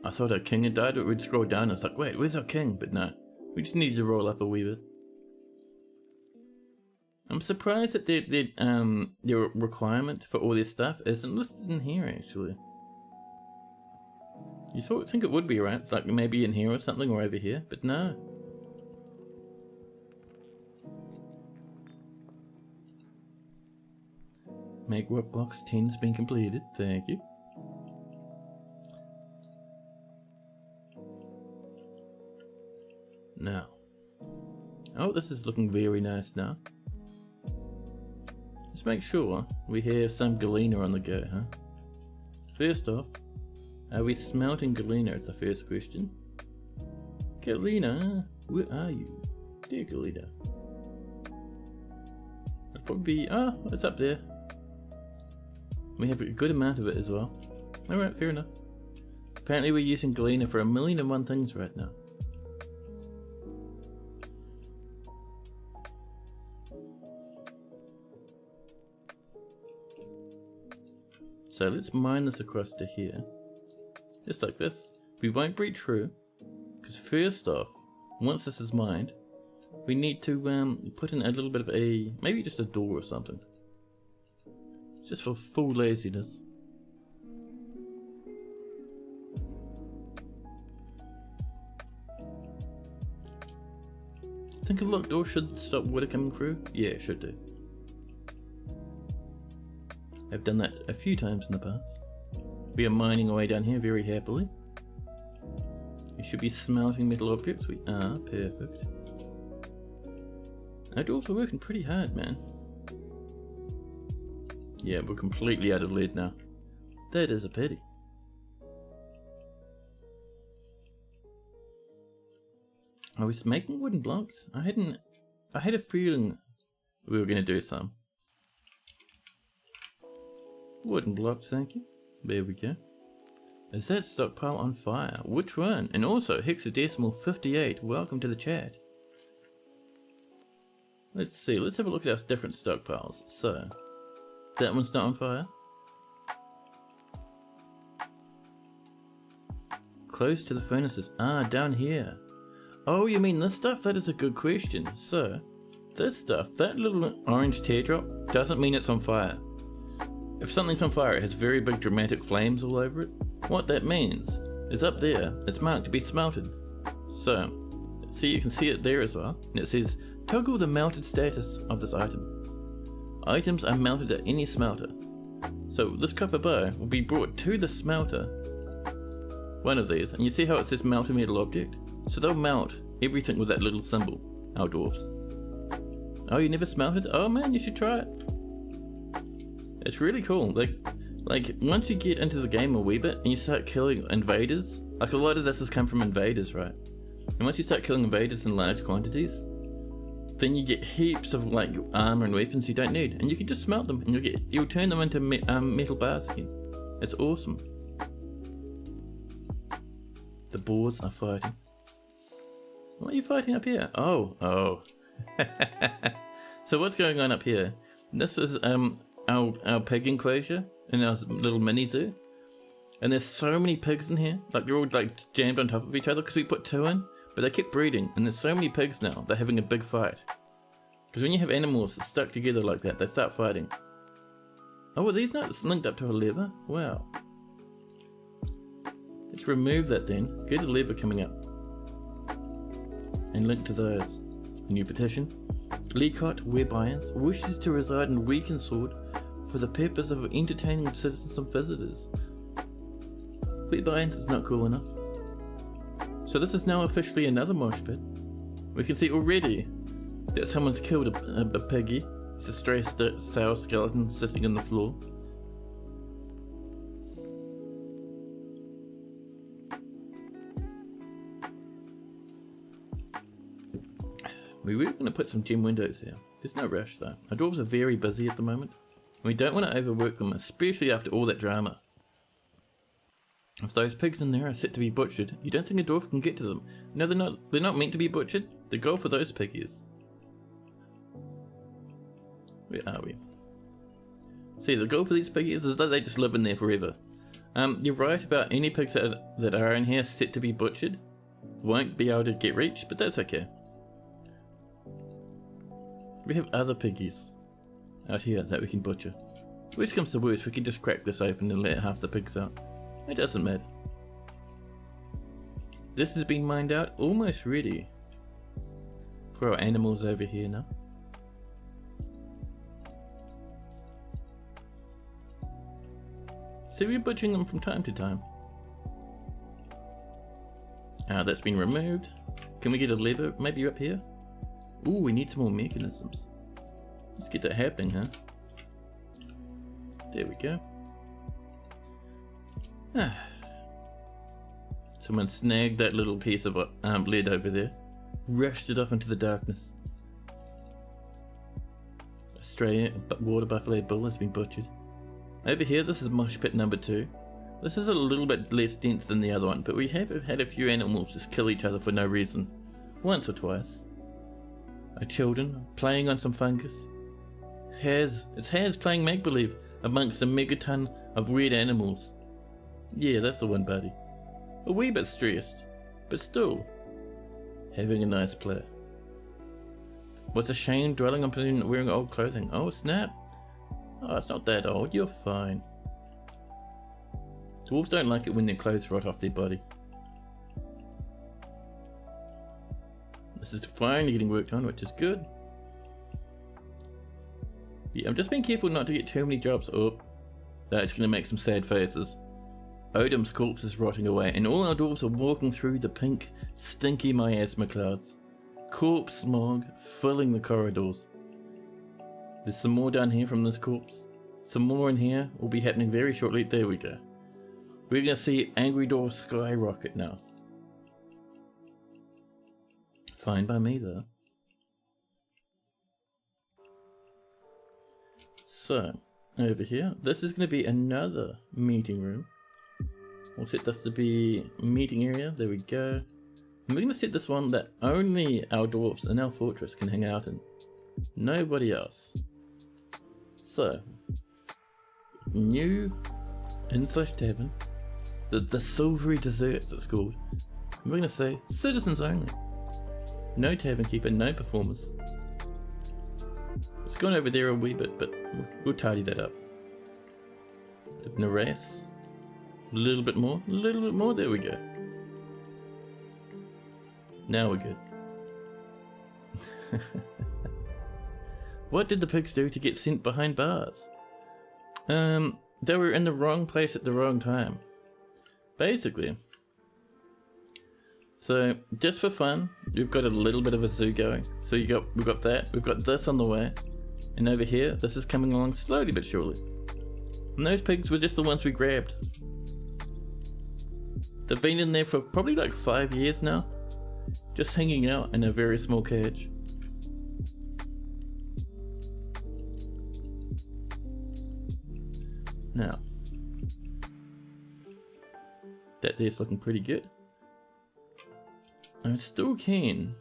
I thought our king had died, but we'd scroll down and it's like, wait, where's our king? But no, we just needed to roll up a wee bit. I'm surprised that their requirement for all this stuff isn't listed in here actually. You think it would be, right? It's like maybe in here or something, or over here, but no. Make work box 10's been completed, thank you. Now. Oh, this is looking very nice now. Let's make sure we have some galena on the go, huh? First off, are we smelting galena is the first question. Galena, where are you? Dear Galena. It'll probably be, it's up there. We have a good amount of it as well. Alright, fair enough. Apparently we're using galena for 1,000,001 things right now. So let's mine this across to here. Just like this. We won't breach through. Because first off, once this is mined, we need to put in a little bit of maybe just a door or something. Just for full laziness. I think a locked door should stop water coming through. Yeah, it should do. I've done that a few times in the past. We are mining away down here very happily. We should be smelting metal objects. We are. Perfect. Our doors are working pretty hard, man. Yeah, we're completely out of lead now. That is a pity. Are we making wooden blocks? I had a feeling we were going to do some. Wooden blocks, thank you. There we go. Is that stockpile on fire? Which one? And also, hexadecimal 58, welcome to the chat. Let's see, let's have a look at our different stockpiles. So, that one's not on fire. Close to the furnaces. Ah, down here. Oh, you mean this stuff? That is a good question. So, this stuff, that little orange teardrop, doesn't mean it's on fire. If something's on fire, it has very big dramatic flames all over it. What that means is up there, it's marked to be smelted. So, see, you can see it there as well. And it says, toggle the melted status of this item. Items are melted at any smelter. So this copper bar will be brought to the smelter, one of these, and you see how it says melt a metal object? So they'll melt everything with that little symbol, our dwarfs. Oh, you never smelted? Oh man, you should try it. It's really cool. Like once you get into the game a wee bit and you start killing invaders, like a lot of this has come from invaders, right? And once you start killing invaders in large quantities, then you get heaps of like armor and weapons you don't need, and you can just smelt them, and you'll turn them into metal bars again. It's awesome. The boars are fighting. What are you fighting up here? Oh. So what's going on up here? This is our pig enclosure in our little mini zoo, and there's so many pigs in here. Like they're all like jammed on top of each other because we put 2 in. But they keep breeding, and there's so many pigs now, they're having a big fight. Because when you have animals stuck together like that, they start fighting. Oh, are these not linked up to a lever? Wow. Let's remove that then. Get a lever coming up. And link to those. New petition. Leacott Web Irons wishes to reside in Weakensword for the purpose of entertaining citizens and visitors. Web Irons is not cool enough. So this is now officially another mosh pit. We can see already that someone's killed a piggy. It's a stray sow skeleton sitting on the floor. We were going to put some gem windows here. There's no rush though. Our dwarves are very busy at the moment. We don't want to overwork them, especially after all that drama. If those pigs in there are set to be butchered, you don't think a dwarf can get to them? No, they're not. They're not meant to be butchered. The goal for those piggies. Where are we? See, the goal for these piggies is that they just live in there forever. You're right about any pigs that are in here set to be butchered won't be able to get reached, but that's okay. We have other piggies out here that we can butcher. Worst comes to worst, we can just crack this open and let half the pigs out. It doesn't matter. This has been mined out, almost ready for our animals over here now. So we're butchering them from time to time. That's been removed. Can we get a lever maybe up here? Ooh, we need some more mechanisms. Let's get that happening, huh? There we go. Someone snagged that little piece of lead over there, rushed it off into the darkness. A stray water buffalo bull has been butchered. Over here, this is mosh pit number 2. This is a little bit less dense than the other one, but we have had a few animals just kill each other for no reason. Once or twice. Our children playing on some fungus. It's Haz playing make-believe amongst a megaton of weird animals. Yeah, that's the one, buddy. A wee bit stressed, but still having a nice play. What's a shame dwelling on wearing old clothing? Oh snap! Oh, it's not that old. You're fine. Dwarves don't like it when their clothes rot off their body. This is finally getting worked on, which is good. Yeah, I'm just being careful not to get too many jobs up. That's going to make some sad faces. Odin's corpse is rotting away, and all our dwarves are walking through the pink, stinky miasma clouds. Corpse smog filling the corridors. There's some more down here from this corpse. Some more in here will be happening very shortly. There we go. We're going to see Angry Dwarf skyrocket now. Fine by me though. So, over here, this is going to be another meeting room. We'll set this to be meeting area. There we go. And we're going to set this one that only our dwarfs in our fortress can hang out in. Nobody else. So, new /tavern. The silvery desserts it's called. And we're going to say citizens only. No tavern keeper, no performers. It's gone over there a wee bit, but we'll tidy that up. Didn't erase. A little bit more, there we go. Now we're good. What did the pigs do to get sent behind bars? They were in the wrong place at the wrong time. Basically. So, just for fun, we've got a little bit of a zoo going. So we've got that, we've got this on the way. And over here, this is coming along slowly but surely. And those pigs were just the ones we grabbed. They've been in there for probably like 5 years now. Just hanging out in a very small cage. Now, that there's looking pretty good. I'm still keen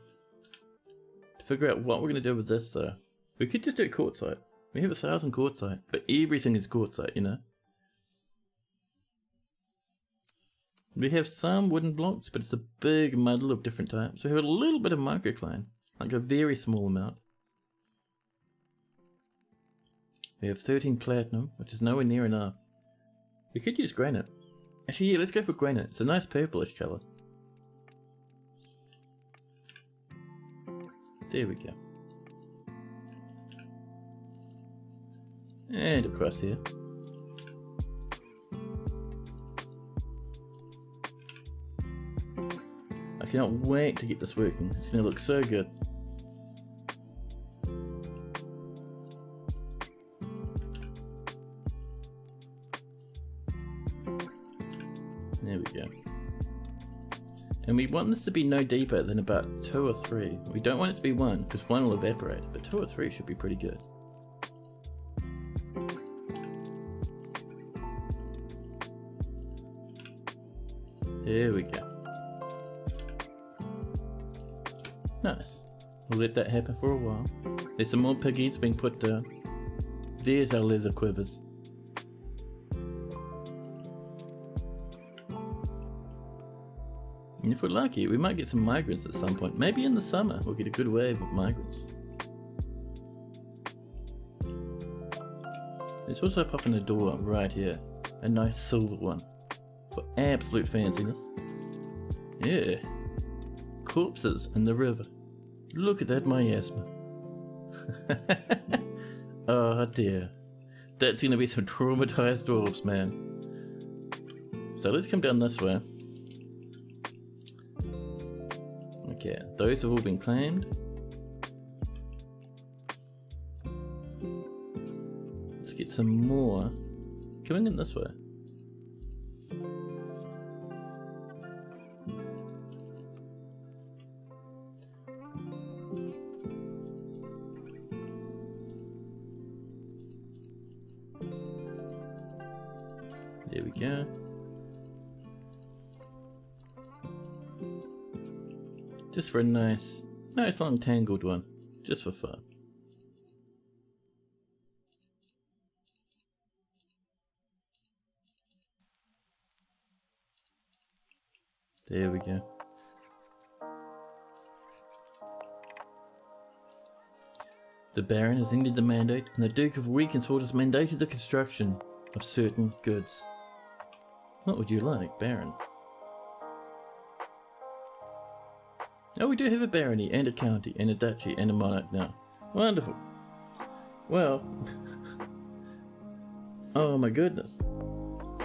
to figure out what we're going to do with this though. We could just do it quartzite. We have 1,000 quartzite, but everything is quartzite, you know. We have some wooden blocks, but it's a big muddle of different types. We have a little bit of microcline, like a very small amount. We have 13 platinum, which is nowhere near enough. We could use granite. Actually, yeah, let's go for granite. It's a nice purplish colour. There we go. And across here. I cannot wait to get this working. It's going to look so good. There we go. And we want this to be no deeper than about 2 or 3. We don't want it to be 1, because 1 will evaporate, but 2 or 3 should be pretty good. There we go. Nice. We'll let that happen for a while. There's some more piggies being put down. There's our leather quivers. And if we're lucky, we might get some migrants at some point. Maybe in the summer we'll get a good wave of migrants. Let's also pop in a door right here. A nice silver one. For absolute fanciness. Yeah. Corpses in the river. Look at that miasma. Oh dear. That's gonna be some traumatized dwarves, man. So let's come down this way. Okay, those have all been claimed. Let's get some more coming in this way. There we go. Just for a nice long tangled one, just for fun. There we go. The Baron has ended the mandate, and the Duke of Weakensword has mandated the construction of certain goods. What would you like, Baron? Oh, we do have a barony, and a county, and a duchy, and a monarch now. Wonderful. Well... oh my goodness.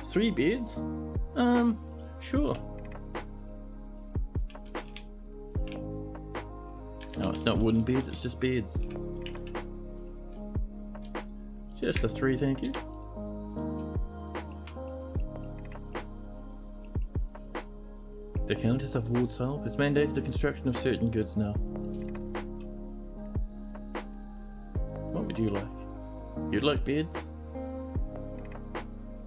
3 beds? Sure. Oh, it's not wooden beds, it's just beds. Just the 3, thank you. The Countess of Waldsall has mandated the construction of certain goods now. What would you like? You'd like beds?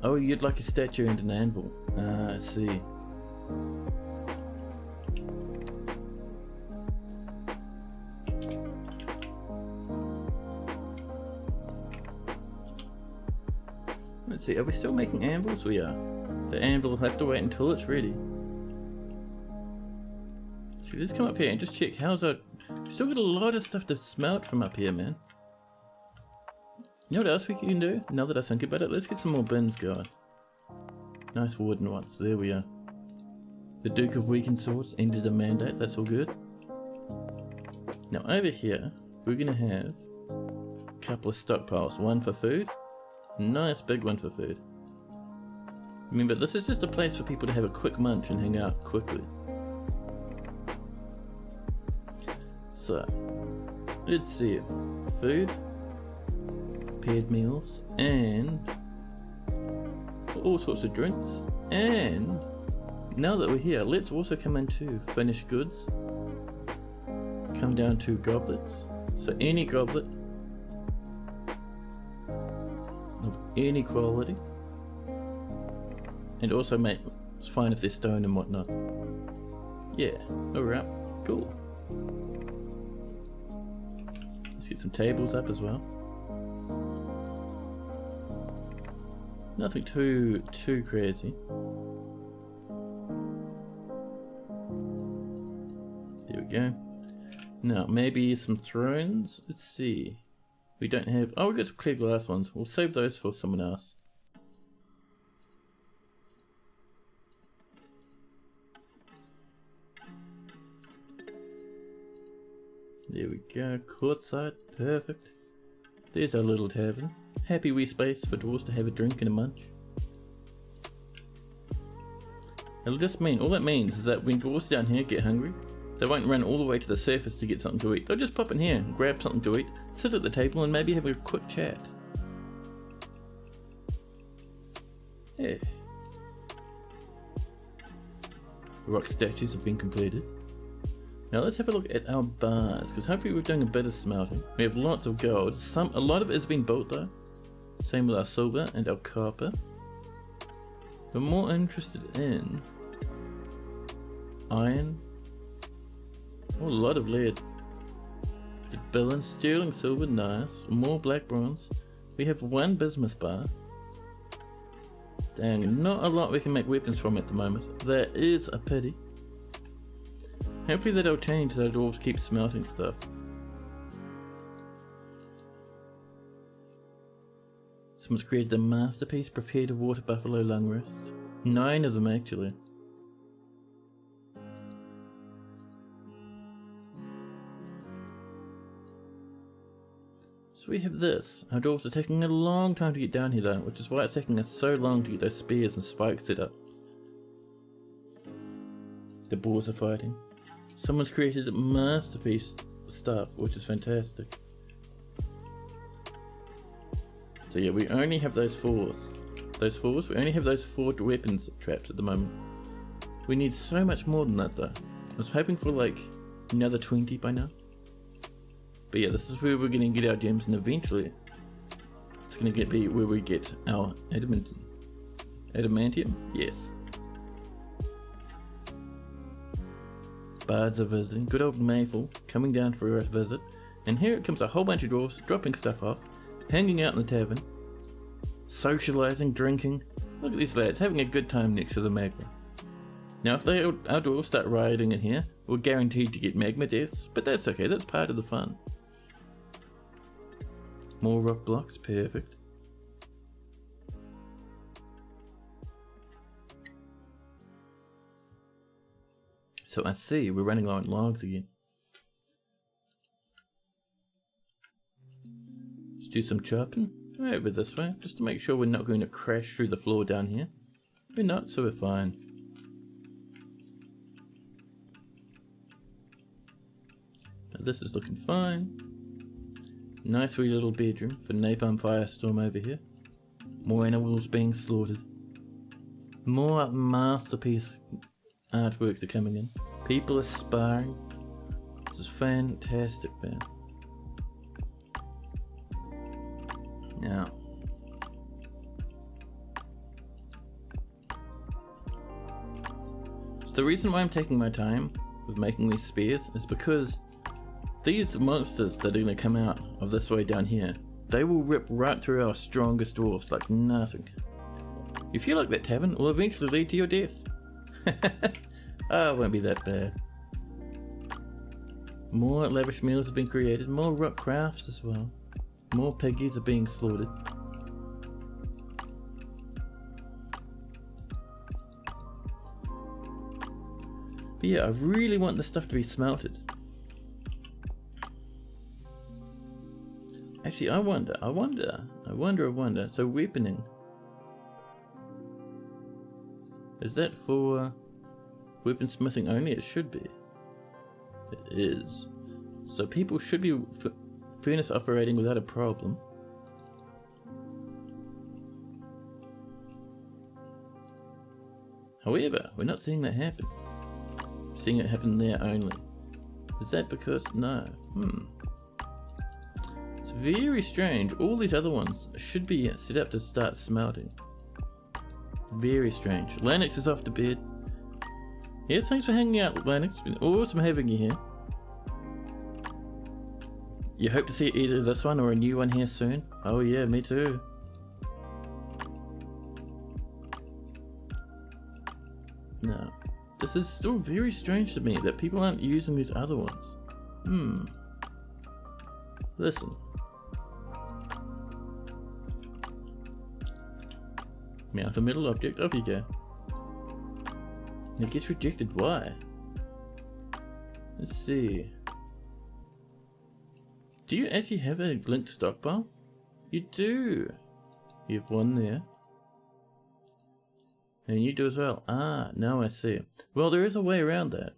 Oh, you'd like a statue and an anvil. Ah, I see. Let's see, are we still making anvils? We are. The anvil will have to wait until it's ready. See, let's come up here and just check how's our... We've still got a lot of stuff to smelt from up here, man. You know what else we can do? Now that I think about it, let's get some more bins going. Nice wooden ones. There we are. The Duke of Weakenswords ended a mandate. That's all good. Now over here, we're going to have a couple of stockpiles. One for food. Nice big one for food. Remember, this is just a place for people to have a quick munch and hang out quickly. So, let's see. Food. Prepared meals. And all sorts of drinks. And now that we're here, let's also come into finished goods. Come down to goblets. So any goblet of any quality. And also, mate, it's fine if they're stone and whatnot. Yeah, alright, cool. Let's get some tables up as well. Nothing too crazy. There we go. Now, maybe some thrones. Let's see. We don't have... Oh, we've got some clear glass ones. We'll save those for someone else. There we go. Courtside. Perfect. There's our little tavern. Happy wee space for dwarves to have a drink and a munch. It'll just mean... All that means is that when dwarves down here get hungry, they won't run all the way to the surface to get something to eat. They'll just pop in here, grab something to eat, sit at the table and maybe have a quick chat. Yeah. The rock statues have been completed. Now let's have a look at our bars, because hopefully we're doing a bit of smelting. We have lots of gold. A lot of it has been built though. Same with our silver and our copper. We're more interested in iron. Oh, a lot of lead. Billion, sterling silver, nice. More black bronze. We have one bismuth bar. Dang, not a lot we can make weapons from at the moment. That is a pity. Hopefully that'll change as our dwarves keep smelting stuff. Someone's created a masterpiece, prepared a water buffalo lung roast. 9 of them actually. So we have this. Our dwarves are taking a long time to get down here though, which is why it's taking us so long to get those spears and spikes set up. The boars are fighting. Someone's created a masterpiece stuff, which is fantastic. So yeah, we only have those 4s. We only have those 4 weapons traps at the moment. We need so much more than that though. I was hoping for like another 20 by now. But yeah, this is where we're going to get our gems, and eventually it's going to be where we get our adamantium. Yes. Bards are visiting. Good old Mayful coming down for a visit. And here it comes a whole bunch of dwarves dropping stuff off, hanging out in the tavern, socializing, drinking. Look at these lads having a good time next to the magma. Now if our dwarves start rioting in here, we're guaranteed to get magma deaths, but that's okay, that's part of the fun. More rock blocks, perfect. So I see we're running low on logs again. Let's do some chopping over this way, just to make sure we're not going to crash through the floor down here. We're not, so we're fine. Now this is looking fine. Nice wee little bedroom for Napalm Firestorm over here. More animals being slaughtered. More masterpiece artworks are coming in. People are sparring. This is fantastic, man. Now, so the reason why I'm taking my time with making these spears is because these monsters that are going to come out of this way down here, they will rip right through our strongest dwarfs like nothing. You feel like that tavern will eventually lead to your death. Oh, it won't be that bad. More lavish meals have been created, more rock crafts as well. More piggies are being slaughtered. But yeah, I really want this stuff to be smelted. Actually, I wonder. So weaponing. Is that for weaponsmithing only? It should be. It is. So people should be furnace operating without a problem. However, we're not seeing that happen. We're seeing it happen there only. Is that because? No. It's very strange. All these other ones should be set up to start smelting. Very strange. Lennox is off to bed. Yeah, thanks for hanging out, Lennox. It's been awesome having you here. You hope to see either this one or a new one here soon? Oh yeah, me too. No. This is still very strange to me that people aren't using these other ones. Listen. Mount a middle object, off you go. It gets rejected, why? Let's see. Do you actually have a linked stockpile? You do. You have one there. And you do as well. Ah, now I see. Well, there is a way around that.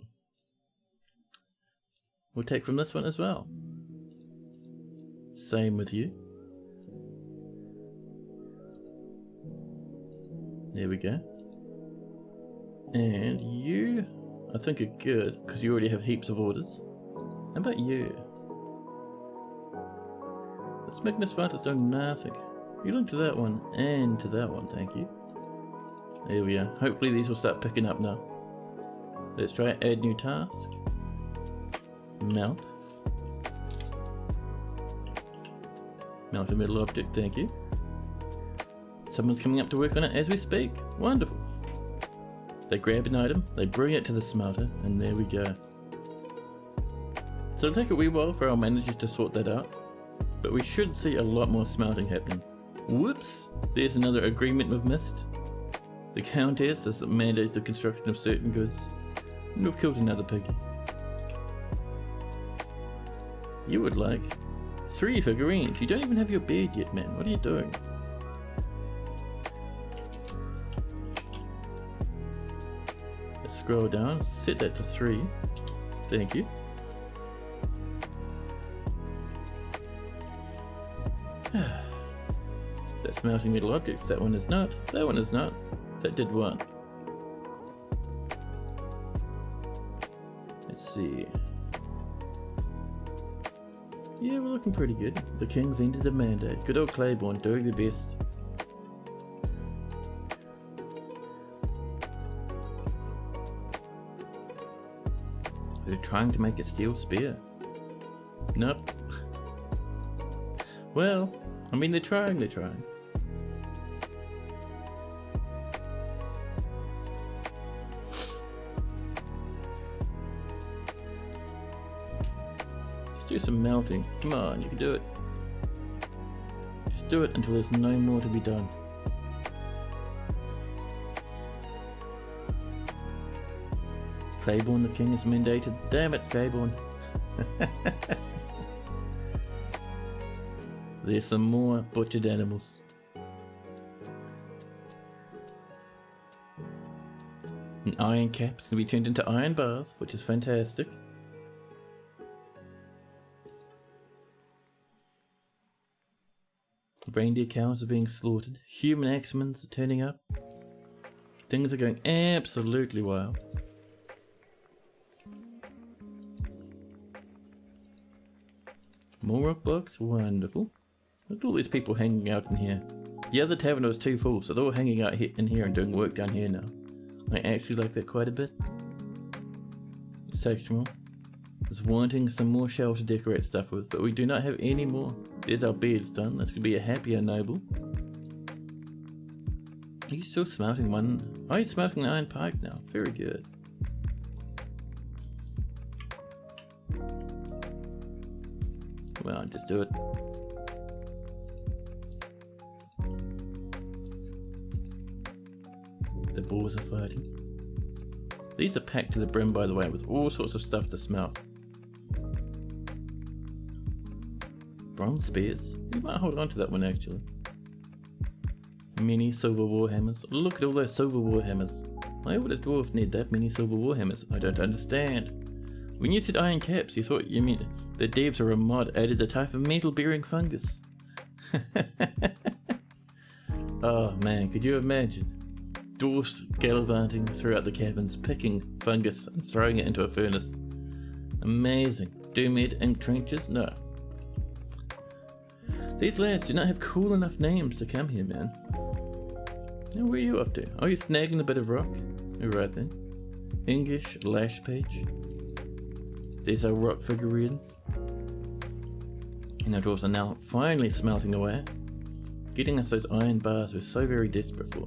We'll take from this one as well. Same with you. There we go. And you, I think, are good, because you already have heaps of orders. How about you? This Magnus Fighter's doing nothing. You link to that one, and to that one, thank you. There we are. Hopefully these will start picking up now. Let's try add new task. Mount. Mount a middle object, thank you. Someone's coming up to work on it as we speak. Wonderful. They grab an item, they bring it to the smelter, and there we go. So it'll take a wee while for our managers to sort that out, but we should see a lot more smelting happening. Whoops! There's another agreement we've missed. The Countess has mandated the construction of certain goods, and we've killed another piggy. You would like 3 figurines. You don't even have your bed yet, man. What are you doing? Let's scroll down, set that to 3. Thank you. That's melting metal objects. That one is not. That one is not. That did one. Let's see. Yeah, we're looking pretty good. The King's ended the mandate. Good old Claiborne doing the best. They're trying to make a steel spear. Nope. Well, I mean, they're trying. Do some melting. Come on, you can do it. Just do it until there's no more to be done. Claiborne, the King is mandated. Damn it, Claiborne. There's some more butchered animals. An iron cap's gonna be turned into iron bars, which is fantastic. Reindeer cows are being slaughtered. Human axemans are turning up. Things are going absolutely wild. More rock blocks? Wonderful. Look at all these people hanging out in here. The other tavern was too full, so they're all hanging out in here and doing work down here now. I actually like that quite a bit. Sectional. Is wanting some more shell to decorate stuff with, but we do not have any more. There's our beds done. That's going to be a happier noble. Are you still smelting one? Oh, you're smelting the iron pike now. Very good. Well, just do it. boars are fighting. These are packed to the brim, by the way, with all sorts of stuff to smelt. Bronze spears? You might hold on to that one actually. Many silver warhammers. Look at all those silver warhammers. Why would a dwarf need that many silver warhammers? I don't understand. When you said iron caps, you thought you meant the devs or a mod added the type of metal bearing fungus. Oh man, could you imagine? Dwarfs gallivanting throughout the caverns, picking fungus and throwing it into a furnace. Amazing. Doomhead ink trenches? No. These lads do not have cool enough names to come here, man. Now where are you up to? Oh, you're snagging a bit of rock? Alright then. English lash page. These are rock figurines. And our dwarves are now finally smelting away, getting us those iron bars we're so very desperate for.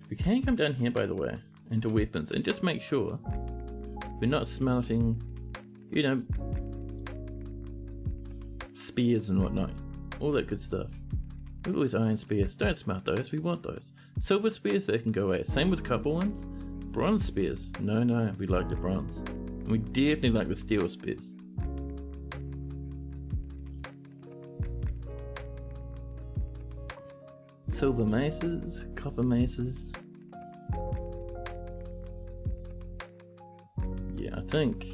We can come down here, by the way, into weapons, and just make sure we're not smelting, you know, spears and whatnot. All that good stuff. Look at all these iron spears. Don't smelt those, we want those. Silver spears, they can go away. Same with copper ones. Bronze spears. No, we like the bronze. And we definitely like the steel spears. Silver maces, copper maces. Yeah, I think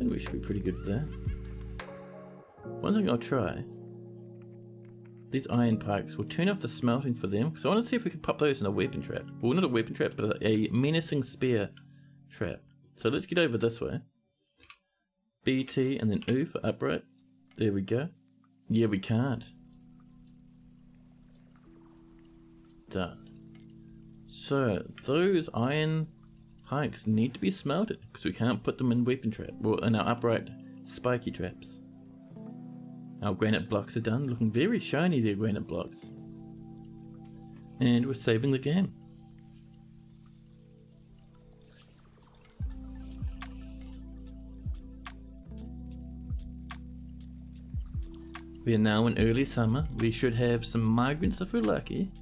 we should be pretty good with that. One thing I'll try, these iron pikes, we'll turn off the smelting for them, because I want to see if we can pop those in a weapon trap. Well, not a weapon trap, but a menacing spear trap. So let's get over this way. BT and then O for upright. There we go. Yeah, we can't. Done. So those iron pikes need to be smelted because we can't put them in weapon trap, well, in our upright spiky traps. Our granite blocks are done, looking very shiny there, granite blocks. And we're saving the game. We are now in early summer. We should have some migrants if we're lucky.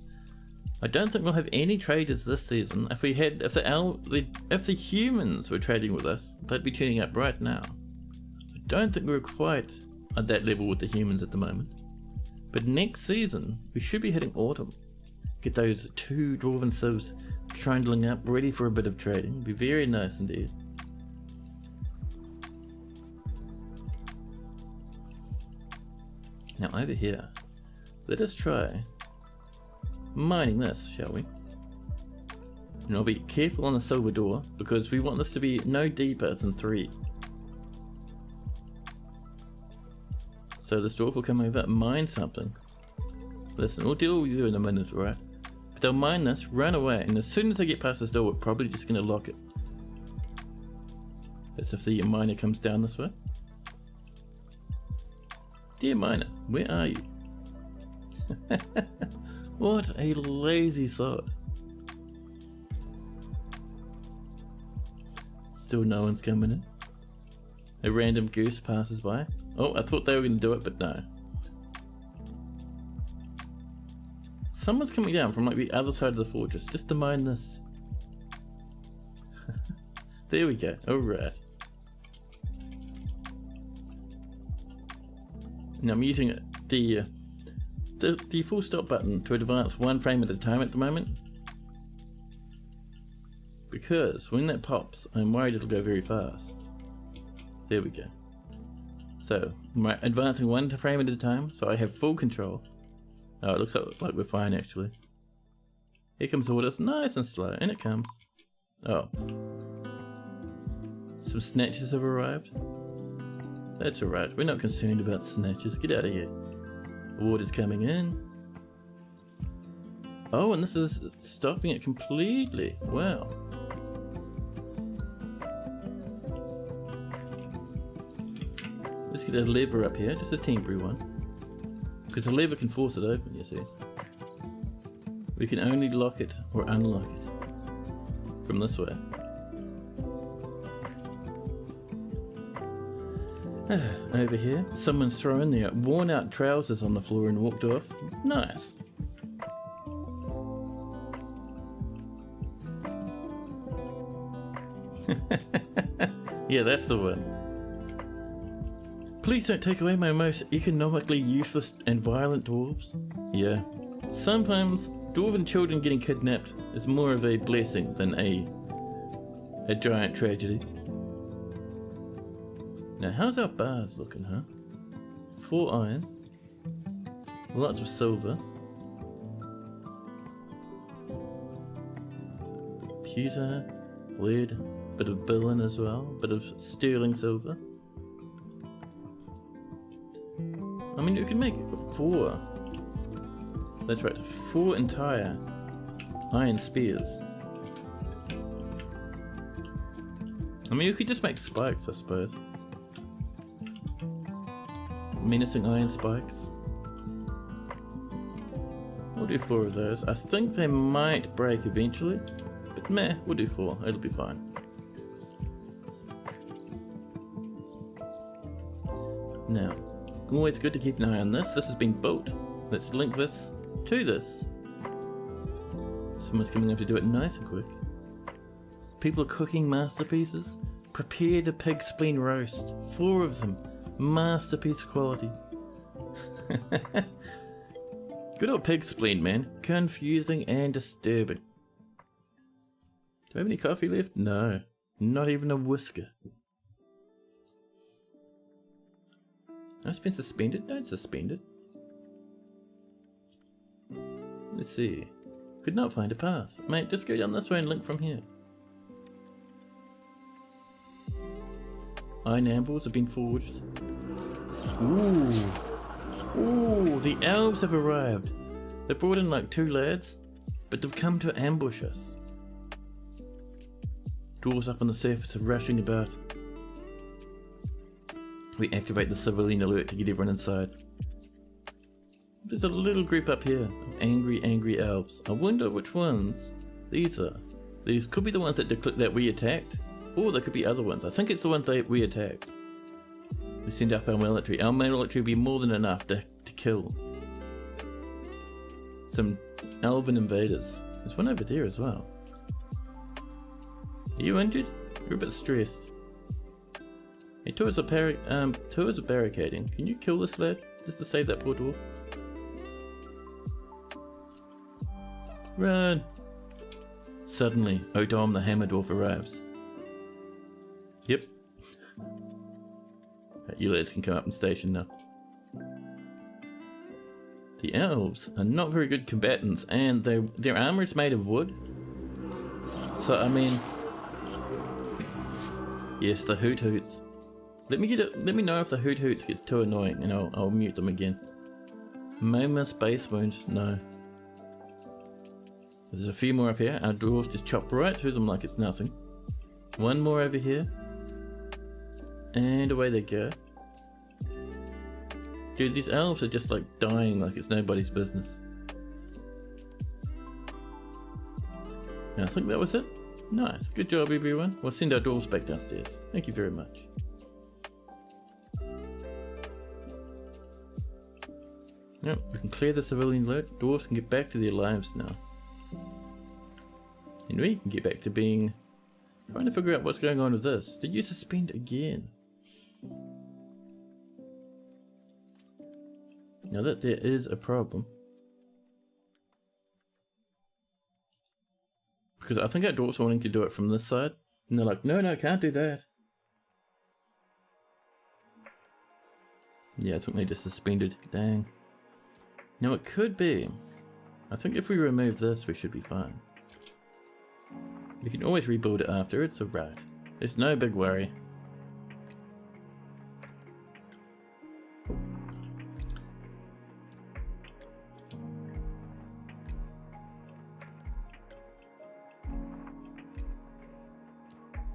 I don't think we'll have any traders this season. If the humans were trading with us, they'd be turning up right now. I don't think we're quite at that level with the humans at the moment. But next season, we should be hitting autumn. Get those 2 dwarven civs trundling up, ready for a bit of trading. Be very nice indeed. Now over here, let us try mining this, shall we? And I'll be careful on the silver door, because we want this to be no deeper than 3. So this dwarf will come over and mine something. Listen, we'll deal with you in a minute, right? But they'll mine this, run away, and as soon as they get past this door, we're probably just going to lock it. As if the miner comes down this way. Dear miner, where are you? What a lazy sod. Still no one's coming in. A random goose passes by. Oh, I thought they were going to do it, but no. Someone's coming down from like the other side of the fortress just to mine this. There we go. Alright. Now I'm using the full stop button to advance 1 frame at a time at the moment, because when that pops I'm worried it'll go very fast. There we go. So I'm advancing 1 frame at a time, so I have full control. Oh, it looks like we're fine actually. Here comes orders, nice and slow, and it comes. Oh, some snatches have arrived. That's alright, we're not concerned about snatches. Get out of here. Water's coming in. Oh, and this is stopping it completely. Wow. Let's get a lever up here, just a temporary one. Because the lever can force it open, you see. We can only lock it or unlock it from this way. Over here, someone's thrown their worn out trousers on the floor and walked off. Nice. Yeah, that's the one. Please don't take away my most economically useless and violent dwarves. Yeah. Sometimes dwarven children getting kidnapped is more of a blessing than a giant tragedy. Now, how's our bars looking, huh? 4 iron. Lots of silver. Pewter, lead, bit of billion as well, bit of sterling silver. I mean, you can make 4. That's right, 4 entire iron spears. I mean, you could just make spikes, I suppose. Menacing iron spikes. We'll do 4 of those. I think they might break eventually, but meh, we'll do 4. It'll be fine. Now, always good to keep an eye on this. This has been built. Let's link this to this. Someone's coming up to do it nice and quick. People are cooking masterpieces. Prepared a pig spleen roast. 4 of them. Masterpiece quality. Good old pig spleen, man. Confusing and disturbing. Do I have any coffee left? No. Not even a whisker. I've been suspended? Don't suspend it. Let's see. Could not find a path. Mate, just go down this way and link from here. Iron anvils have been forged. Ooh. Ooh, the elves have arrived. They brought in like 2 lads, but they've come to ambush us. Dwarves up on the surface are rushing about. We activate the civilian alert to get everyone inside. There's a little group up here of angry elves. I wonder which ones these are. These could be the ones that we attacked, or there could be other ones. I think it's the ones that we attacked. We send up our military. Our military will be more than enough to kill some elven invaders. There's one over there as well. Are you injured? You're a bit stressed. Hey, tours are barricading. Can you kill this lad just to save that poor dwarf? Run! Suddenly, Odom the Hammer Dwarf arrives. Yep. You lads can come up and station now. The elves are not very good combatants, and their armor is made of wood. So I mean, yes, the hoot hoots. Let me know if the hoot hoots gets too annoying, and I'll mute them again. Mammoth space wound, no. There's a few more up here. Our dwarves just chop right through them like it's nothing. One more over here. And away they go. Dude, these elves are just like dying like it's nobody's business. And I think that was it. Nice. Good job, everyone. We'll send our dwarves back downstairs. Thank you very much. Yep, we can clear the civilian alert. Dwarves can get back to their lives now. And we can get back to trying to figure out what's going on with this. Did you suspend again? Now that there is a problem. Because I think our dwarves are wanting to do it from this side. And they're like, no, can't do that. Yeah, I think they just suspended. Dang. Now it could be. I think if we remove this, we should be fine. We can always rebuild it after, it's alright. It's no big worry.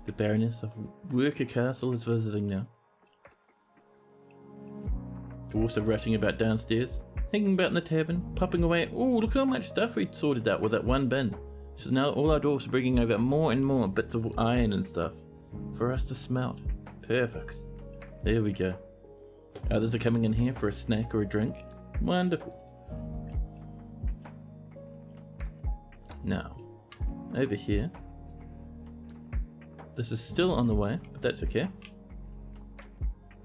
The Baroness of Worker Castle is visiting now. Dwarfs are rushing about downstairs, hanging about in the tavern, popping away. Oh, look at how much stuff we sorted out with that one bin. So now all our dwarfs are bringing over more and more bits of iron and stuff for us to smelt. Perfect. There we go. Others are coming in here for a snack or a drink. Wonderful. Now, over here, This is still on the way, but that's okay.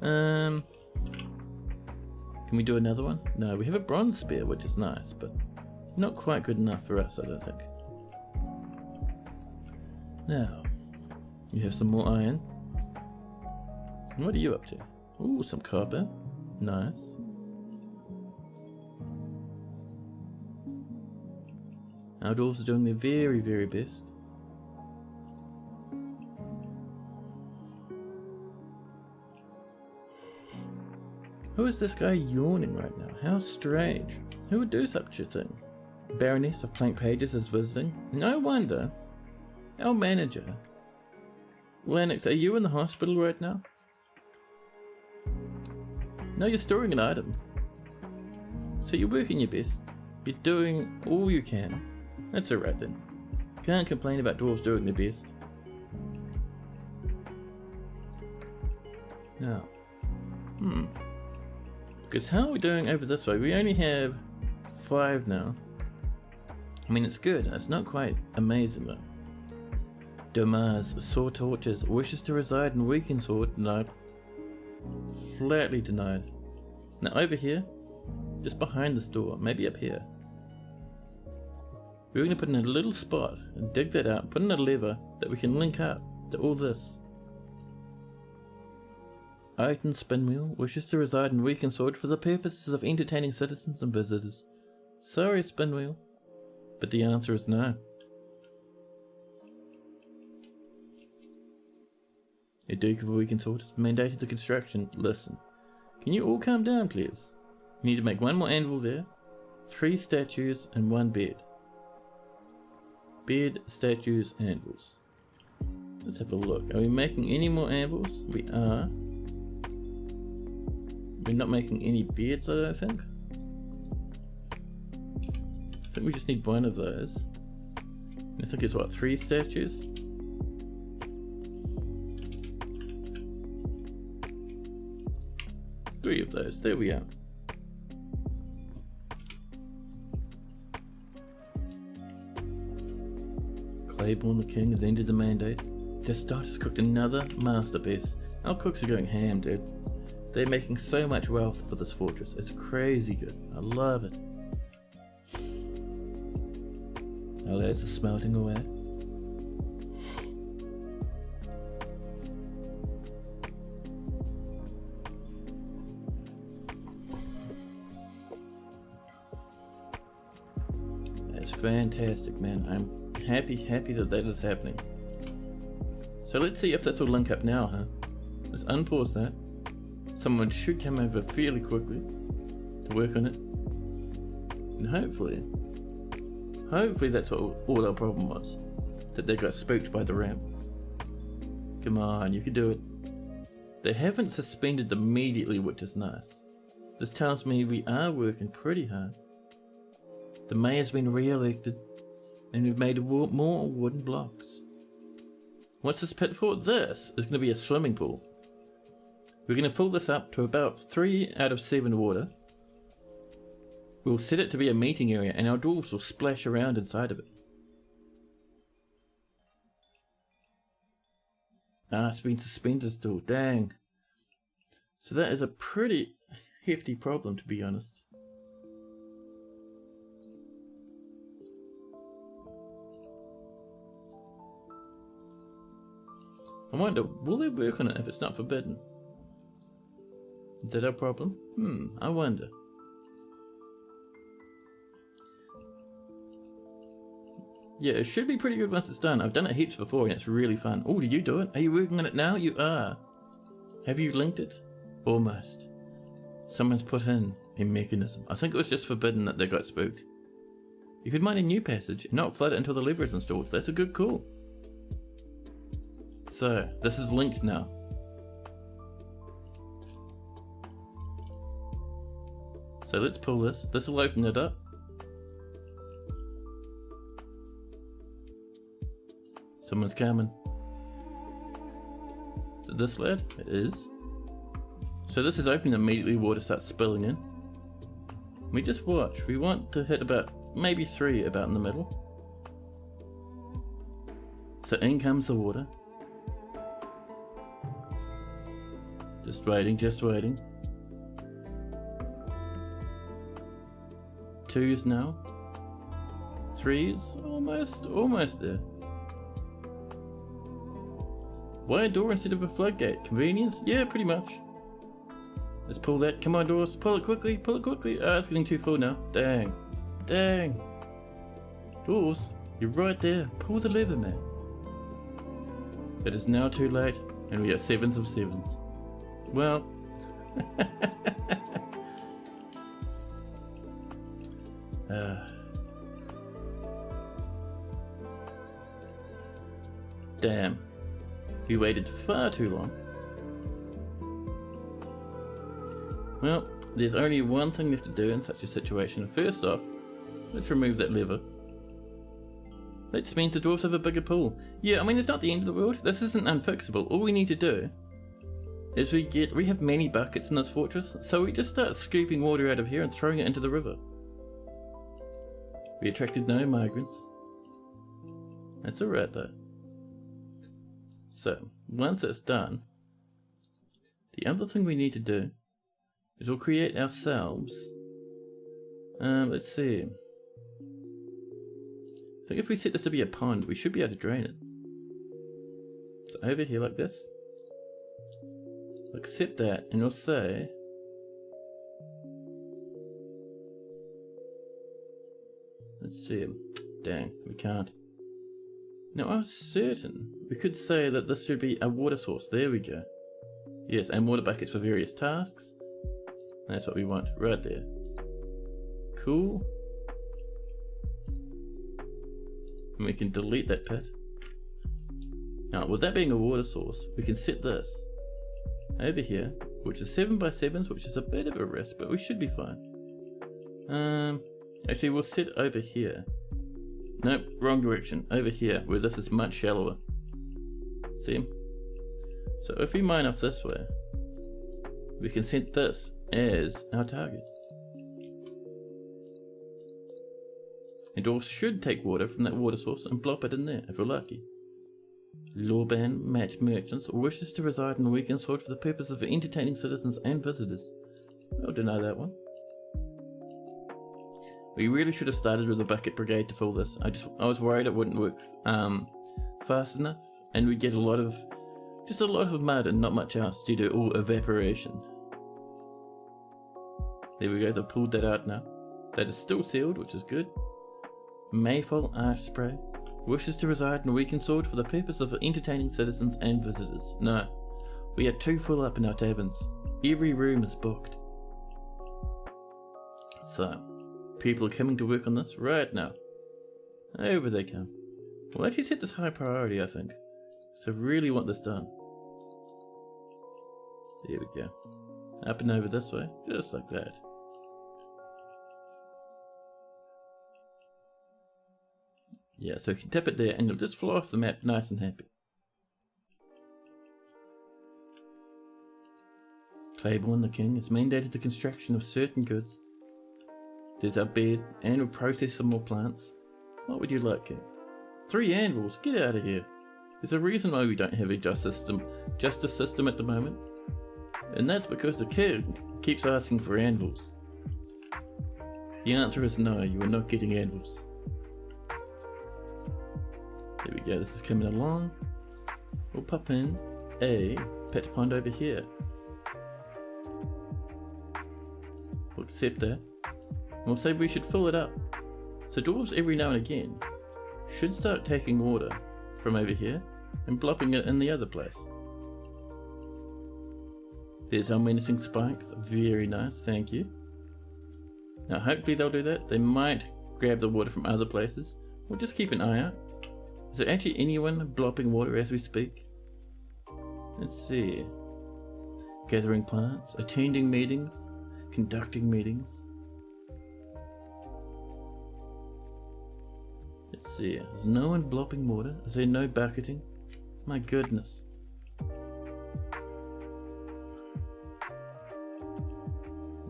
Can we do another one? No, we have a bronze spear, which is nice, but not quite good enough for us, I don't think. Now, you have some more iron. And what are you up to? Ooh, some copper. Nice. Our dwarves are doing their very, very best. Who is this guy yawning right now? How strange. Who would do such a thing? Baroness of Plank Pages is visiting. No wonder. Our manager. Lennox, are you in the hospital right now? No, you're storing an item. So you're working your best. You're doing all you can. That's alright then. Can't complain about dwarves doing their best. Now. Because how are we doing over this way? We only have 5 now. I mean, it's good. It's not quite amazing though. Domas, Saw Torches, wishes to reside in Weakensword. No. Flatly denied. Now over here, just behind this door, maybe up here. We're going to put in a little spot and dig that out, put in a lever that we can link up to all this. Iton Spinwheel wishes to reside in Weakensword for the purposes of entertaining citizens and visitors. Sorry, Spinwheel, but the answer is no. The Duke of Weakensword has mandated the construction. Listen, can you all calm down, please? We need to make 1 more anvil there, 3 statues, and 1 bed. Bed, statues, anvils. Let's have a look. Are we making any more anvils? We are. We're not making any beds, I don't think. I think we just need 1 of those. I think it's what, 3 statues? Three of those, there we are. Claiborne the King has ended the mandate. Destot has cooked another masterpiece. Our cooks are going ham, dude. They're making so much wealth for this fortress. It's crazy good. I love it. Our lads are smelting away. That's fantastic, man. I'm happy that is happening. So let's see if this will link up now, huh? Let's unpause that. Someone should come over fairly quickly to work on it. And hopefully that's what all our problem was. That they got spooked by the ramp. Come on, you can do it. They haven't suspended them immediately, which is nice. This tells me we are working pretty hard. The mayor's been re-elected, and we've made more wooden blocks. What's this pit for? This is going to be a swimming pool. We're going to pull this up to about 3 out of 7 water. We'll set it to be a meeting area, and our dwarves will splash around inside of it. Ah, it's been suspended still. Dang. So that is a pretty hefty problem, to be honest. I wonder, will they work on it if it's not forbidden? Is that our problem? I wonder. Yeah, it should be pretty good once it's done. I've done it heaps before and it's really fun. Oh, did you do it? Are you working on it now? You are. Have you linked it? Almost. Someone's put in a mechanism. I think it was just forbidden that they got spooked. You could mine a new passage and not flood it until the lever is installed. That's a good call. So, this is linked now. So let's pull this. This will open it up. Someone's coming. Is it this lad? It is. So this is open immediately, water starts spilling in. We just watch. We want to hit about, maybe 3 about in the middle. So in comes the water. Just waiting, just waiting. 2s now. 3s, almost there. Why a door instead of a floodgate? Convenience? Yeah, pretty much. Let's pull that. Come on, doors. Pull it quickly, pull it quickly. Oh, it's getting too full now. Dang. Dang. Doors, you're right there. Pull the lever, man. It is now too late, and we are 7s of 7s. Well. Damn. We waited far too long. Well, there's only one thing left to do in such a situation. First off, let's remove that lever. That just means the dwarves have a bigger pool. Yeah, I mean, it's not the end of the world. This isn't unfixable. All we need to do is we have many buckets in this fortress, so we just start scooping water out of here and throwing it into the river. We attracted no migrants. That's alright though. So, once it's done, the other thing we need to do is we'll create ourselves, let's see. I think if we set this to be a pond, we should be able to drain it. So over here like this. We'll accept that, and we'll say, let's see, dang, we can't. Now I was certain we could say that this should be a water source. There we go. Yes, and water buckets for various tasks. That's what we want, right there. Cool. And we can delete that pit. Now, with that being a water source, we can set this over here, which is 7x7s, which is a bit of a risk, but we should be fine. Actually, we'll set over here. Nope, wrong direction. Over here, where this is much shallower. See? So if we mine off this way, we can set this as our target. And dwarves should take water from that water source and plop it in there, if we're lucky. Lawban match merchants wishes to reside in Weakensword for the purpose of entertaining citizens and visitors. I'll deny that one. We really should have started with a bucket brigade to fill this. I was worried it wouldn't work fast enough, and we'd get just a lot of mud and not much else due to all evaporation. There we go, they've pulled that out now. That is still sealed, which is good. Mayfall Arch Spray wishes to reside in Weakensword for the purpose of entertaining citizens and visitors. No, we are too full up in our taverns. Every room is booked. So, people are coming to work on this right now. Over they come. We'll actually set this high priority, I think. So really want this done. There we go. Up and over this way, just like that. Yeah, so you can tap it there and you'll just fly off the map nice and happy. Claiborne the King has mandated the construction of certain goods. There's our bed, and we'll process some more plants. What would you like, King? 3 anvils, get out of here. There's a reason why we don't have a justice system at the moment. And that's because the king keeps asking for anvils. The answer is no, you are not getting anvils. There we go, this is coming along. We'll pop in a pet pond over here. We'll accept that. And we'll say we should fill it up. So dwarves every now and again should start taking water from over here and plopping it in the other place. There's our menacing spikes, very nice, thank you. Now hopefully they'll do that. They might grab the water from other places. We'll just keep an eye out. Is there actually anyone blopping water as we speak? Let's see. Gathering plants, attending meetings, conducting meetings. Let's see, is no one blopping water? Is there no bucketing? My goodness.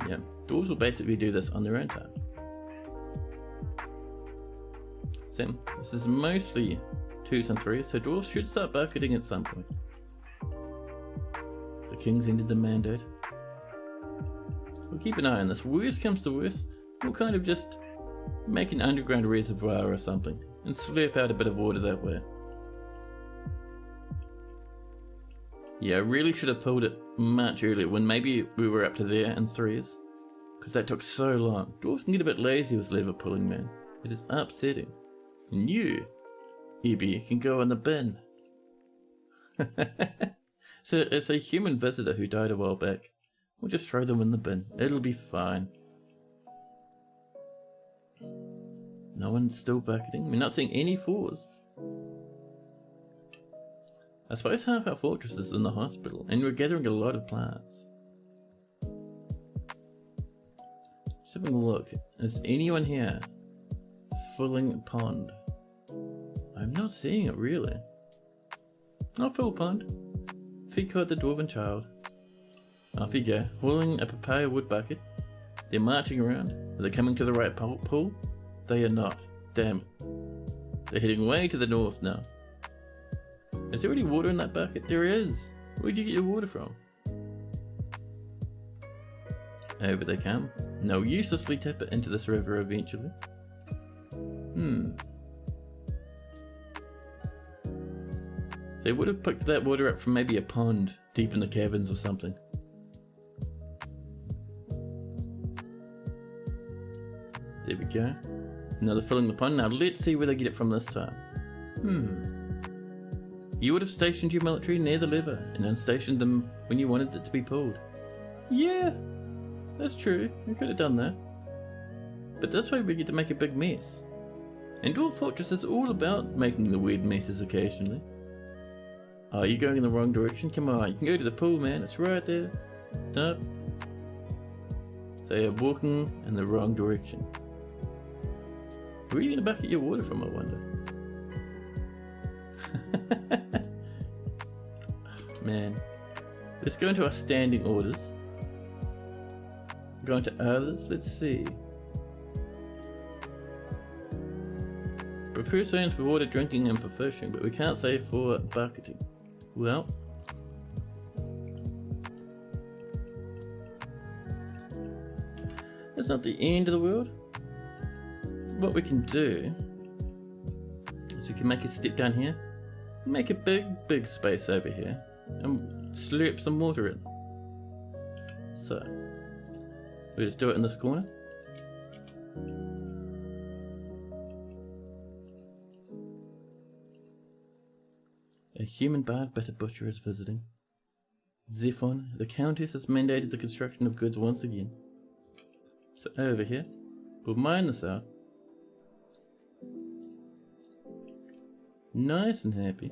Yeah, dwarves will basically do this on their own time. Same, this is mostly 2s and 3s, so dwarves should start bucketing at some point. The king's ended the mandate. We'll keep an eye on this. Worst comes to worst, we'll kind of just make an underground reservoir or something and slurp out a bit of water that way. Yeah, I really should have pulled it much earlier when maybe we were up to there in threes, because that took so long. Dwarves can get a bit lazy with lever pulling, man. It is upsetting. And you, Ebby, can go in the bin. So it's a human visitor who died a while back. We'll just throw them in the bin. It'll be fine. No one's still bucketing. We're not seeing any fours. I suppose half our fortress is in the hospital, and we're gathering a lot of plants. Just having a look. Is anyone here filling a pond? I'm not seeing it really. Not full pond. Feed caught the dwarven child. Off you go, hauling a papaya wood bucket. They're marching around. Are they coming to the right pool? They are not. Damn it. They're heading way to the north now. Is there any water in that bucket? There is. Where'd you get your water from? Over they come. Now uselessly tip it into this river eventually. They would have picked that water up from maybe a pond deep in the caverns or something. There we go. Now they're filling the pond. Now let's see where they get it from this time. You would have stationed your military near the lever and unstationed them when you wanted it to be pulled. Yeah, that's true. We could have done that. But this way we get to make a big mess. And Dwarf Fortress is all about making the weird messes occasionally. Oh, you're going in the wrong direction? Come on, you can go to the pool, man. It's right there. Nope. They are walking in the wrong direction. Where are you going to bucket your water from, I wonder? Man. Let's go into our standing orders. Go into others. Let's see. Prefer zones for water drinking and for fishing, but we can't say for bucketing. Well. That's not the end of the world. What we can do is we can make a step down here, make a big space over here, and slurp some water in. So, we'll just do it in this corner. A human bard but a butcher is visiting. Zephon, the Countess has mandated the construction of goods once again. So over here, we'll mine this out. Nice and happy.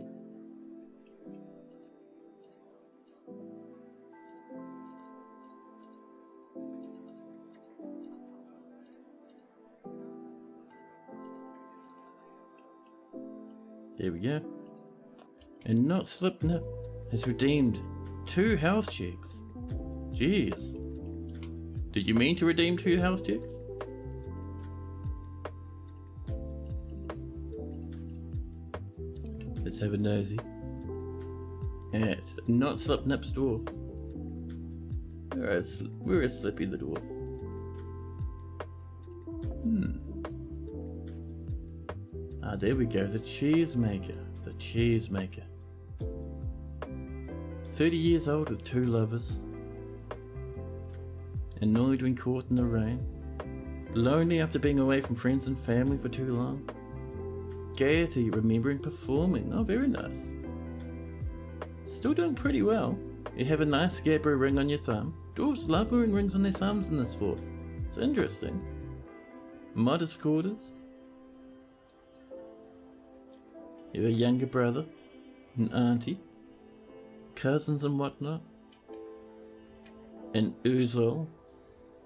There we go. And Not Slipknot has redeemed 2 health checks. Jeez. Did you mean to redeem 2 health checks? Let's have a nosy at Not Slipknot's dwarf. Where is Slippy the dwarf? Ah, there we go. The cheesemaker. The cheesemaker. 30 years old with 2 lovers. Annoyed when caught in the rain. Lonely after being away from friends and family for too long. Gaiety, remembering performing. Oh, very nice. Still doing pretty well. You have a nice Gabbro ring on your thumb. Dwarves love wearing rings on their thumbs in this fort. It's interesting. Modest quarters. You have a younger brother, an auntie, cousins and whatnot. And Uzol,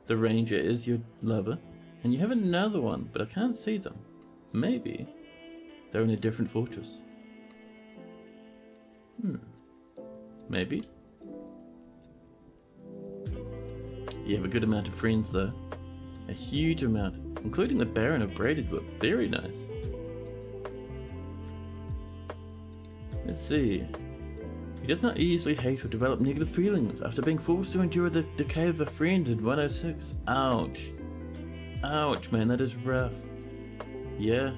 the ranger, is your lover. And you have another one, but I can't see them. Maybe they're in a different fortress. Maybe. You have a good amount of friends though. A huge amount, including the Baron of Braidedwood. Very nice. Let's see. does not easily hate or develop negative feelings after being forced to endure the decay of a friend in 106. Ouch. Ouch, man, that is rough. Yeah.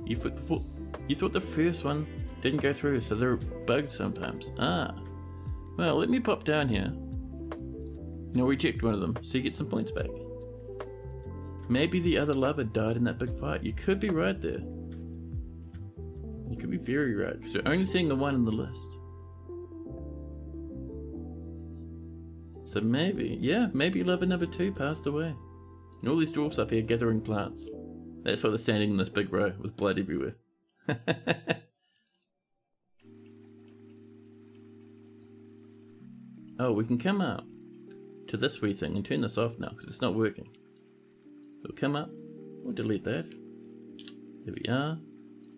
You thought the first one didn't go through, so they're bugged sometimes. Ah. Well, let me pop down here. And I'll reject one of them, so you get some points back. Maybe the other lover died in that big fight. You could be right there. You could be very right, because you're only seeing the one in the list. So maybe, yeah, maybe lover number 2 passed away. And all these dwarfs up here gathering plants. That's why they're standing in this big row with blood everywhere. Oh, we can come up to this wee thing and turn this off now because it's not working. We'll come up, we'll delete that. There we are.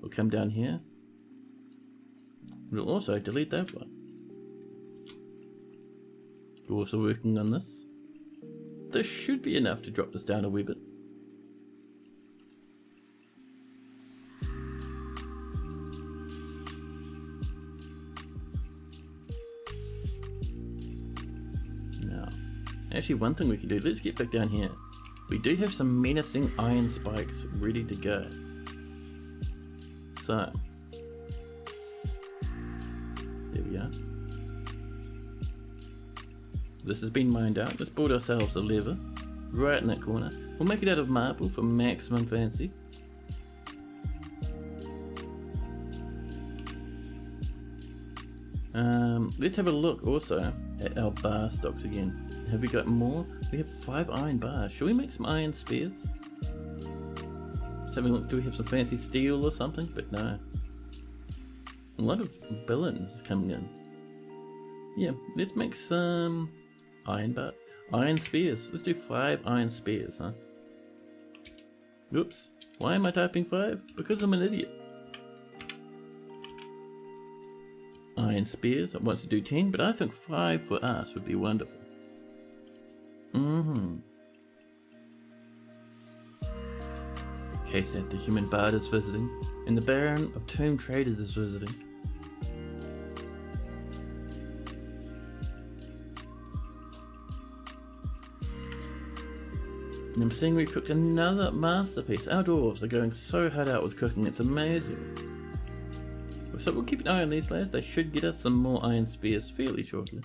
We'll come down here. We'll also delete that one. We're also working on this. This should be enough to drop this down a wee bit. Now, actually one thing we can do, let's get back down here. We do have some menacing iron spikes ready to go. So, there we are. This has been mined out. Let's build ourselves a lever right in that corner. We'll make it out of marble for maximum fancy. Let's have a look also at our bar stocks again. Have we got more? We have 5 iron bars. Shall we make some iron spears? Let's have a look. Do we have some fancy steel or something? But no. A lot of villains coming in. Yeah, let's make some iron spears. Let's do 5 iron spears, huh? Oops. Why am I typing 5? Because I'm an idiot. Iron spears. I want to do 10, but I think 5 for us would be wonderful. KSAT, the human bard, is visiting, and the Baron of Tomb Traders is visiting. And I'm seeing we cooked another masterpiece. Our dwarves are going so hard out with cooking, it's amazing. So we'll keep an eye on these lads. They should get us some more iron spears fairly shortly.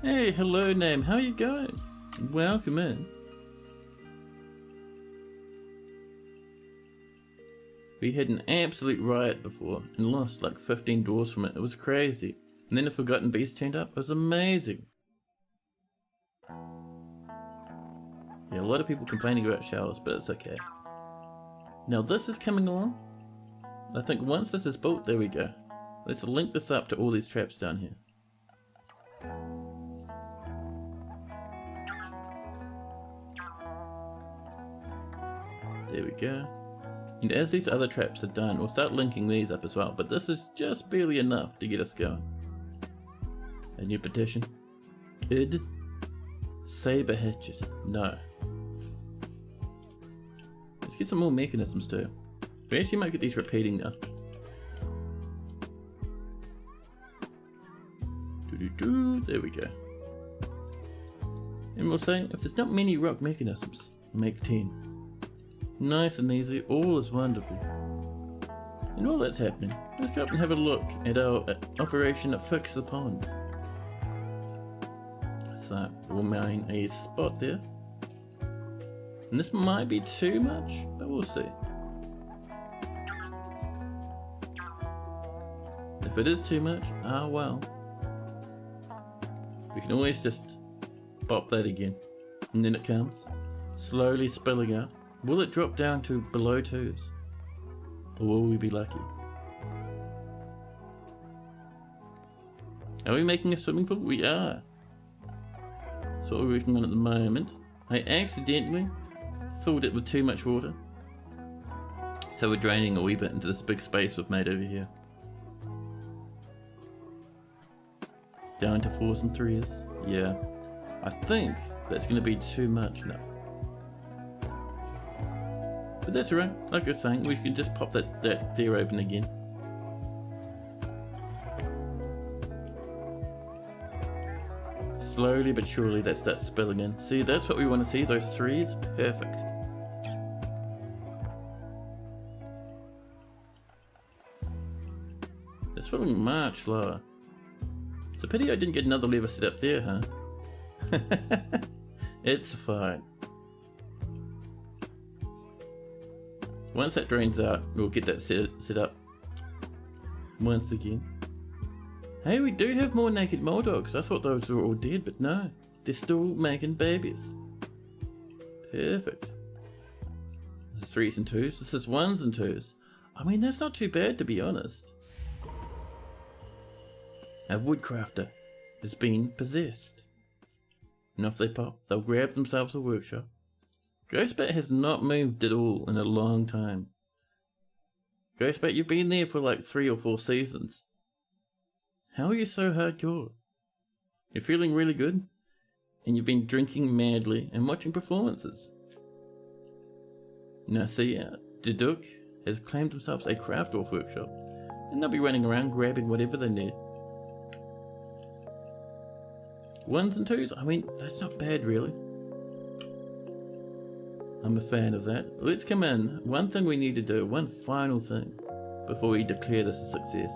Hey, hello name, how you going? Welcome in. We had an absolute riot before and lost like 15 dwarves from it. It was crazy. And then a forgotten beast turned up. It was amazing. Yeah, a lot of people complaining about showers, but it's okay. Now this is coming along. I think once this is built, there we go. Let's link this up to all these traps down here. There we go. And as these other traps are done, we'll start linking these up as well, but this is just barely enough to get us going. A new petition. Id Saber Hatchet. No. Let's get some more mechanisms too. We actually might get these repeating now. There we go. And we'll say, if there's not many rock mechanisms, make 10. Nice and easy, all is wonderful. And while that's happening, let's go up and have a look at our operation at Fix the Pond. So, we'll mine a spot there. And this might be too much, but we'll see. If it is too much, ah well. We can always just pop that again. And then it comes, slowly spilling out. Will it drop down to below 2s? Or will we be lucky? Are we making a swimming pool? We are. That's what we're working on at the moment. I accidentally filled it with too much water. So we're draining a wee bit into this big space we've made over here. Down to 4s and 3s. Yeah. I think that's going to be too much now. But that's alright, like I was saying, we can just pop that there open again. Slowly but surely that starts spilling in. See, that's what we want to see, those threes, perfect. It's feeling much slower. It's a pity I didn't get another lever set up there, huh? It's fine. Once that drains out, we'll get that set up once again. Hey, we do have more naked mole dogs. I thought those were all dead, but no. They're still making babies. Perfect. This is 3s and 2s. This is 1s and 2s. I mean, that's not too bad, to be honest. A woodcrafter has been possessed. And off they pop. They'll grab themselves a workshop. Ghostbat has not moved at all in a long time. Ghostbat, you've been there for like 3 or 4 seasons. How are you so hardcore? You're feeling really good? And you've been drinking madly and watching performances. Now see, Deduk has claimed themselves a craft dwarf workshop. And they'll be running around grabbing whatever they need. 1s and 2s, I mean, that's not bad really. I'm a fan of that. Let's come in. One thing we need to do, one final thing, before we declare this a success.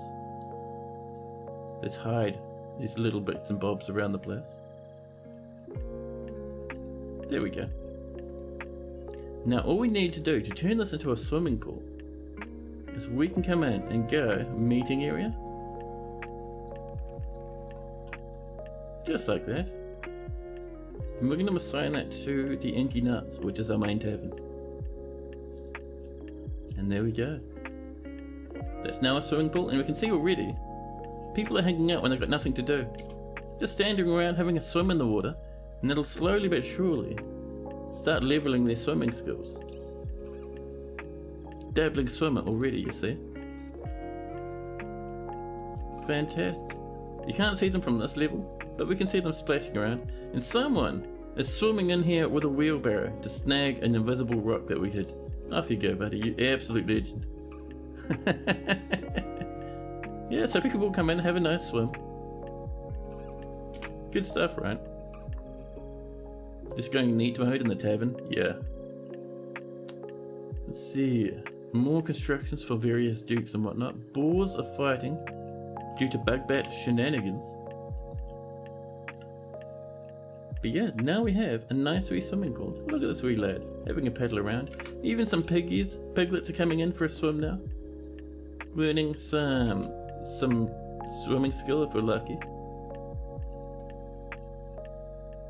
Let's hide these little bits and bobs around the place. There we go. Now all we need to do to turn this into a swimming pool is we can come in and go meeting area. Just like that. And we're going to assign that to the Inky Nuts, which is our main tavern. And there we go. That's now a swimming pool, and we can see already people are hanging out when they've got nothing to do. Just standing around having a swim in the water, and it'll slowly but surely start leveling their swimming skills. Dabbling swimmer already, you see. Fantastic. You can't see them from this level, but we can see them splashing around, and someone is swimming in here with a wheelbarrow to snag an invisible rock that we hid. Off you go, buddy, you absolute legend. Yeah, so people will come in and have a nice swim. Good stuff, right? Just going neat mode in the tavern, yeah. Let's see, more constructions for various dukes and whatnot. Boars are fighting due to bugbat shenanigans. But yeah, now we have a nice wee swimming pool. Look at this wee lad, having a paddle around. Even some piglets are coming in for a swim now. Learning some swimming skill if we're lucky.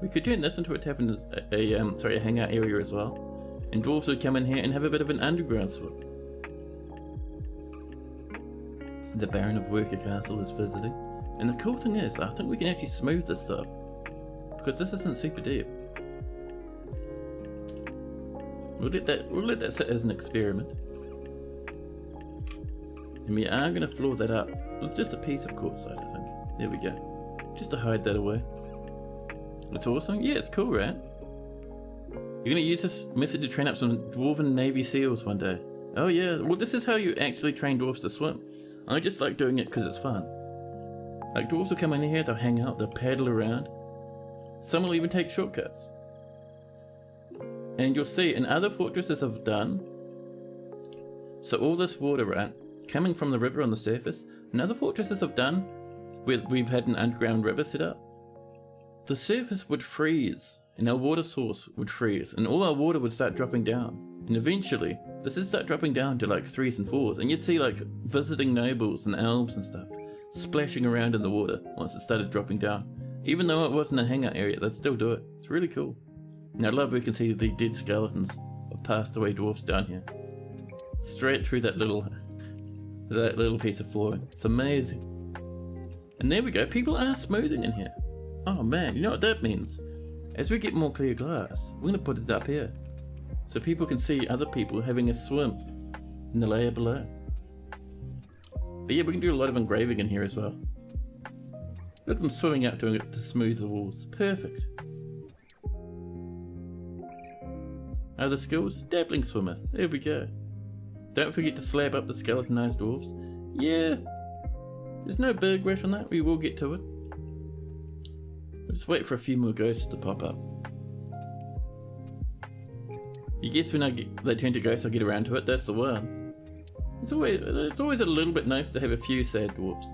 We could turn this into a tavern, a hangout area as well. And dwarves would come in here and have a bit of an underground swim. The Baron of Worker Castle is visiting. And the cool thing is, I think we can actually smooth this stuff. Because this isn't super deep. We'll let that sit as an experiment. And we are going to floor that up with just a piece of quartzite, I think. There we go. Just to hide that away. It's awesome. Yeah, it's cool, right? You're going to use this method to train up some dwarven Navy SEALs one day. Oh yeah, well this is how you actually train dwarves to swim. I just like doing it because it's fun. Like dwarves will come in here, they'll hang out, they'll paddle around. Some will even take shortcuts. And you'll see in other fortresses I've done, so all this water, right, coming from the river on the surface, in other fortresses I've done, where we've had an underground river set up, the surface would freeze, and our water source would freeze, and all our water would start dropping down. And eventually, this would start dropping down to like 3s and 4s, and you'd see like visiting nobles and elves and stuff splashing around in the water once it started dropping down. Even though it wasn't a hangout area, they'd still do it. It's really cool. And I love we can see the dead skeletons of passed away dwarfs down here. Straight through that little piece of flooring. It's amazing. And there we go, people are smoothing in here. Oh man, you know what that means? As we get more clear glass, we're going to put it up here. So people can see other people having a swim in the layer below. But yeah, we can do a lot of engraving in here as well. Look at them swimming out doing it to smooth the walls. Perfect. Other skills? Dabbling swimmer. There we go. Don't forget to slab up the skeletonized dwarves. Yeah, there's no big rush on that. We will get to it. Let's wait for a few more ghosts to pop up. You guess when they turn to ghosts, I get around to it. That's the one. It's always a little bit nice to have a few sad dwarves.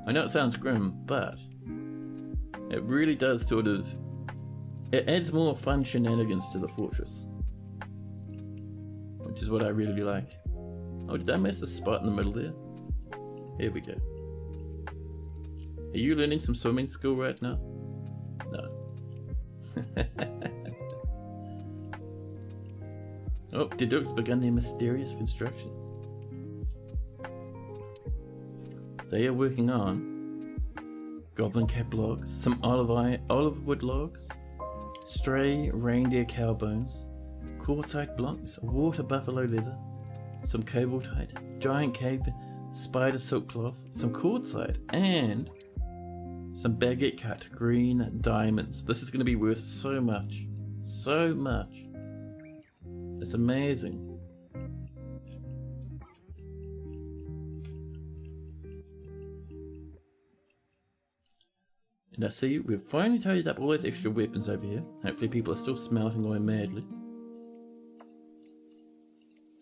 I know it sounds grim, but it really does sort of... It adds more fun shenanigans to the fortress, which is what I really like. Oh, did I miss a spot in the middle there? Here we go. Are you learning some swimming skill right now? No. Oh, the ducks begun their mysterious construction. They are working on goblin cap logs, some olive wood logs, stray reindeer cow bones, quartzite blocks, water buffalo leather, some cobaltite, giant cave spider silk cloth, some quartzite, and some baguette cut green diamonds. This is going to be worth so much. So much. It's amazing. And I see we've finally tidied up all those extra weapons over here. Hopefully people are still smelting away madly.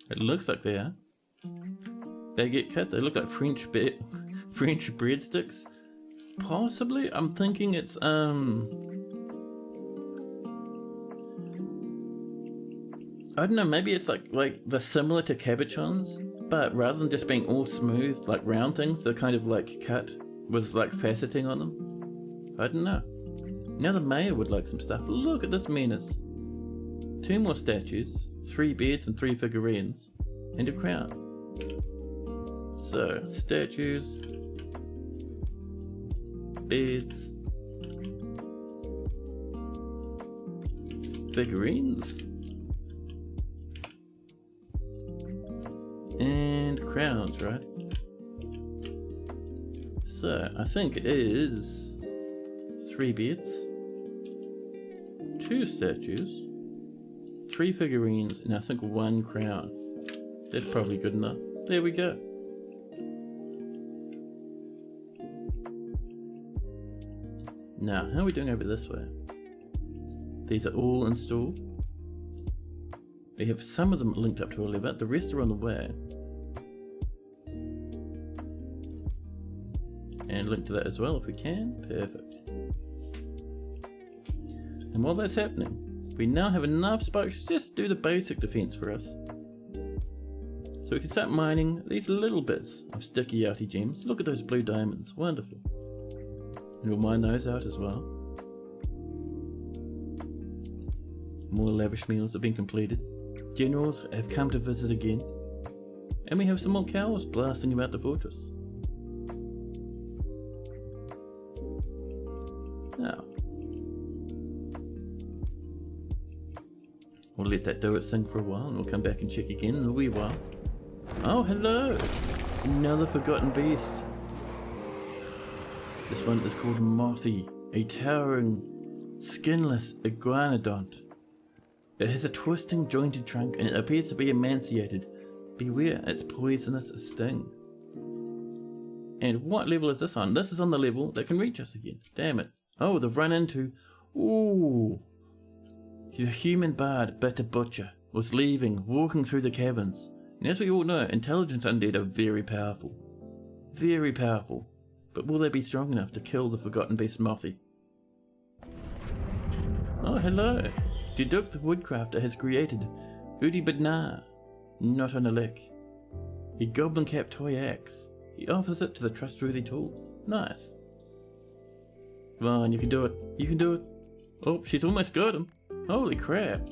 It looks like they are. Baguette cut, they look like French breadsticks. Possibly, I'm thinking it's I don't know, maybe it's like they're similar to cabochons, but rather than just being all smooth, like round things, they're kind of like cut with like faceting on them. I don't know. Now the mayor would like some stuff. Look at this menace. 2 more statues, 3 beards and 3 figurines, and a crown. So, statues, beards, figurines, and crowns, right? So, I think it is 3 beards, 2 statues, 3 figurines, and I think 1 crown. That's probably good enough. There we go. Now, how are we doing over this way? These are all installed. We have some of them linked up to a lever, the rest are on the way. And link to that as well if we can. Perfect. And while that's happening, we now have enough spikes just to do the basic defense for us. So we can start mining these little bits of sticky outy gems. Look at those blue diamonds, wonderful. And we'll mine those out as well. More lavish meals have been completed. Generals have come to visit again. And we have some more cows blasting about the fortress. Now, we'll let that do its thing for a while and we'll come back and check again in a wee while. Oh, hello! Another forgotten beast. This one is called Mothy, a towering, skinless iguanodont. It has a twisting, jointed trunk and it appears to be emaciated. Beware its poisonous sting. And what level is this on? This is on the level that can reach us again. Damn it. Oh, they've run into... Ooh. The human bard, Bitter Butcher, was leaving, walking through the caverns. And as we all know, intelligent undead are very powerful. Very powerful. But will they be strong enough to kill the forgotten beast Mothy? Oh, hello. Deduk the Woodcrafter has created Udi Badnar, not on a lick. A goblin capped toy axe. He offers it to the trustworthy tool. Nice. Come on, you can do it. You can do it. Oh, she's almost got him. Holy crap.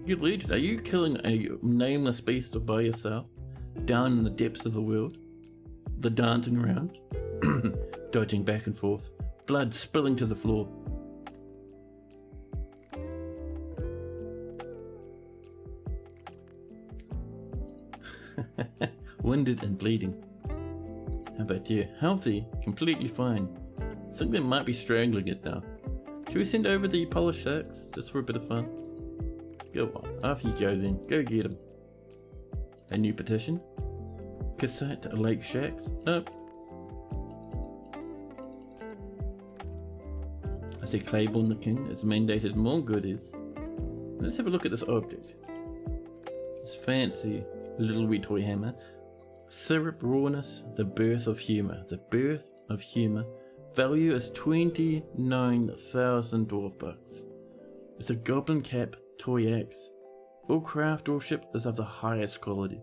Good Legion, are you killing a nameless beast by yourself? Down in the depths of the world? The dancing around? Dodging back and forth. Blood spilling to the floor. Winded and bleeding. How about you? Healthy, completely fine. I think they might be strangling it now. Should we send over the polished axe, just for a bit of fun? Go on, off you go then. Go get him. A new petition. Cassette Lake Shacks. Up. I see Claiborne the King has mandated more goodies. Let's have a look at this object. This fancy little wee toy hammer. Syrup rawness, the birth of humour. The birth of humour. Value is 29,000 dwarf bucks. It's a goblin cap toy axe. All craftsmanship is of the highest quality.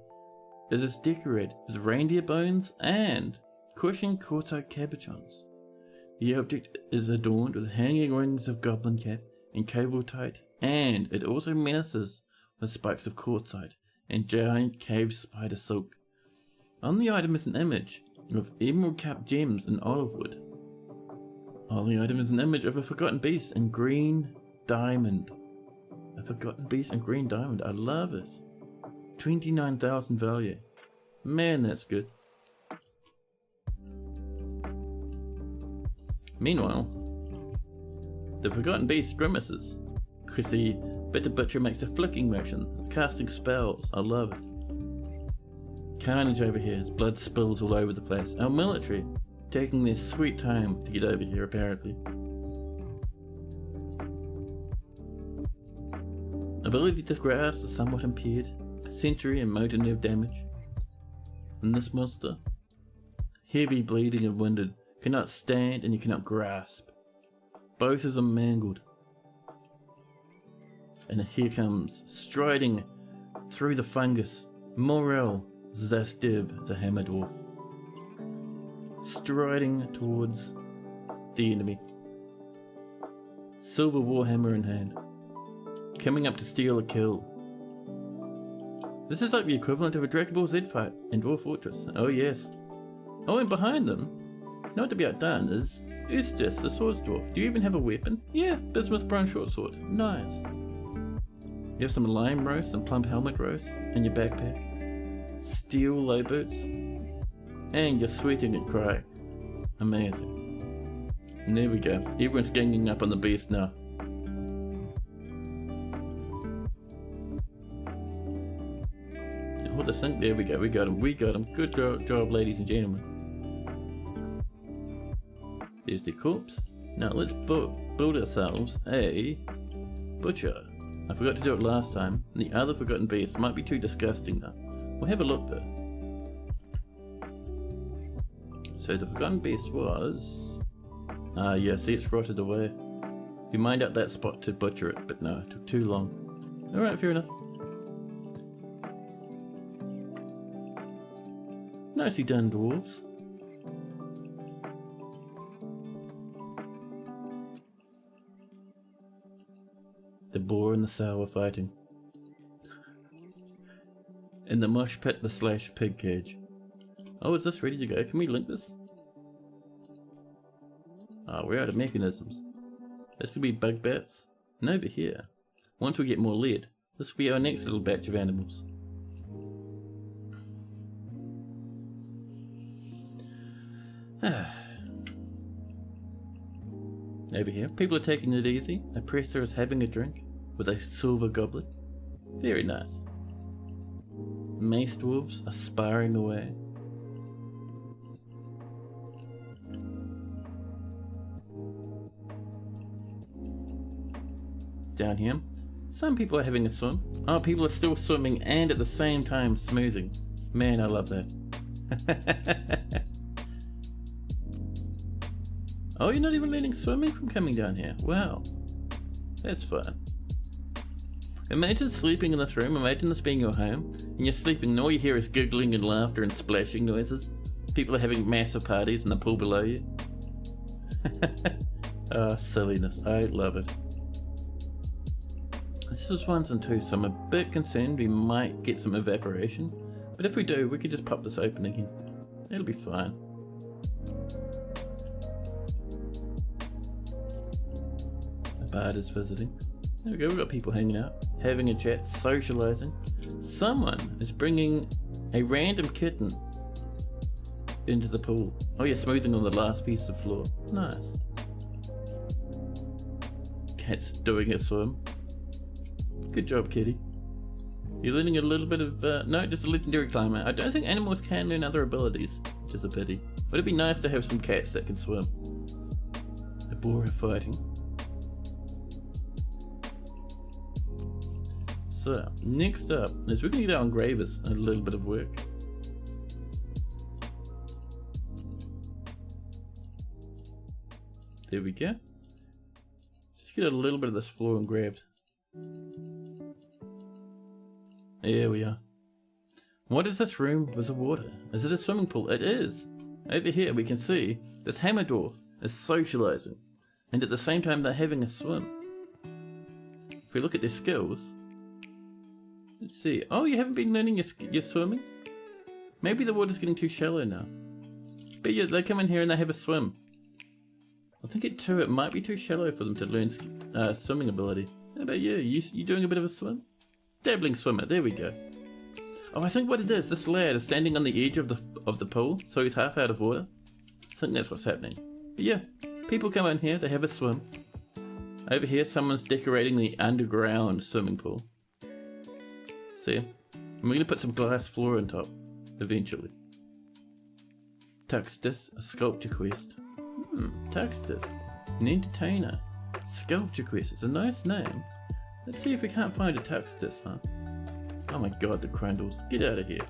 It is decorated with reindeer bones and cushion quarto cabochons. The object is adorned with hanging rings of goblin cap and cobalt, and it also menaces with spikes of quartzite and giant cave spider silk. On the item is an image of emerald cap gems in olive wood. On the item is an image of a forgotten beast in green diamond. A forgotten beast in green diamond. I love it. 29,000 value. Man, that's good. Meanwhile, the forgotten beast grimaces. Chrissy Bitter Butcher makes a flicking motion, casting spells. I love it. Carnage over here, his blood spills all over the place. Our military taking their sweet time to get over here, apparently. Ability to grasp is somewhat impaired. Century and motor nerve damage. And this monster, heavy bleeding and winded, cannot stand and you cannot grasp. Both of them mangled. And here comes, striding through the fungus, Morel Zastev, the Hammer Dwarf. Striding towards the enemy. Silver Warhammer in hand. Coming up to steal a kill. This is like the equivalent of a Dragon Ball Z fight in Dwarf Fortress. Oh yes. Oh, and behind them, not to be outdone, is Ustith, the Swords Dwarf. Do you even have a weapon? Yeah, Bismuth Brown Short Sword. Nice. You have some lime roast and plump helmet roast in your backpack. Steel low boots. And you're sweating and crying. Amazing. And there we go. Everyone's ganging up on the beast now. What the thing? There we go. We got him. We got him. Good job, ladies and gentlemen. There's the corpse. Now let's build ourselves a butcher. I forgot to do it last time. The other forgotten beast might be too disgusting though. We'll have a look though. So the forgotten beast was... yeah, see it's rotted away. We mined out that spot to butcher it, but no, it took too long. Alright, fair enough. Nicely done, dwarves. The boar and the sow are fighting. In the mosh pit, the slash pig cage. Oh, is this ready to go? Can we link this? Oh, we're out of mechanisms. This will be bug bats. And over here, once we get more lead, this will be our next little batch of animals. Over here, people are taking it easy. Oppressor is having a drink with a silver goblet. Very nice. Mace dwarves are sparring away. Down here, some people are having a swim. Oh, people are still swimming and at the same time smoothing. Man, I love that. Oh, you're not even letting swimming from coming down here. Wow. That's fun. Imagine sleeping in this room, imagine this being your home, and you're sleeping and all you hear is giggling and laughter and splashing noises. People are having massive parties in the pool below you. Oh, silliness. I love it. This is 1s and 2s, so I'm a bit concerned we might get some evaporation. But if we do, we could just pop this open again. It'll be fine. Bard is visiting. There we go, we've got people hanging out, having a chat, socializing. Someone is bringing a random kitten into the pool. Oh yeah, smoothing on the last piece of floor. Nice. Cat's doing a swim. Good job, kitty. You're learning a little bit of, no, just a legendary climber. I don't think animals can learn other abilities, which is a pity. But it'd be nice to have some cats that can swim. The boar of fighting. So, next up is we're going to get our engravers and a little bit of work. There we go. Just get a little bit of this floor engraved. There we are. What is this room with the water? Is it a swimming pool? It is. Over here we can see this hammer dwarf is socializing, and at the same time they're having a swim. If we look at their skills, let's see. Oh, you haven't been learning your swimming? Maybe the water's getting too shallow now. But yeah, they come in here and they have a swim. I think it might be too shallow for them to learn swimming ability. How about you? You doing a bit of a swim? Dabbling swimmer, there we go. Oh, I think what it is, this lad is standing on the edge of the pool, so he's half out of water. I think that's what's happening. But yeah, people come in here, they have a swim. Over here, someone's decorating the underground swimming pool. See? And we're going to put some glass floor on top, eventually. Tuxtus, a sculpture quest. Tuxtus, an entertainer. Sculpture quest, it's a nice name. Let's see if we can't find a Tuxtus, huh? Oh my god, the Crundles. Get out of here.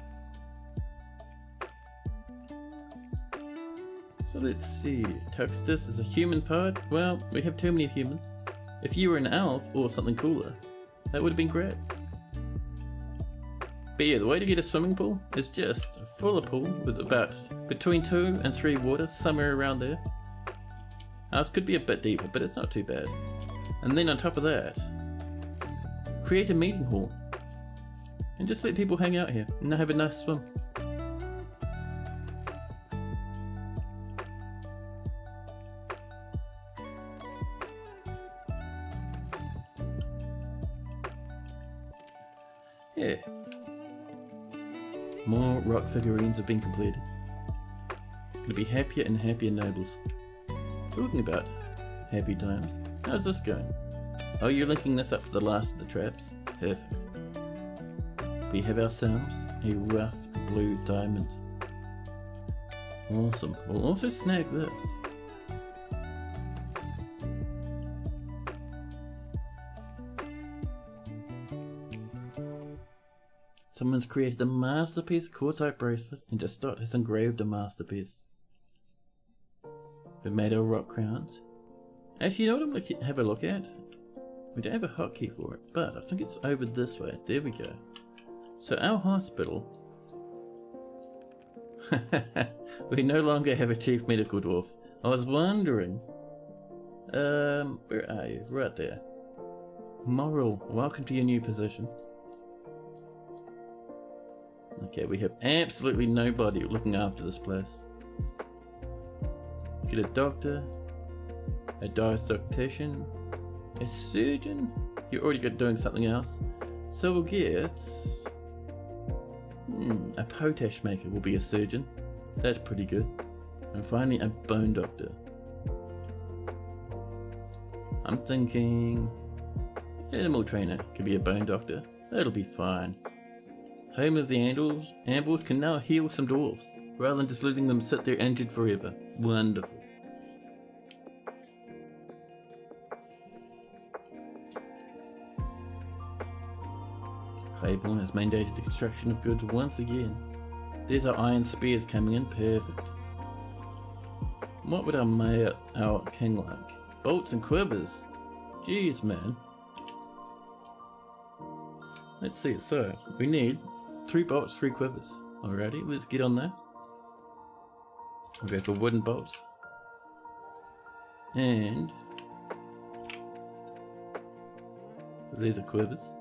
So let's see. Tuxtus is a human pod. Well, we have too many humans. If you were an elf or something cooler, that would have been great. But yeah, the way to get a swimming pool is just fill a pool with about between 2 and 3 waters, somewhere around there. Ours could be a bit deeper, but it's not too bad. And then on top of that, create a meeting hall. And just let people hang out here and have a nice swim. Yeah. More rock figurines have been completed. Gonna be happier and happier nobles. Talking about happy times. How's this going? Oh, you're linking this up to the last of the traps? Perfect. We have ourselves a rough blue diamond. Awesome. We'll also snag this. Someone's created a masterpiece quartzite bracelet and just Dot has engraved a masterpiece. We've made our rock crowns. Actually, you know what I'm going to have a look at? We don't have a hotkey for it, but I think it's over this way. There we go. So our hospital... we no longer have a chief medical dwarf. I was wondering... where are you? Right there. Moral, welcome to your new position. Okay, we have absolutely nobody looking after this place. Get a doctor, a diagnostician, a surgeon. You're already doing something else. So we'll get... a potash maker will be a surgeon. That's pretty good. And finally a bone doctor. I'm thinking... animal trainer could be a bone doctor. That'll be fine. Home of the Ambles can now heal some dwarves, rather than just letting them sit there injured forever. Wonderful. Claiborne has mandated the construction of goods once again. There's our iron spears coming in, perfect. What would our king like? Bolts and quivers. Jeez, man. Let's see, so we need 3 bolts, 3 quivers. Alrighty, let's get on that. We'll go for wooden bolts. And these are quivers.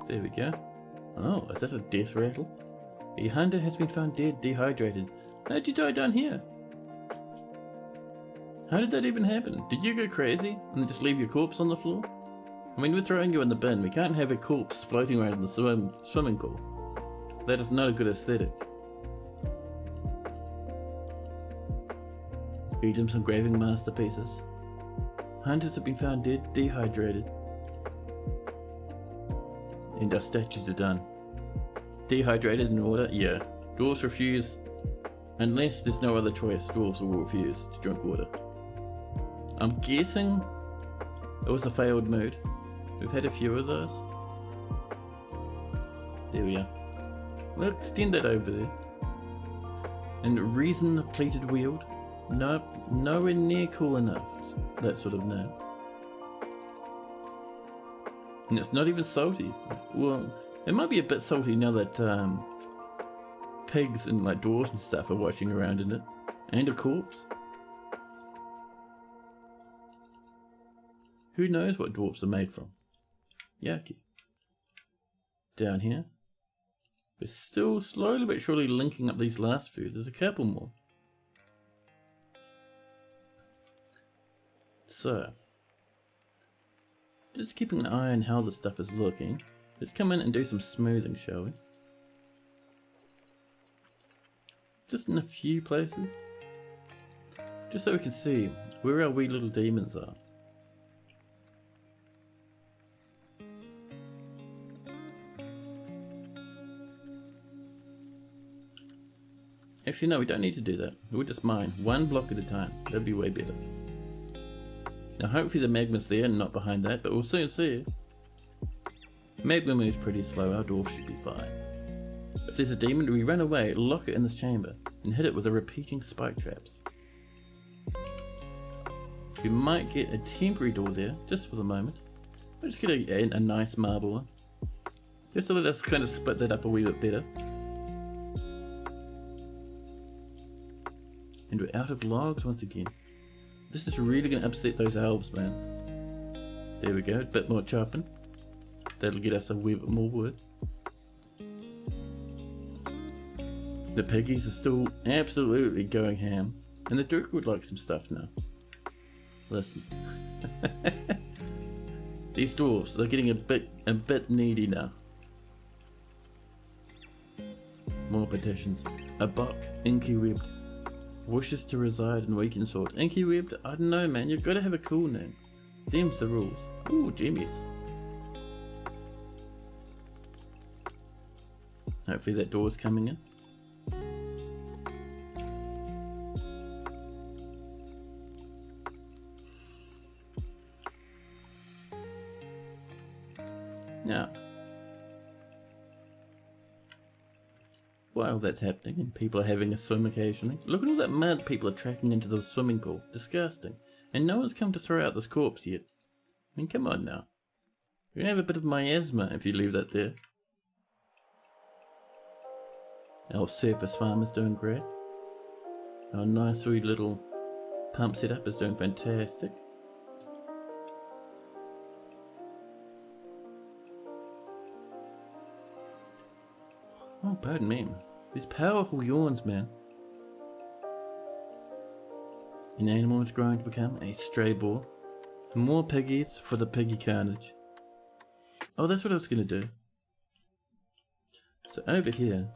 There we go. Oh, is that a death rattle? A hunter has been found dead, dehydrated. How'd you die down here? How did that even happen? Did you go crazy and then just leave your corpse on the floor? I mean, we're throwing you in the bin. We can't have a corpse floating around in the swimming pool. That is not a good aesthetic. Eat them some graving masterpieces. Hunters have been found dead, dehydrated. And our statues are done. Dehydrated in order? Yeah. Dwarves refuse. Unless there's no other choice, dwarves will refuse to drink water. I'm guessing it was a failed mood. We've had a few of those. There we are. We'll extend that over there. And reason pleated wield? Nope, nowhere near cool enough. That sort of name. And it's not even salty. Well, it might be a bit salty now that pigs and like dwarves and stuff are washing around in it. And a corpse. Who knows what dwarves are made from? Yucky. Down here. We're still slowly but surely linking up these last few. There's a couple more. So, just keeping an eye on how the stuff is looking. Let's come in and do some smoothing, shall we? Just in a few places. Just so we can see where our wee little demons are. Actually, no, we don't need to do that. We'll just mine one block at a time. That'd be way better. Now, hopefully the magma's there and not behind that, but we'll soon see. Magma moves pretty slow. Our dwarf should be fine. If there's a demon, we run away, lock it in this chamber, and hit it with the repeating spike traps. We might get a temporary door there, just for the moment. We'll just get a nice marble one. Just to let us kind of split that up a wee bit better. And we're out of logs once again. This is really going to upset those elves, man. There we go, a bit more chopping. That'll get us a wee bit more wood. The piggies are still absolutely going ham. And the Duke would like some stuff now. Listen. These dwarves, they're getting a bit needy now. More petitions. A buck, inky webbed. Wishes to reside in Weakensword. Inky webbed? I don't know, man. You've got to have a cool name. Them's the rules. Ooh, jimmies. Hopefully that door's coming in. Now, while that's happening and people are having a swim occasionally, look at all that mud people are tracking into the swimming pool. Disgusting. And no one's come to throw out this corpse yet. I mean, come on now. You're gonna have a bit of miasma if you leave that there. Our surface farm is doing great. Our nice wee little pump setup is doing fantastic. Oh, pardon me. These powerful yawns, man. An animal is growing to become a stray boar. More piggies for the piggy carnage. Oh, that's what I was going to do. So over here,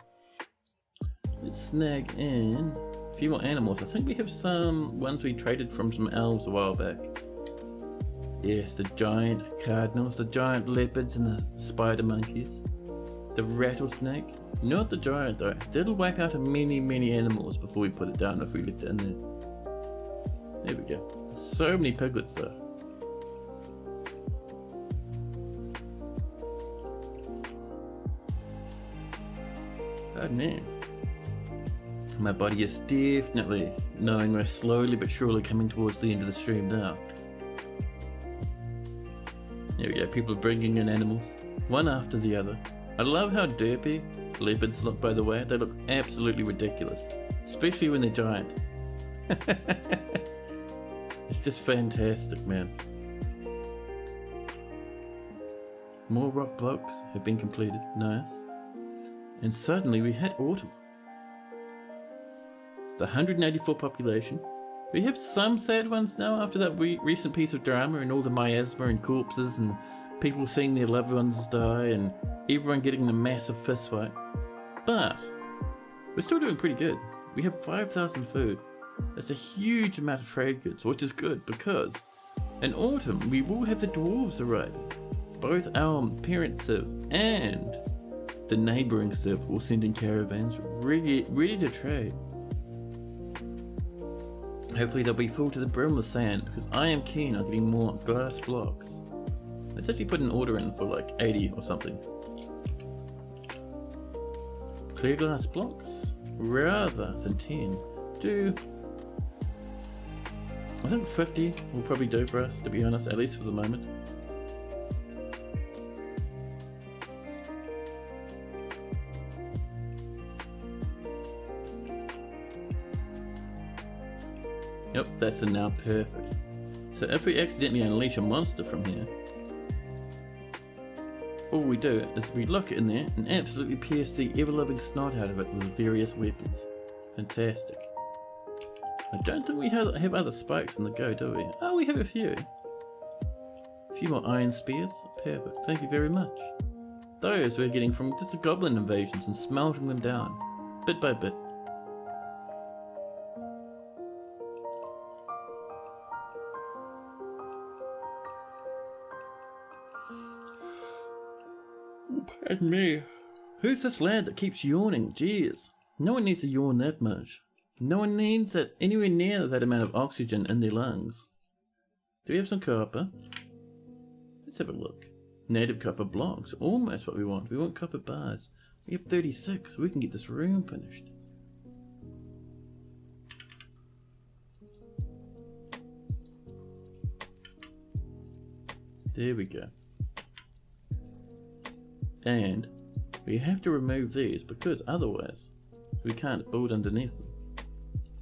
let's snag in a few more animals. I think we have some ones we traded from some elves a while back. Yes, the giant cardinals, the giant leopards and the spider monkeys. The rattlesnake. Not the giant though. That'll wipe out many animals before we put it down if we left it in there. There we go. So many piglets though. Oh man. My body is definitely knowing we're slowly but surely coming towards the end of the stream now. There we go. People are bringing in animals. One after the other. I love how derpy leopards look, by the way. They look absolutely ridiculous. Especially when they're giant. It's just fantastic, man. More rock blocks have been completed. Nice. And suddenly we hit autumn. The 184 population. We have some sad ones now after that recent piece of drama and all the miasma and corpses and people seeing their loved ones die and everyone getting in a massive fist fight. But we're still doing pretty good. We have 5,000 food. That's a huge amount of trade goods, which is good because in autumn we will have the dwarves arriving. Both our parent civ and the neighbouring civ will send in caravans ready to trade. Hopefully they'll be full to the brim with sand, because I am keen on getting more glass blocks. Let's actually put an order in for like 80 or something. Clear glass blocks rather than 10. I think 50 will probably do for us, to be honest, at least for the moment. Yep, that's now perfect. So if we accidentally unleash a monster from here, all we do is we lock it in there and absolutely pierce the ever-loving snot out of it with various weapons. Fantastic. I don't think we have other spikes on the go, do we? Oh, we have a few. A few more iron spears. Perfect. Thank you very much. Those we're getting from just the goblin invasions and smelting them down, bit by bit. Pardon me. Who's this lad that keeps yawning? Jeez. No one needs to yawn that much. No one needs that anywhere near that amount of oxygen in their lungs. Do we have some copper? Let's have a look. Native copper blocks. Almost what we want. We want copper bars. We have 36. We can get this room finished. There we go. And we have to remove these because otherwise we can't build underneath them.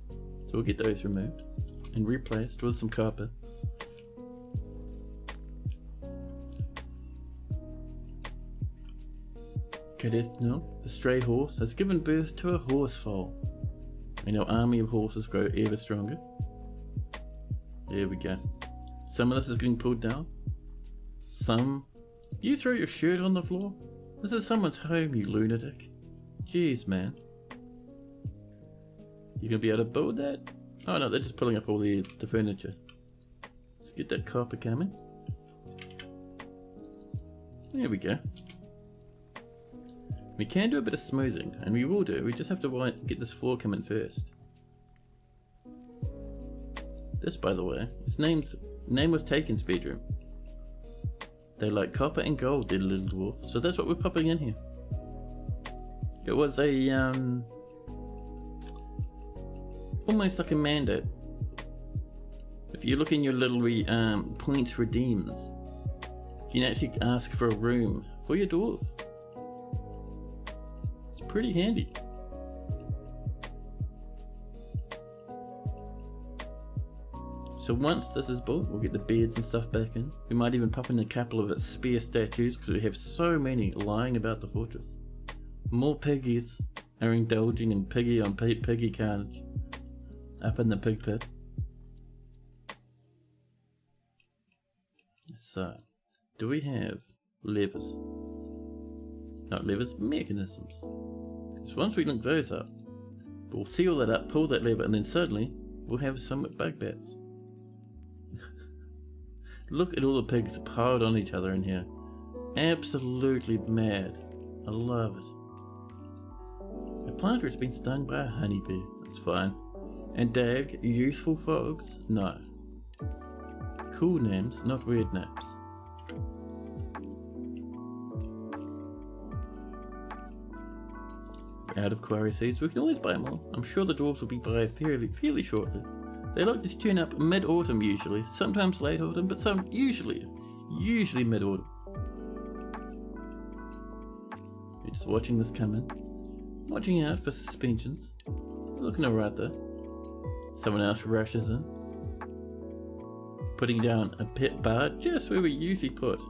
So we'll get those removed and replaced with some copper. Kadethno, the stray horse, has given birth to a horse foal. And our army of horses grow ever stronger. There we go. Some of this is getting pulled down. Some... You throw your shirt on the floor? This is someone's home, you lunatic. Jeez, man. You gonna be able to build that? Oh no, they're just pulling up all the furniture. Let's get that copper coming. There we go. We can do a bit of smoothing, and we will do. We just have to get this floor coming first. This, by the way, his name was Taken's bedroom. They like copper and gold, their little dwarf, so that's what we're popping in here. It was a, almost like a mandate. If you look in your little points redeems, you can actually ask for a room for your dwarf. It's pretty handy. So once this is built, we'll get the beds and stuff back in. We might even pop in a couple of its spear statues because we have so many lying about the fortress. More piggies are indulging in piggy on piggy carnage up in the pig pit. So, do we have levers? Not levers, mechanisms. So once we link those up, we'll seal that up, pull that lever, and then suddenly we'll have some bugbears. Look at all the pigs piled on each other in here. Absolutely mad. I love it. The planter has been stung by a honeybee. That's fine. And dag, useful fogs? No. Cool names, not weird names. Out of quarry seeds, we can always buy more. I'm sure the dwarves will be by fairly shortly. They like to turn up mid-autumn usually, sometimes late autumn, but usually mid-autumn. You're just watching this come in, watching out for suspensions. Looking alright though. Someone else rushes in, putting down a pit bar just where we usually put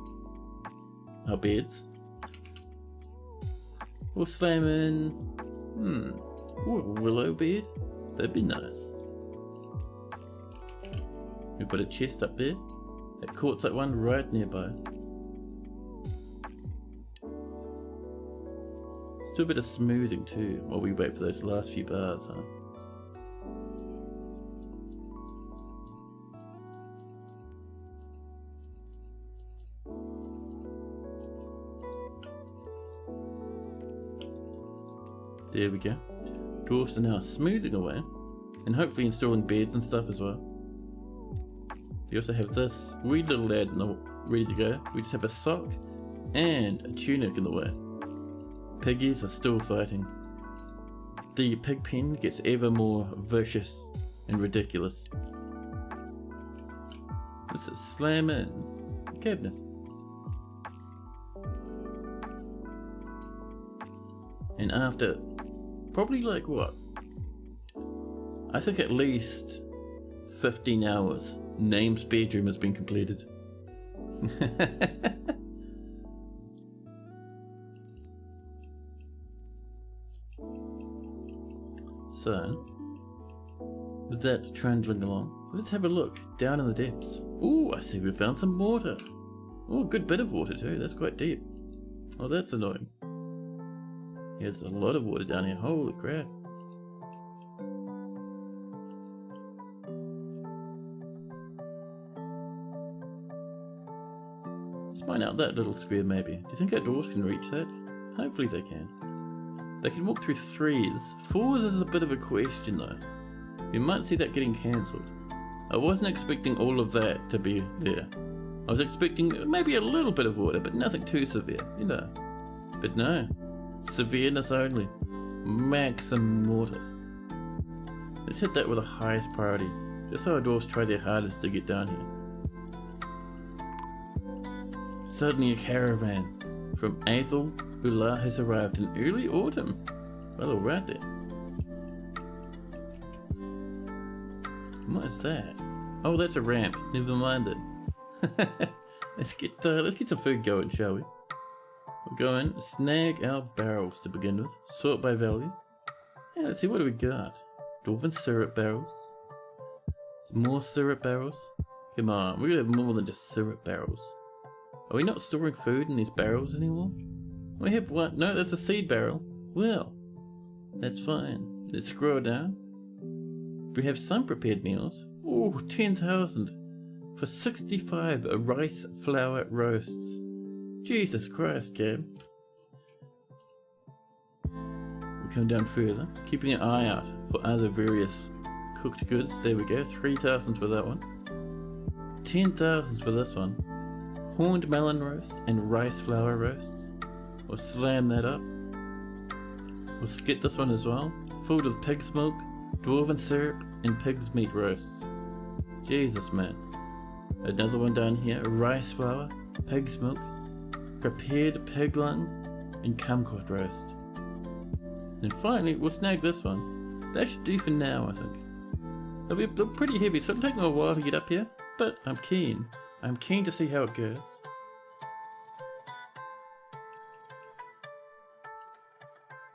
our beds. We'll slam in, ooh, a willow bed. That'd be nice. We put a chest up there. That quartzite one right nearby. Let's do a bit of smoothing too while we wait for those last few bars, huh? There we go. Dwarfs are now smoothing away, and hopefully installing beds and stuff as well. We also have this wee little lad ready to go. We just have a sock and a tunic in the way. Piggies are still fighting. The pig pen gets ever more vicious and ridiculous. Let's slam in the cabinet. And after probably like what? I think at least 15 hours, Name's bedroom has been completed. So, with that trundling along, let's have a look down in the depths. Ooh, I see we found some water. Oh, a good bit of water too, that's quite deep. Oh, that's annoying. Yeah, there's a lot of water down here, holy crap. Let's mine out that little square maybe. Do you think our dwarves can reach that? Hopefully they can. They can walk through 3s. 4s is a bit of a question though. You might see that getting cancelled. I wasn't expecting all of that to be there. I was expecting maybe a little bit of water, but nothing too severe, you know. But no. Severeness only. Maximum water. Let's hit that with the highest priority, just so our dwarves try their hardest to get down here. Suddenly a caravan from Athel Bula has arrived in early autumn. Well, alright there. What is that? Oh, that's a ramp. Never mind it. Let's get some food going, shall we? We'll go in, snag our barrels to begin with, sort by value. And let's see, what do we got? Dwarven syrup barrels. More syrup barrels. Come on, we have more than just syrup barrels. Are we not storing food in these barrels anymore? We have one. No, that's a seed barrel. Well, that's fine. Let's scroll down. We have some prepared meals. Oh, 10,000 for 65 rice flour roasts. Jesus Christ, game. We come down further, keeping an eye out for other various cooked goods. There we go, 3,000 for that one. 10,000 for this one. Horned melon roast and rice flour roasts. We'll slam that up. We'll get this one as well. Filled with pig's milk, dwarven syrup, and pig's meat roasts. Jesus, man. Another one down here. Rice flour, pig's milk, prepared pig lung, and kumquat roast. And finally, we'll snag this one. That should do for now, I think. They're pretty heavy, so it'll take me a while to get up here, but I'm keen. I'm keen to see how it goes.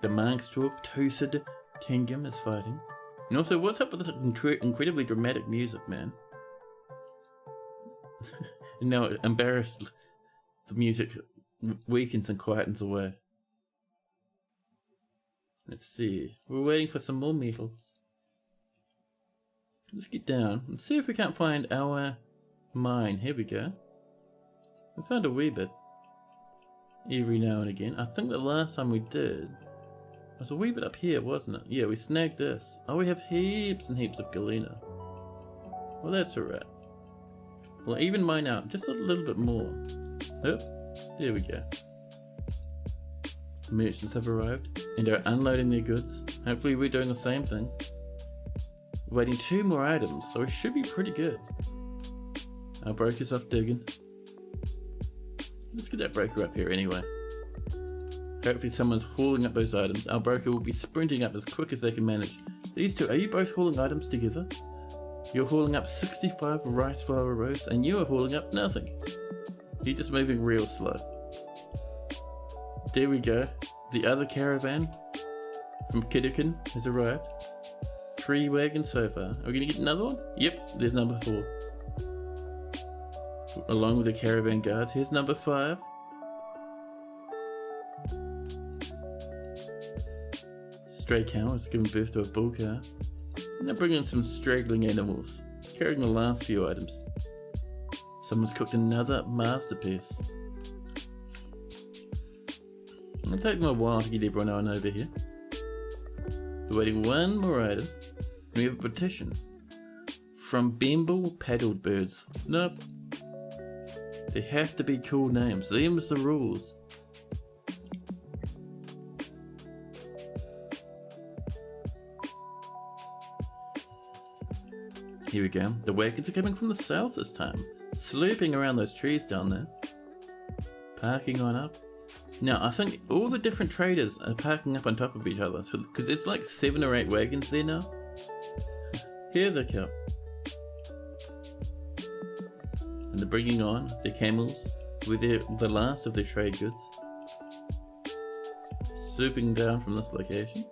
The Marksdorf Toasted Kingdom is fighting. And also, what's up with this incredibly dramatic music, man? And now, embarrassed, the music weakens and quietens away. Let's see. We're waiting for some more metals. Let's get down and see if we can't find our mine. Here we go. We found a wee bit. Every now and again. I think the last time we did was a wee bit up here, wasn't it? Yeah, we snagged this. Oh, we have heaps and heaps of galena. Well, that's alright. We'll even mine out just a little bit more. Oh, there we go. Merchants have arrived and are unloading their goods. Hopefully we're doing the same thing. We're waiting 2 more items, so we should be pretty good. Our broker's off digging. Let's get that broker up here anyway. Hopefully someone's hauling up those items. Our broker will be sprinting up as quick as they can manage. These two, are you both hauling items together? You're hauling up 65 rice flour roasts and you are hauling up nothing. You're just moving real slow. There we go. The other caravan from Kidderkin has arrived. 3 wagons so far. Are we going to get another one? Yep, there's number 4. Along with the caravan guards, here's number 5. Stray cow has given birth to a bull cow. And they're bringing some straggling animals, carrying the last few items. Someone's cooked another masterpiece. It'll take me a while to get everyone on over here. We're waiting one more item. We have a petition. From Bimble Paddled Birds. Nope. They have to be cool names. Them's the rules. Here we go. The wagons are coming from the south this time. Slurping around those trees down there. Parking on up. Now, I think all the different traders are parking up on top of each other. Because there's like 7 or 8 wagons there now. Here they come. And they're bringing on their camels with the last of their trade goods. Swooping down from this location.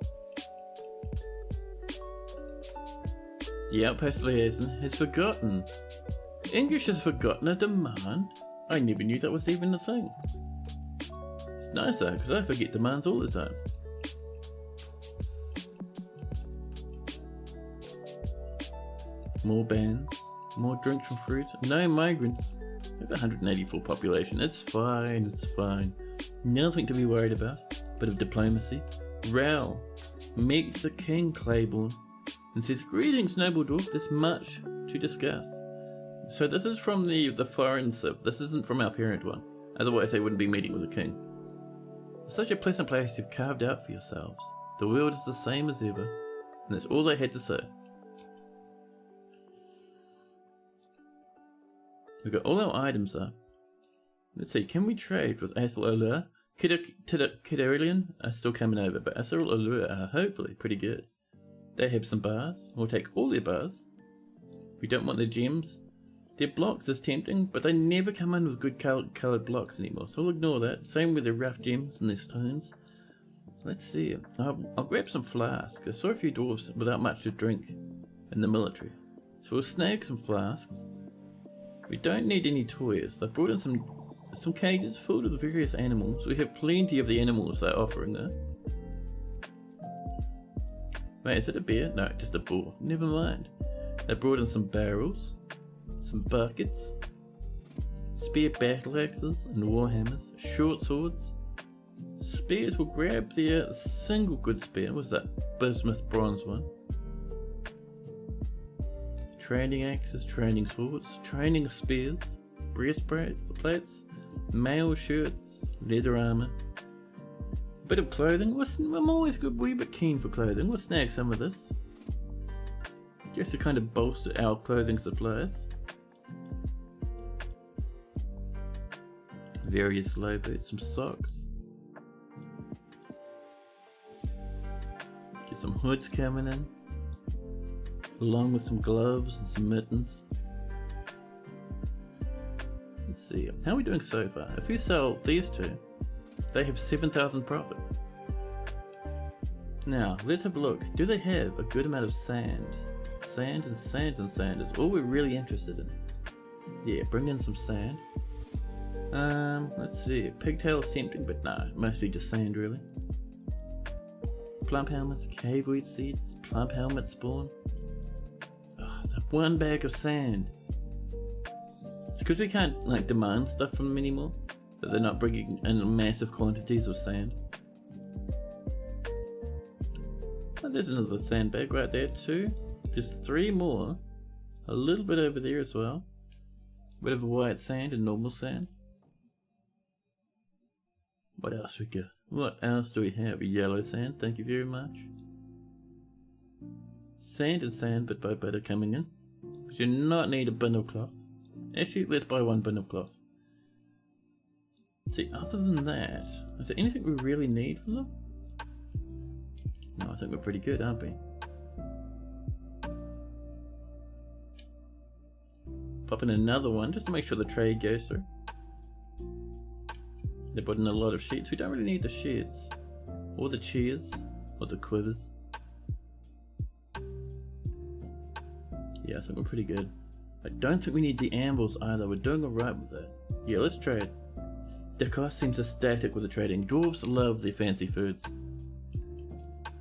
The outpost liaison has forgotten. English has forgotten a demand? I never knew that was even a thing. It's nice though, because I forget demands all the time. More bans, more drinks from fruit, no migrants. We have 184 population, it's fine, it's fine. Nothing to be worried about. Bit of diplomacy. Rel meets the king, Claiborne, and says, "Greetings, noble dwarf, there's much to discuss." So this is from the foreign civ, this isn't from our parent one. Otherwise they wouldn't be meeting with the king. It's such a pleasant place you've carved out for yourselves. The world is the same as ever, and that's all they had to say. We've got all our items up. Let's see, can we trade with Athel Allure? Kidarian are still coming over, but Athel Allure are hopefully pretty good. They have some bars. We'll take all their bars. We don't want their gems. Their blocks is tempting, but they never come in with good coloured blocks anymore, so we'll ignore that. Same with their rough gems and their stones. Let's see. I'll grab some flasks. I saw a few dwarves without much to drink in the military, so we'll snag some flasks. We don't need any toys. They've brought in some cages filled with various animals. We have plenty of the animals they're offering there. Wait, is it a bear? No, just a bull. Never mind. They brought in some barrels, some buckets, spear battle axes and warhammers, short swords. Spears will grab their single good spear. Was that bismuth bronze one? Training axes, training swords, training spears, breastplates, mail shirts, leather armor. Bit of clothing. I'm always a wee bit keen for clothing. We'll snag some of this. Just to kind of bolster our clothing supplies. Various low boots, some socks. Get some hoods coming in. Along with some gloves and some mittens. Let's see, how are we doing so far? If we sell these two, they have 7,000 profit. Now, let's have a look. Do they have a good amount of sand? Sand and sand and sand is all we're really interested in. Yeah, bring in some sand. Let's see. Pigtail is tempting, but no, mostly just sand really. Plump helmets, cave wheat seeds, plump helmet spawn. One bag of sand. It's because we can't demand stuff from them anymore, that they're not bringing in massive quantities of sand. Oh, there's another sandbag right there too. There's 3 more. A little bit over there as well. Bit of white sand and normal sand. What else we got? What else do we have? Yellow sand, thank you very much. Sand and sand bit by bit are coming in. We do not need a bin of cloth. Actually, let's buy 1 bin of cloth. See, other than that, is there anything we really need from them? No, I think we're pretty good, aren't we? Pop in another one just to make sure the trade goes through. They put in a lot of sheets. We don't really need the sheets, or the chairs, or the quivers. Yeah, I think we're pretty good. I don't think we need the anvils either. We're doing alright with that. Yeah, let's trade. Their cost seems ecstatic with the trading. Dwarves love their fancy foods.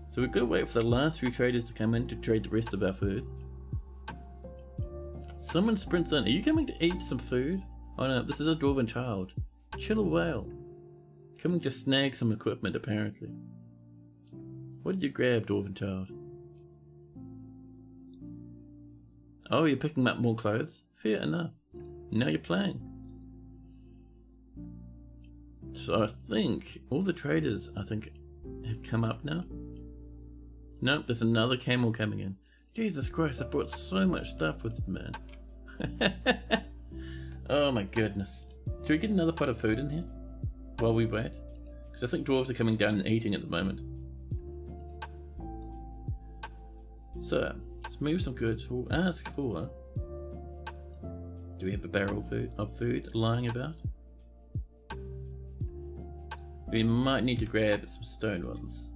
So we've got to wait for the last few traders to come in to trade the rest of our food. Someone sprints in. Are you coming to eat some food? Oh no, this is a dwarven child. Chill a whale. Coming to snag some equipment apparently. What did you grab, Dwarven Child? Oh, you're picking up more clothes? Fair enough. Now you're playing. So I think all the traders, have come up now. Nope, there's another camel coming in. Jesus Christ, I brought so much stuff with me, man. Oh my goodness. Should we get another pot of food in here while we wait? Because I think dwarves are coming down and eating at the moment. So, let's move some goods. We'll ask for... Do we have a barrel of food lying about? We might need to grab some stone ones.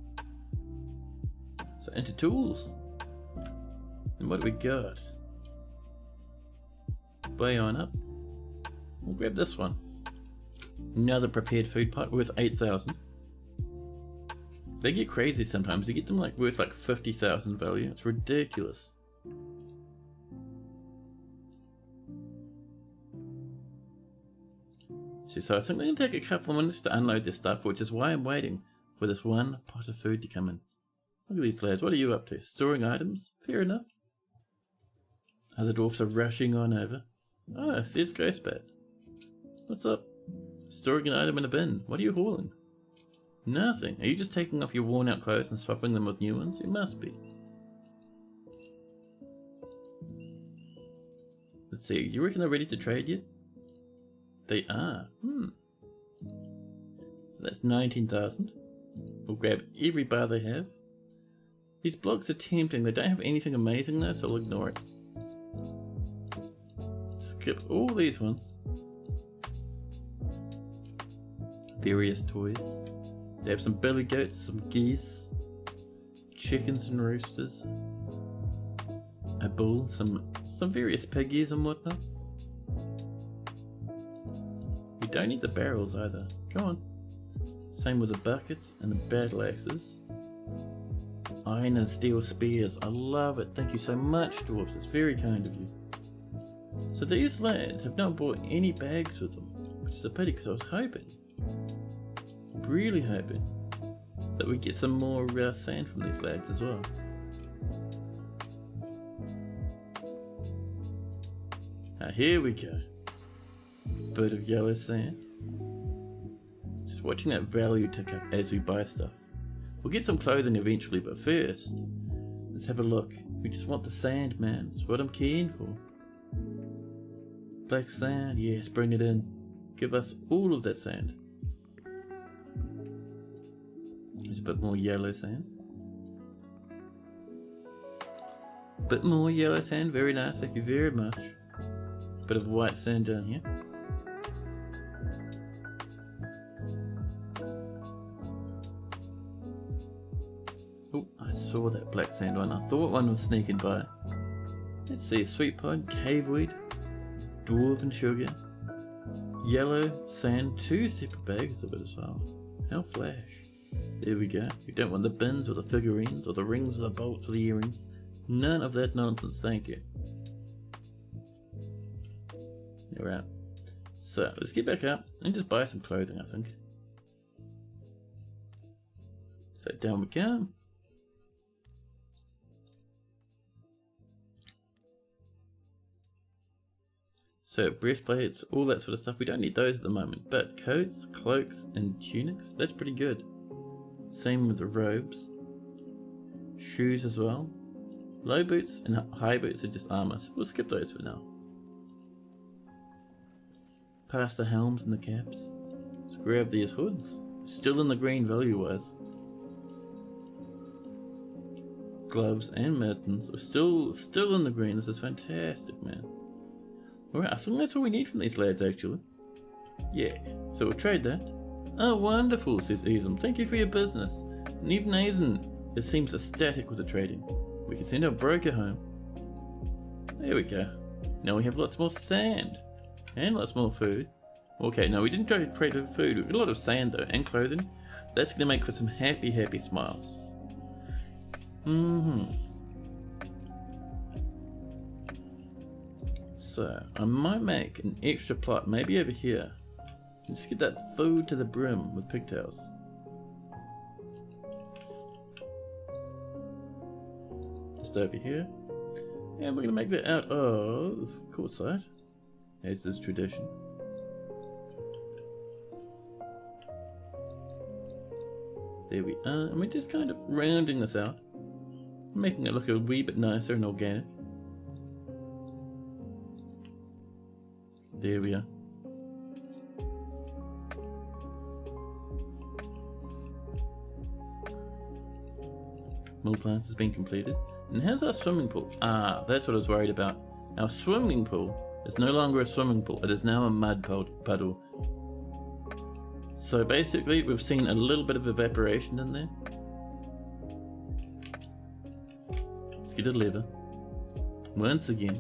So, into tools. And what do we got? Way on up. We'll grab this one. Another prepared food pot worth 8,000. They get crazy sometimes. You get them like worth like 50,000 value. It's ridiculous. So I think we're going to take a couple of minutes to unload this stuff, which is why I'm waiting for this one pot of food to come in. Look at these lads. What are you up to? Storing items? Fair enough. Other dwarfs are rushing on over. Oh, there's Ghostbat. What's up? Storing an item in a bin. What are you hauling? Nothing. Are you just taking off your worn out clothes and swapping them with new ones? You must be. Let's see. You reckon they're ready to trade yet? They are. That's 19,000. We'll grab every bar they have. These blocks are tempting. They don't have anything amazing though, so I'll ignore it. Skip all these ones. Various toys. They have some billy goats, some geese, chickens and roosters, a bull, some various piggies and whatnot. You don't need the barrels either. Come on. Same with the buckets and the battle axes. Iron and steel spears. I love it. Thank you so much, dwarfs. It's very kind of you. So these lads have not brought any bags with them, which is a pity because I was hoping, really hoping, that we get some more sand from these lads as well. Now here we go. Bit of yellow sand. Just watching that value tick up as we buy stuff. We'll get some clothing eventually, but first, let's have a look. We just want the sand, man. It's what I'm keen for. Black sand, yes, bring it in. Give us all of that sand. There's a bit more yellow sand. Bit more yellow sand, very nice, thank you very much. Bit of white sand down here. Oh, I saw that black sand one. I thought one was sneaking by. Let's see, sweet pine, caveweed, dwarven sugar, yellow sand, 2 separate bags of it as well. How flash. There we go. We don't want the bins or the figurines or the rings or the bolts or the earrings. None of that nonsense, thank you. Alright. So, let's get back up and just buy some clothing, I think. So, down we come. So, breastplates, all that sort of stuff. We don't need those at the moment. But coats, cloaks, and tunics, that's pretty good. Same with the robes. Shoes as well. Low boots and high boots are just armor, so we'll skip those for now. Past the helms and the caps. Let's grab these hoods. Still in the green value-wise. Gloves and mittens are still in the green. This is fantastic, man. Alright, I think that's all we need from these lads, actually. Yeah, so we'll trade that. Oh, wonderful, says Easem. Thank you for your business. And even Easem, it seems ecstatic with the trading. We can send our broker home. There we go. Now we have lots more sand. And lots more food. Okay, no, we didn't try to trade for food. We've got a lot of sand, though, and clothing. That's going to make for some happy, happy smiles. So, I might make an extra plot, maybe over here. Just get that food to the brim with pigtails. just over here. And we're going to make that out of quartzite, as is tradition. There we are, and we're just kind of rounding this out, making it look a wee bit nicer and organic. There we are. More plants has been completed. And how's our swimming pool? Ah, that's what I was worried about. Our swimming pool is no longer a swimming pool, it is now a mud puddle. So basically, we've seen a little bit of evaporation in there. Let's get a lever. Once again.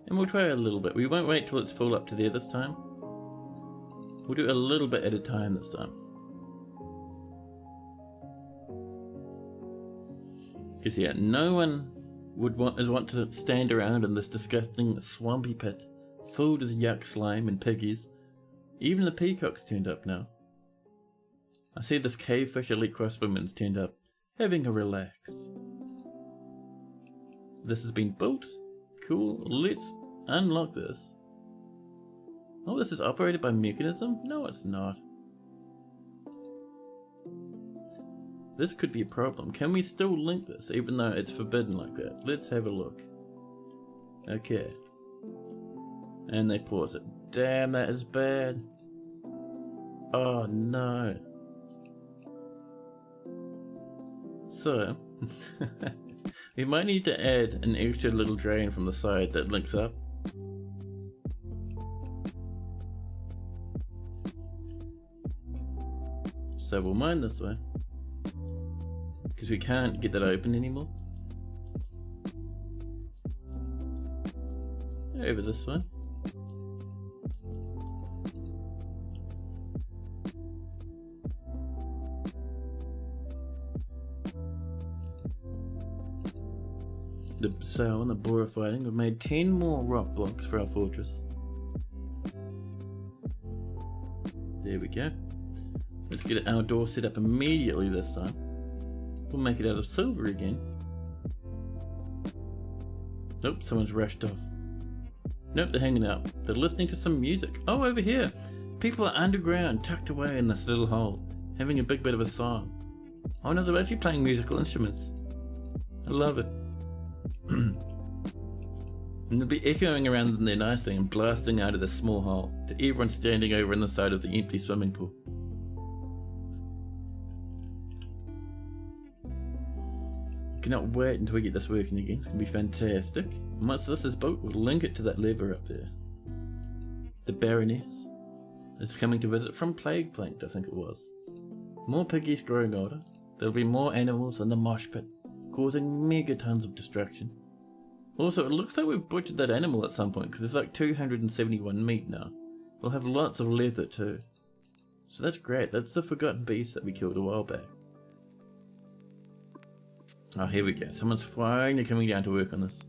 And we'll try a little bit. We won't wait till it's full up to there this time. We'll do a little bit at a time this time. Because yeah, no one would want to stand around in this disgusting swampy pit, filled with yuck slime and piggies. Even the peacocks turned up now. I see this cavefish elite crossbowman's turned up, having a relax. This has been built. Cool, let's unlock this. Oh, this is operated by mechanism? No, it's not. This could be a problem. Can we still link this, even though it's forbidden like that? Let's have a look. Okay. And they pause it. Damn, that is bad. Oh no. So, we might need to add an extra little drain from the side that links up. So we'll mine this way. Because we can't get that open anymore. Over this way. The sail and the boar fighting have made 10 more rock blocks for our fortress. There we go. Let's get our door set up immediately this time. We'll make it out of silver again. Nope, someone's rushed off. Nope, they're hanging out. They're listening to some music. Oh, over here! People are underground, tucked away in this little hole, having a big bit of a song. Oh no, they're actually playing musical instruments. I love it. And they'll be echoing around in there nicely and blasting out of this small hole to everyone standing over on the side of the empty swimming pool. Cannot wait until we get this working again. It's going to be fantastic. And once this is built, we'll link it to that lever up there. The Baroness is coming to visit from Plague Planked, I think it was. More piggies growing older. There'll be more animals in the mosh pit, causing megatons of destruction. Also, it looks like we've butchered that animal at some point, because there's like 271 meat now. We'll have lots of leather too. So that's great. That's the forgotten beast that we killed a while back. Oh, here we go. Someone's finally coming down to work on this.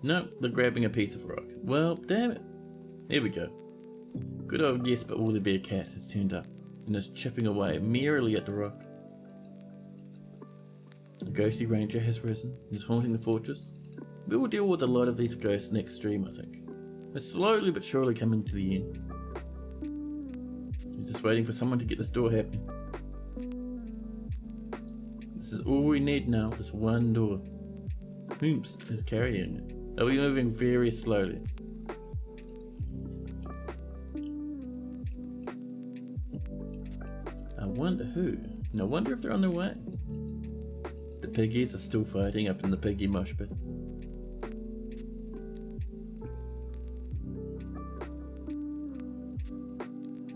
Nope, they're grabbing a piece of rock. Well, damn it. Here we go. Good old Jesper the bear cat has turned up and is chipping away merrily at the rock. A ghostly ranger has risen and is haunting the fortress. We will deal with a lot of these ghosts next stream, I think. We're slowly but surely coming to the end. I'm just waiting for someone to get this door happening. This is all we need now, this one door. Oops, is carrying it. They'll be moving very slowly. I wonder who? And I wonder if they're on their way. The piggies are still fighting up in the piggy mosh pit.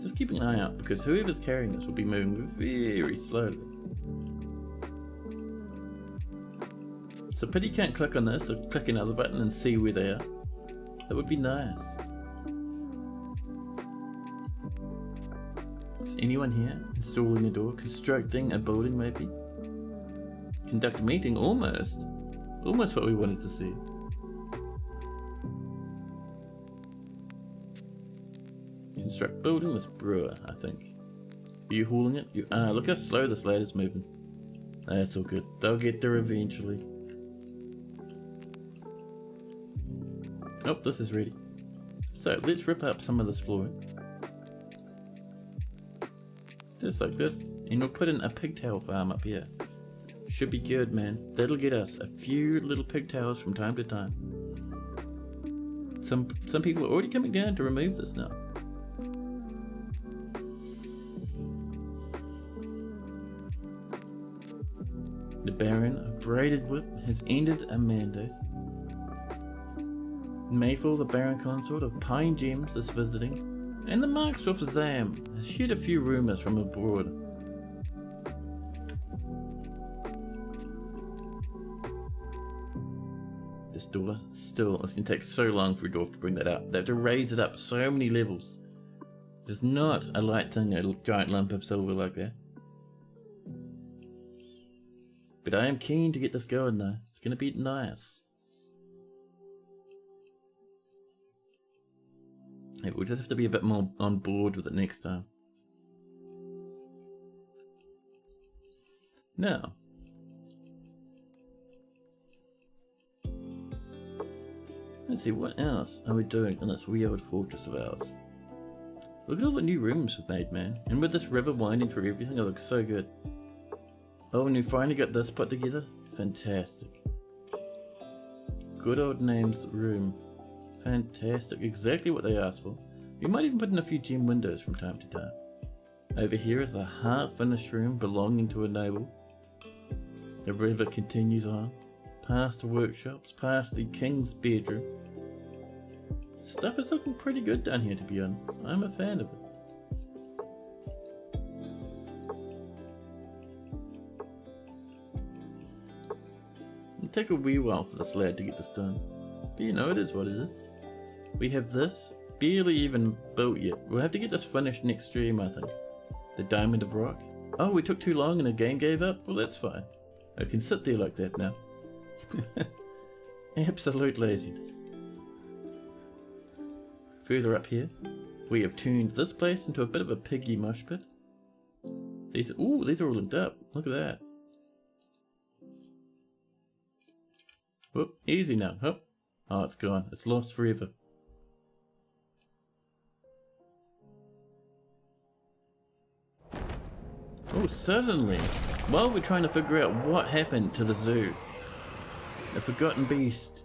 Just keeping an eye out, because whoever's carrying this will be moving very slowly. So pity can't click on this, or click another button and see where they are. That would be nice. Is anyone here? Installing a door? Constructing a building maybe? Conduct a meeting? Almost. Almost what we wanted to see. Construct building with brewer, I think. Are you hauling it? You are. Look how slow this ladder's moving. That's all good. They'll get there eventually. Oh, this is ready. So let's rip up some of this flooring. Just like this. And we'll put in a pigtail farm up here. Should be good, man. That'll get us a few little pigtails from time to time. Some people are already coming down to remove this now. The Baron, a braided whip, has ended a mandate. Mayfall, the Baron Consort of Pine Gems, is visiting, and the Marksdorf Zam has shared a few rumours from abroad. This door still, it's going to take so long for a dwarf to bring that up. They have to raise it up so many levels. It's not a light thing, a giant lump of silver like that. But I am keen to get this going though. It's going to be nice. Hey, we'll just have to be a bit more on board with it next time. Now, let's see, what else are we doing in this wee old fortress of ours? Look at all the new rooms we've made, man. And with this river winding through everything, it looks so good. Oh, and we finally got this put together? Fantastic. Good old name's room. Fantastic. Exactly what they asked for. We might even put in a few gem windows from time to time. Over here is a half-finished room belonging to a noble. The river continues on, past the workshops, past the king's bedroom. Stuff is looking pretty good down here, to be honest. I'm a fan of it. It'll take a wee while for this lad to get this done. But you know, it is what it is. We have this, barely even built yet. We'll have to get this finished next stream, I think. The Diamond of Rock. Oh, we took too long and the game gave up? Well, that's fine. I can sit there like that now. Absolute laziness. Further up here, we have turned this place into a bit of a piggy mosh pit. These are all linked up. Look at that. Whoop, easy now. Hup. Oh, it's gone. It's lost forever. Oh, suddenly, while we're trying to figure out what happened to the zoo, the forgotten beast,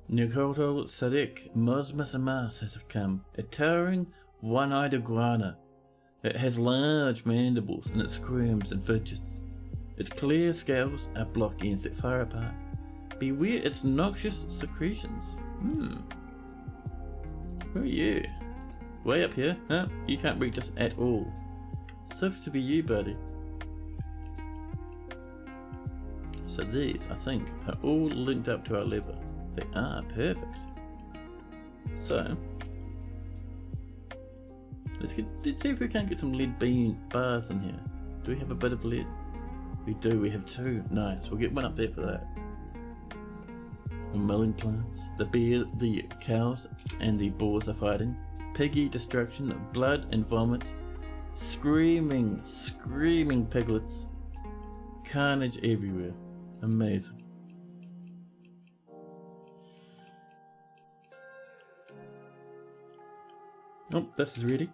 Nikoltol Sadek Mosmas Amas has come, a towering one-eyed iguana. It has large mandibles and it squirms and fidgets. Its clear scales are blocky and set far apart. Beware its noxious secretions. Who are you? Way up here? Huh? You can't reach us at all. Sucks to be you, buddy. So these, I think, are all linked up to our lever. They are perfect. So, let's see if we can't get some lead bean bars in here. Do we have a bit of lead? We do, we have two. Nice, we'll get one up there for that. The milling plants, the cows and the boars are fighting. Piggy destruction, blood and vomit. Screaming piglets. Carnage everywhere. Amazing. Oh, this is ready.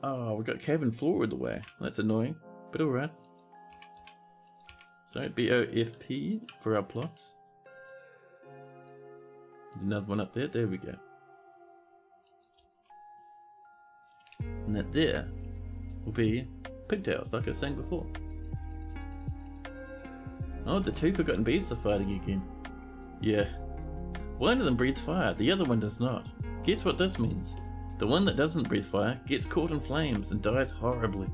Oh, we got cabin floor in the way. That's annoying, but alright. So BOFP for our plots. Another one up there. There we go. And that there will be pigtails, like I was saying before. Oh, the two forgotten beasts are fighting again. Yeah. One of them breathes fire, the other one does not. Guess what this means? The one that doesn't breathe fire gets caught in flames and dies horribly.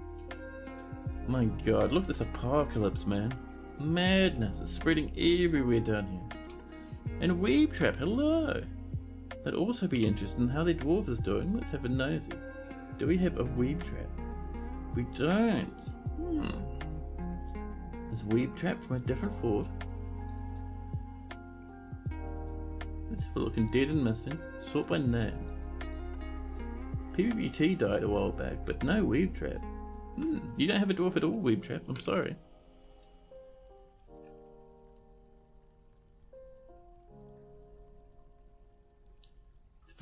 My god, look at this apocalypse, man. Madness is spreading everywhere down here. And Weeb Trap, hello! I'd also be interested in how the dwarf is doing. Let's have a nosy. Do we have a Weeb Trap? We don't. Is Weeb Trap from a different fort? Let's have a look in Dead and Missing. Sort by name. PvT died a while back, but no Weeb Trap. You don't have a dwarf at all, Weeb Trap. I'm sorry.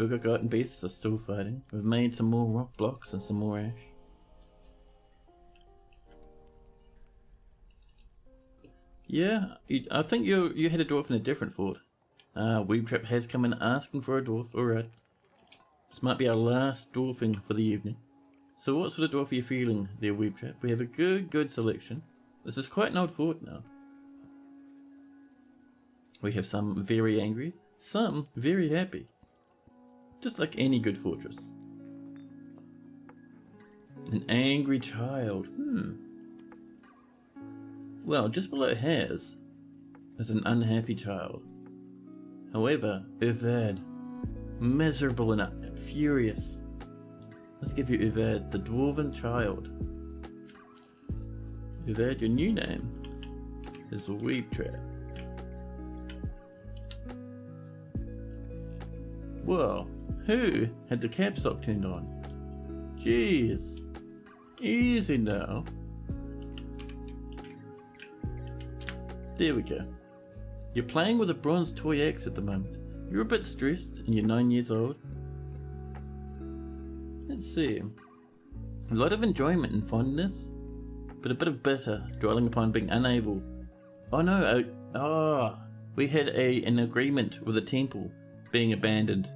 forgotten beasts are still fighting. We've made some more rock blocks and some more ash. Yeah, I think you had a dwarf in a different fort. Weebtrap has come in asking for a dwarf. Alright. This might be our last dwarfing for the evening. So what sort of dwarf are you feeling there, Weebtrap? We have a good selection. This is quite an old fort now. We have some very angry, some very happy. Just like any good fortress. An angry child. Well, just below Has is an unhappy child. However, Uvad, miserable and furious. Let's give you Uvad, the dwarven child. Uvad, your new name is Weebtrap. Whoa, who had the capstock turned on? Jeez, easy now. There we go. You're playing with a bronze toy axe at the moment. You're a bit stressed and you're 9 years old. Let's see. A lot of enjoyment and fondness, but a bit of bitter, dwelling upon being unable. Oh no, we had an agreement with the temple being abandoned.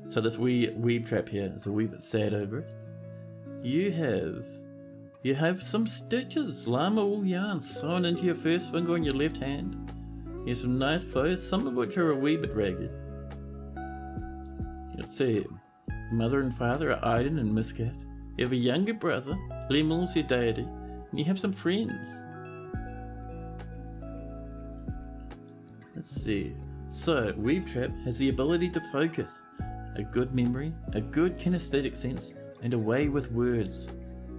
So this Weebtrap here is a wee bit sad over it. You have some stitches, llama wool yarn sewn into your first finger on your left hand. You have some nice clothes, some of which are a wee bit ragged. Let's see. Mother and father are Aiden and Miscat. You have a younger brother, Lemel's your deity, and you have some friends. Let's see. So, Weebtrap has the ability to focus, a good memory, a good kinesthetic sense, and a way with words.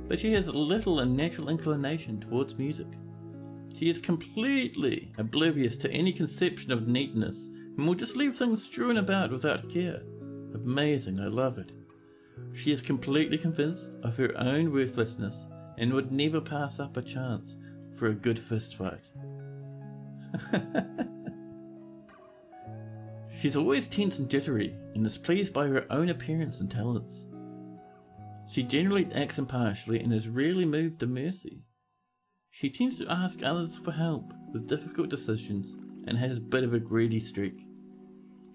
But she has little and natural inclination towards music. She is completely oblivious to any conception of neatness and will just leave things strewn about without care. Amazing, I love it. She is completely convinced of her own worthlessness and would never pass up a chance for a good fist fight. She's always tense and jittery and is pleased by her own appearance and talents. She generally acts impartially and is rarely moved to mercy. She tends to ask others for help with difficult decisions and has a bit of a greedy streak.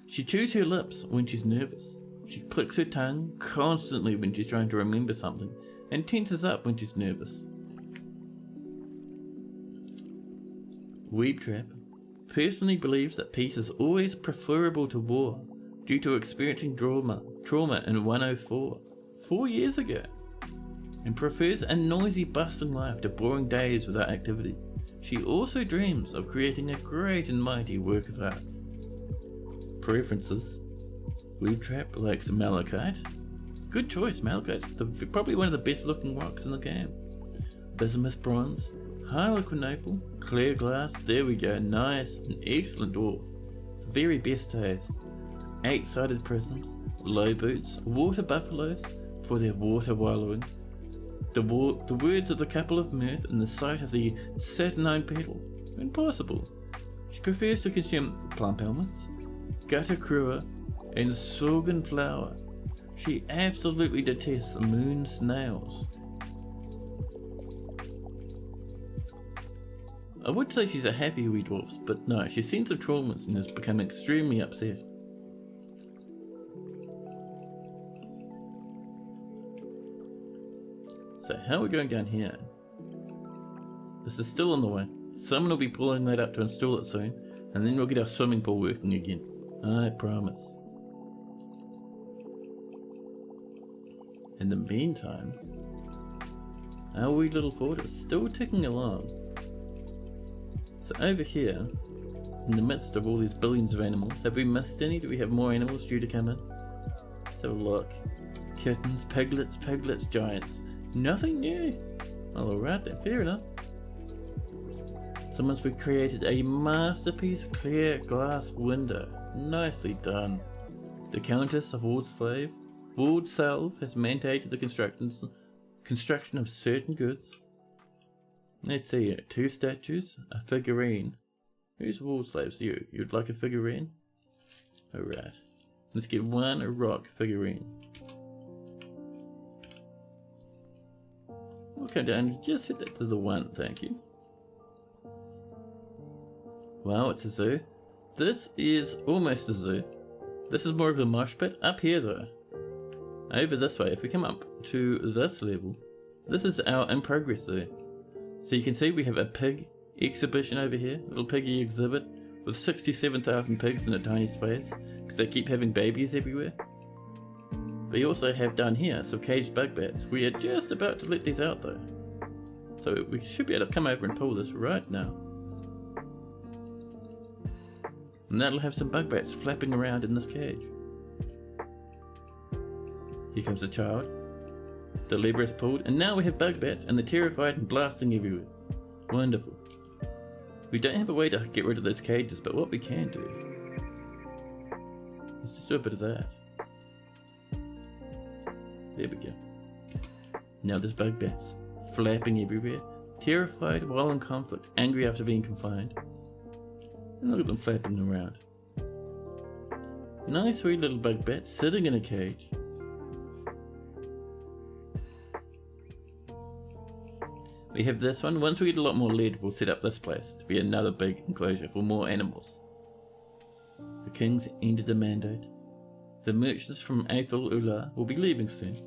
She chews her lips when she's nervous. She clicks her tongue constantly when she's trying to remember something and tenses up when she's nervous. Weebtrap personally believes that peace is always preferable to war due to experiencing trauma in 104, 4 years ago, and prefers a noisy, bustling life to boring days without activity. She also dreams of creating a great and mighty work of art. Preferences: Weebtrap likes malachite. Good choice, malachite's probably one of the best looking rocks in the game. Bismuth bronze, harlequin opal, clear glass, there we go, nice, an excellent dwarf. Very best taste. 8-sided prisms, low boots, water buffaloes for their water wallowing. The words of the couple of mirth in the sight of the saturnine petal, when possible. She prefers to consume plump helmets, gutter crua, and sorghum flour. She absolutely detests moon snails. I would say she's a happy wee dwarf, but no, she's seen some traumas and has become extremely upset. So how are we going down here? This is still on the way. Someone will be pulling that up to install it soon, and then we'll get our swimming pool working again. I promise. In the meantime, our wee little fort is still ticking along. So over here, in the midst of all these billions of animals, have we missed any? Do we have more animals due to come in? Let's have a look. Kittens, piglets, giants. Nothing new. Alright then, fair enough. Someone's created a masterpiece clear glass window. Nicely done. The Countess of Waldsalve has mandated the construction of certain goods. Let's see here. 2 statues, a figurine. Who's Waldslave's you? You'd like a figurine? Alright. Let's get one rock figurine. We'll come down and just hit that to the 1, thank you. Wow, it's a zoo. This is almost a zoo. This is more of a mosh pit. Up here though, over this way, if we come up to this level, this is our in progress zoo. So you can see we have a pig exhibition over here, little piggy exhibit with 67,000 pigs in a tiny space because they keep having babies everywhere. We also have down here some caged bug bats. We are just about to let these out though, so we should be able to come over and pull this right now. And that'll have some bug bats flapping around in this cage. Here comes the child. The lever is pulled, and now we have bug bats, and they're terrified and blasting everywhere. Wonderful. We don't have a way to get rid of those cages, but what we can do, let's just do a bit of that. There we go. Now there's bug bats flapping everywhere, terrified while in conflict, angry after being confined. And look at them flapping around. Nice wee little bug bats sitting in a cage. We have this one. Once we get a lot more lead, we'll set up this place to be another big enclosure for more animals. The kings ended the mandate. The merchants from Athel Ula will be leaving soon.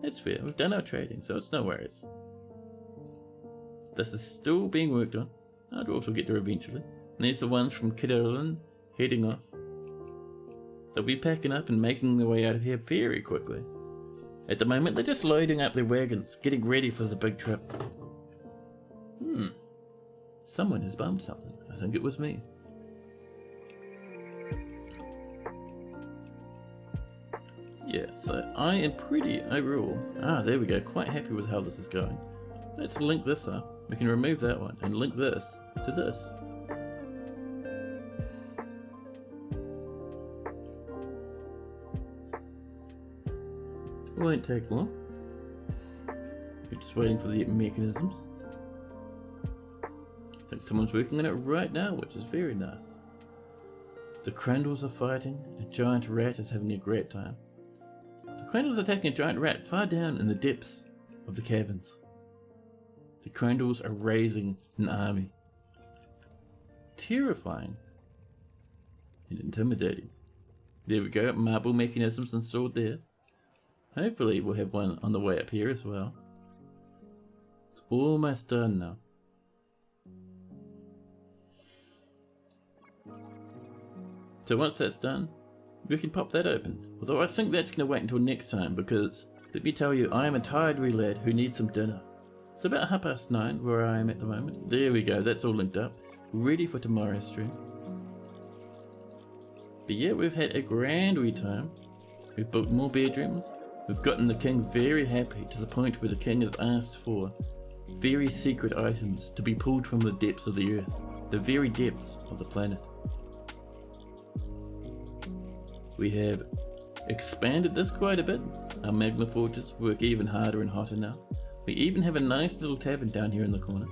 That's fair, we've done our trading, so it's no worries. This is still being worked on. Our dwarves will get there eventually. And there's the ones from Kidolin heading off. They'll be packing up and making their way out of here very quickly. At the moment, they're just loading up their wagons, getting ready for the big trip. Someone has bumped something. I think it was me. Yeah, so I am pretty overall. There we go. Quite happy with how this is going. Let's link this up. We can remove that one and link this to this. Won't take long. We're just waiting for the mechanisms. I think someone's working on it right now, which is very nice. The Crandalls are fighting. A giant rat is having a great time. The Crandalls are attacking a giant rat far down in the depths of the caverns. The Crandalls are raising an army. Terrifying and intimidating. There we go, marble mechanisms installed there. Hopefully we'll have one on the way up here as well. It's almost done now. So once that's done, we can pop that open. Although I think that's going to wait until next time because, let me tell you, I am a tired wee lad who needs some dinner. It's about 9:30 where I am at the moment. There we go, that's all linked up. Ready for tomorrow's stream. But yeah, we've had a grand wee time. We've built more bedrooms. We've gotten the king very happy to the point where the king has asked for very secret items to be pulled from the depths of the earth. The very depths of the planet. We have expanded this quite a bit. Our magma forges work even harder and hotter now. We even have a nice little tavern down here in the corner.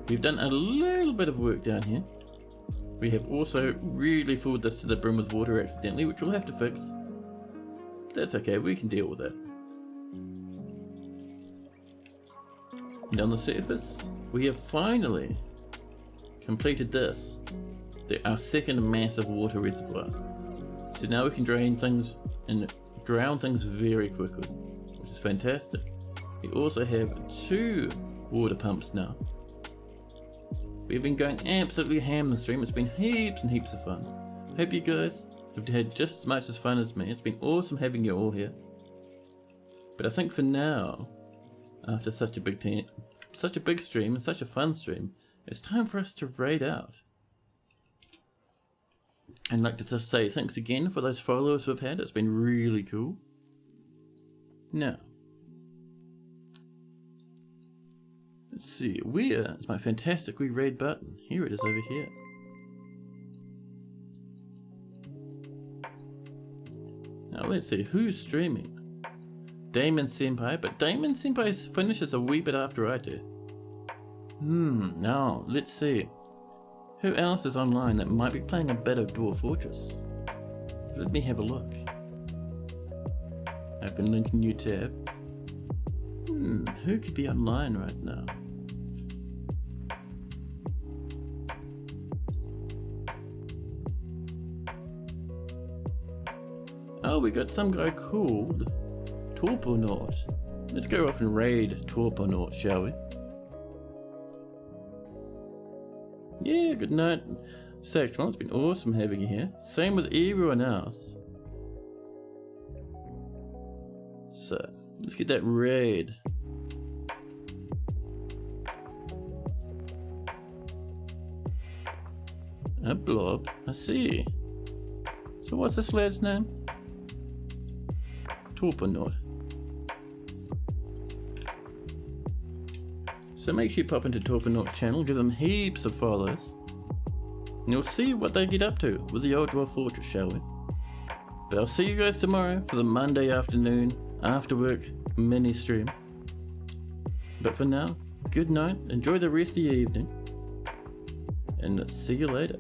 We've done a little bit of work down here. We have also really filled this to the brim with water accidentally, which we'll have to fix. That's okay, we can deal with that. And on the surface, we have finally completed this. Our second massive water reservoir. So now we can drain things and drown things very quickly, which is fantastic. We also have 2 water pumps now. We've been going absolutely ham this stream. It's been heaps and heaps of fun. Hope you guys have had just as much as fun as me. It's been awesome having you all here. But I think for now, after such a big stream and such a fun stream, it's time for us to raid out. And I'd like to just say thanks again for those followers we've had. It's been really cool. Now, let's see, where is my fantastic wee raid button? Here it is over here. Now let's see, who's streaming? Damon Senpai, but Damon Senpai finishes a wee bit after I do. Now, let's see. Who else is online that might be playing a bit of Dwarf Fortress? Let me have a look. Open link in new tab. Who could be online right now? Oh, we got some guy called Torponaut. Let's go off and raid Torponaut, shall we? Yeah, good night. Section, it's been awesome having you here. Same with everyone else. So, let's get that raid. A blob, I see. So what's this lad's name? Torponaut. So make sure you pop into Torponaut's channel, give them heaps of follows, and you'll see what they get up to with the Old Dwarf Fortress, shall we? But I'll see you guys tomorrow for the Monday afternoon, after work, mini stream. But for now, good night, enjoy the rest of your evening, and see you later.